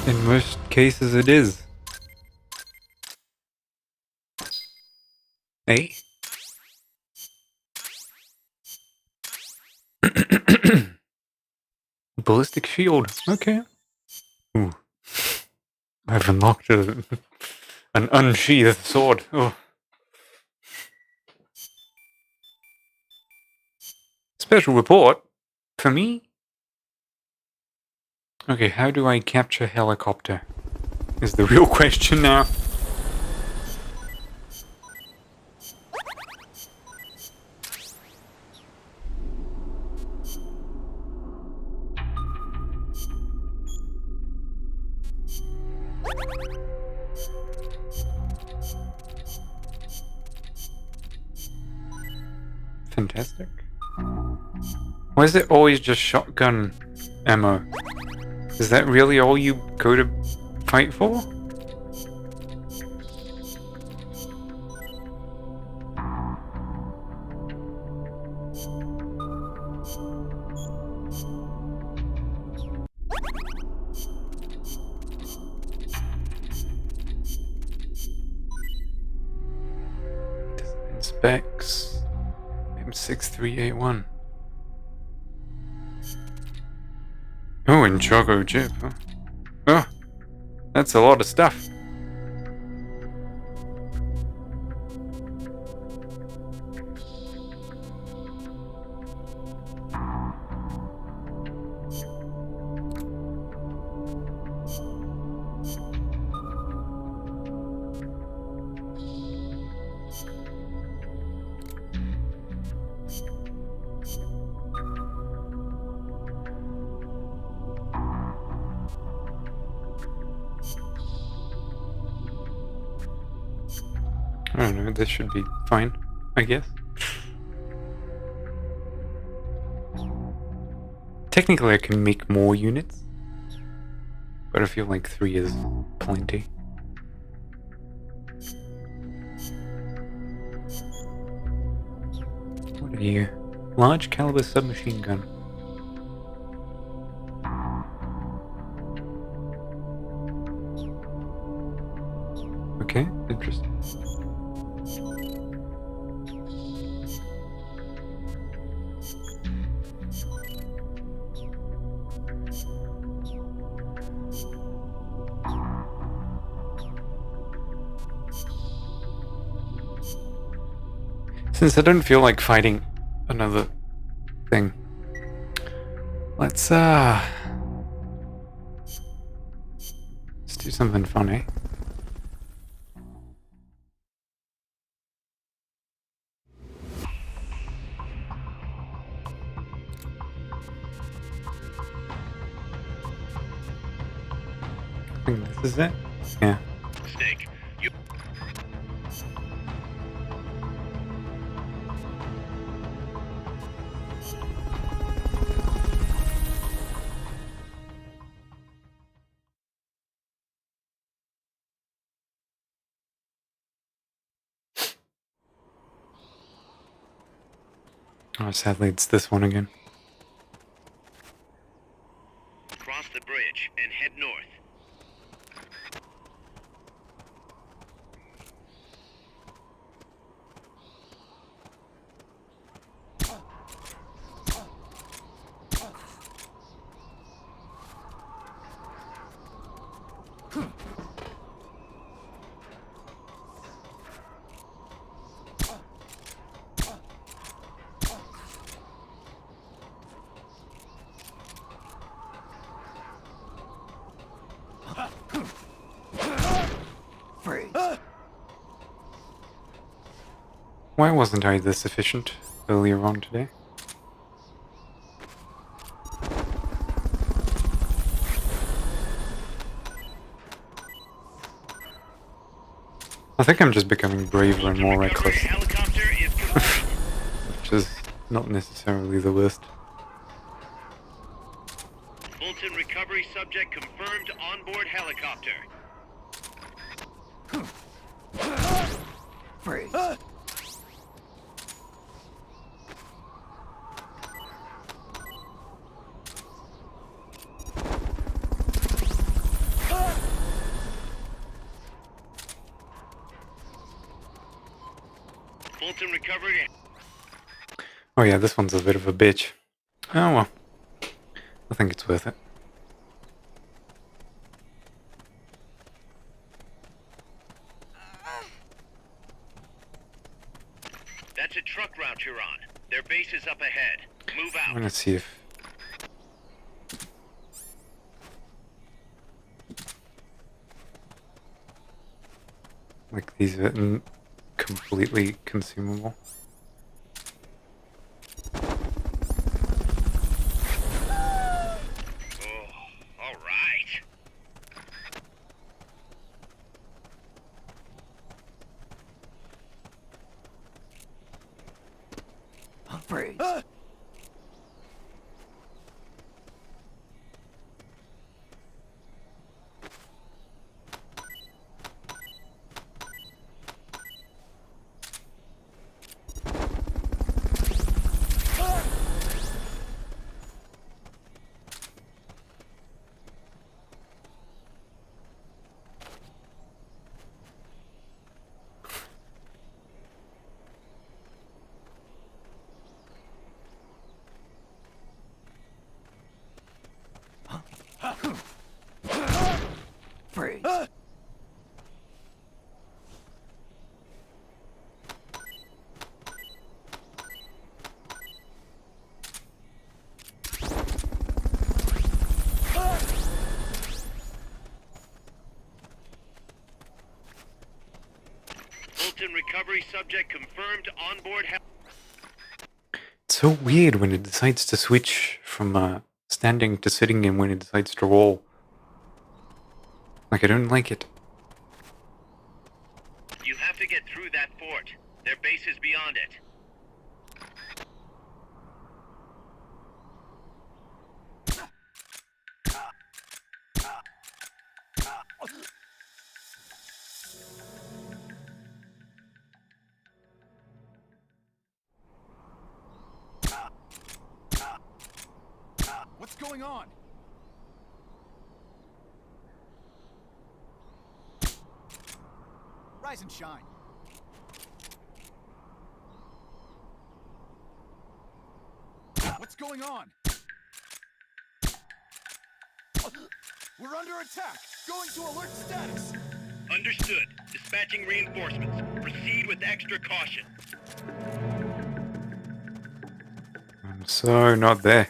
In most cases it is. Hey? Ballistic shield. Okay. Ooh. I've unlocked an unsheathed sword. Oh. Special report? For me? Okay, how do I capture helicopter? Is the real question now. Fantastic. Why is it always just shotgun ammo? Is that really all you go to fight for? Design specs. M6381. Oh, and Choco chip, huh? Oh, that's a lot of stuff. I don't know, this should be fine, I guess. Technically I can make more units, but I feel like 3 is plenty. What are you? Large caliber submachine gun. Okay, interesting. Since I don't feel like fighting another thing, let's do something funny. I think this is it. Yeah. Snake, you. Oh, sadly, it's this one again. Cross the bridge and head north. Freeze. Why wasn't I this efficient earlier on today? I think I'm just becoming braver and more reckless. Which is not necessarily the worst. Fulton recovery subject confirmed onboard helicopter. Freeze. Fulton recovery. Oh yeah, this one's a bit of a bitch. Oh well. I think it's worth it. That's a truck route you're on. Their base is up ahead. Move I'm out. gonna see if... like these are completely consumable. Freeze. Freeze. Fulton recovery subject confirmed onboard It's so weird when it decides to switch from standing to sitting and when it decides to roll. Like, I don't like it. You have to get through that fort. Their base is beyond it. What's going on? Rise and shine. What's going on? We're under attack. Going to alert status. Understood. Dispatching reinforcements. Proceed with extra caution. I'm so not there.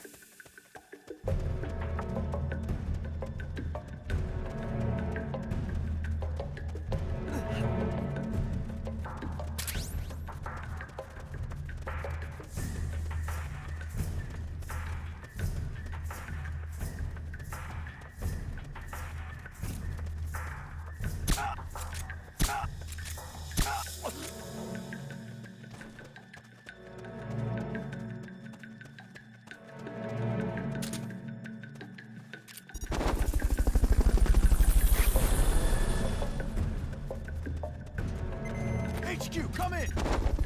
HQ, come in!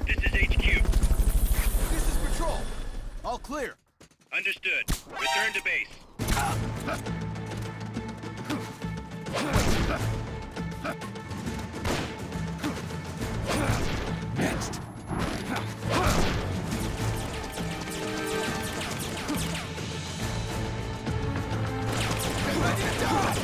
This is HQ. This is patrol. All clear. Understood. Return to base. Next. Get ready to die!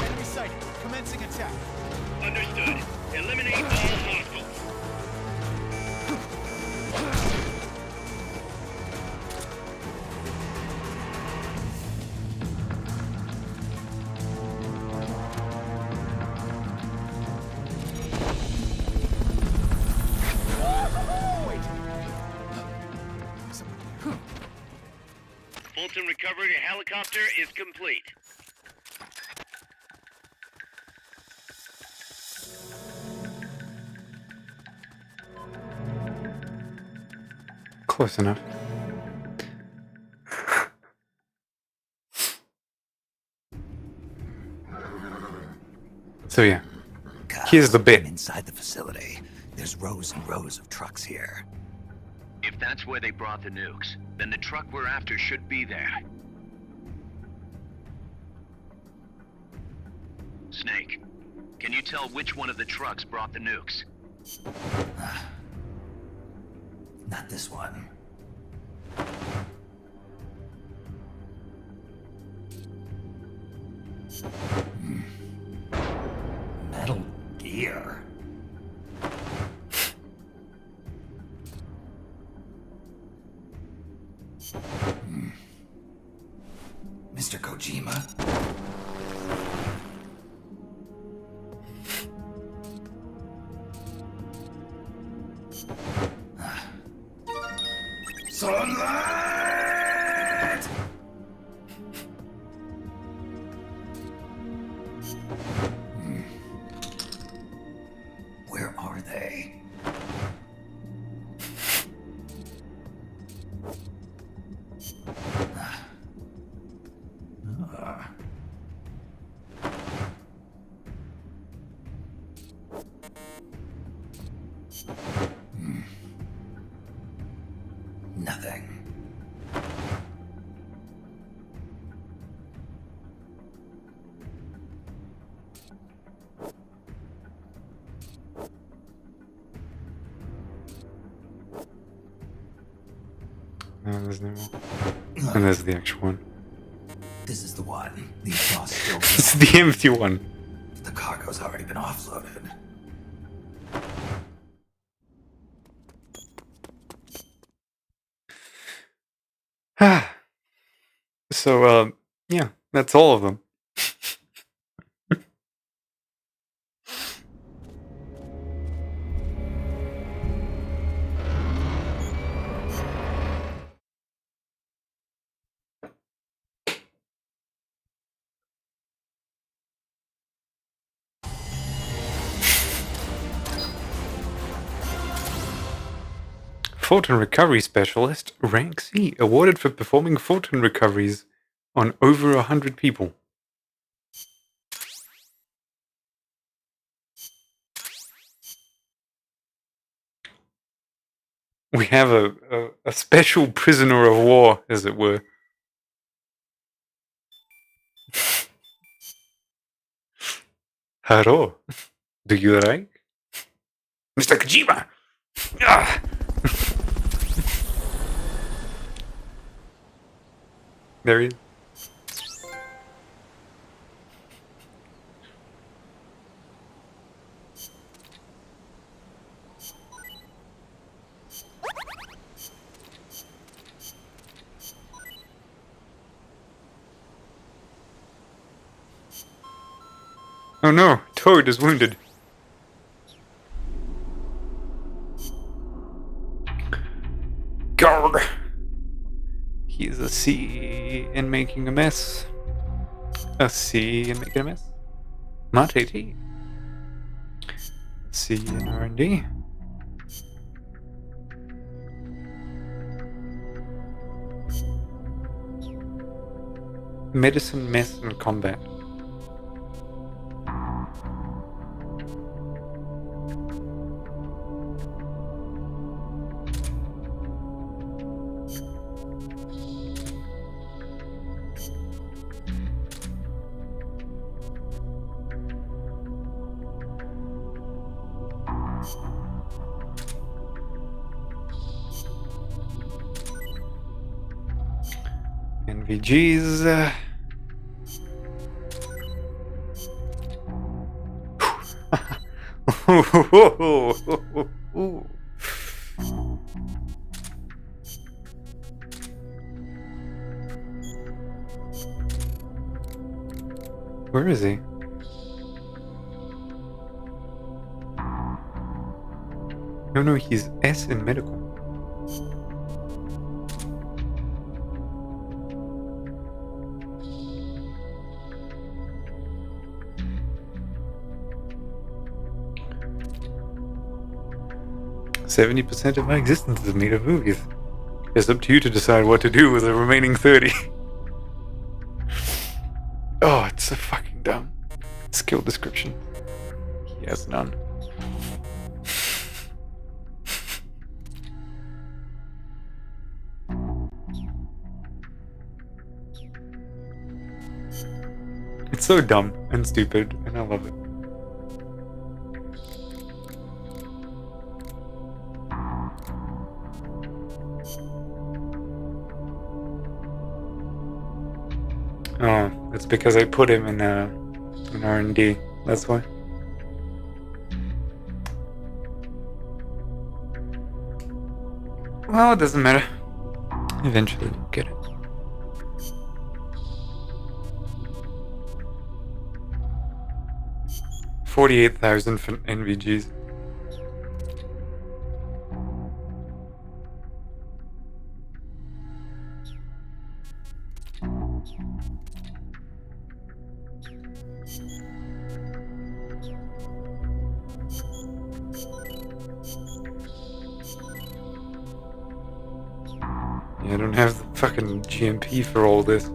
Enemy sighted. Commencing attack. Understood. recovering a helicopter is complete. Close enough. So yeah, here's the bit. Inside the facility, there's rows and rows of trucks here. If that's where they brought the nukes, then the truck we're after should be there. Snake, can you tell which one of the trucks brought the nukes? Not this one. Metal Gear. Mr. Kojima? Sunlight! Where are they? Nothing. There's no more. And there's the actual one. This is the one. The exhaust still. It's the empty one. The cargo's already been offloaded. So, yeah, that's all of them. Photon Recovery Specialist, Rank C, awarded for performing photon recoveries on over 100 people. We have a special prisoner of war, as it were. Hello. Do you like? Mr. Kojima! Ah! There he is. Oh no, Toad is wounded. Guard! He is a C in making a mess. A C in making a mess. Not AT. C in R&D. Medicine, mess, and combat. NVGs. Where is he? No, he's S in medical. 70% of my existence is made of movies. It's up to you to decide what to do with the remaining 30. Oh, it's so fucking dumb. Skill description. He has none. It's so dumb and stupid, and I love it. Oh, it's because I put him in R&D. That's why. Well, it doesn't matter. Eventually we'll get it. $48,000 for NVGs. Yeah, I don't have the fucking GMP for all this.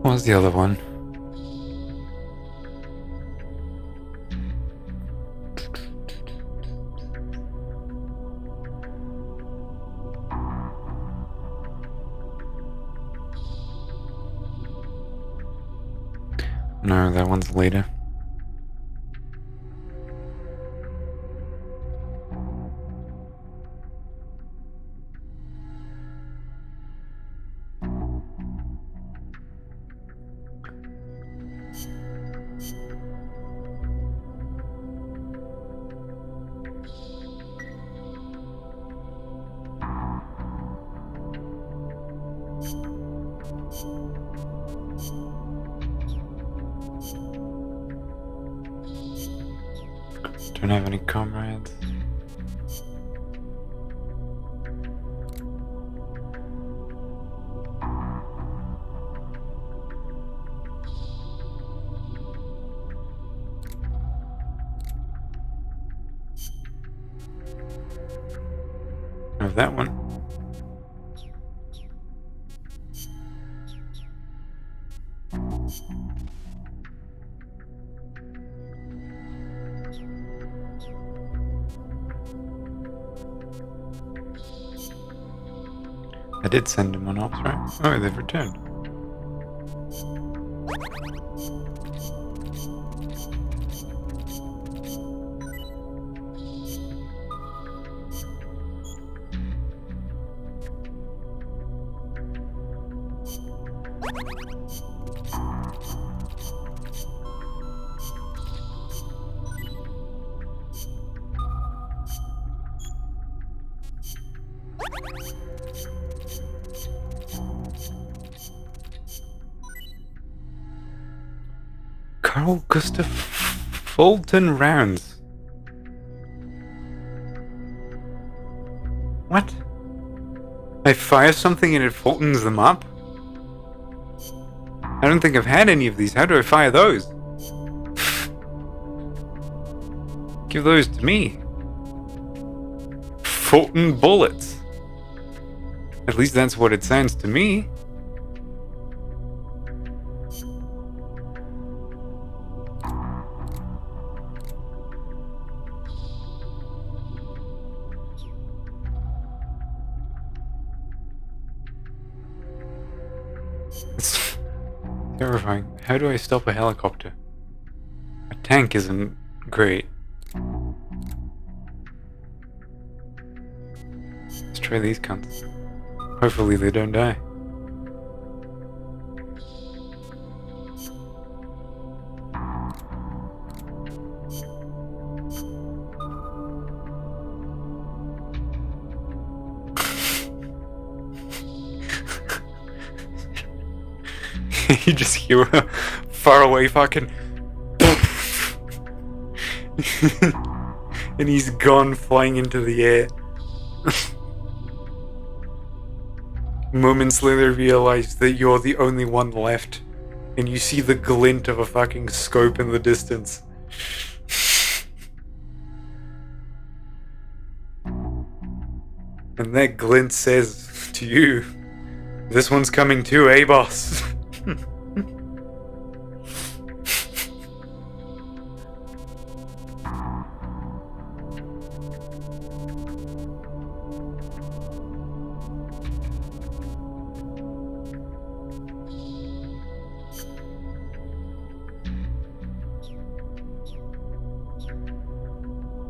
What was the other one? No, that one's later. Don't have any comrades. Have that one. I did send them on ops, right? Oh, they've returned. Carl Gustav Fulton rounds. What? I fire something and it Fultons them up? I don't think I've had any of these. How do I fire those? Give those to me. Fulton bullets. At least that's what it sounds to me. It's terrifying. How do I stop a helicopter? A tank isn't great. Let's try these cunts. Hopefully they don't die. You just hear a far away fucking and he's gone flying into the air. Moments later realize that you're the only one left and you see the glint of a fucking scope in the distance. And that glint says to you, this one's coming too, eh, boss?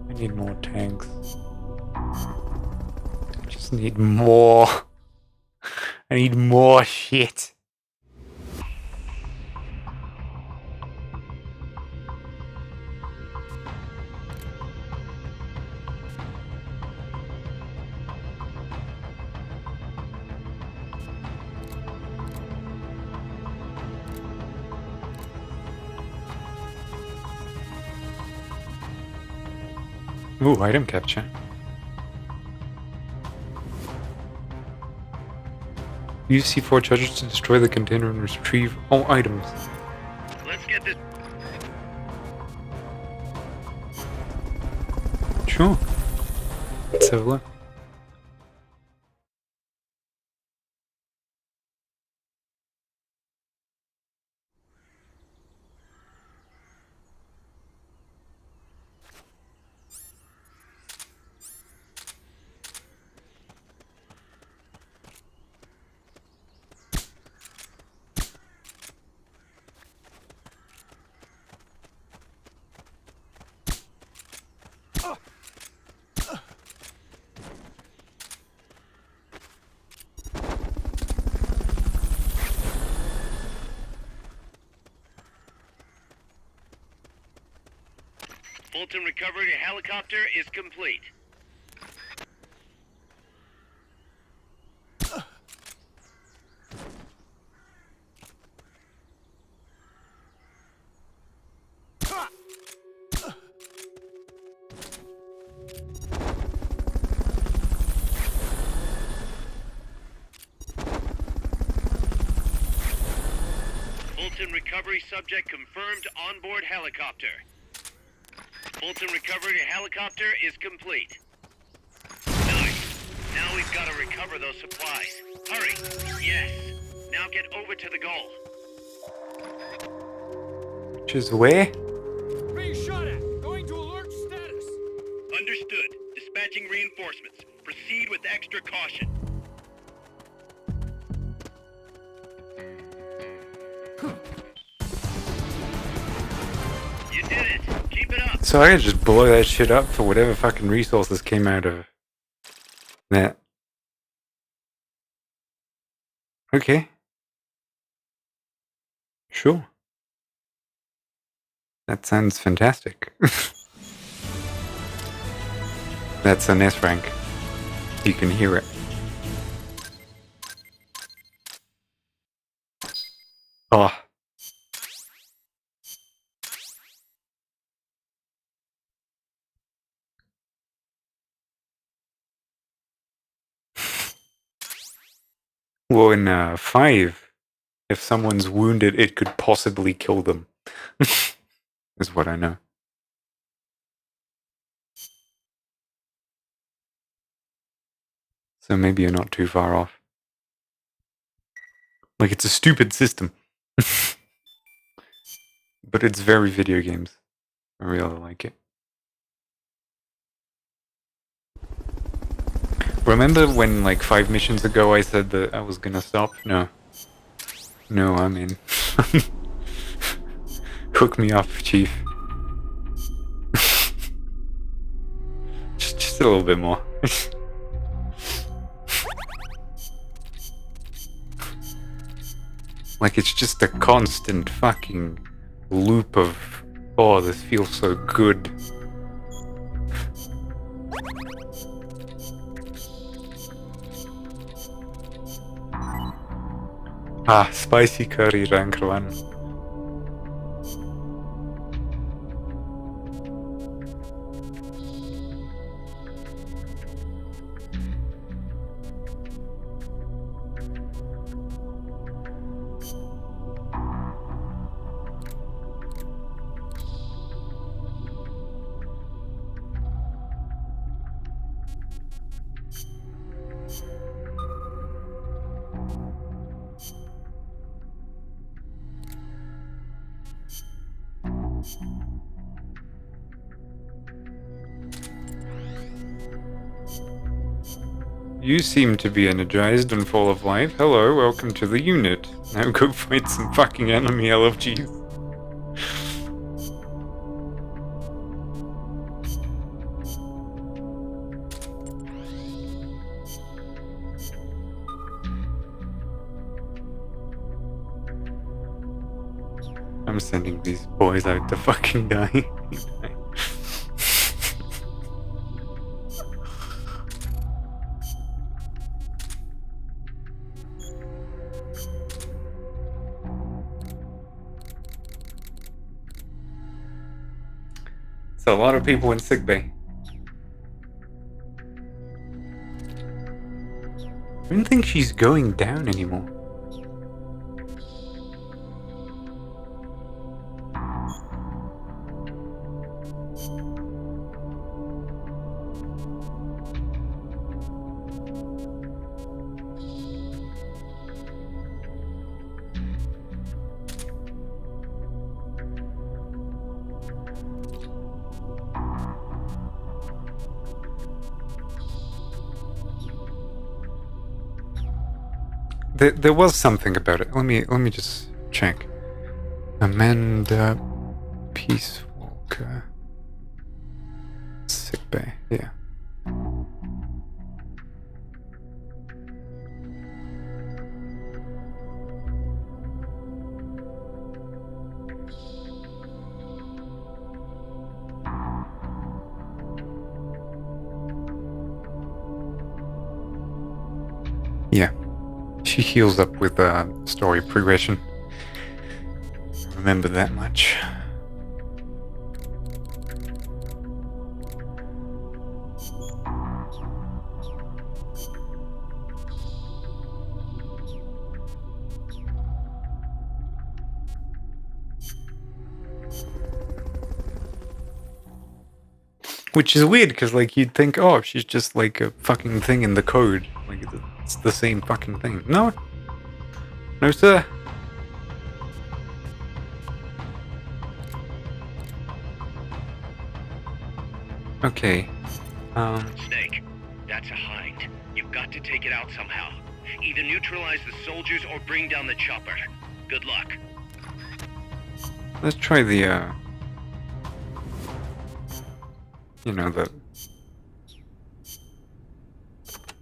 I need more tanks. I just need more. I need more shit. Ooh, item capture. Use C4 charges to destroy the container and retrieve all items. Let's get this. Sure. Let's have a look. Fulton recovery helicopter is complete. Fulton recovery subject confirmed onboard helicopter. Fulton recovery helicopter is complete. Nice. Now we've got to recover those supplies. Hurry. Yes. Now get over to the goal. Which is where? Being shot at. Going to alert status. Understood. Dispatching reinforcements. Proceed with extra caution. You did it. Keep it up. So I could just blow that shit up for whatever fucking resources came out of that. Okay. Sure. That sounds fantastic. That's an S rank. You can hear it. Oh. Well, in 5, if someone's wounded, it could possibly kill them. Is what I know. So maybe you're not too far off. Like, it's a stupid system. But it's very video games. I really like it. Remember when, like, 5 missions ago I said that I was gonna stop? No. No, I'm in. Hook me up, Chief. just a little bit more. Like, it's just a constant fucking loop of, oh, this feels so good. Ah, spicy curry rank 1. You seem to be energized and full of life. Hello, welcome to the unit. Now go fight some fucking enemy LFGs. I'm sending these boys out to fucking die. It's a lot of people in sickbay. I don't think she's going down anymore. There was something about it. Let me just check. Amanda Peace Walker. Sickbay, yeah. Yeah. She heals up with story progression. Remember that much. Which is weird, because, like, you'd think, oh, she's just, like, a fucking thing in the code. Like, it's the same fucking thing. No. No, sir. Okay. Snake, that's a hind. You've got to take it out somehow. Either neutralize the soldiers or bring down the chopper. Good luck. Let's try the, you know, the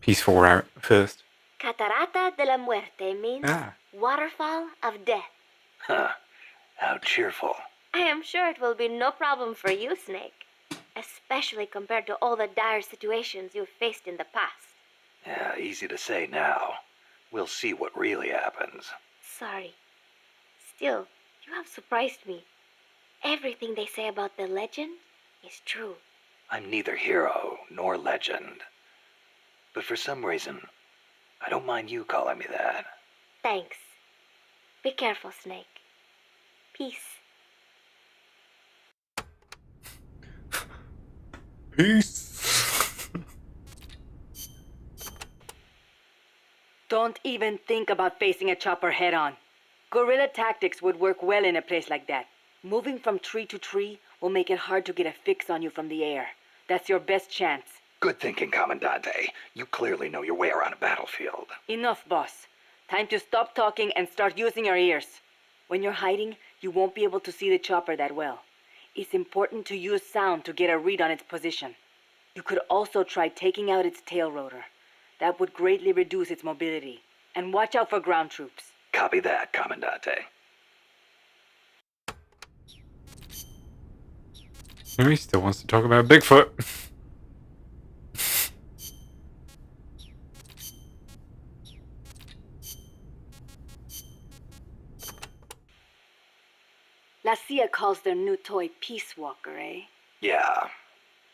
peaceful route first. Catarata de la Muerte means waterfall of death. Huh. How cheerful. I am sure it will be no problem for you, Snake. Especially compared to all the dire situations you've faced in the past. Yeah, easy to say now. We'll see what really happens. Sorry. Still, you have surprised me. Everything they say about the legend is true. I'm neither hero nor legend. But for some reason, I don't mind you calling me that. Thanks. Be careful, Snake. Peace. Peace. Don't even think about facing a chopper head-on. Guerrilla tactics would work well in a place like that. Moving from tree to tree will make it hard to get a fix on you from the air. That's your best chance. Good thinking, Commandante. You clearly know your way around a battlefield. Enough, boss. Time to stop talking and start using your ears. When you're hiding, you won't be able to see the chopper that well. It's important to use sound to get a read on its position. You could also try taking out its tail rotor. That would greatly reduce its mobility. And watch out for ground troops. Copy that, Commandante. He still wants to talk about Bigfoot. La CIA calls their new toy Peace Walker, eh? Yeah.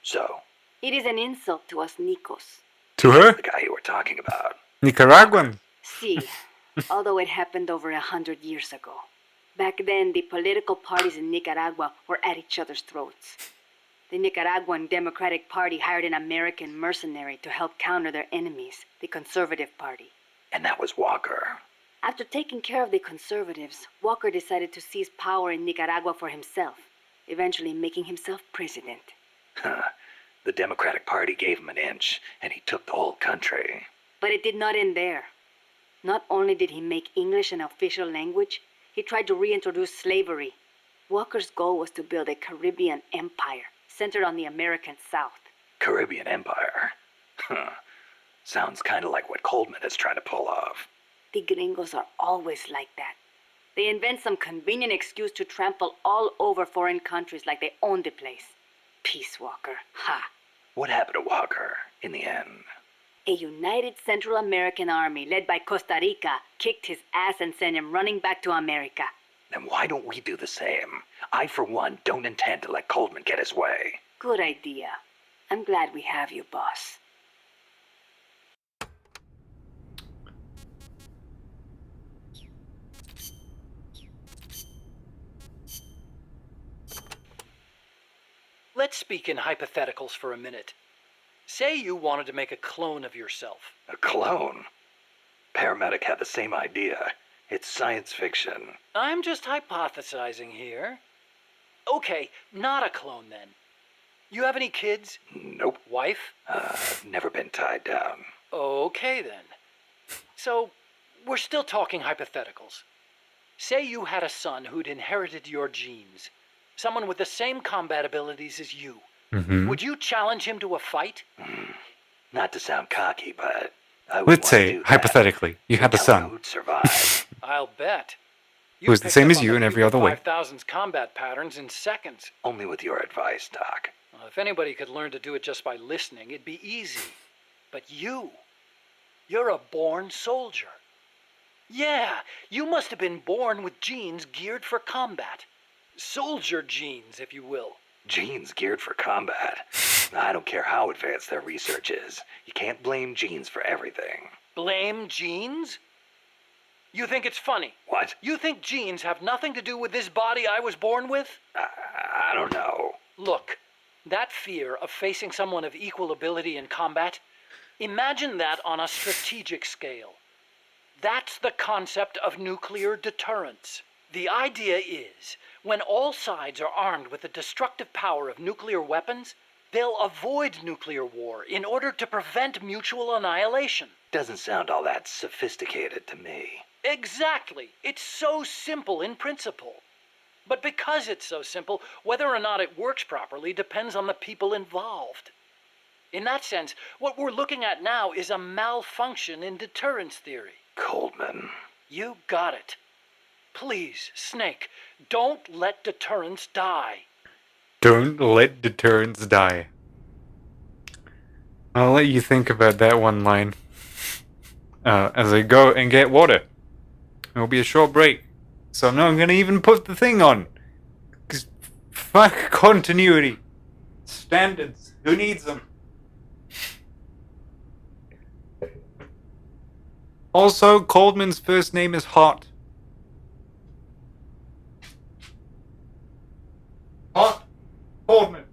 So? It is an insult to us Nicos. To her? The guy you were talking about. Nicaraguan. Si, although it happened over 100 years ago. Back then, the political parties in Nicaragua were at each other's throats. The Nicaraguan Democratic Party hired an American mercenary to help counter their enemies, the Conservative Party. And that was Walker. After taking care of the conservatives, Walker decided to seize power in Nicaragua for himself, eventually making himself president. Huh. The Democratic Party gave him an inch, and he took the whole country. But it did not end there. Not only did he make English an official language, he tried to reintroduce slavery. Walker's goal was to build a Caribbean empire centered on the American South. Caribbean Empire? Huh. Sounds kind of like what Coldman is trying to pull off. The gringos are always like that. They invent some convenient excuse to trample all over foreign countries like they own the place. Peace Walker, ha! What happened to Walker in the end? A united Central American army led by Costa Rica kicked his ass and sent him running back to America. Then why don't we do the same? I, for one, don't intend to let Coldman get his way. Good idea. I'm glad we have you, boss. Let's speak in hypotheticals for a minute. Say you wanted to make a clone of yourself. A clone? Paramedic had the same idea. It's science fiction. I'm just hypothesizing here. Okay, not a clone then. You have any kids? Nope. Wife? Never been tied down. Okay then. So, we're still talking hypotheticals. Say you had a son who'd inherited your genes. Someone with the same combat abilities as you. Mm-hmm. Would you challenge him to a fight? Not to sound cocky, but I would Let's want to say, do that. hypothetically, you had a Tell son who'd survive. I'll bet. who's the same as you in every other way. 5000's combat patterns in seconds. Only with your advice, Doc. Well, if anybody could learn to do it just by listening, it'd be easy. But you're a born soldier. Yeah, you must have been born with genes geared for combat. Soldier genes, if you will. Genes geared for combat. I don't care how advanced their research is. You can't blame genes for everything. Blame genes? You think it's funny? What? You think genes have nothing to do with this body I was born with? I don't know. Look, that fear of facing someone of equal ability in combat, imagine that on a strategic scale. That's the concept of nuclear deterrence. The idea is, when all sides are armed with the destructive power of nuclear weapons, they'll avoid nuclear war in order to prevent mutual annihilation. Doesn't sound all that sophisticated to me. Exactly. It's so simple in principle. But because it's so simple, whether or not it works properly depends on the people involved. In that sense, what we're looking at now is a malfunction in deterrence theory. Coldman. You got it. Please, Snake, don't let deterrence die. Don't let deterrence die. I'll let you think about that one line as I go and get water. It'll be a short break, so I'm not gonna even put the thing on. 'Cause fuck continuity. Standards. Who needs them? Also, Coldman's first name is Hot. Hot Coldman.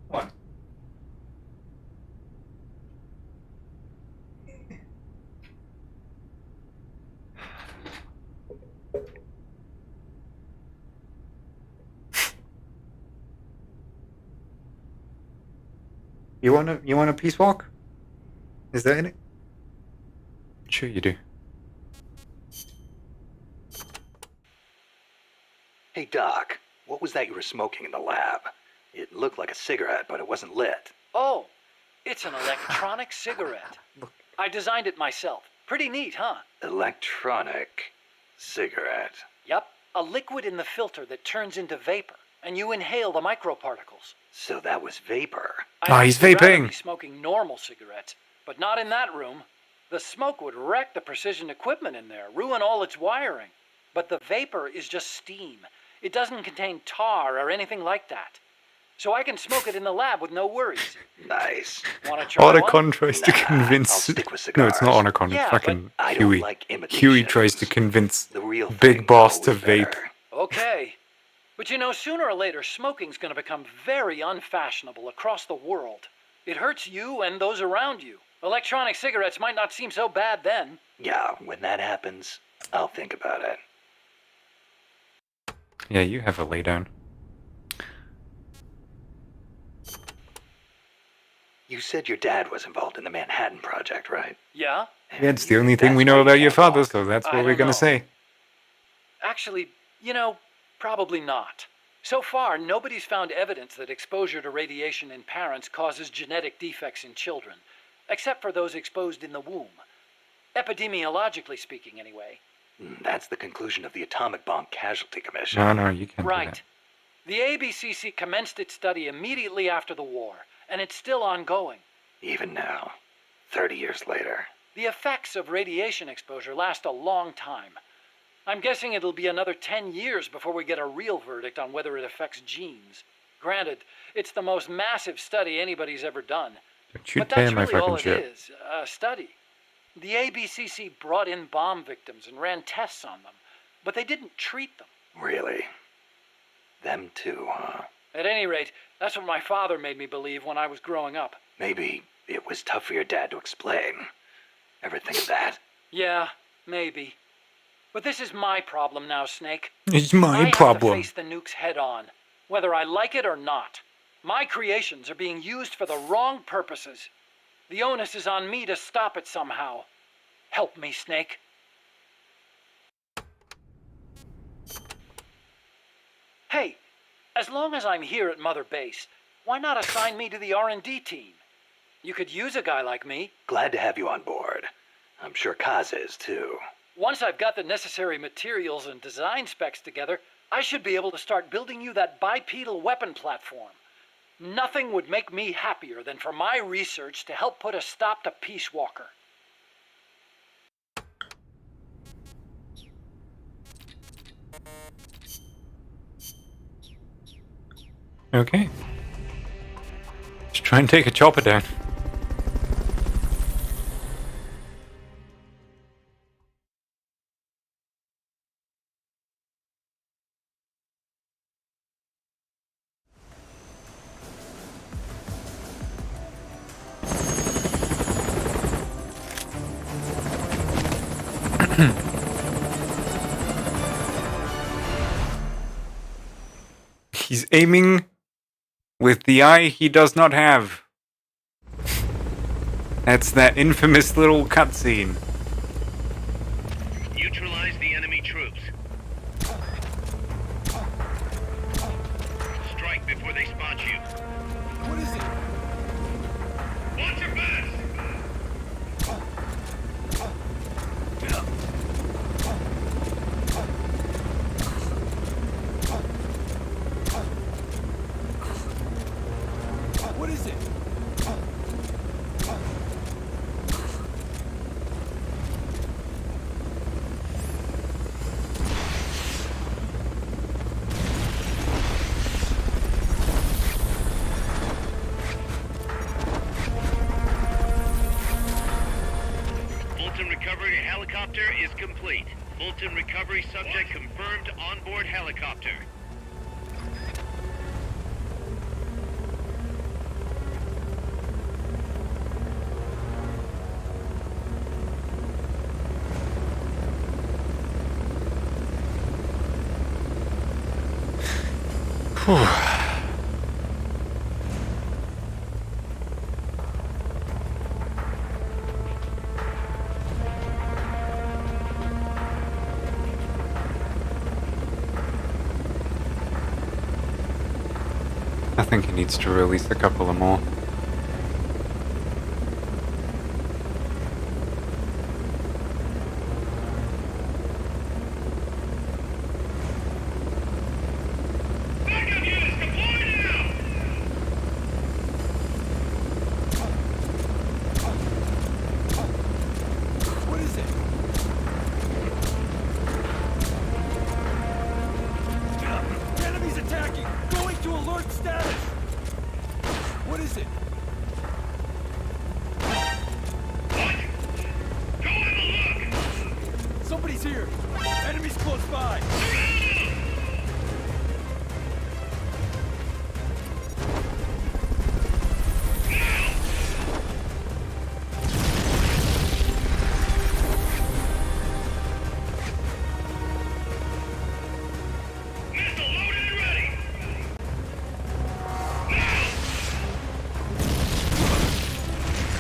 One. You want a peace walk? Is that in it? Sure you do. Hey, Doc, what was that you were smoking in the lab? It looked like a cigarette, but it wasn't lit. Oh, it's an electronic cigarette. I designed it myself. Pretty neat, huh? Electronic cigarette. Yep, a liquid in the filter that turns into vapor. and you inhale the microparticles. So that was vapor. Ah, he's I'd rather vaping. be smoking normal cigarettes, but not in that room. The smoke would wreck the precision equipment in there, ruin all its wiring. But the vapor is just steam. It doesn't contain tar or anything like that. So I can smoke it in the lab with no worries. Nice. Want to try one? Otacon tries to convince. I'll stick with No, it's not cigars. Otacon. Yeah, It's fucking I don't Huey. like imitations. Huey tries to convince The real thing, Big Boss to always vape. better. Okay. But you know, sooner or later, smoking's gonna become very unfashionable across the world. It hurts you and those around you. Electronic cigarettes might not seem so bad then. Yeah, when that happens, I'll think about it. Yeah, you have a laydown. You said your dad was involved in the Manhattan Project, right? Yeah? Yeah, it's the only thing we know about your father, so that's I what we're don't gonna know. say. Actually, you know, probably not. So far, nobody's found evidence that exposure to radiation in parents causes genetic defects in children, except for those exposed in the womb. Epidemiologically speaking, anyway. That's the conclusion of the Atomic Bomb Casualty Commission. No, you can't do Right. that. The ABCC commenced its study immediately after the war, and it's still ongoing. Even now, 30 years later. The effects of radiation exposure last a long time. I'm guessing it'll be another 10 years before we get a real verdict on whether it affects genes. Granted, it's the most massive study anybody's ever done. Don't you But tear that's my really all fucking it shit. is, a study. The ABCC brought in bomb victims and ran tests on them, but they didn't treat them. Really? Them too, huh? At any rate, that's what my father made me believe when I was growing up. Maybe it was tough for your dad to explain. Ever think of that? Yeah, maybe. But this is my problem now, Snake. It's my I problem. have to face the nukes head on, whether I like it or not. My creations are being used for the wrong purposes. The onus is on me to stop it somehow. Help me, Snake. Hey, as long as I'm here at Mother Base, why not assign me to the R&D team? You could use a guy like me. Glad to have you on board. I'm sure Kaz is too. Once I've got the necessary materials and design specs together, I should be able to start building you that bipedal weapon platform. Nothing would make me happier than for my research to help put a stop to Peace Walker. Okay. Just try and take a chopper down. He's aiming with the eye he does not have. That's that infamous little cutscene. Neutralize the enemy troops. Strike before they spot you. What is it? Watch your backs! What is it? Fulton recovery helicopter is complete. Fulton recovery subject confirmed onboard helicopter. I think he needs to release a couple of more. Back up, you Enemies here! Enemies close by!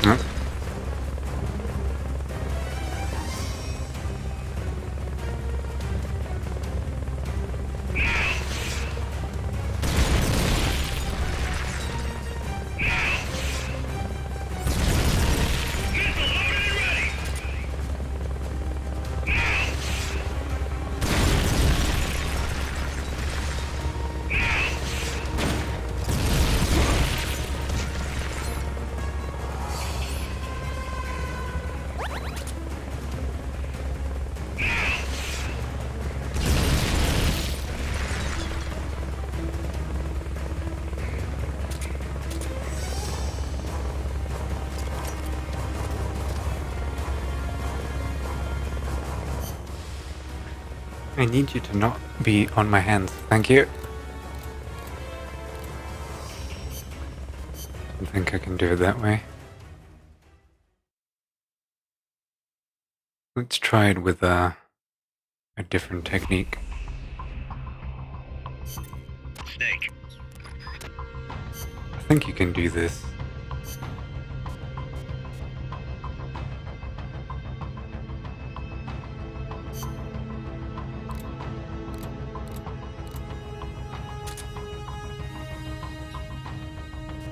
Huh? I need you to not be on my hands. Thank you. I think I can do it that way. Let's try it with a different technique. Snake. I think you can do this.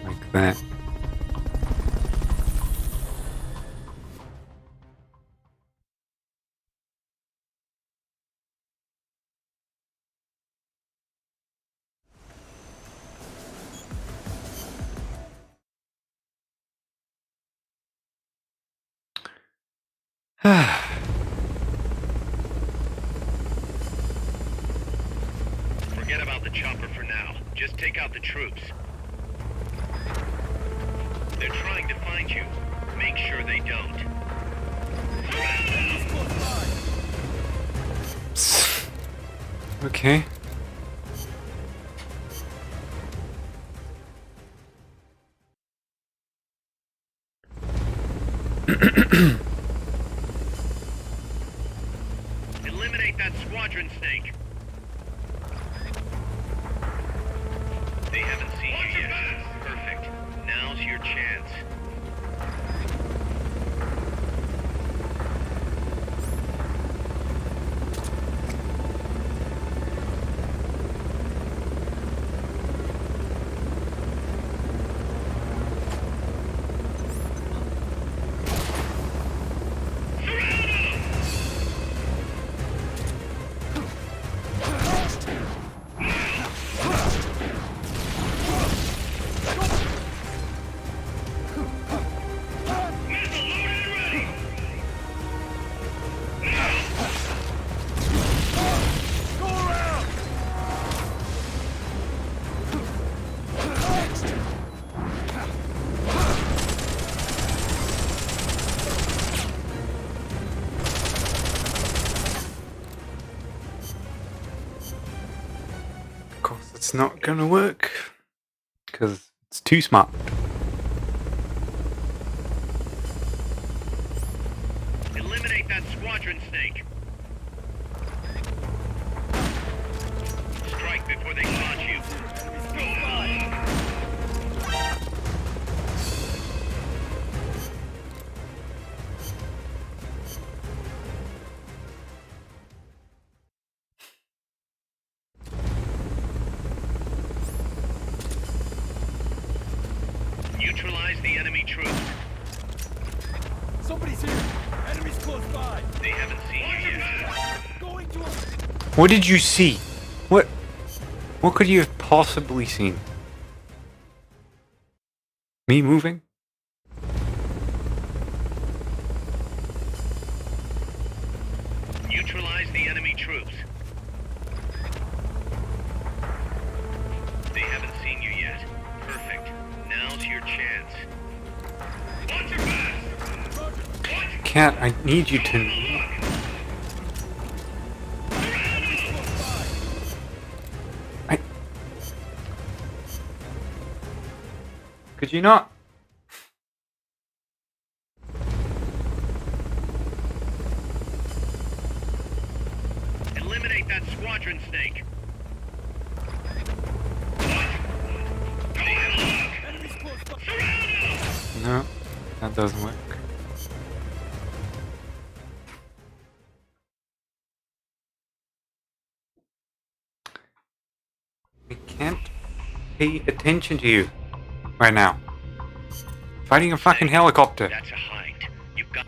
Like that. Forget about the chopper for now. Just take out the troops. They're trying to find you. Make sure they don't. Okay. Eliminate that squadron, Snake. They haven't seen you yet. Perfect. Now's your chance. It's not gonna work because it's too smart. Eliminate that squadron, Snake. Strike before they catch you. Neutralize the enemy troops. Somebody's here! Enemies close by! They haven't seen you yet. Going to a... What did you see? What could you have possibly seen? Me moving? Neutralize the enemy troops. They haven't seen you yet. Perfect. Now's your chance. Watch your back! Cat, I need you to... Could you not? Eliminate that squadron snake. No, that doesn't work. I can't pay attention to you right now. Fighting a fucking helicopter. That's a hind. You've got.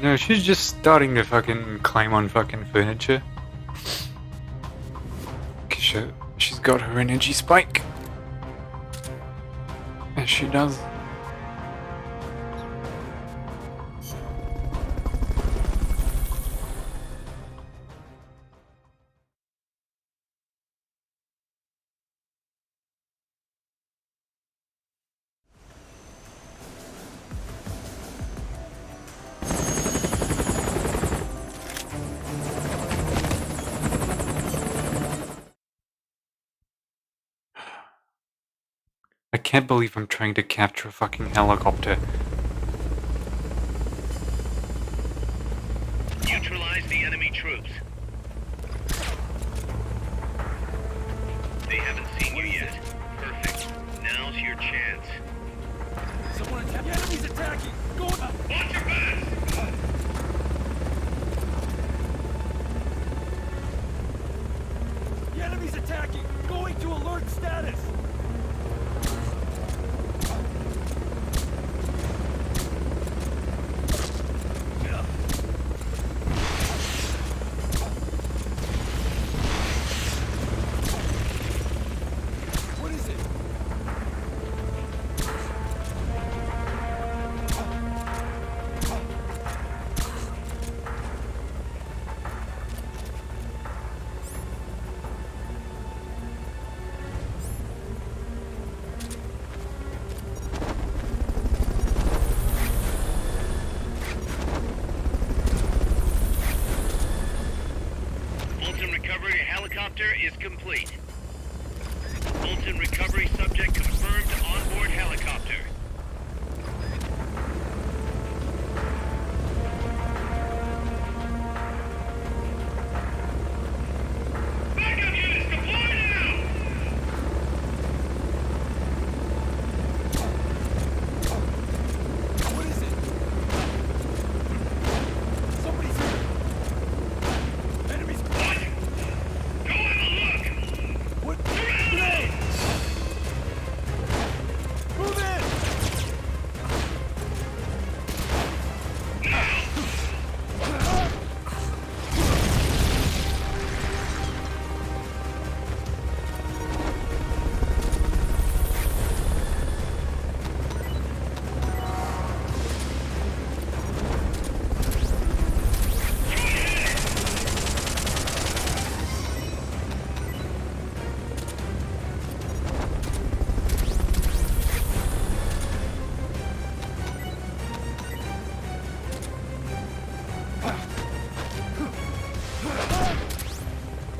No, she's just starting to fucking climb on fucking furniture. Cause she's got her energy spike. As she does. I can't believe I'm trying to capture a fucking helicopter. Neutralize the enemy troops. They haven't seen you yet. Perfect. Now's your chance. Someone attack. The enemy's attacking. Go up. Watch your back! The enemy's attacking. Going to alert status. What is it? Bolton recovery helicopter is complete. Bolton recovery subject confirmed onboard helicopter. Backup units deploy now! What is it? Somebody's here. Enemies. What? Go have a look! What? Grenade! Move in!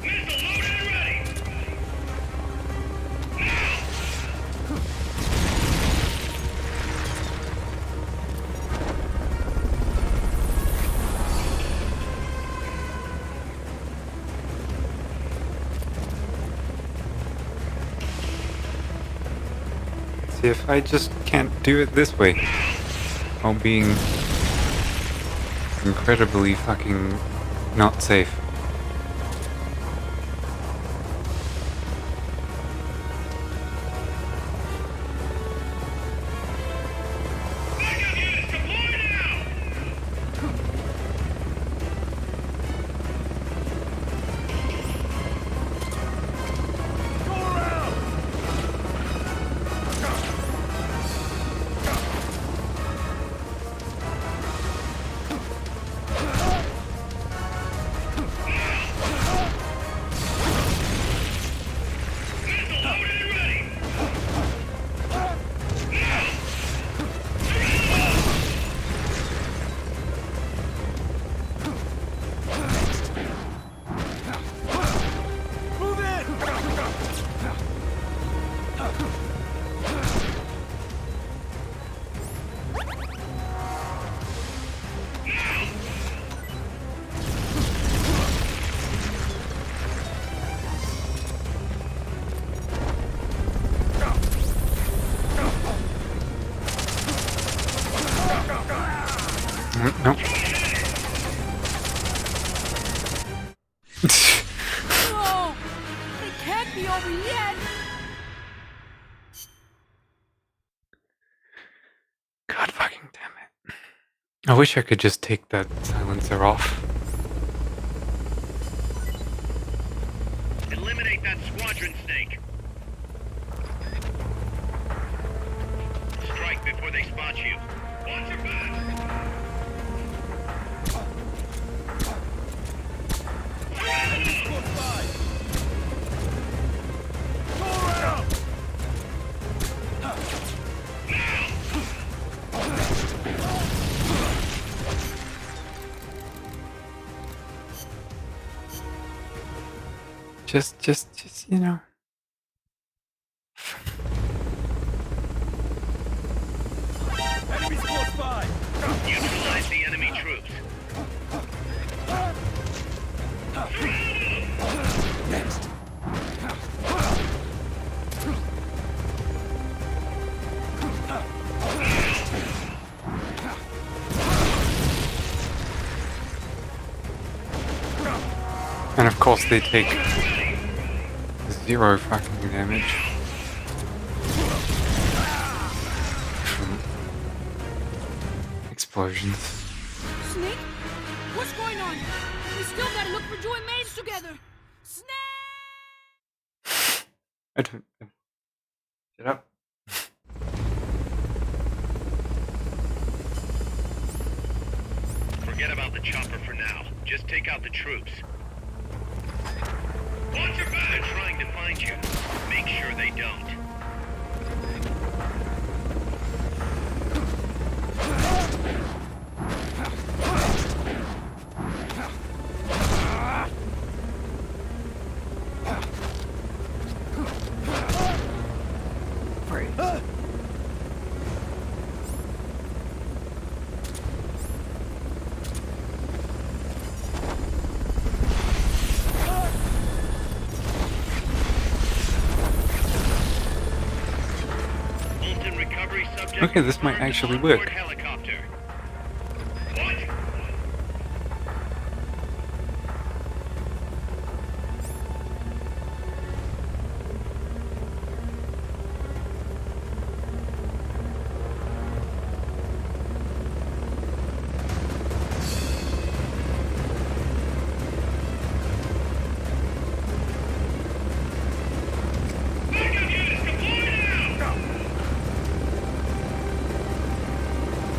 Missile loaded and ready! See if I just can't do it this way. While being incredibly fucking not safe. Backup units deploy now! Go around! over yet. God fucking damn it. I wish I could just take that silencer off. Eliminate that squadron snake. Strike before they spot you. Watch your back! Enemies close by! Go around! Just, you know. Enemies close by! Neutralize the enemy troops. Next! And of course they take 0 fucking damage from explosions. Snake? What's going on? We still gotta look for Joy and Maze together. Snake! I don't... Shut up. Forget about the chopper for now. Just take out the troops. Watch your back! They're trying to find you. Make sure they don't. Okay, this might actually work. Helicopter.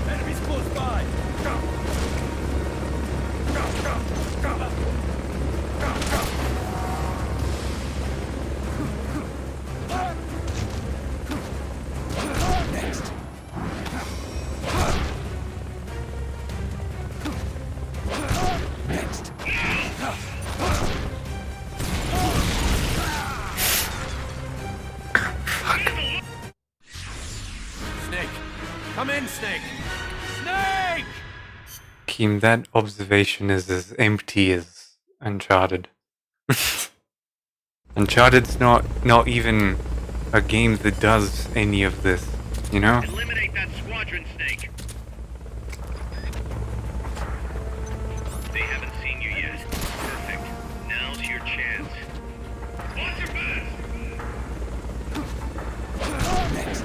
Enemies close by! Next! Next! Snake! Come in, Snake! Snake! Keem, that observation is as empty as Uncharted. Uncharted's not even a game that does any of this, you know? Eliminate that squadron snake. They haven't seen you yet. Perfect. Now's your chance. Watch your back! Next!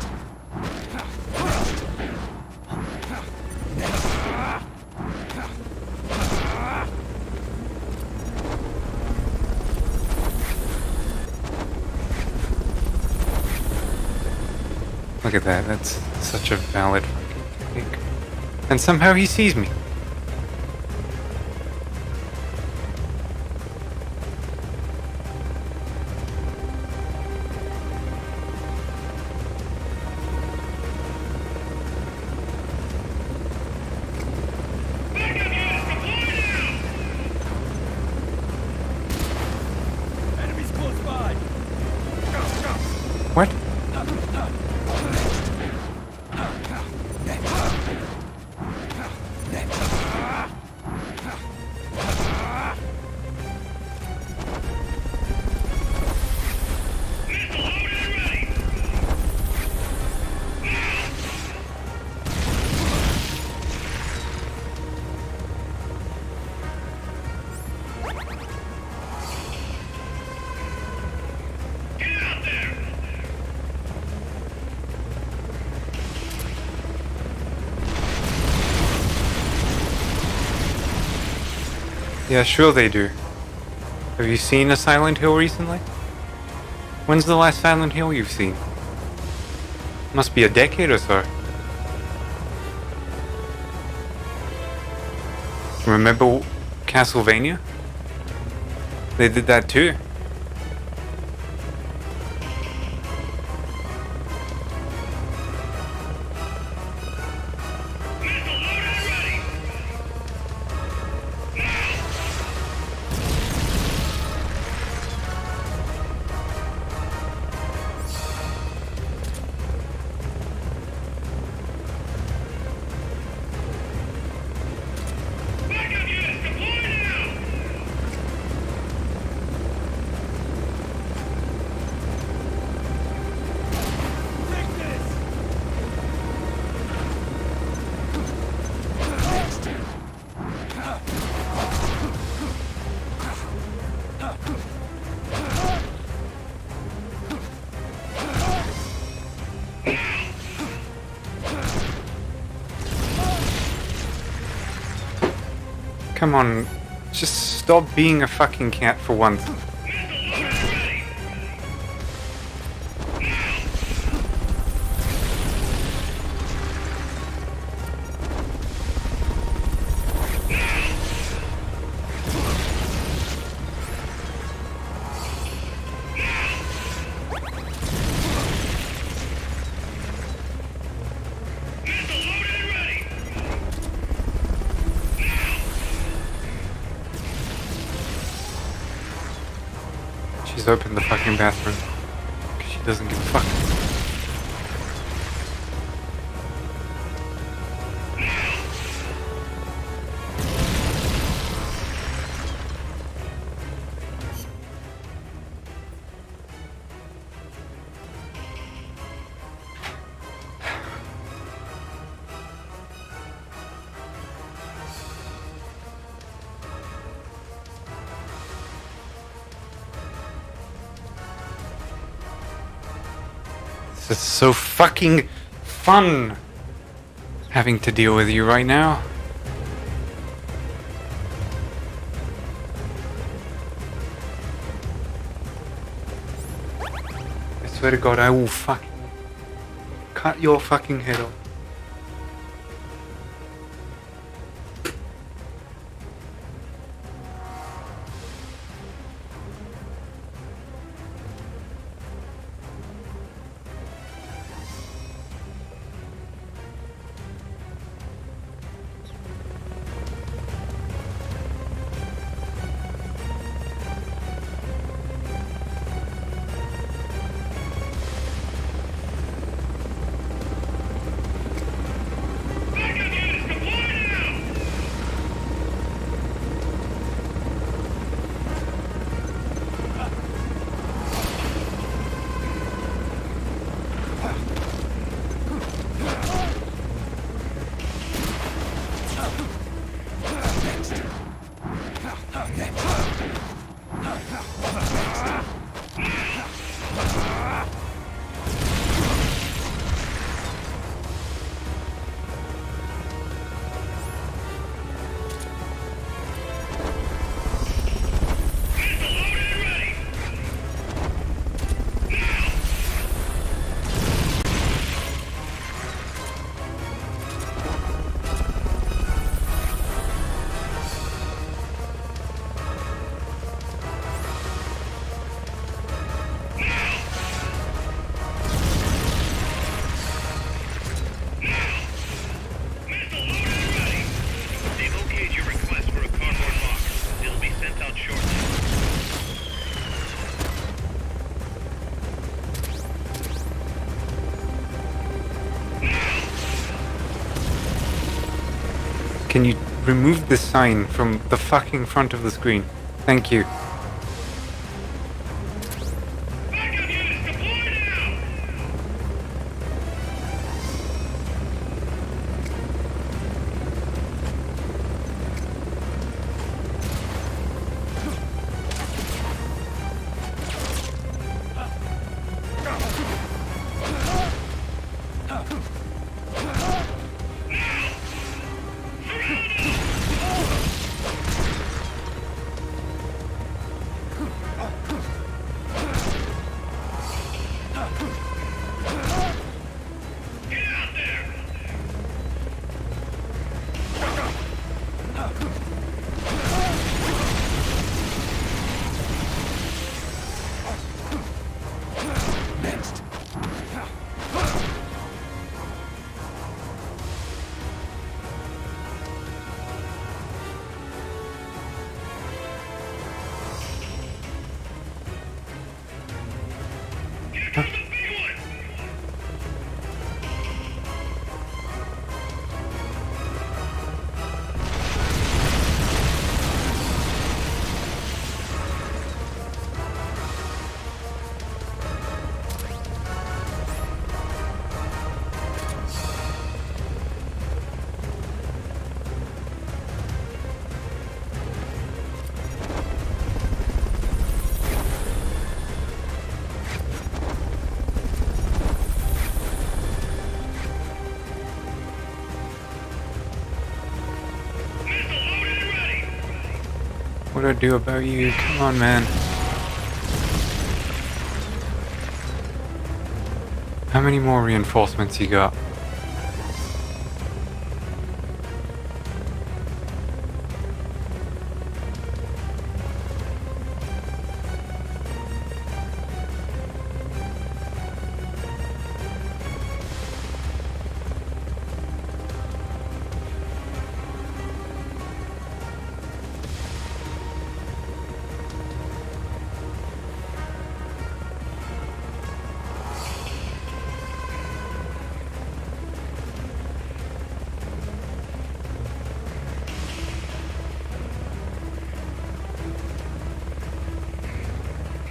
Look at that, that's such a valid fucking technique. And somehow he sees me. Enemies close by! What? Next! Yeah, sure they do. Have you seen a Silent Hill recently? When's the last Silent Hill you've seen? Must be a decade or so. Remember Castlevania? They did that too. Come on, just stop being a fucking cat for once. She's opened the fucking bathroom. Because she doesn't give a fuck. It's so fucking fun having to deal with you right now. I swear to God, I will fucking cut your fucking head off. Can you remove this sign from the fucking front of the screen? Thank you. What do I do about you? Come on, man. How many more reinforcements you got?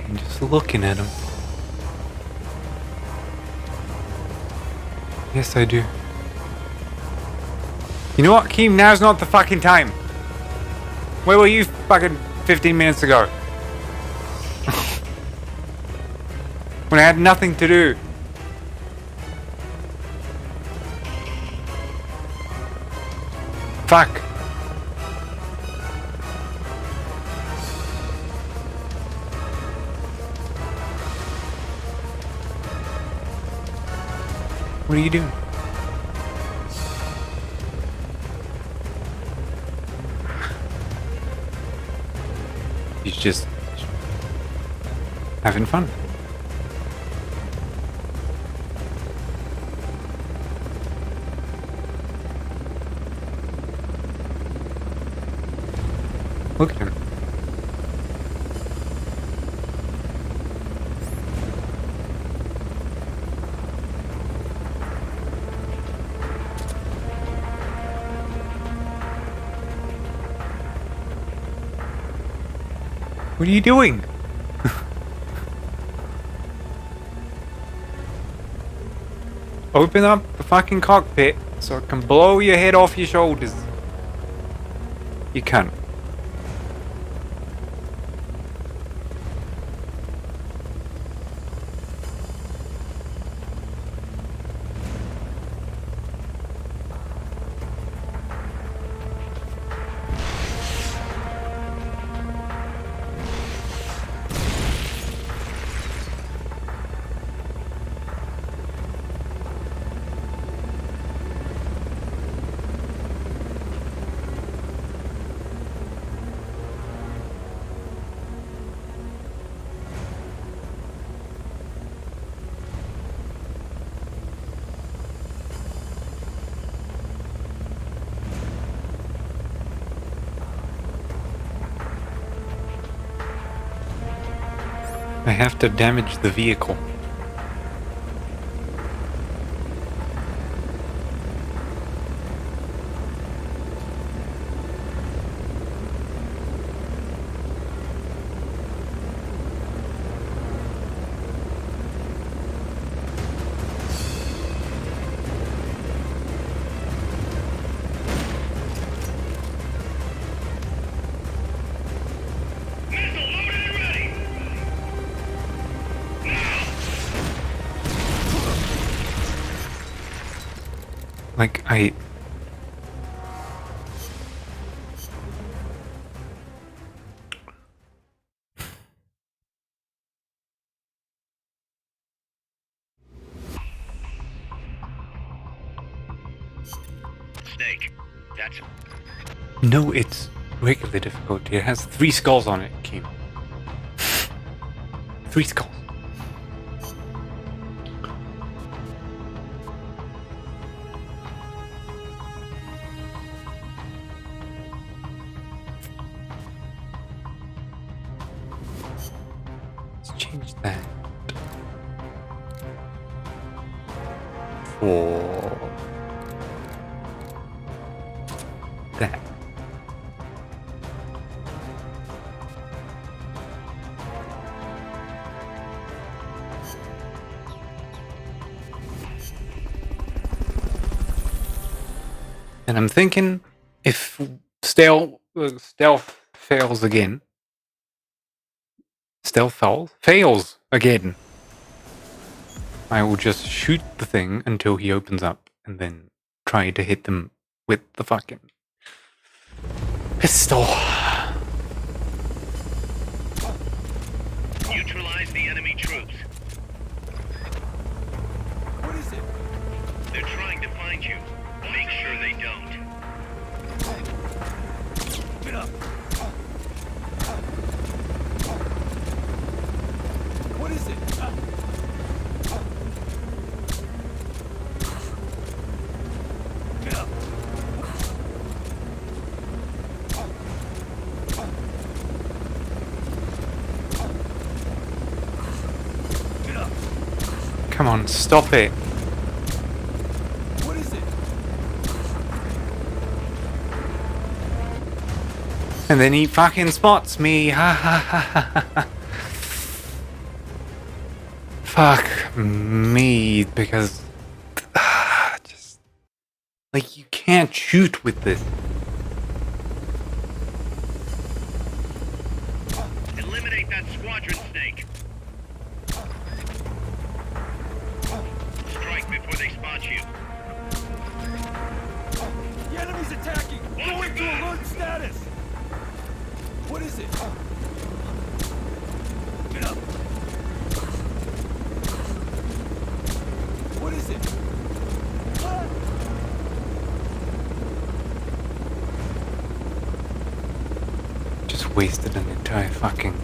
I'm just looking at him. Yes, I do. You know what, Keem? Now's not the fucking time. Where were you fucking 15 minutes ago? When I had nothing to do. Fuck. What are you doing? He's just having fun. Look at him. What are you doing? Open up the fucking cockpit so it can blow your head off your shoulders. You can't. I have to damage the vehicle. Like, Snake, that's... No, it's regular difficulty. It has 3 skulls on it, Keem. 3 skulls. Let's change that for that. And I'm thinking, if stealth fails again, fails again, I will just shoot the thing until he opens up, and then try to hit them with the fucking pistol. locks the enemy troops. What is it? They're trying to find you. Make sure they don't. Get up. What is it? Get up. Get up. Come on, stop it. What is it? And then he fucking spots me. Ha ha ha ha ha. Fuck me, because just like you can't shoot with this. Eliminate that squadron snake. Strike before they spot you. The enemy's attacking! Go into alert status! What is it? Get up! What is it? Just wasted an entire fucking.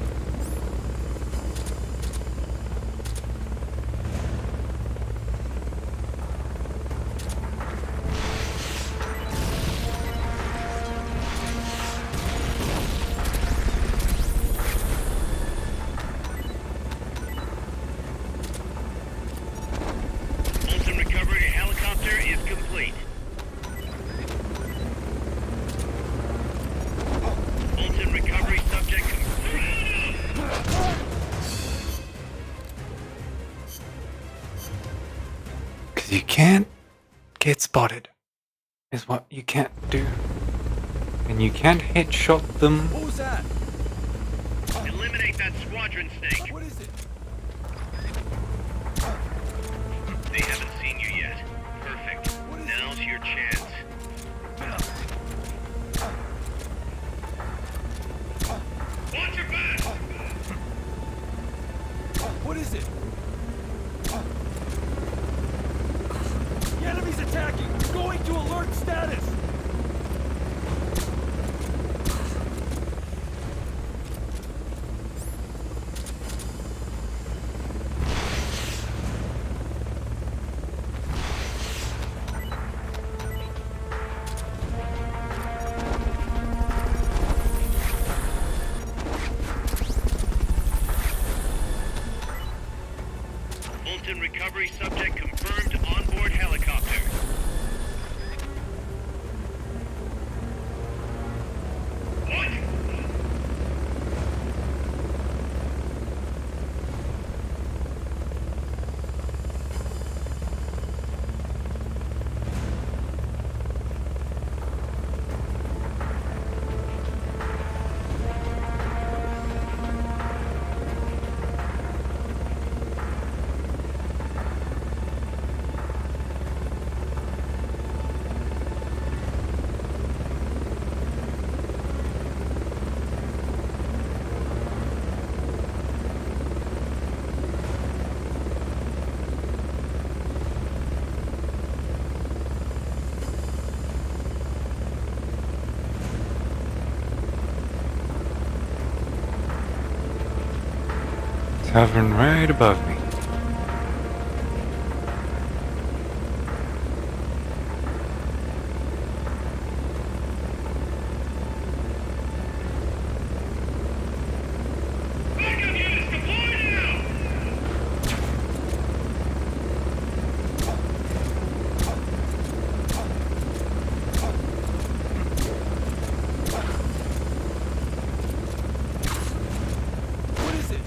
Bolton recovery helicopter is complete. Bolton recovery subject Because you can't get spotted, is what you can't do. And you can't headshot them. What was that? Eliminate that squadron snake. What is it? They haven't seen you yet. Perfect. Now's your chance. Watch your back! What is it? The enemy's attacking! Going to alert status! Bolton recovery subject confirmed onboard helicopter. What? It's hovering right above me. Backup units deployed now! What is it?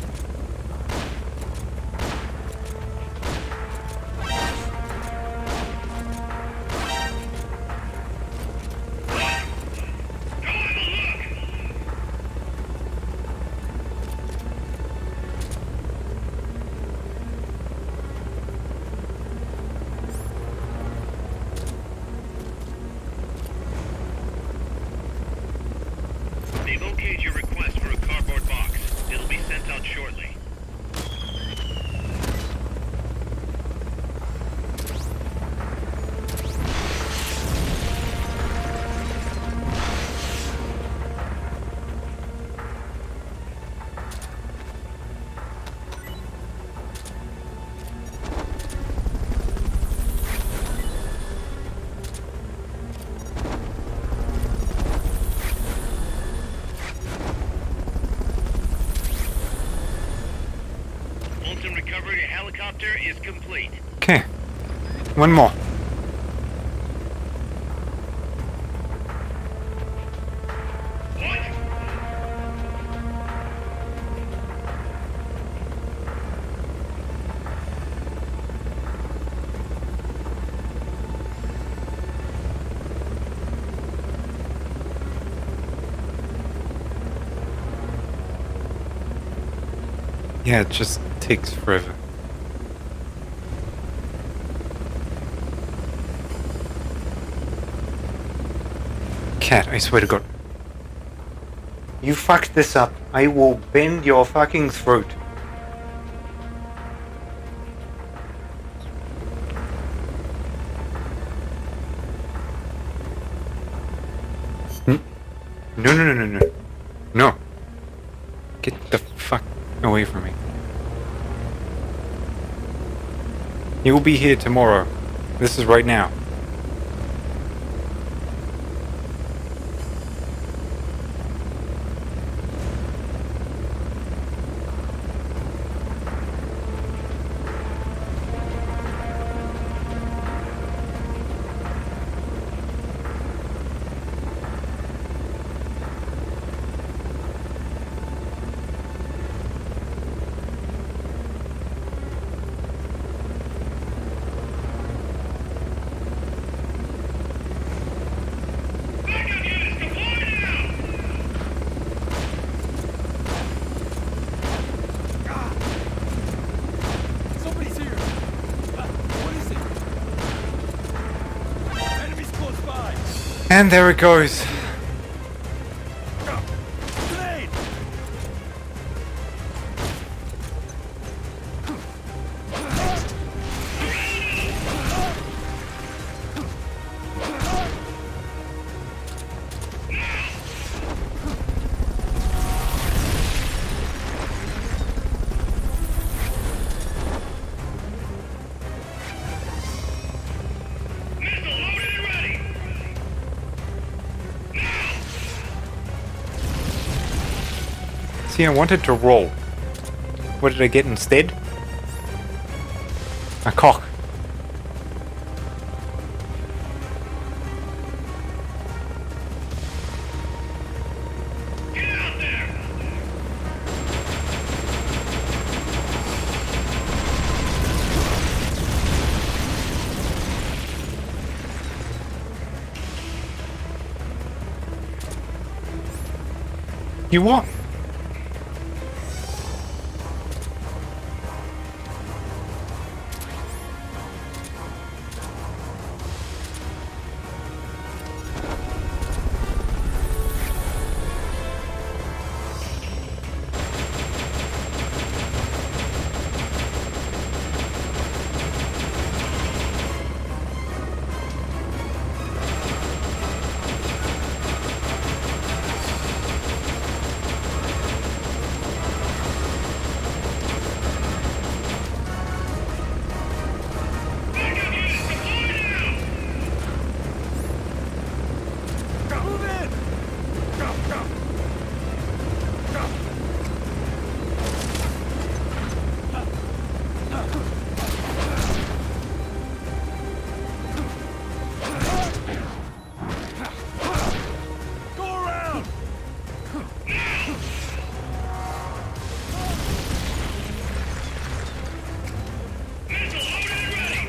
skeleton recovery helicopter is complete. Okay. One more. Yeah, it just takes forever. Cat, I swear to God. You fucked this up. I will bend your fucking throat. No, no, no, no, no. No. Get the fuck away from me. You will be here tomorrow. This is right now. Somebody's here! What is it? Enemies close by! And there it goes. Grenade! Missile loaded and ready! See, I wanted to roll. What did I get instead? A cock. Get out there! You what? Move in! Go around! Missile loaded and ready!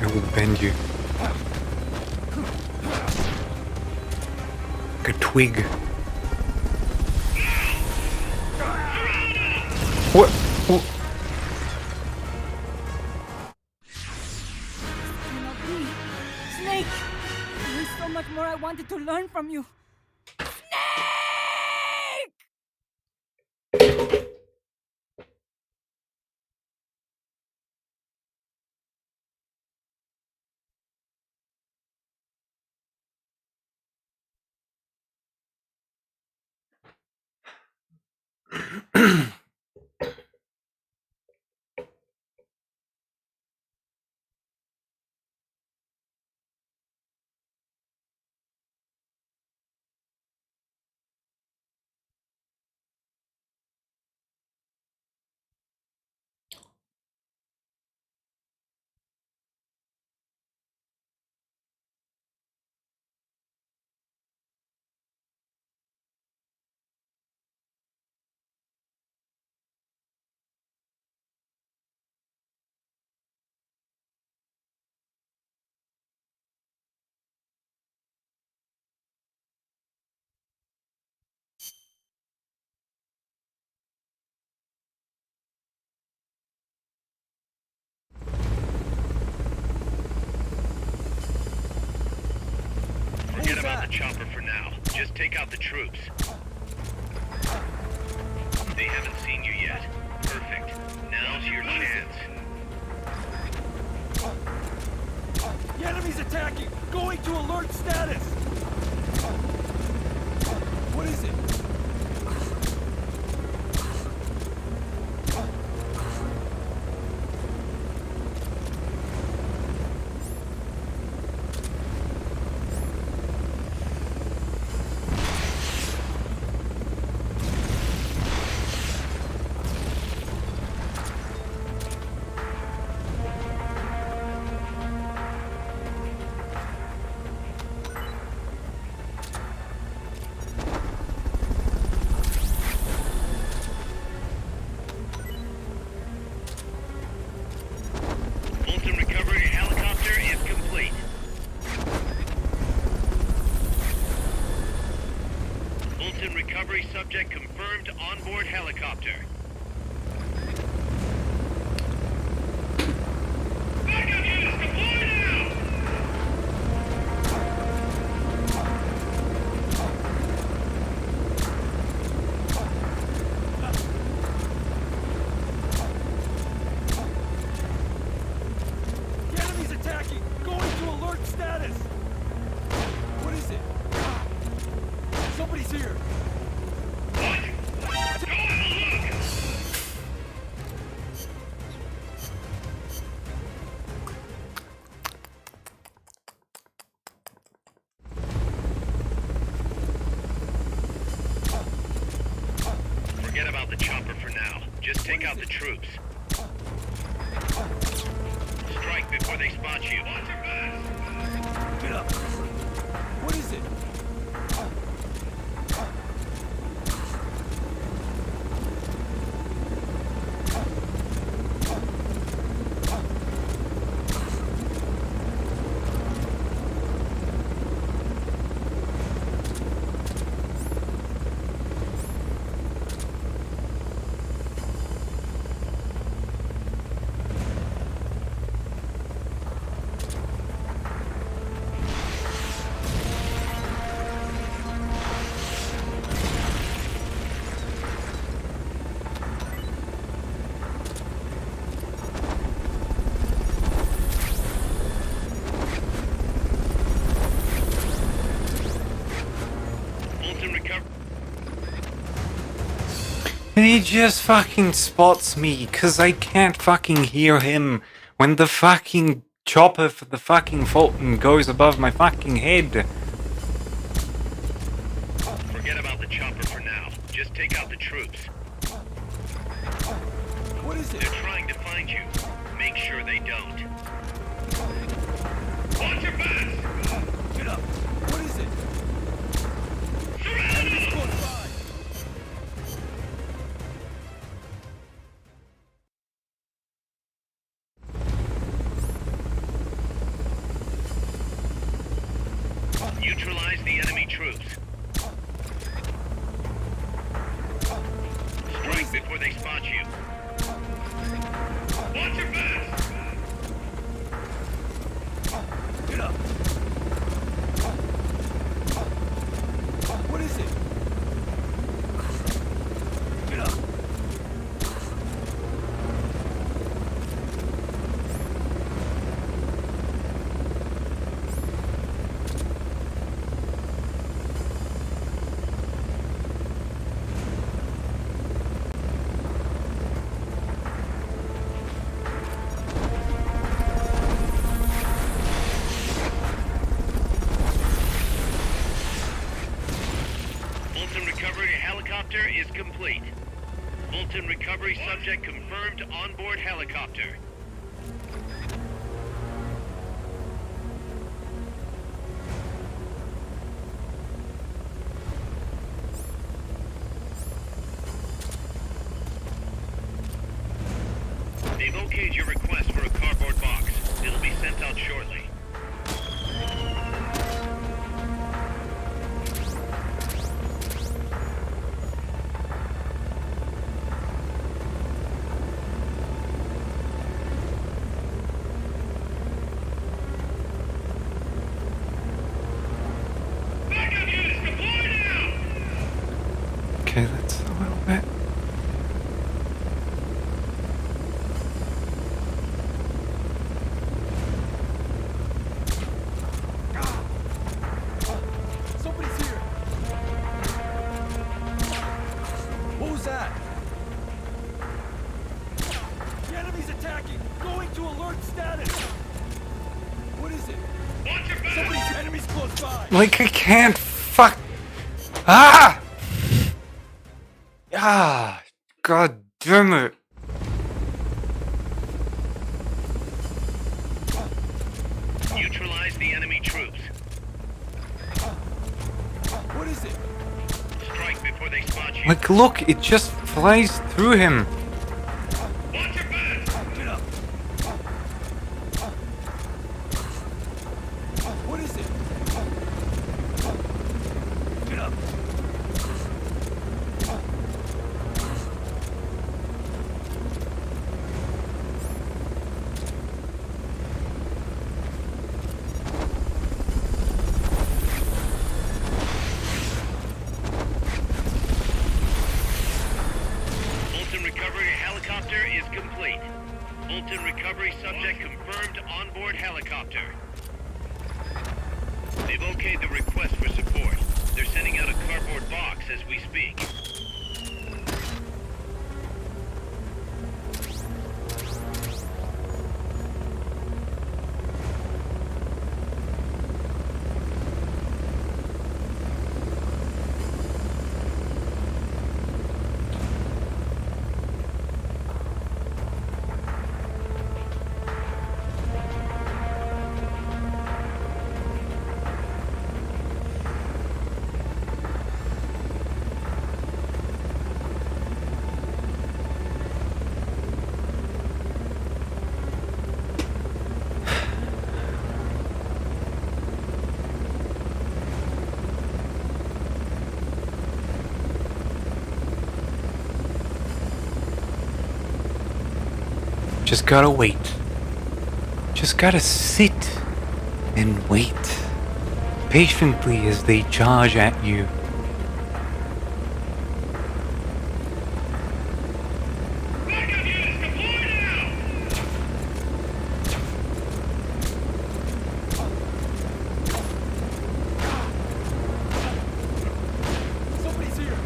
I will bend you. Like a twig. What? What? Cannot be. Snake! There is so much more I wanted to learn from you. chopper for now. Just take out the troops. They haven't seen you yet. Perfect. Now's your chance. The enemy's attacking! Going to alert status! What is it? Fulton recovery helicopter is complete. Fulton recovery subject confirmed onboard helicopter. Backup units deploy now! The enemy's attacking! Going to alert status! What is it? Somebody's here! Forget about the chopper for now. Just take out the troops. Strike before they spot you. Watch your back! Get up! What is it? Fulton recover. And he just fucking spots me, cause I can't fucking hear him when the fucking chopper for the fucking Fulton goes above my fucking head. Forget about the chopper for now. Just take out the troops. What is it? They're trying to find you. Make sure they don't. Watch your backs! Get up! What is it? Enemy's close by! Neutralize the enemy troops. Strike before they spot you. Watch your backs! Get up! What is it? Get up! Fulton recovery helicopter is complete. Fulton recovery subject confirmed onboard helicopter. They've okayed your request for a cardboard box. It'll be sent out shortly. tracking. Going to alert status. What is it? Somebody's enemies close by. Like, I can't fuck. Ah! Ah! God damn it. Neutralize the enemy troops. What is it? Strike before they spot you. Like, look, it just flies through him. Watch your back! Get up. What is it? Get up. Fulton recovery helicopter is complete. Fulton recovery subject confirmed onboard helicopter. They've okayed the request for support. They're sending out a cardboard box as we speak. Just gotta wait. Just gotta sit and wait patiently as they charge at you. Somebody's here.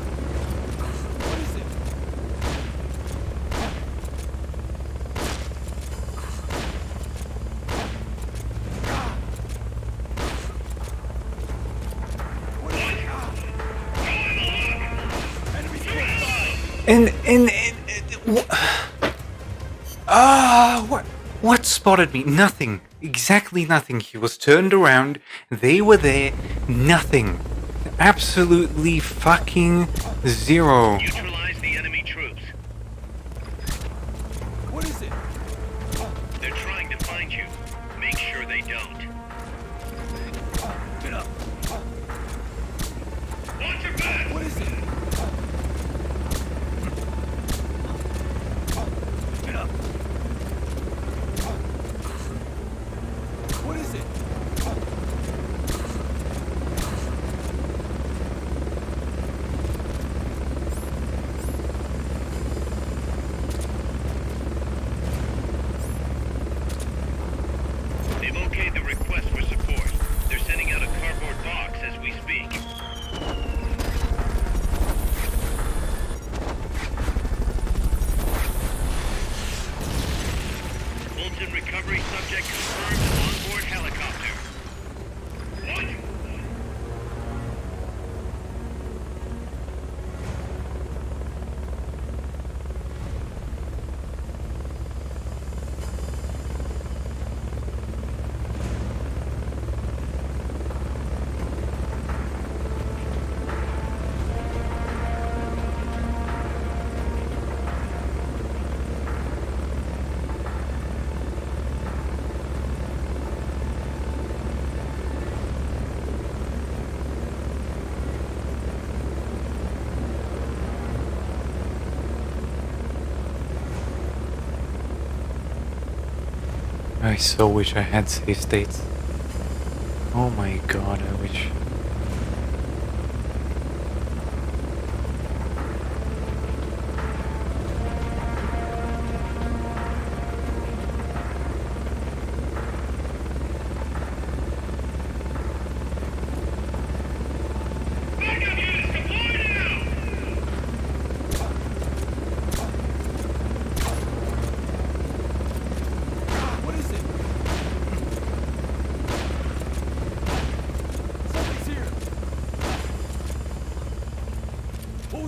What is it? Enemies close by. What spotted me? Nothing. Exactly nothing. He was turned around. They were there. Nothing. Absolutely fucking zero. Neutralize the enemy troops. What is it? They're trying to find you. Make sure they don't. Get up. Watch your back! What is it? Get up. What is it? They've okayed the request for support. They're sending out a cardboard box as we speak. Fulton recovery subject confirmed onboard helicopter. What? I so wish I had save states. Oh my god, I wish.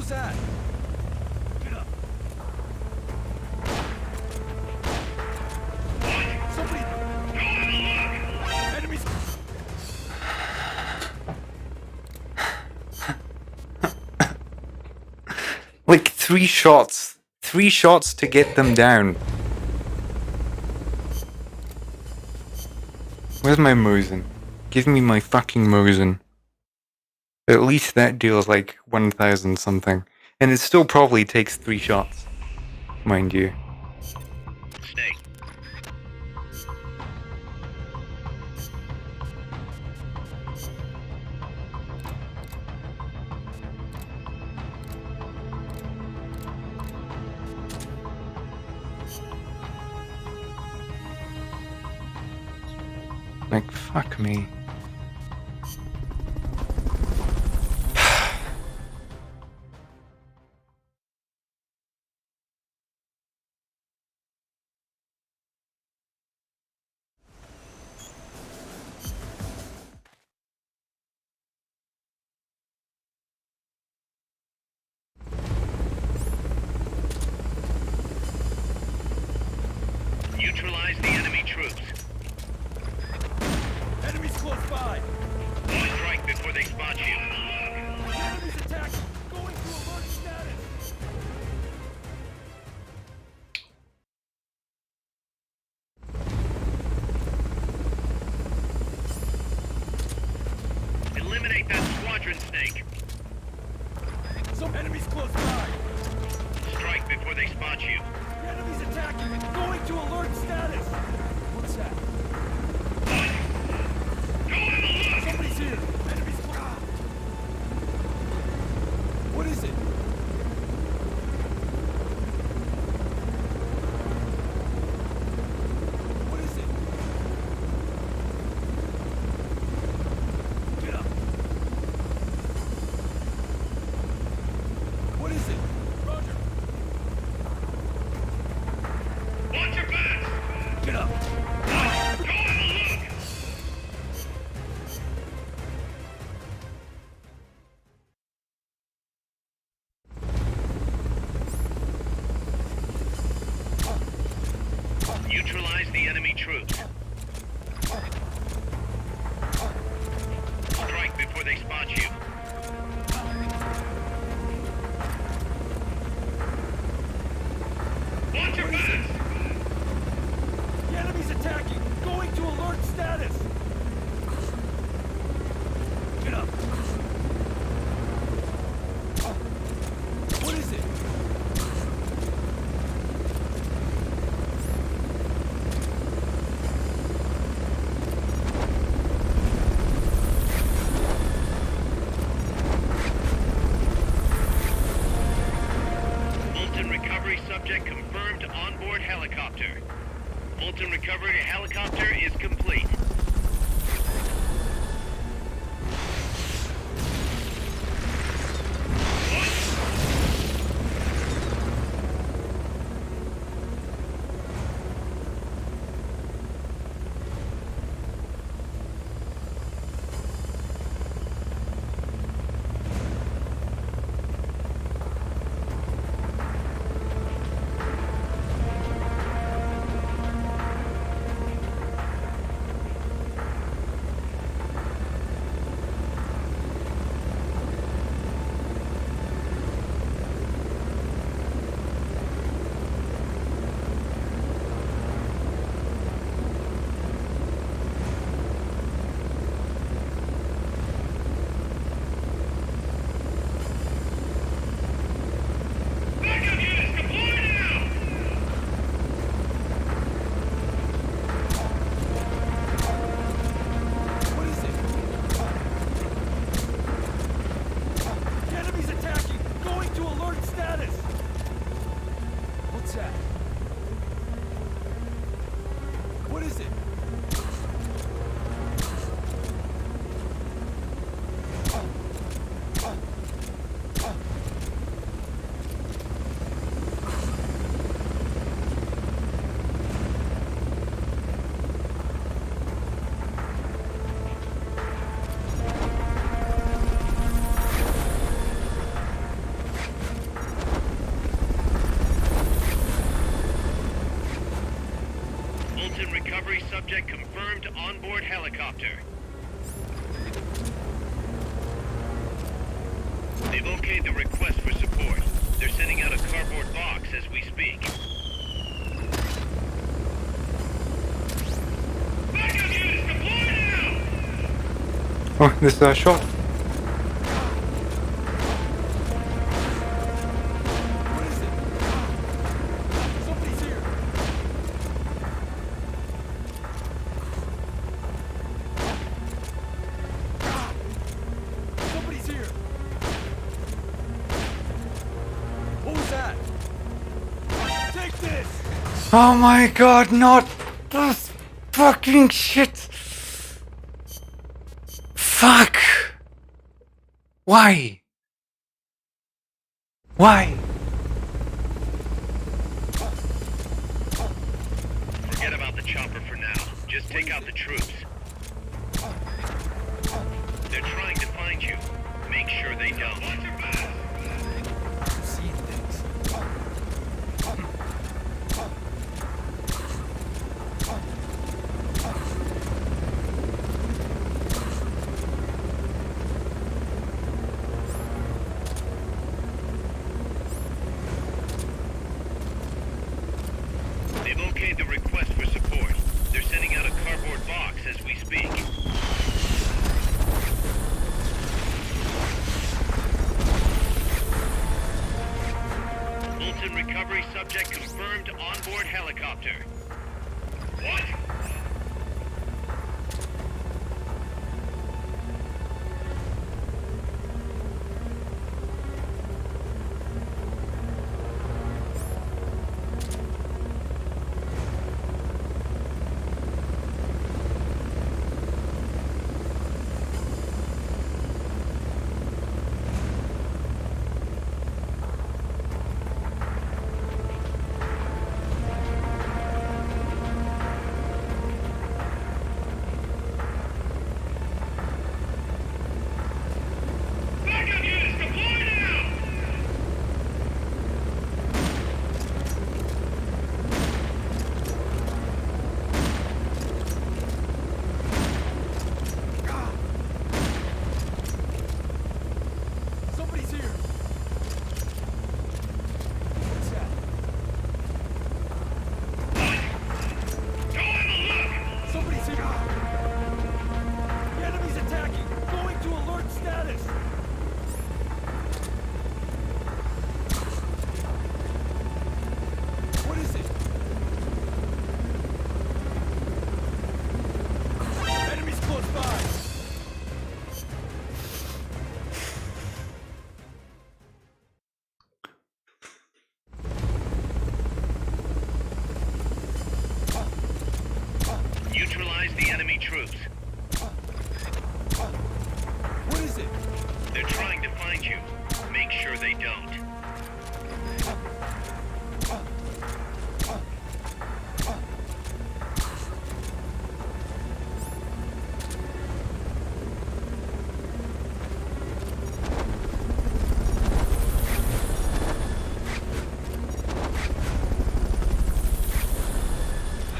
was that? Get up. Somebody... Go have a look! Enemies... Like 3 shots. 3 shots to get them down. Where's my Mosin? Give me my fucking Mosin. At least that deals like 1,000 something. And it still probably takes 3 shots. Mind you. Snake. Like, fuck me. Neutralize the enemy troops. Enemies close by! Strike before they spot you. Enemies attacking! Going to alert status! Eliminate that squadron, Snake. Some enemies close by! Strike before they spot you. The enemy's attacking! Going to alert status! What's that? Go have a look! Somebody's here! Enemies close... What is it? What is it? Get up! What is it? Roger! Watch your backs! Get up! Go have a look! Neutralize the enemy troops. Strike before they spot you. Watch your backs! The enemy's attacking! Going to alert status! Get up! What is it? Fulton recovery subject confirmed onboard helicopter. Fulton recovery helicopter is complete. Fulton recovery subject confirmed onboard helicopter. They've okayed the request for support. They're sending out a cardboard box as we speak. Backup units deployed now! Oh, this shot. What is it? Somebody's here. Somebody's here. What was that? Take this! Oh my god, not this fucking shit. Fuck. Why? Why? Forget about the chopper for now. Just take out the troops. They're trying to find you. Make sure they don't. Watch your back! I'm seeing things. They've okayed the request for support. They're sending out a cardboard box as we speak. Fulton recovery subject confirmed onboard helicopter. What? Backup units deployed now! Somebody's here. What's that? Go have a look! Somebody's here. The enemy's attacking. Going to alert status. What is it? Enemies close by. Neutralize the enemy troops. What is it? They're trying to find you. Make sure they don't.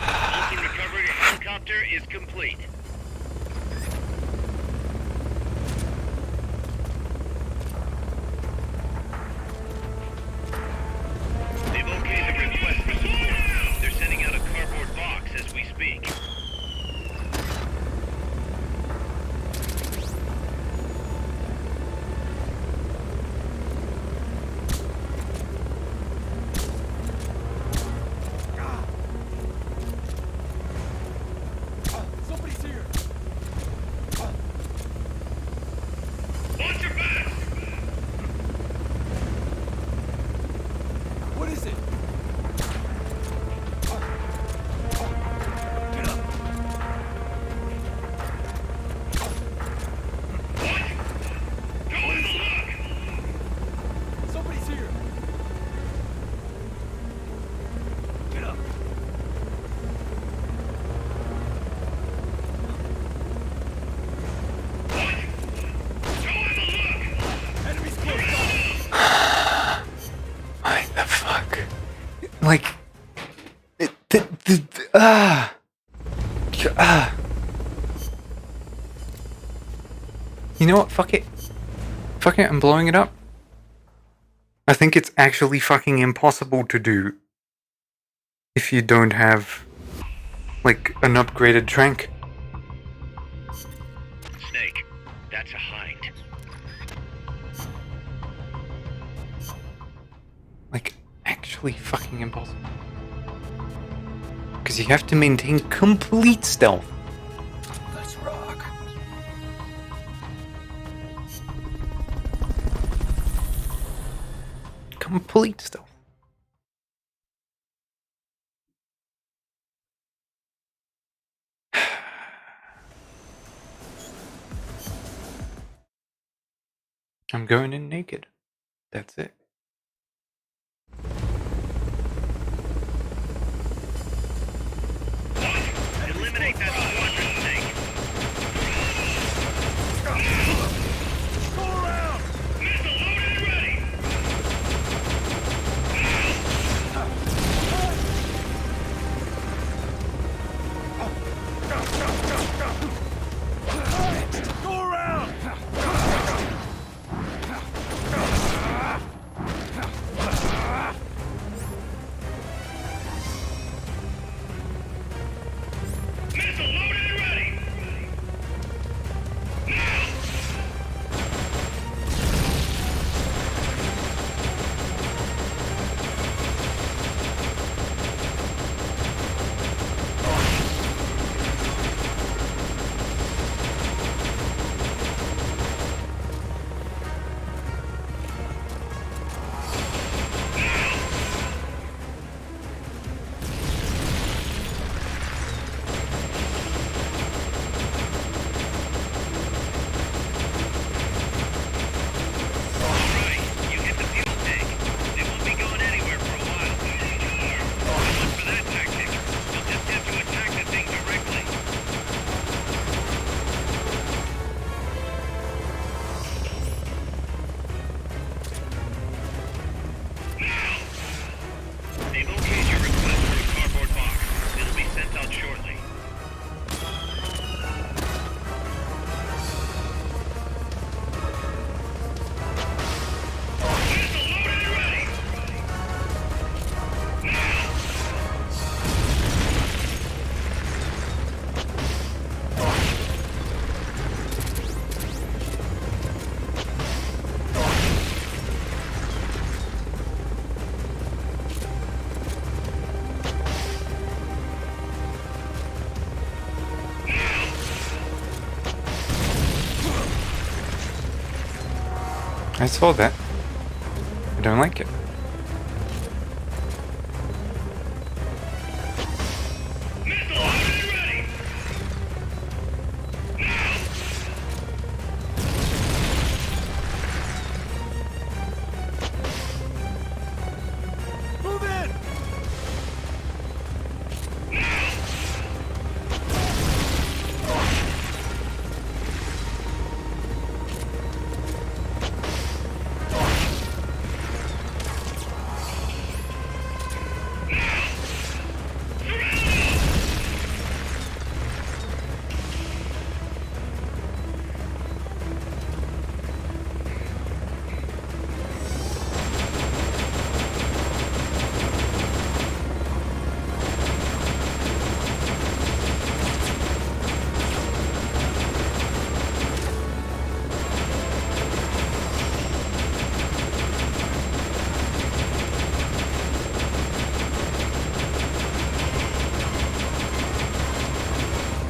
Fulton recovery helicopter is complete. They've okayed the request for support. They're sending out a cardboard box as we speak. Somebody's here. Watch your back! What is it? Get up. What? Go have a look! Somebody's here. Get up. What? Go have a look! Enemies close by. What the fuck? Like, You know what? Fuck it. Fuck it, I'm blowing it up. I think it's actually fucking impossible to do if you don't have, like, an upgraded trank. Snake, that's a hind. Like, actually fucking impossible. Because you have to maintain complete stealth. Let's rock. Complete stealth. I'm going in naked. That's it. Eliminate that squadron, Snake. Go around! Missile loaded and ready! Go around! Missile loaded and ready! Alright, you hit the fuel tank. They won't be going anywhere for a while. Look for that tactic. You'll just have to attack the thing directly. They've okayed your request for a cardboard box. It'll be sent out shortly. Missile loaded and ready! I saw that. I don't like it. Missile loaded and ready! Move in!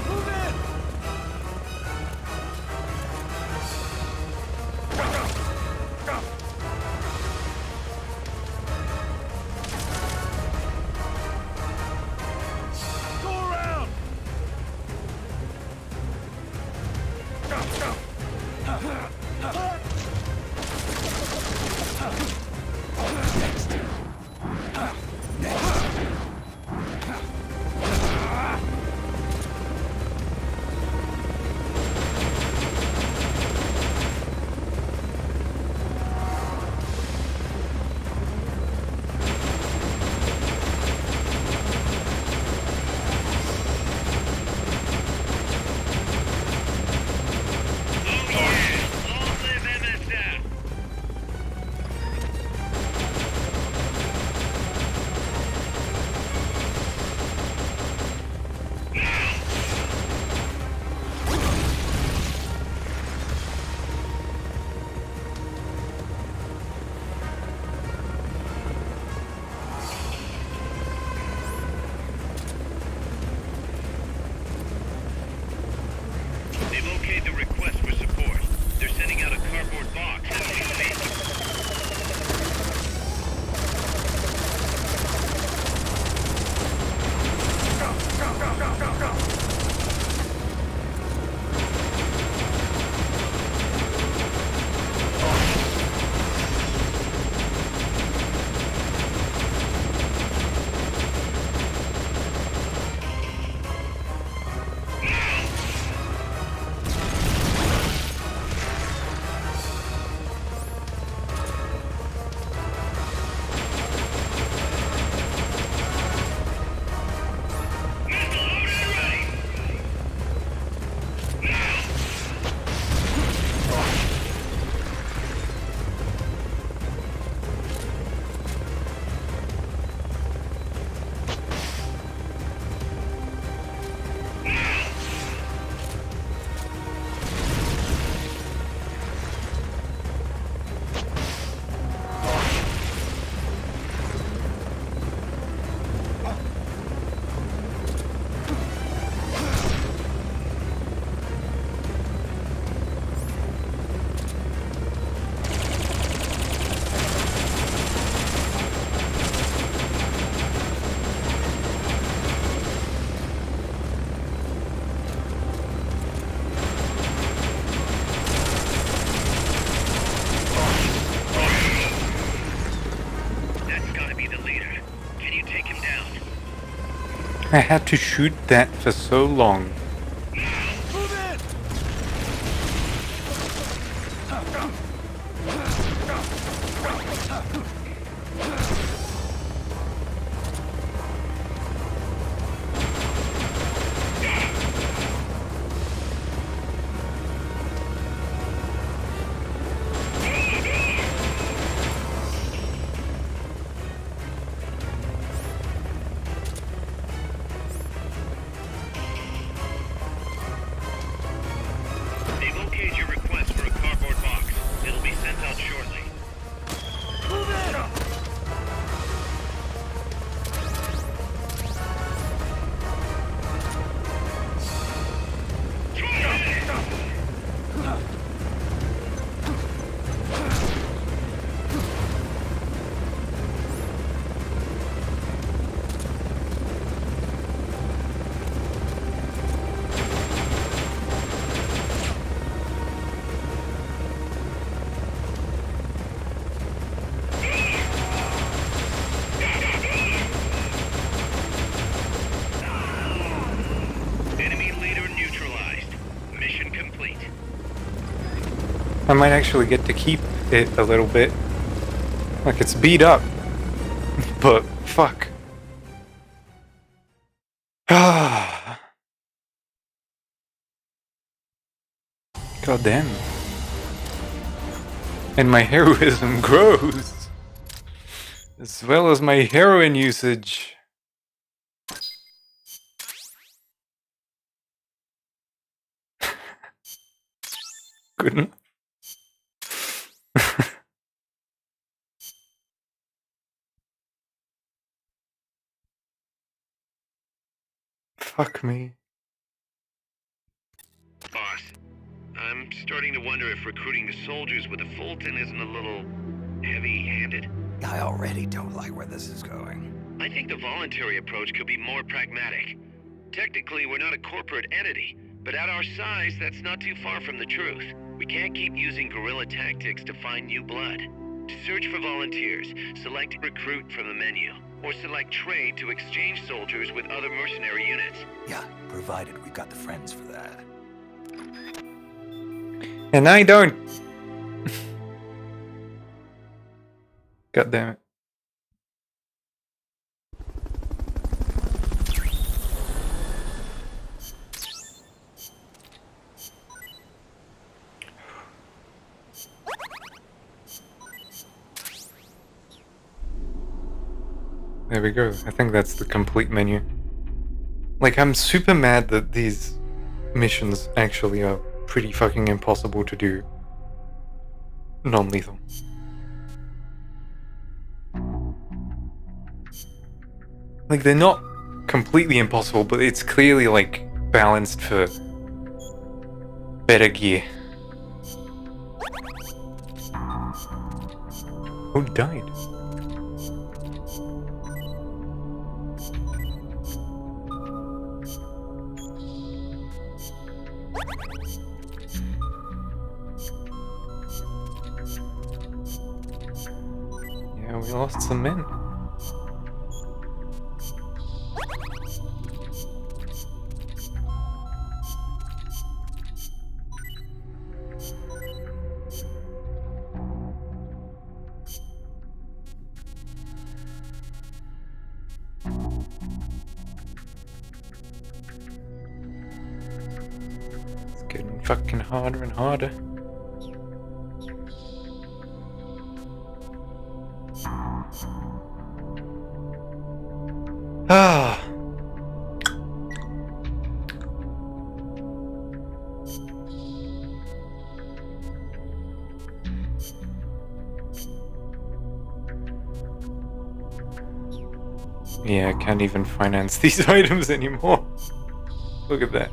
Move in! Go around! I had to shoot that for so long. They've okayed your request for a cardboard box. It'll be sent out shortly. Enemy leader neutralized. Mission complete. I might actually get to keep it a little bit. Like, it's beat up. But, fuck. Ah. God damn. And my heroism grows. As well as my heroin usage. Couldn't. Fuck me. Boss, I'm starting to wonder if recruiting the soldiers with a Fulton isn't a little heavy-handed. I already don't like where this is going. I think the voluntary approach could be more pragmatic. Technically, we're not a corporate entity, but at our size, that's not too far from the truth. We can't keep using guerrilla tactics to find new blood. To search for volunteers, select recruit from the menu, or select trade to exchange soldiers with other mercenary units. Yeah, provided we've got the friends for that. And I don't. God damn it. There we go. I think that's the complete menu. Like, I'm super mad that these missions actually are pretty fucking impossible to do non-lethal. Like, they're not completely impossible, but it's clearly, like, balanced for better gear. Who died? Yeah, we lost some men. It's getting fucking harder and harder. Ah. Yeah, I can't even finance these items anymore. Look at that.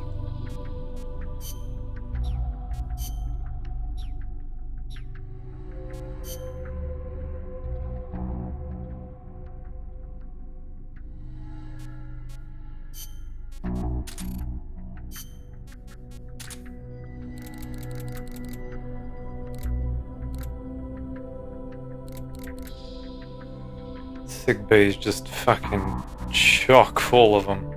Sick bay is just fucking chock full of them.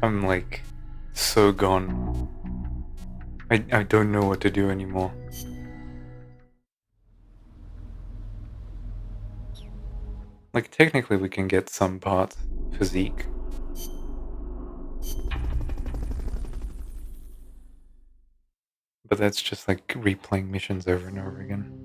I'm like so gone. I don't know what to do anymore. Like, technically we can get some parts for Zeke. But that's just like replaying missions over and over again.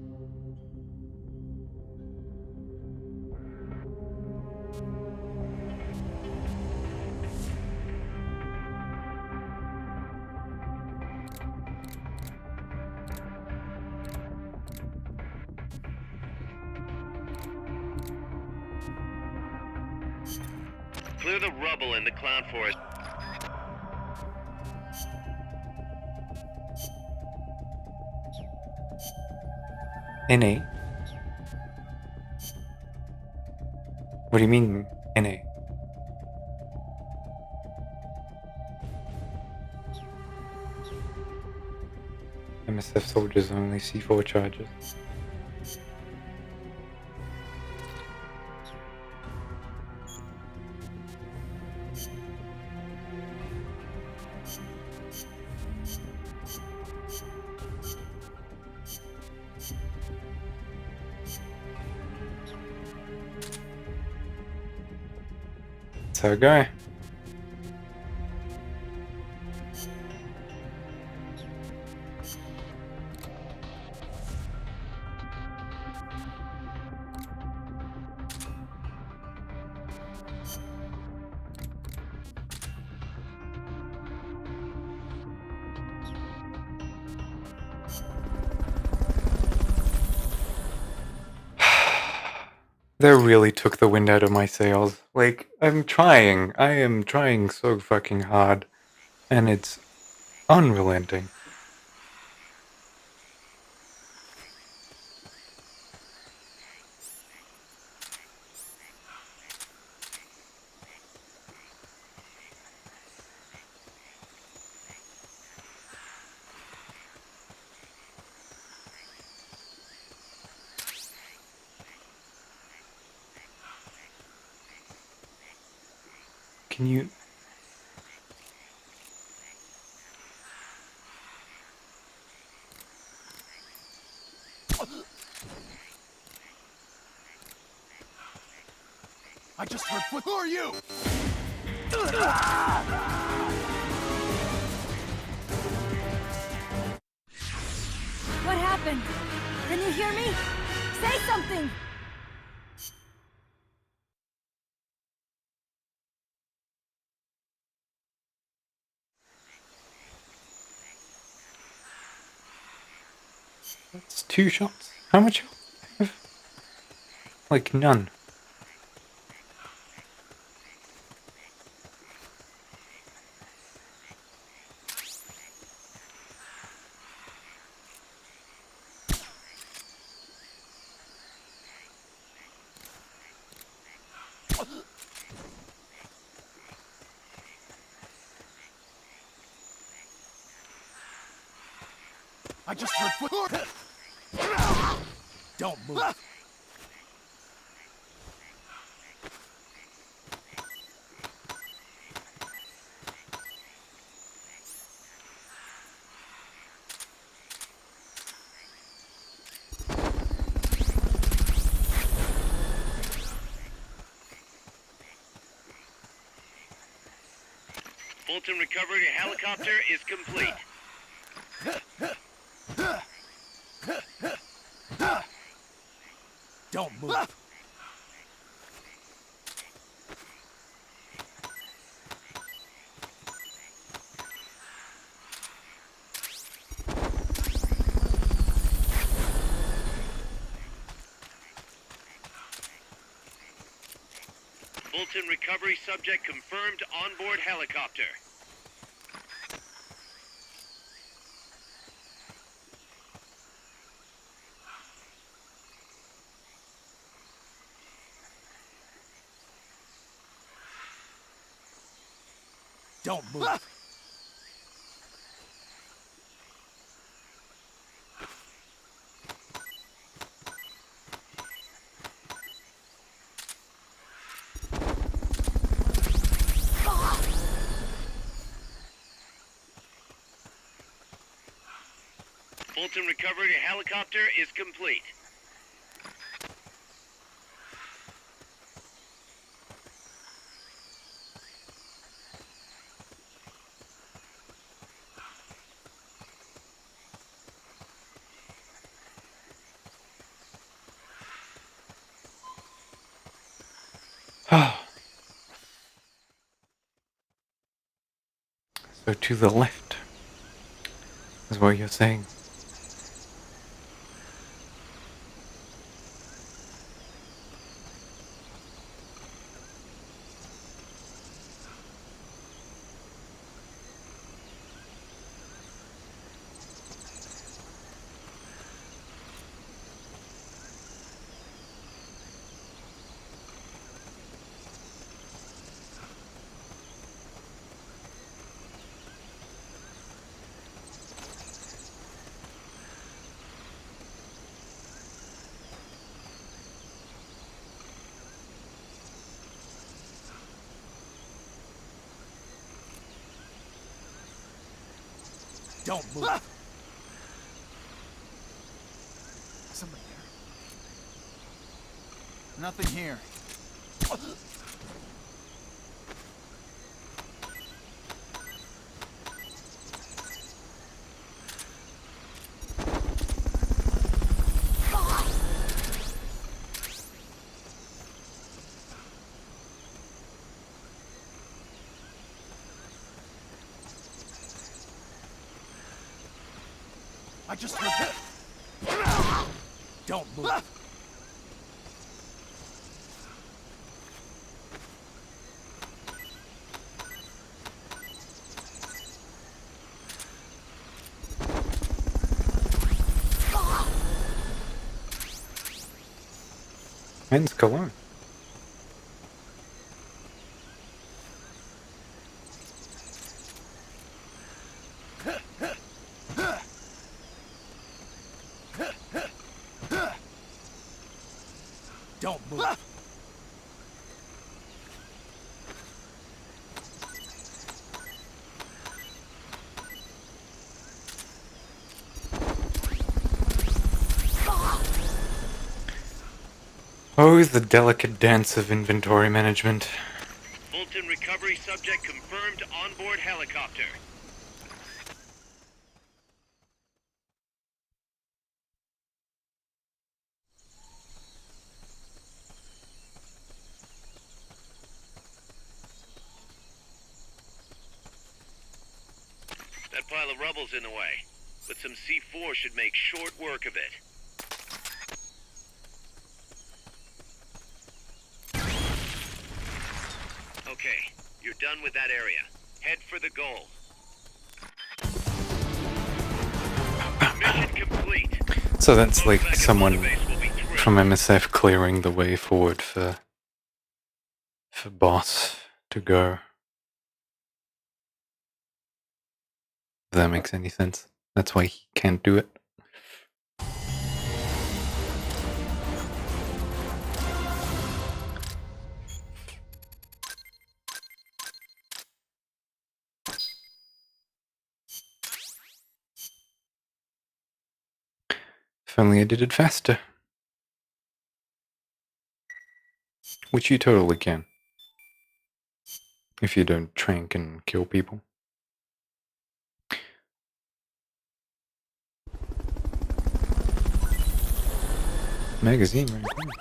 Clear the rubble in the cloud forest. NA? What do you mean, NA? MSF soldiers only C4 charges. That's how I go. That really took the wind out of my sails. Like, I am trying so fucking hard, and it's unrelenting. Can you... I just heard foot. Who are you? What happened? Can you hear me? Say something! That's 2 shots. How much health do I have? Like, none. I just heard foot. Don't move. Fulton recovery helicopter is complete. Don't move. Fulton recovery subject confirmed onboard helicopter. Don't move. Fulton recovery helicopter is complete. So to the left is what you're saying. Don't move. Somebody there. Nothing here. I just heard that. Don't move. Men's cologne. Don't move. Oh, the delicate dance of inventory management. Fulton recovery subject confirmed onboard helicopter. That pile of rubble's in the way, but some C4 should make short work of it. Okay, you're done with that area. Head for the goal. Mission complete. So that's like someone from MSF clearing the way forward for Boss to go. If that makes any sense. That's why he can't do it. If only I did it faster. Which you totally can. If you don't trank and kill people. Magazine right there.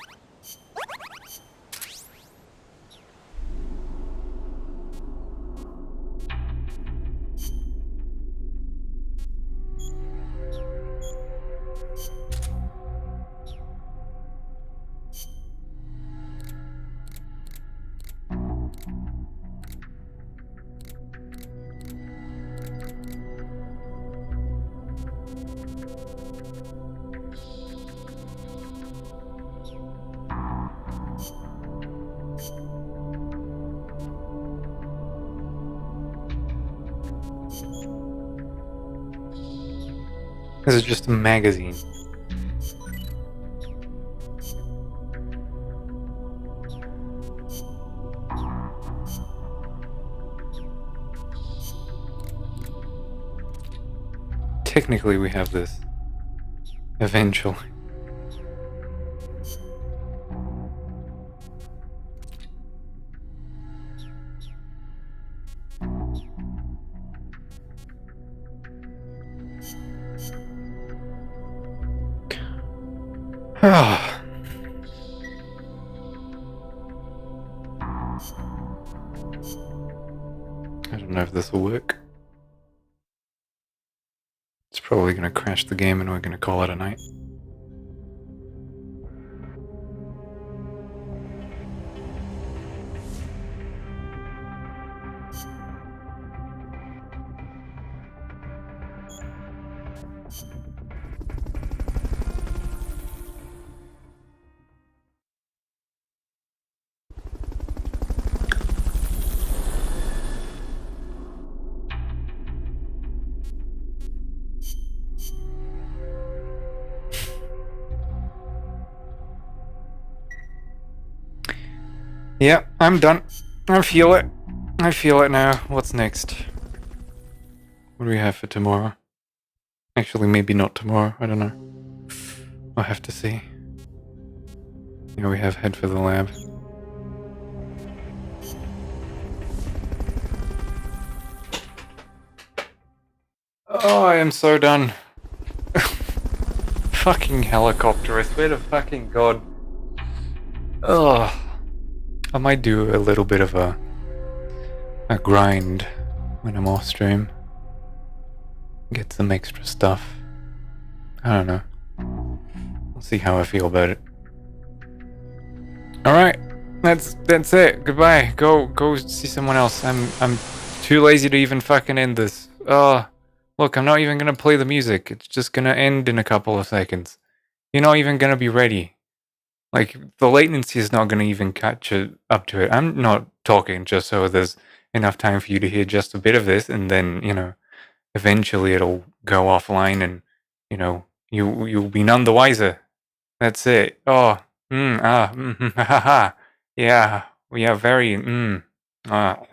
This is just a magazine. Technically we have this Eventually. Ah. I don't know if this will work. It's probably going to crash the game and we're going to call it a night. Yeah, I'm done. I feel it. I feel it now. What's next? What do we have for tomorrow? Actually, maybe not tomorrow. I don't know. I'll have to see. Yeah, we have head for the lab. Oh, I am so done. Fucking helicopter, I swear to fucking god. Ugh. I might do a little bit of a grind when I'm off stream. Get some extra stuff. I don't know. I'll see how I feel about it. Alright. That's it. Goodbye. Go see someone else. I'm too lazy to even fucking end this. Look, I'm not even gonna play the music. It's just gonna end in a couple of seconds. You're not even gonna be ready. Like, the latency is not gonna even catch up to it. I'm not talking just so there's enough time for you to hear just a bit of this, and then, you know, eventually it'll go offline and, you know, you'll be none the wiser. That's it. Oh, ha ha. Yeah, we are very,